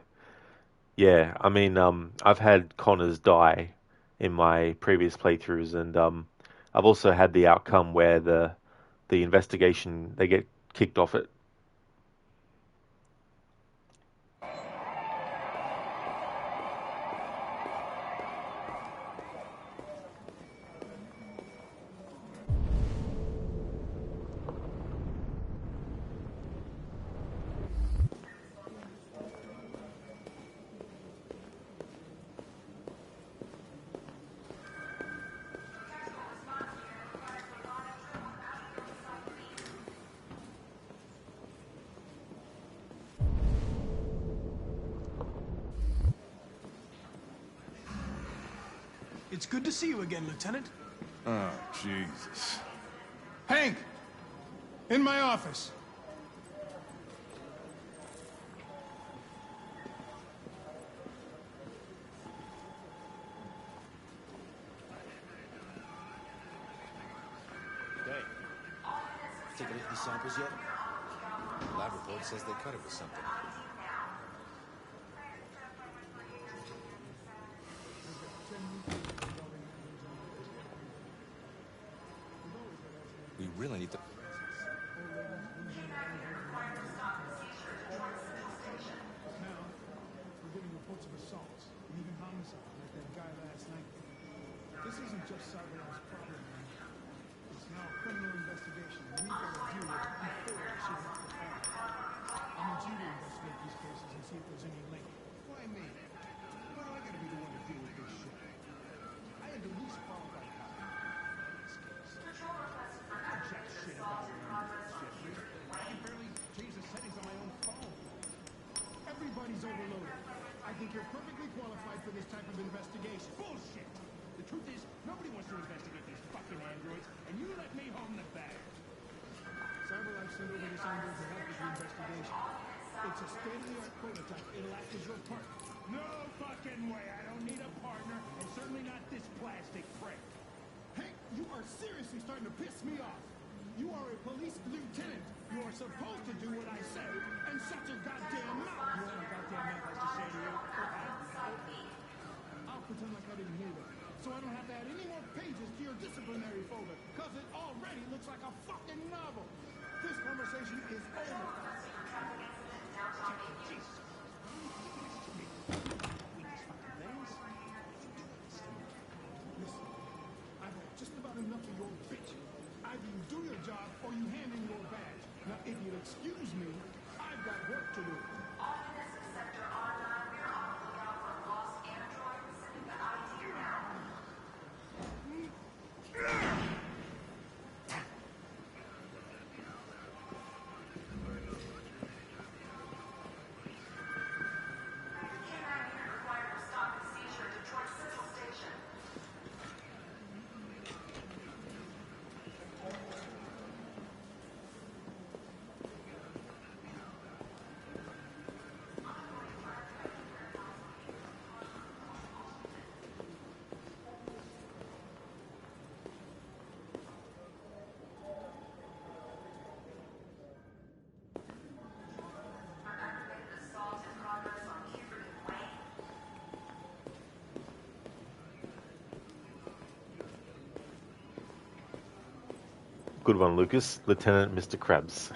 Yeah, I mean, I've had Connors die in my previous playthroughs, and I've also had the outcome where the investigation, they get kicked off it. It's good to see you again, Lieutenant. Oh, Jesus. Hank! In my office. Hey, taken any samples yet? The lab report says they cut it with something. We really need to... We're getting reports of assaults, and even homicide, like that guy last night. This isn't just of investigation. Bullshit! The truth is, nobody wants to investigate these fucking androids, and you let me home the bag. CyberLife sent over this android to help with the investigation. It's a state-of-the-art prototype. It'll act as your partner. No fucking way! I don't need a partner, and certainly not this plastic prick. Hank, you are seriously starting to piss me off. You are a police lieutenant. You are supposed to do what I say and shut your goddamn mouth. You have a goddamn mouth has to say to you. I'll pretend like I didn't hear that, so I don't have to add any more pages to your disciplinary folder, because it already looks like a fucking novel. This conversation is over. Jesus. Listen, I've had just about enough of your bitch. Either you do your job or you hand in your badge. Now, if you'll excuse me, I've got work to do. All units in Sector R9, we're on the lookout for a lost android. We're sending the ID now. Good one, Lucas. Lieutenant Mr. Krabs.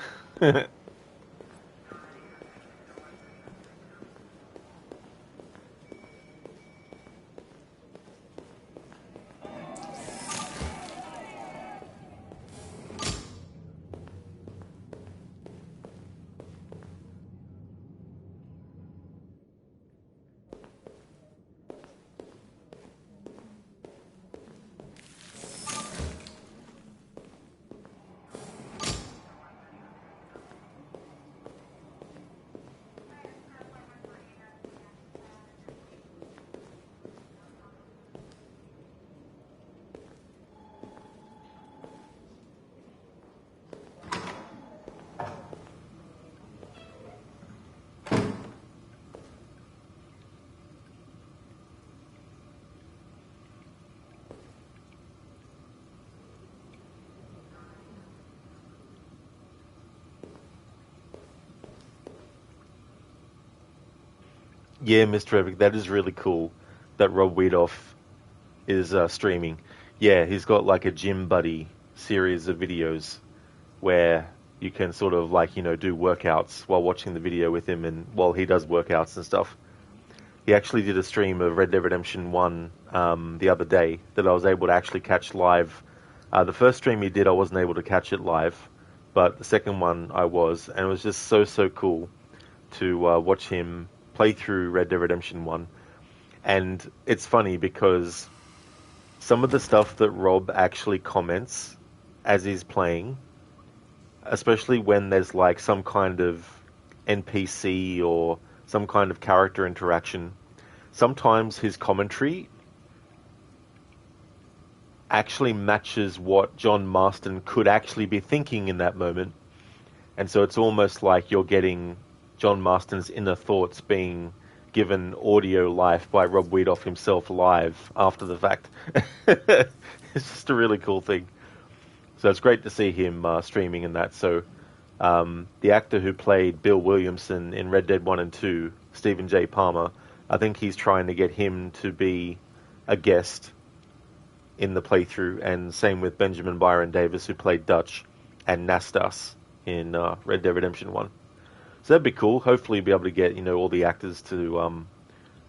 Yeah, Mr. Epic, that is really cool that Rob Wiedoff is streaming. Yeah, he's got like a gym buddy series of videos where you can sort of like, do workouts while watching the video with him and while he does workouts and stuff. He actually did a stream of Red Dead Redemption 1 the other day that I was able to actually catch live. The first stream he did, I wasn't able to catch it live, but the second one I was, and it was just so cool to watch him play through Red Dead Redemption 1. And it's funny because some of the stuff that Rob actually comments as he's playing, especially when there's like some kind of NPC or some kind of character interaction, sometimes his commentary actually matches what John Marston could actually be thinking in that moment. And so it's almost like you're getting John Marston's inner thoughts being given audio life by Rob Wiedoff himself live after the fact. It's just a really cool thing. So it's great to see him streaming in that. So the actor who played Bill Williamson in Red Dead 1 and 2, Stephen J. Palmer, I think he's trying to get him to be a guest in the playthrough, and same with Benjamin Byron Davis, who played Dutch, and Nastas in Red Dead Redemption 1. So that'd be cool. Hopefully be able to get, all the actors to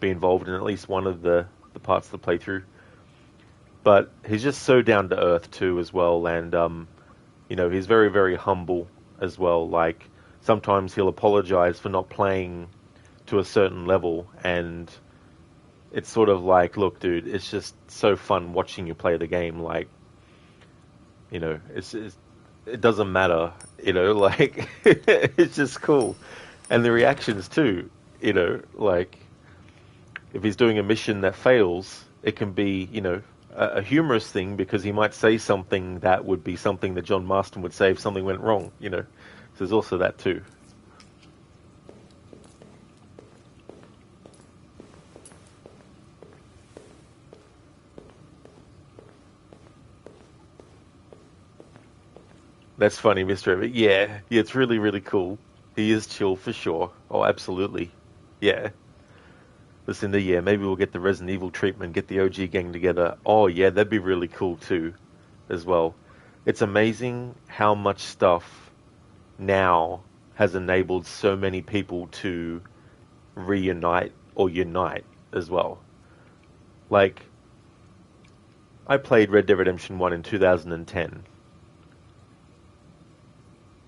be involved in at least one of the parts of the playthrough. But he's just so down to earth too as well, and he's very, very humble as well. Like, sometimes he'll apologize for not playing to a certain level, and it's sort of like, look, dude, it's just so fun watching you play the game. Like, it doesn't matter, like, it's just cool. And the reactions too, like, if he's doing a mission that fails, it can be, you know, a humorous thing because he might say something that would be something that John Marston would say if something went wrong, you know. So there's also that too. That's funny, Mr. Everett. Yeah, it's really, really cool. He is chill for sure. Oh, absolutely. Yeah. Listen to, yeah, maybe we'll get the Resident Evil treatment, get the OG gang together. Oh, yeah, that'd be really cool too, as well. It's amazing how much stuff now has enabled so many people to reunite or unite as well. Like, I played Red Dead Redemption 1 in 2010.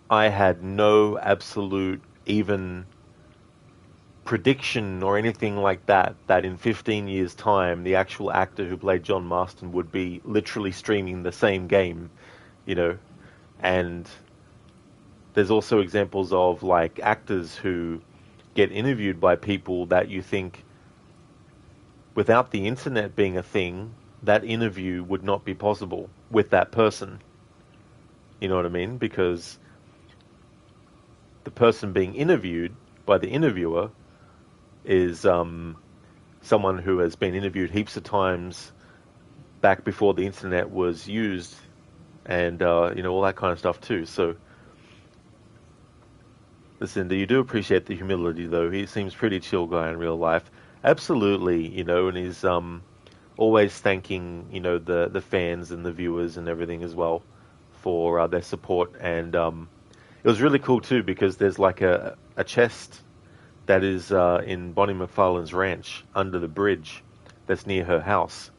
I had no absolute even prediction or anything like that in 15 years' time the actual actor who played John Marston would be literally streaming the same game, you know. And there's also examples of like actors who get interviewed by people that you think without the internet being a thing, that interview would not be possible with that person. You know what I mean? Because the person being interviewed by the interviewer is someone who has been interviewed heaps of times back before the internet was used, and you know, all that kind of stuff too. So, listen, you do appreciate the humility, though. He seems pretty chill guy in real life. Absolutely, you know, and he's always thanking, you know, the fans and the viewers and everything as well for their support. And it was really cool too because there's like a chest that is in Bonnie McFarlane's ranch under the bridge that's near her house,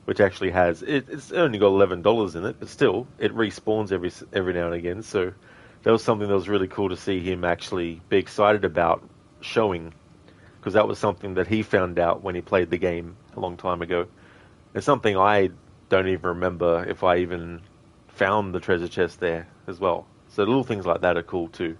which actually has, it's only got $11 in it, but still, it respawns every now and again. So that was something that was really cool to see him actually be excited about showing, because that was something that he found out when he played the game a long time ago. It's something I don't even remember if I even found the treasure chest there as well. So little things like that are cool too.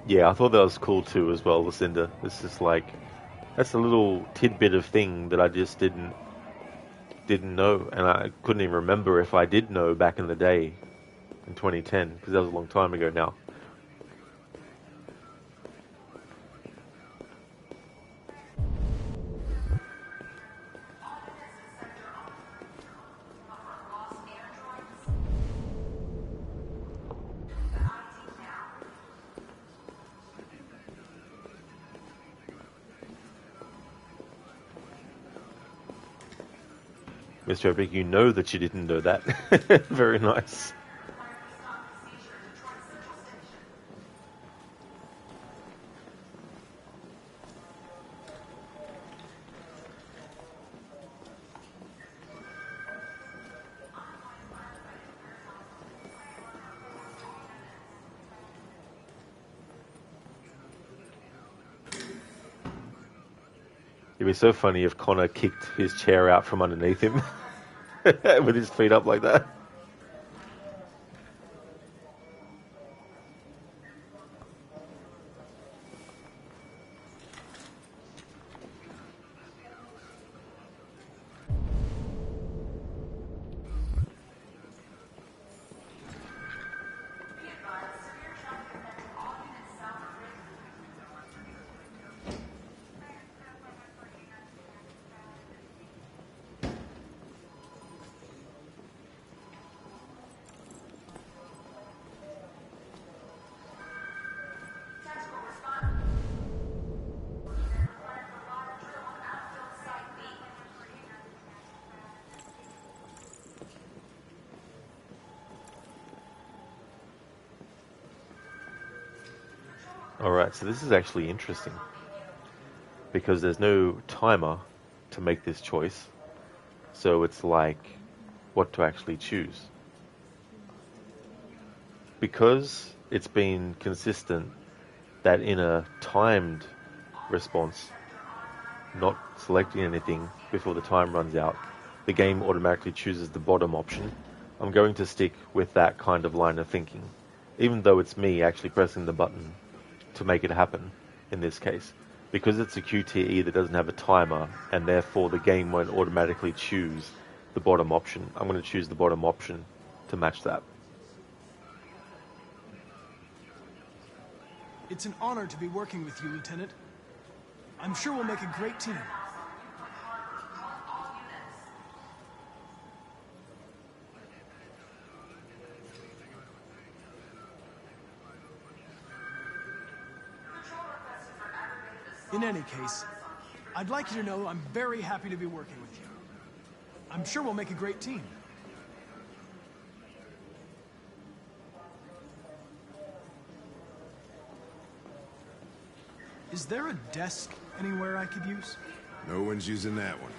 Yeah, I thought that was cool too as well, Lucinda. This is like, that's a little tidbit of thing that I just didn't know, and I couldn't even remember if I did know back in the day in 2010, because that was a long time ago now. Mr. Epic, you know that you didn't know that. Very nice. It'd be so funny if Connor kicked his chair out from underneath him with his feet up like that. Alright, so this is actually interesting. because there's no timer to make this choice. So it's like what to actually choose. Because it's been consistent that in a timed response, not selecting anything before the time runs out, the game automatically chooses the bottom option. I'm going to stick with that kind of line of thinking, even though it's me actually pressing the button to make it happen in this case. Because it's a QTE that doesn't have a timer, and therefore the game won't automatically choose the bottom option. I'm going to choose the bottom option to match that. It's an honor to be working with you, Lieutenant. I'm sure we'll make a great team. In any case, I'd like you to know I'm very happy to be working with you. I'm sure we'll make a great team. Is there a desk anywhere I could use? No one's using that one.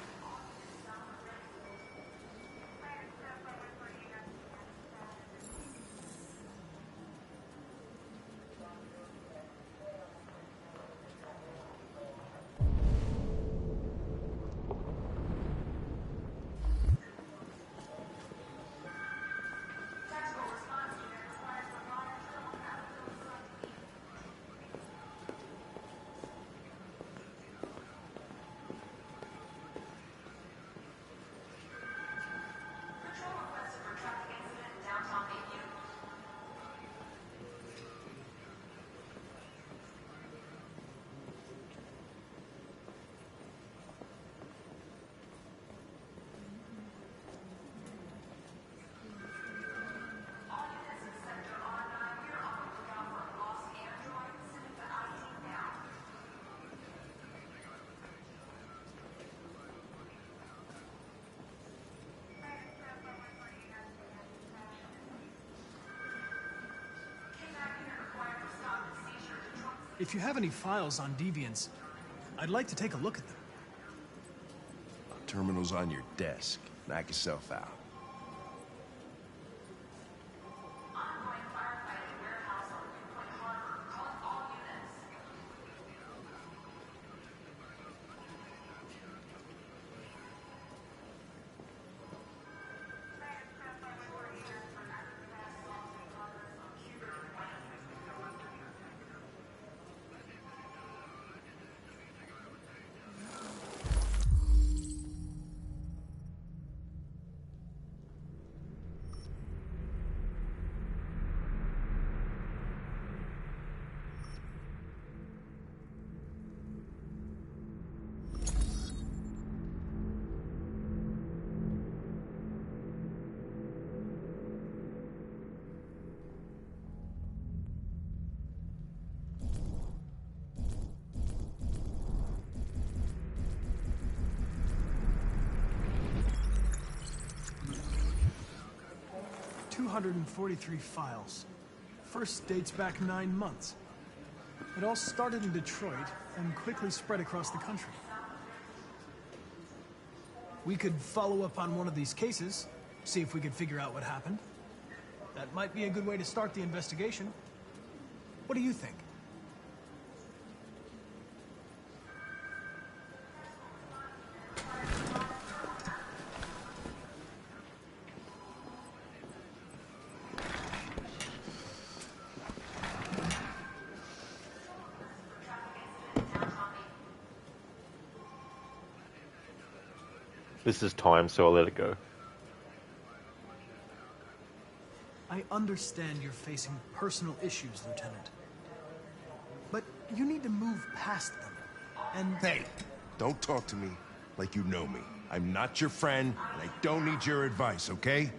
If you have any files on deviants, I'd like to take a look at them. Terminal's on your desk. Knock yourself out. .243 files. First dates back 9 months. It all started in Detroit and quickly spread across the country. We could follow up on one of these cases, see if we could figure out what happened. That might be a good way to start the investigation. What do you think? This is time, so I'll let it go. I understand you're facing personal issues, Lieutenant. But you need to move past them. And... Hey, don't talk to me like you know me. I'm not your friend, and I don't need your advice, okay?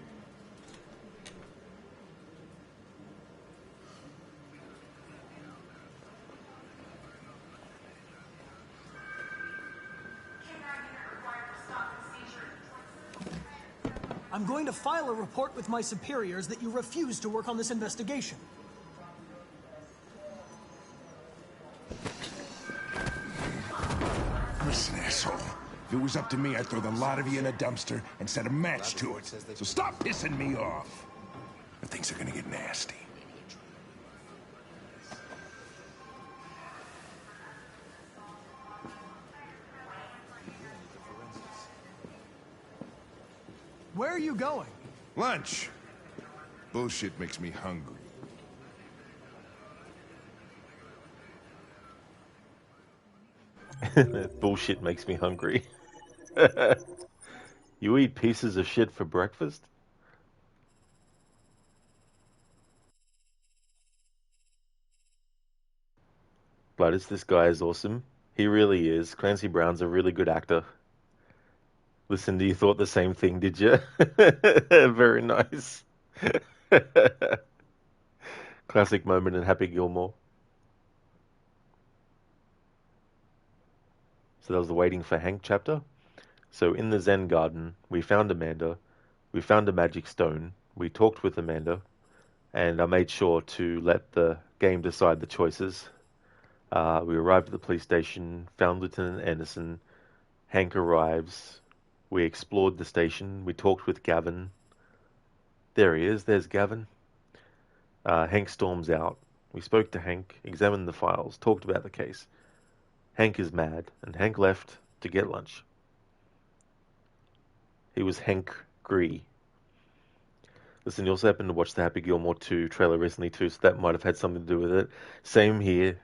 I'm going to file a report with my superiors that you refuse to work on this investigation. If it was up to me, I'd throw the lot of you in a dumpster and set a match to it. So stop pissing me off. Or things are gonna get nasty. Where are you going? Lunch. Bullshit makes me hungry. Bullshit makes me hungry. You eat pieces of shit for breakfast? Gladys, this guy is awesome. He really is. Clancy Brown's a really good actor. Listen, you thought the same thing, did you? Very nice. Classic moment in Happy Gilmore. So that was the Waiting for Hank chapter. So in the Zen garden, we found Amanda. We found a magic stone. We talked with Amanda. And I made sure to let the game decide the choices. We arrived at the police station, found Lieutenant Anderson. Hank arrives. We explored the station. We talked with Gavin. There he is. There's Gavin. Hank storms out. We spoke to Hank, examined the files, talked about the case. Hank is mad, and Hank left to get lunch. He was Hank-gree. Listen, you also happened to watch the Happy Gilmore 2 trailer recently too, so that might have had something to do with it. Same here.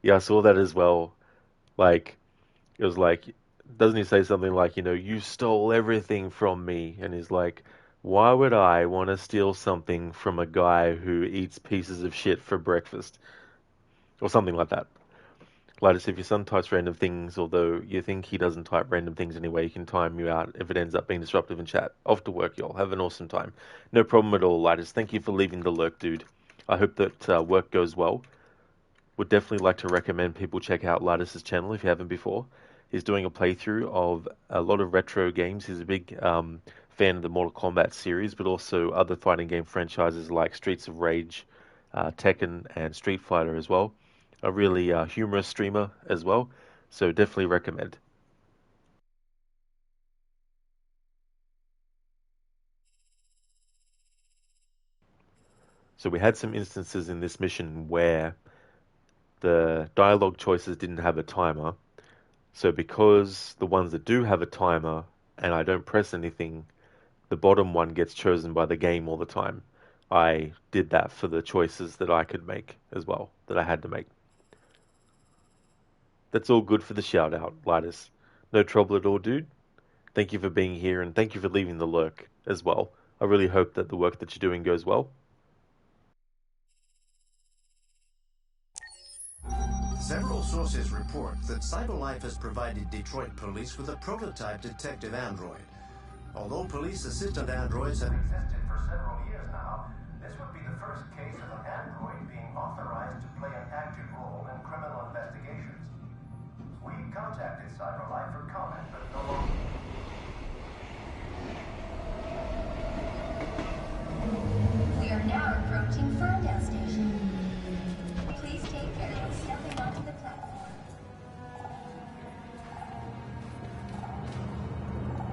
Yeah, I saw that as well. Like, it was like, doesn't he say something like, you stole everything from me? And he's like, why would I want to steal something from a guy who eats pieces of shit for breakfast? Or something like that. Gladys, if your son types random things, although you think he doesn't type random things anyway, you can time you out if it ends up being disruptive in chat. Off to work, y'all. Have an awesome time. No problem at all, Gladys. Thank you for leaving the lurk, dude. I hope that work goes well. Would definitely like to recommend people check out Gladys' channel if you haven't before. He's doing a playthrough of a lot of retro games. He's a big fan of the Mortal Kombat series, but also other fighting game franchises like Streets of Rage, Tekken, and Street Fighter as well. A really humorous streamer as well, so definitely recommend. So we had some instances in this mission where the dialogue choices didn't have a timer. So because the ones that do have a timer and I don't press anything, the bottom one gets chosen by the game all the time. I did that for the choices that I could make as well, that I had to make. That's all good for the shout out, Gladys. No trouble at all, dude. Thank you for being here and thank you for leaving the lurk as well. I really hope that the work that you're doing goes well. Several sources report that CyberLife has provided Detroit police with a prototype detective android. Although police assistant androids have existed for several years now, this would be the first case of an android being authorized to play an active role in criminal investigations. We contacted CyberLife for comment, but no longer. We are now approaching Ferndale Station. Please take care when stepping onto the platform.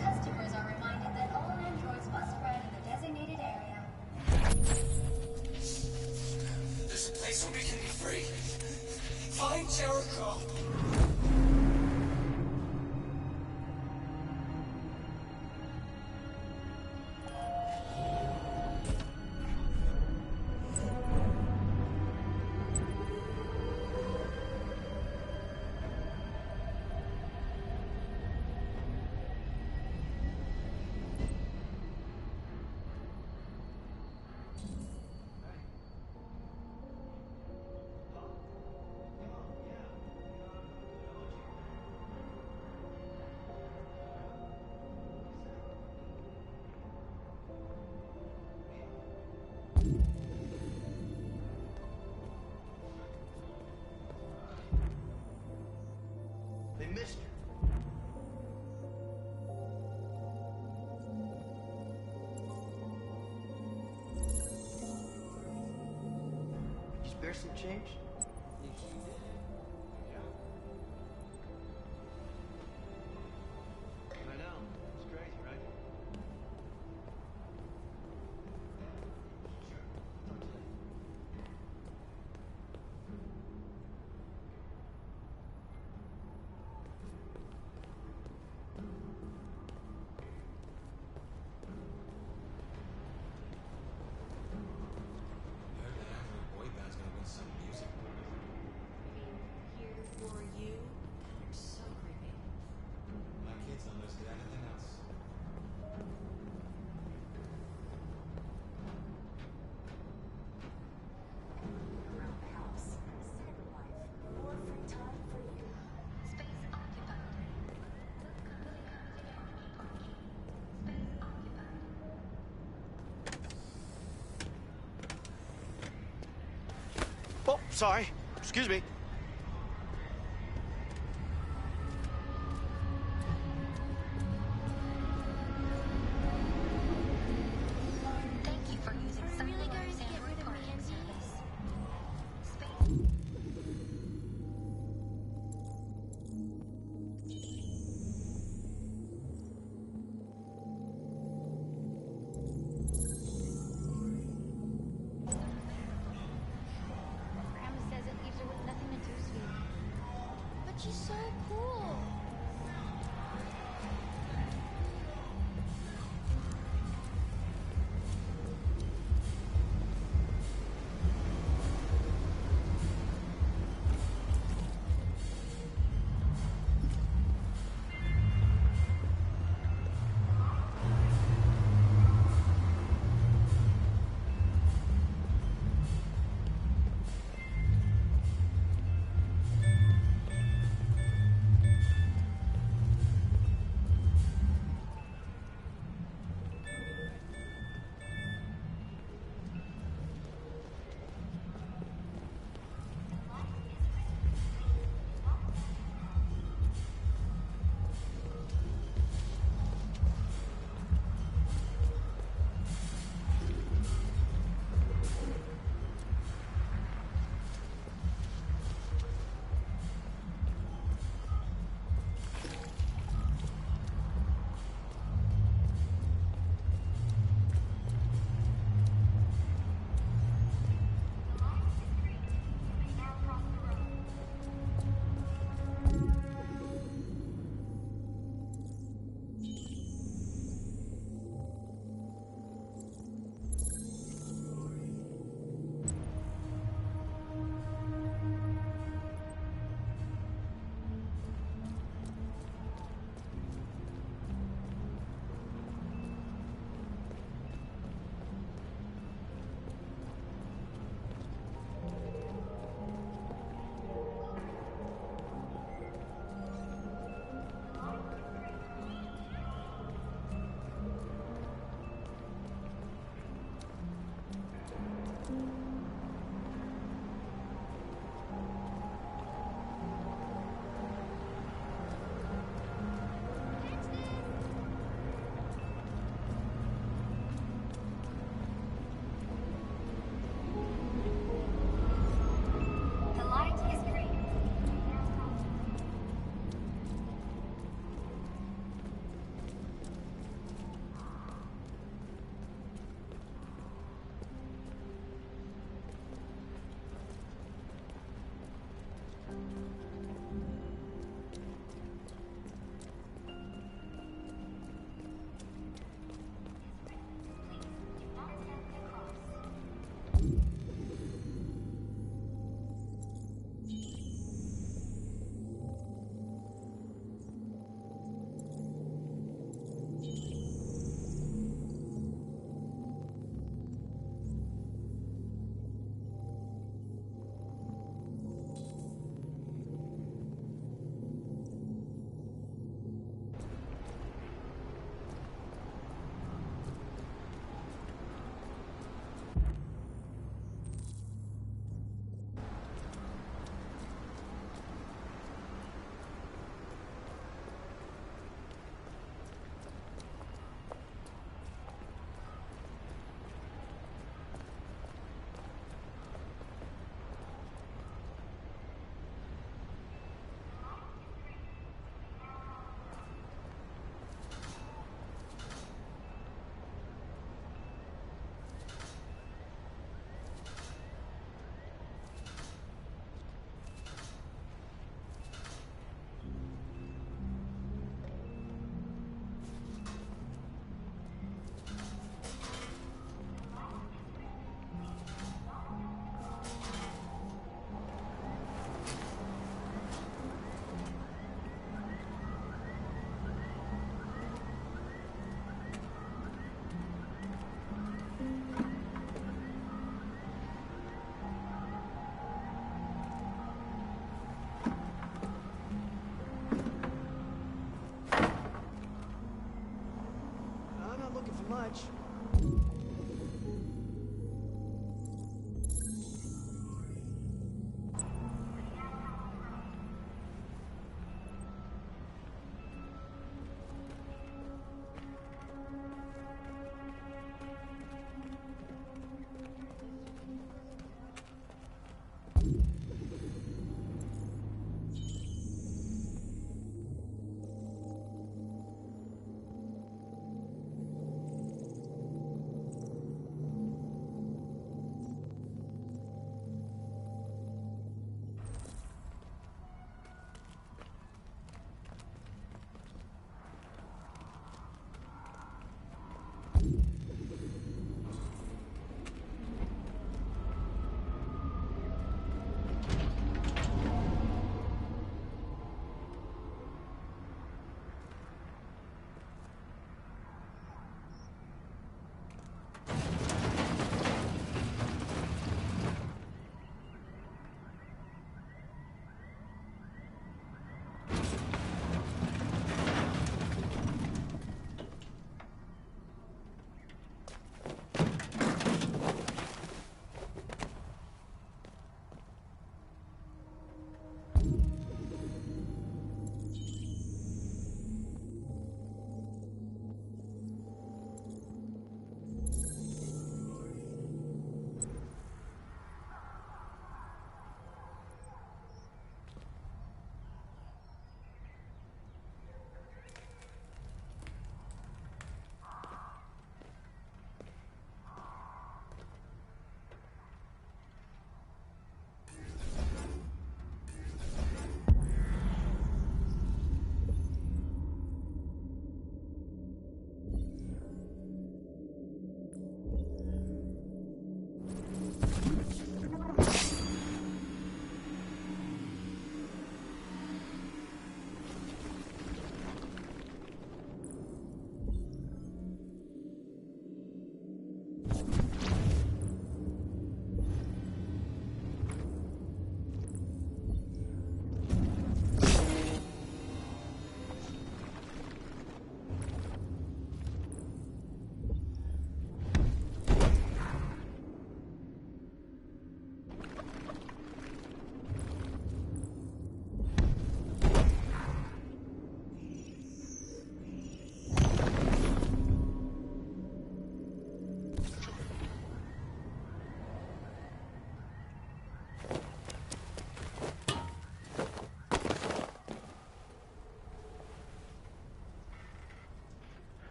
Customers are reminded that all androids must ride in the designated area. There's a place where we can be free. Find Jericho. They missed her. Did you spare some change? Sorry. Excuse me. Thank you for using Cyberlife's Android parking service. Grandma says it leaves her with nothing to do, sweetie. But she's so cool. The light is green. much.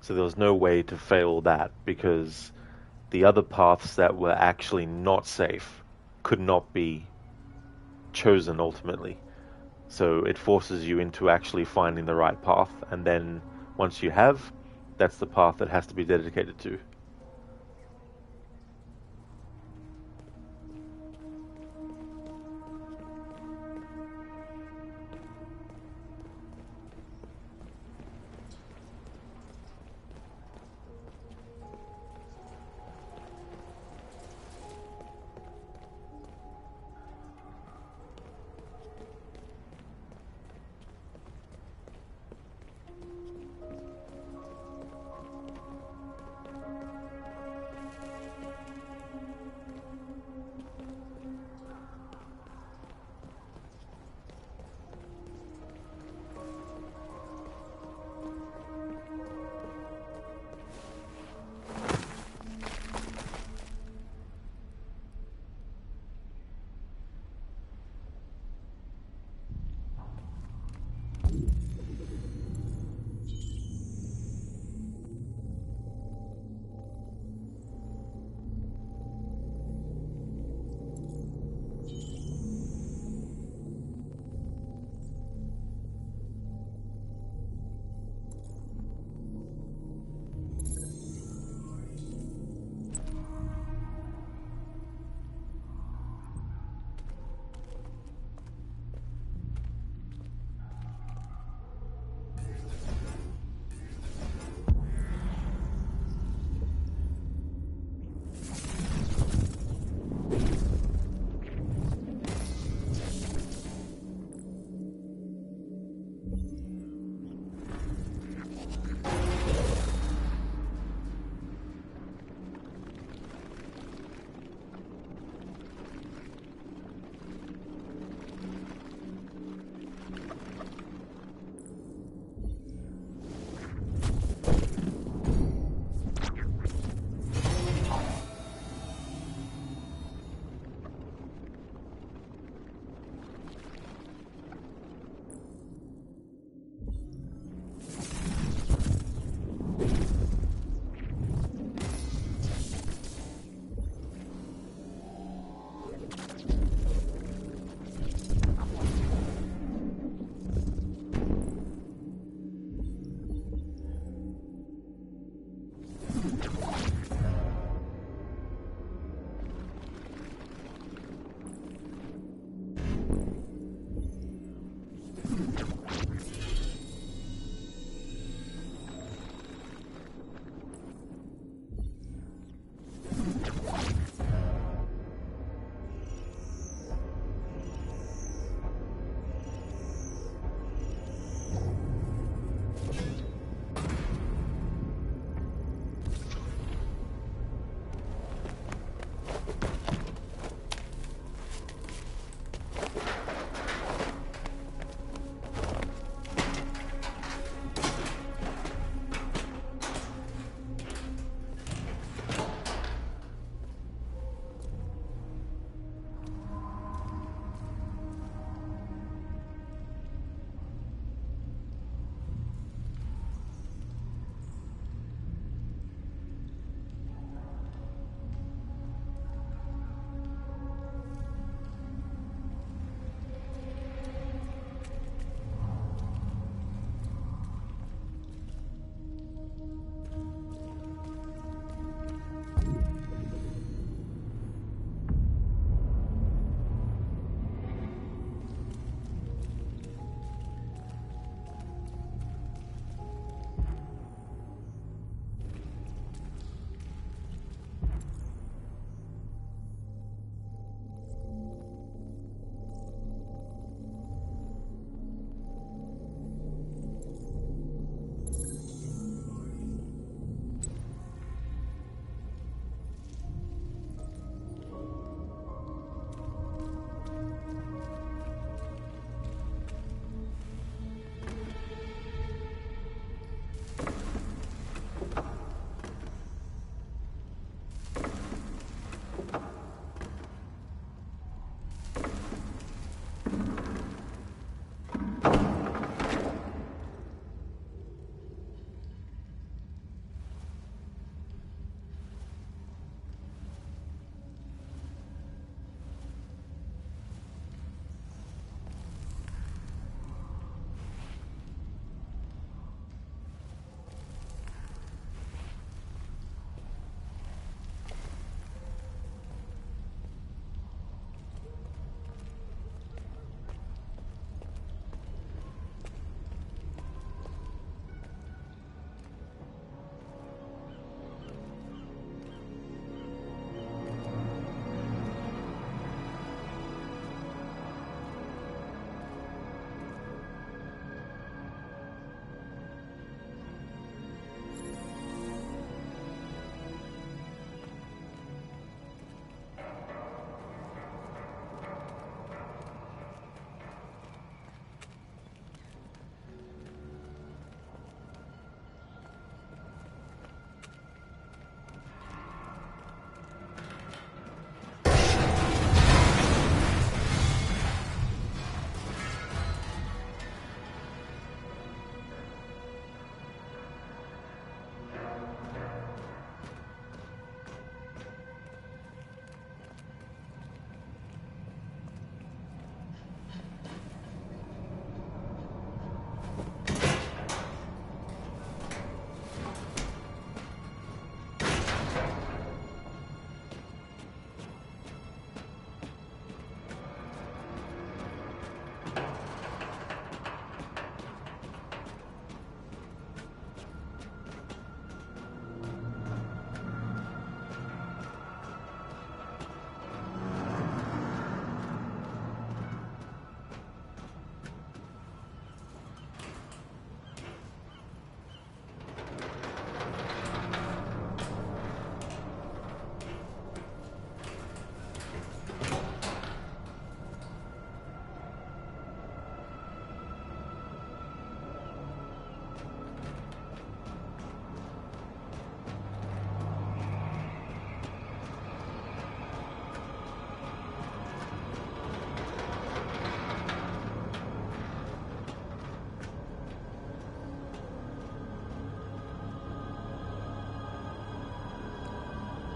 So there was no way to fail that, because the other paths that were actually not safe could not be chosen ultimately. So it forces you into actually finding the right path, and then once you have, that's the path that has to be dedicated to.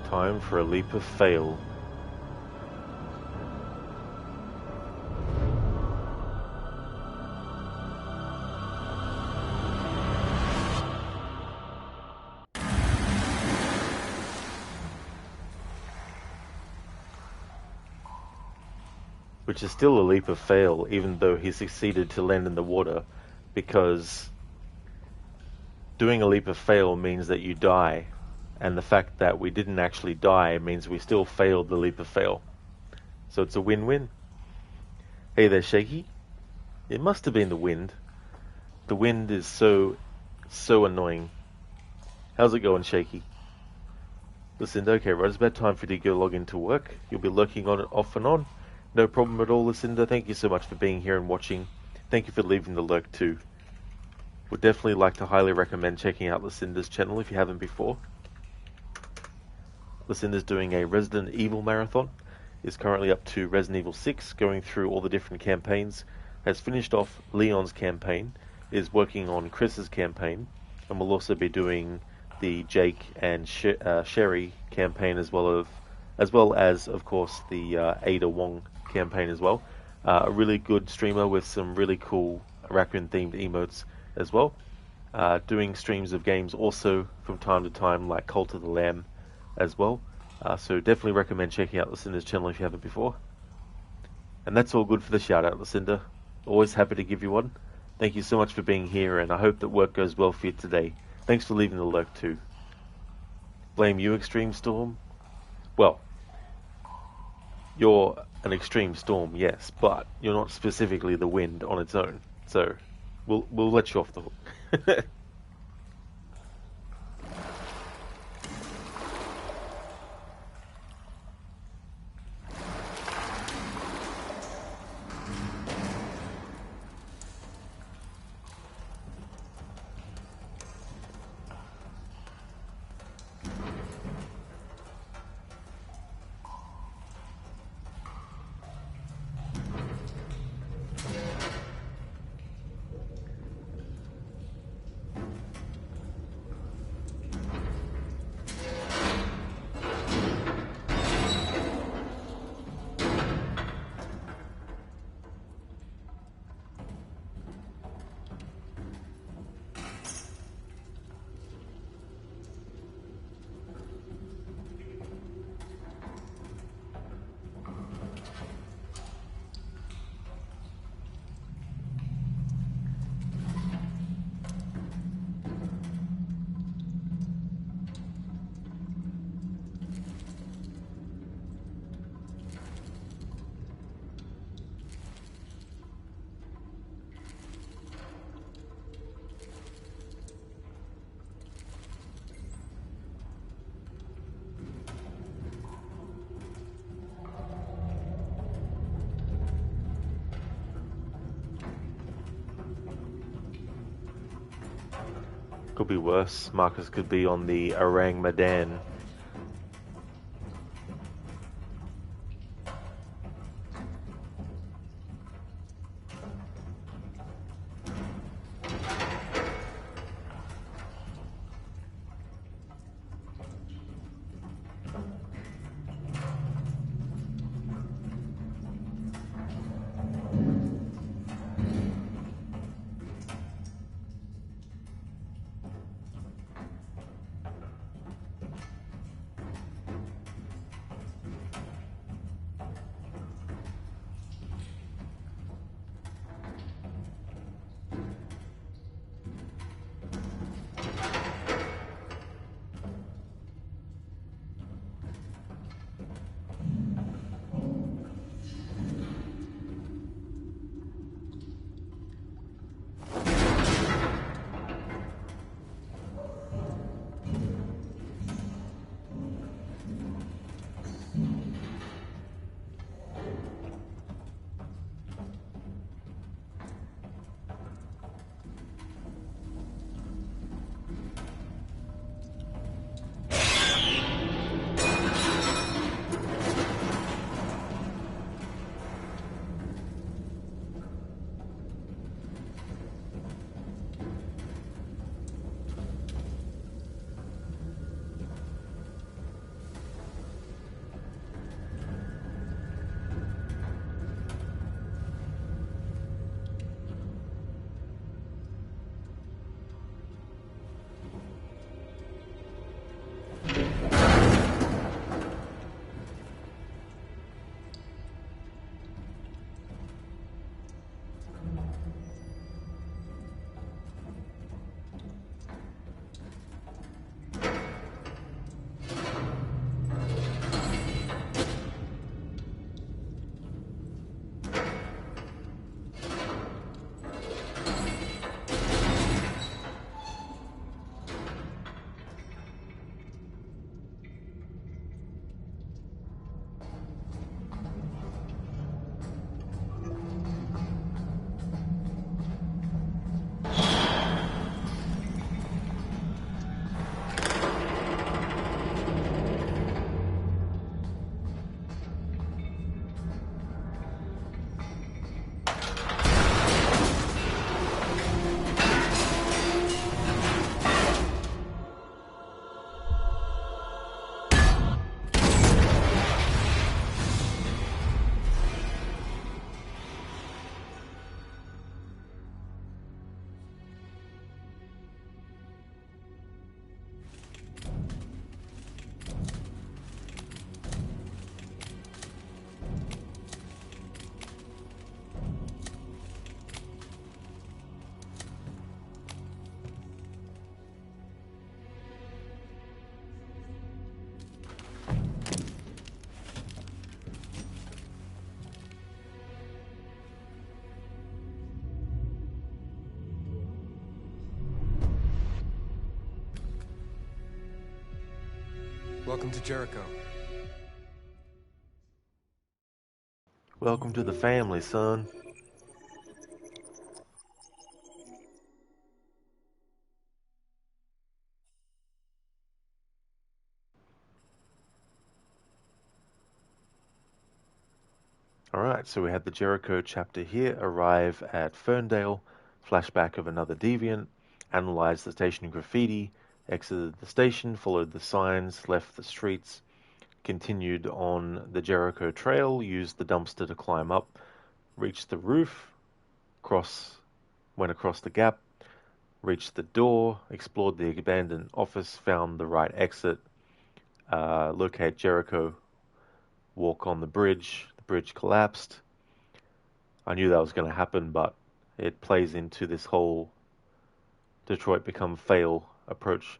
Time for a leap of fail. Which is still a leap of fail, even though he succeeded to land in the water, because doing a leap of fail means that you die, and the fact that we didn't actually die means we still failed the leap of fail. So it's a win-win. Hey there, Shaky. It must have been the wind. The wind is so annoying. How's it going, Shaky? Listen, okay, right, it's about time for you to go log into work. You'll be lurking on it off and on. No problem at all, Lucinda. Thank you so much for being here and watching. Thank you for leaving the lurk too. Would definitely like to highly recommend checking out Lucinda's channel if you haven't before. Lucinda's doing a Resident Evil marathon. Is currently up to Resident Evil 6, going through all the different campaigns. Has finished off Leon's campaign. Is working on Chris's campaign. And will also be doing the Jake and Sherry campaign as well as, of course, the Ada Wong campaign as well. A really good streamer with some really cool raccoon-themed emotes as well. Doing streams of games also from time to time, like Cult of the Lamb as well. So definitely recommend checking out Lucinda's channel if you haven't before. And that's all good for the shout-out, Lucinda. Always happy to give you one. Thank you so much for being here, and I hope that work goes well for you today. Thanks for leaving the lurk too. Blame you, Extreme Storm? Well, you're an extreme storm, yes, but you're not specifically the wind on its own. So we'll let you off the hook. Could be worse. Markus could be on the Orang Medan. Welcome to Jericho. Welcome to the family, son. Alright, so we had the Jericho chapter here, arrive at Ferndale, flashback of another deviant, analyze the station graffiti, exited the station, followed the signs, left the streets, continued on the Jericho trail, used the dumpster to climb up, reached the roof, went across the gap, reached the door, explored the abandoned office, found the right exit, locate Jericho, walk on the bridge collapsed. I knew that was going to happen, but it plays into this whole Detroit become fail approach.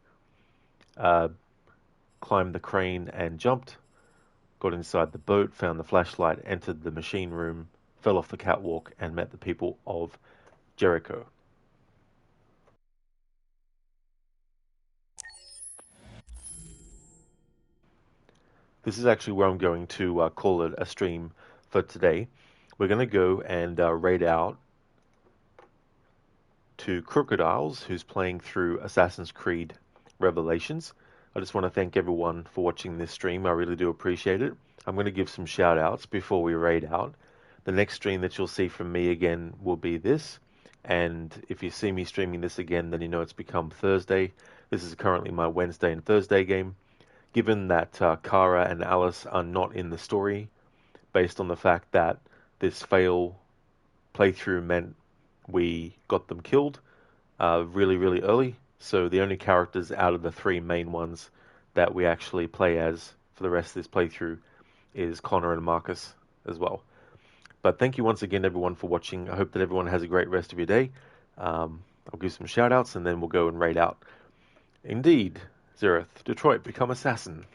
Climbed the crane and jumped, got inside the boat, found the flashlight, entered the machine room, fell off the catwalk, and met the people of Jericho. This is actually where I'm going to call it a stream for today. We're going to go and raid out to Crocodiles, who's playing through Assassin's Creed Revelations. I just want to thank everyone for watching this stream. I really do appreciate it. I'm going to give some shout outs before we raid out. The next stream that you'll see from me again will be this. And if you see me streaming this again, then you know it's become Thursday. This is currently my Wednesday and Thursday game. Given that Kara and Alice are not in the story, based on the fact that this fail playthrough meant we got them killed really, really early. So the only characters out of the three main ones that we actually play as for the rest of this playthrough is Connor and Markus as well. But thank you once again, everyone, for watching. I hope that everyone has a great rest of your day. I'll give some shout outs and then we'll go and raid out. Indeed, Zereth, Detroit, become assassin.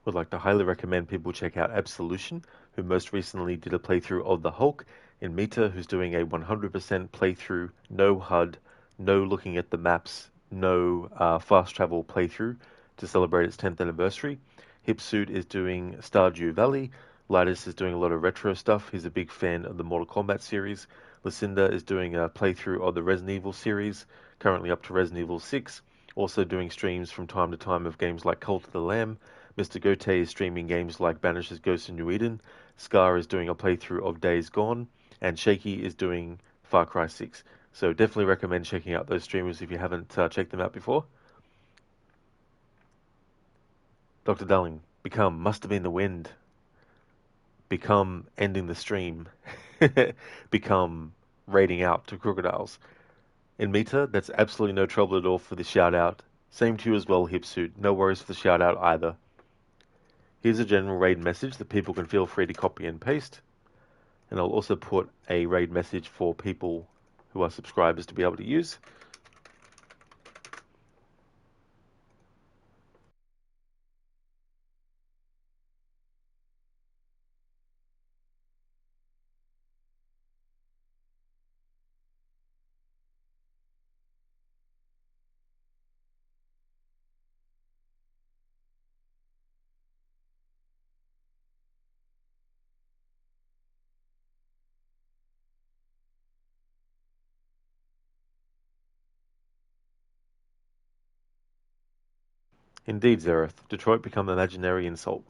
Would like to highly recommend people check out Absolution, who most recently did a playthrough of the Hulk, in Meta, who's doing a 100% playthrough, no HUD, no looking at the maps, no fast travel playthrough to celebrate its 10th anniversary. Hipsuit is doing Stardew Valley. Lidus is doing a lot of retro stuff. He's a big fan of the Mortal Kombat series. Lucinda is doing a playthrough of the Resident Evil series, currently up to Resident Evil 6. Also doing streams from time to time of games like Cult of the Lamb. Mr. Gote is streaming games like Banish's Ghost of New Eden. Scar is doing a playthrough of Days Gone. And Shaky is doing Far Cry 6. So definitely recommend checking out those streamers if you haven't checked them out before. Dr. Darling, become Must Have Been the Wind. Become Ending the Stream. Become Raiding Out to Crocodiles. In Meta, that's absolutely no trouble at all for the shout out. Same to you as well, Hipsuit. No worries for the shout out either. Here's a general raid message that people can feel free to copy and paste. And I'll also put a raid message for people who are subscribers to be able to use. Indeed, Zereth. Detroit become imaginary insult.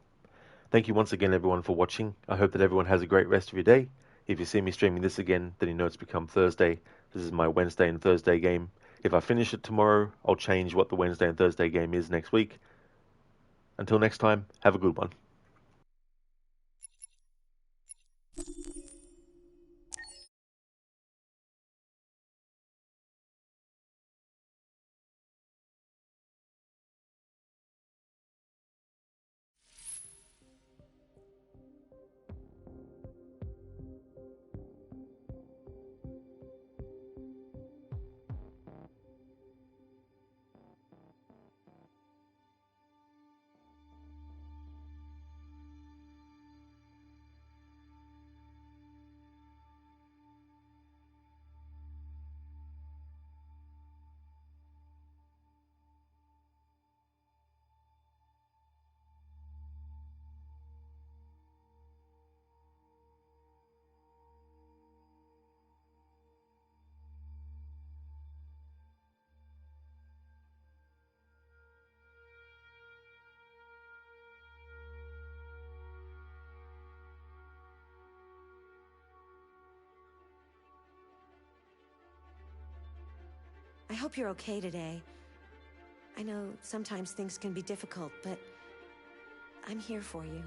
Thank you once again, everyone, for watching. I hope that everyone has a great rest of your day. If you see me streaming this again, then you know it's become Thursday. This is my Wednesday and Thursday game. If I finish it tomorrow, I'll change what the Wednesday and Thursday game is next week. Until next time, have a good one. I hope you're okay today. I know sometimes things can be difficult, but I'm here for you.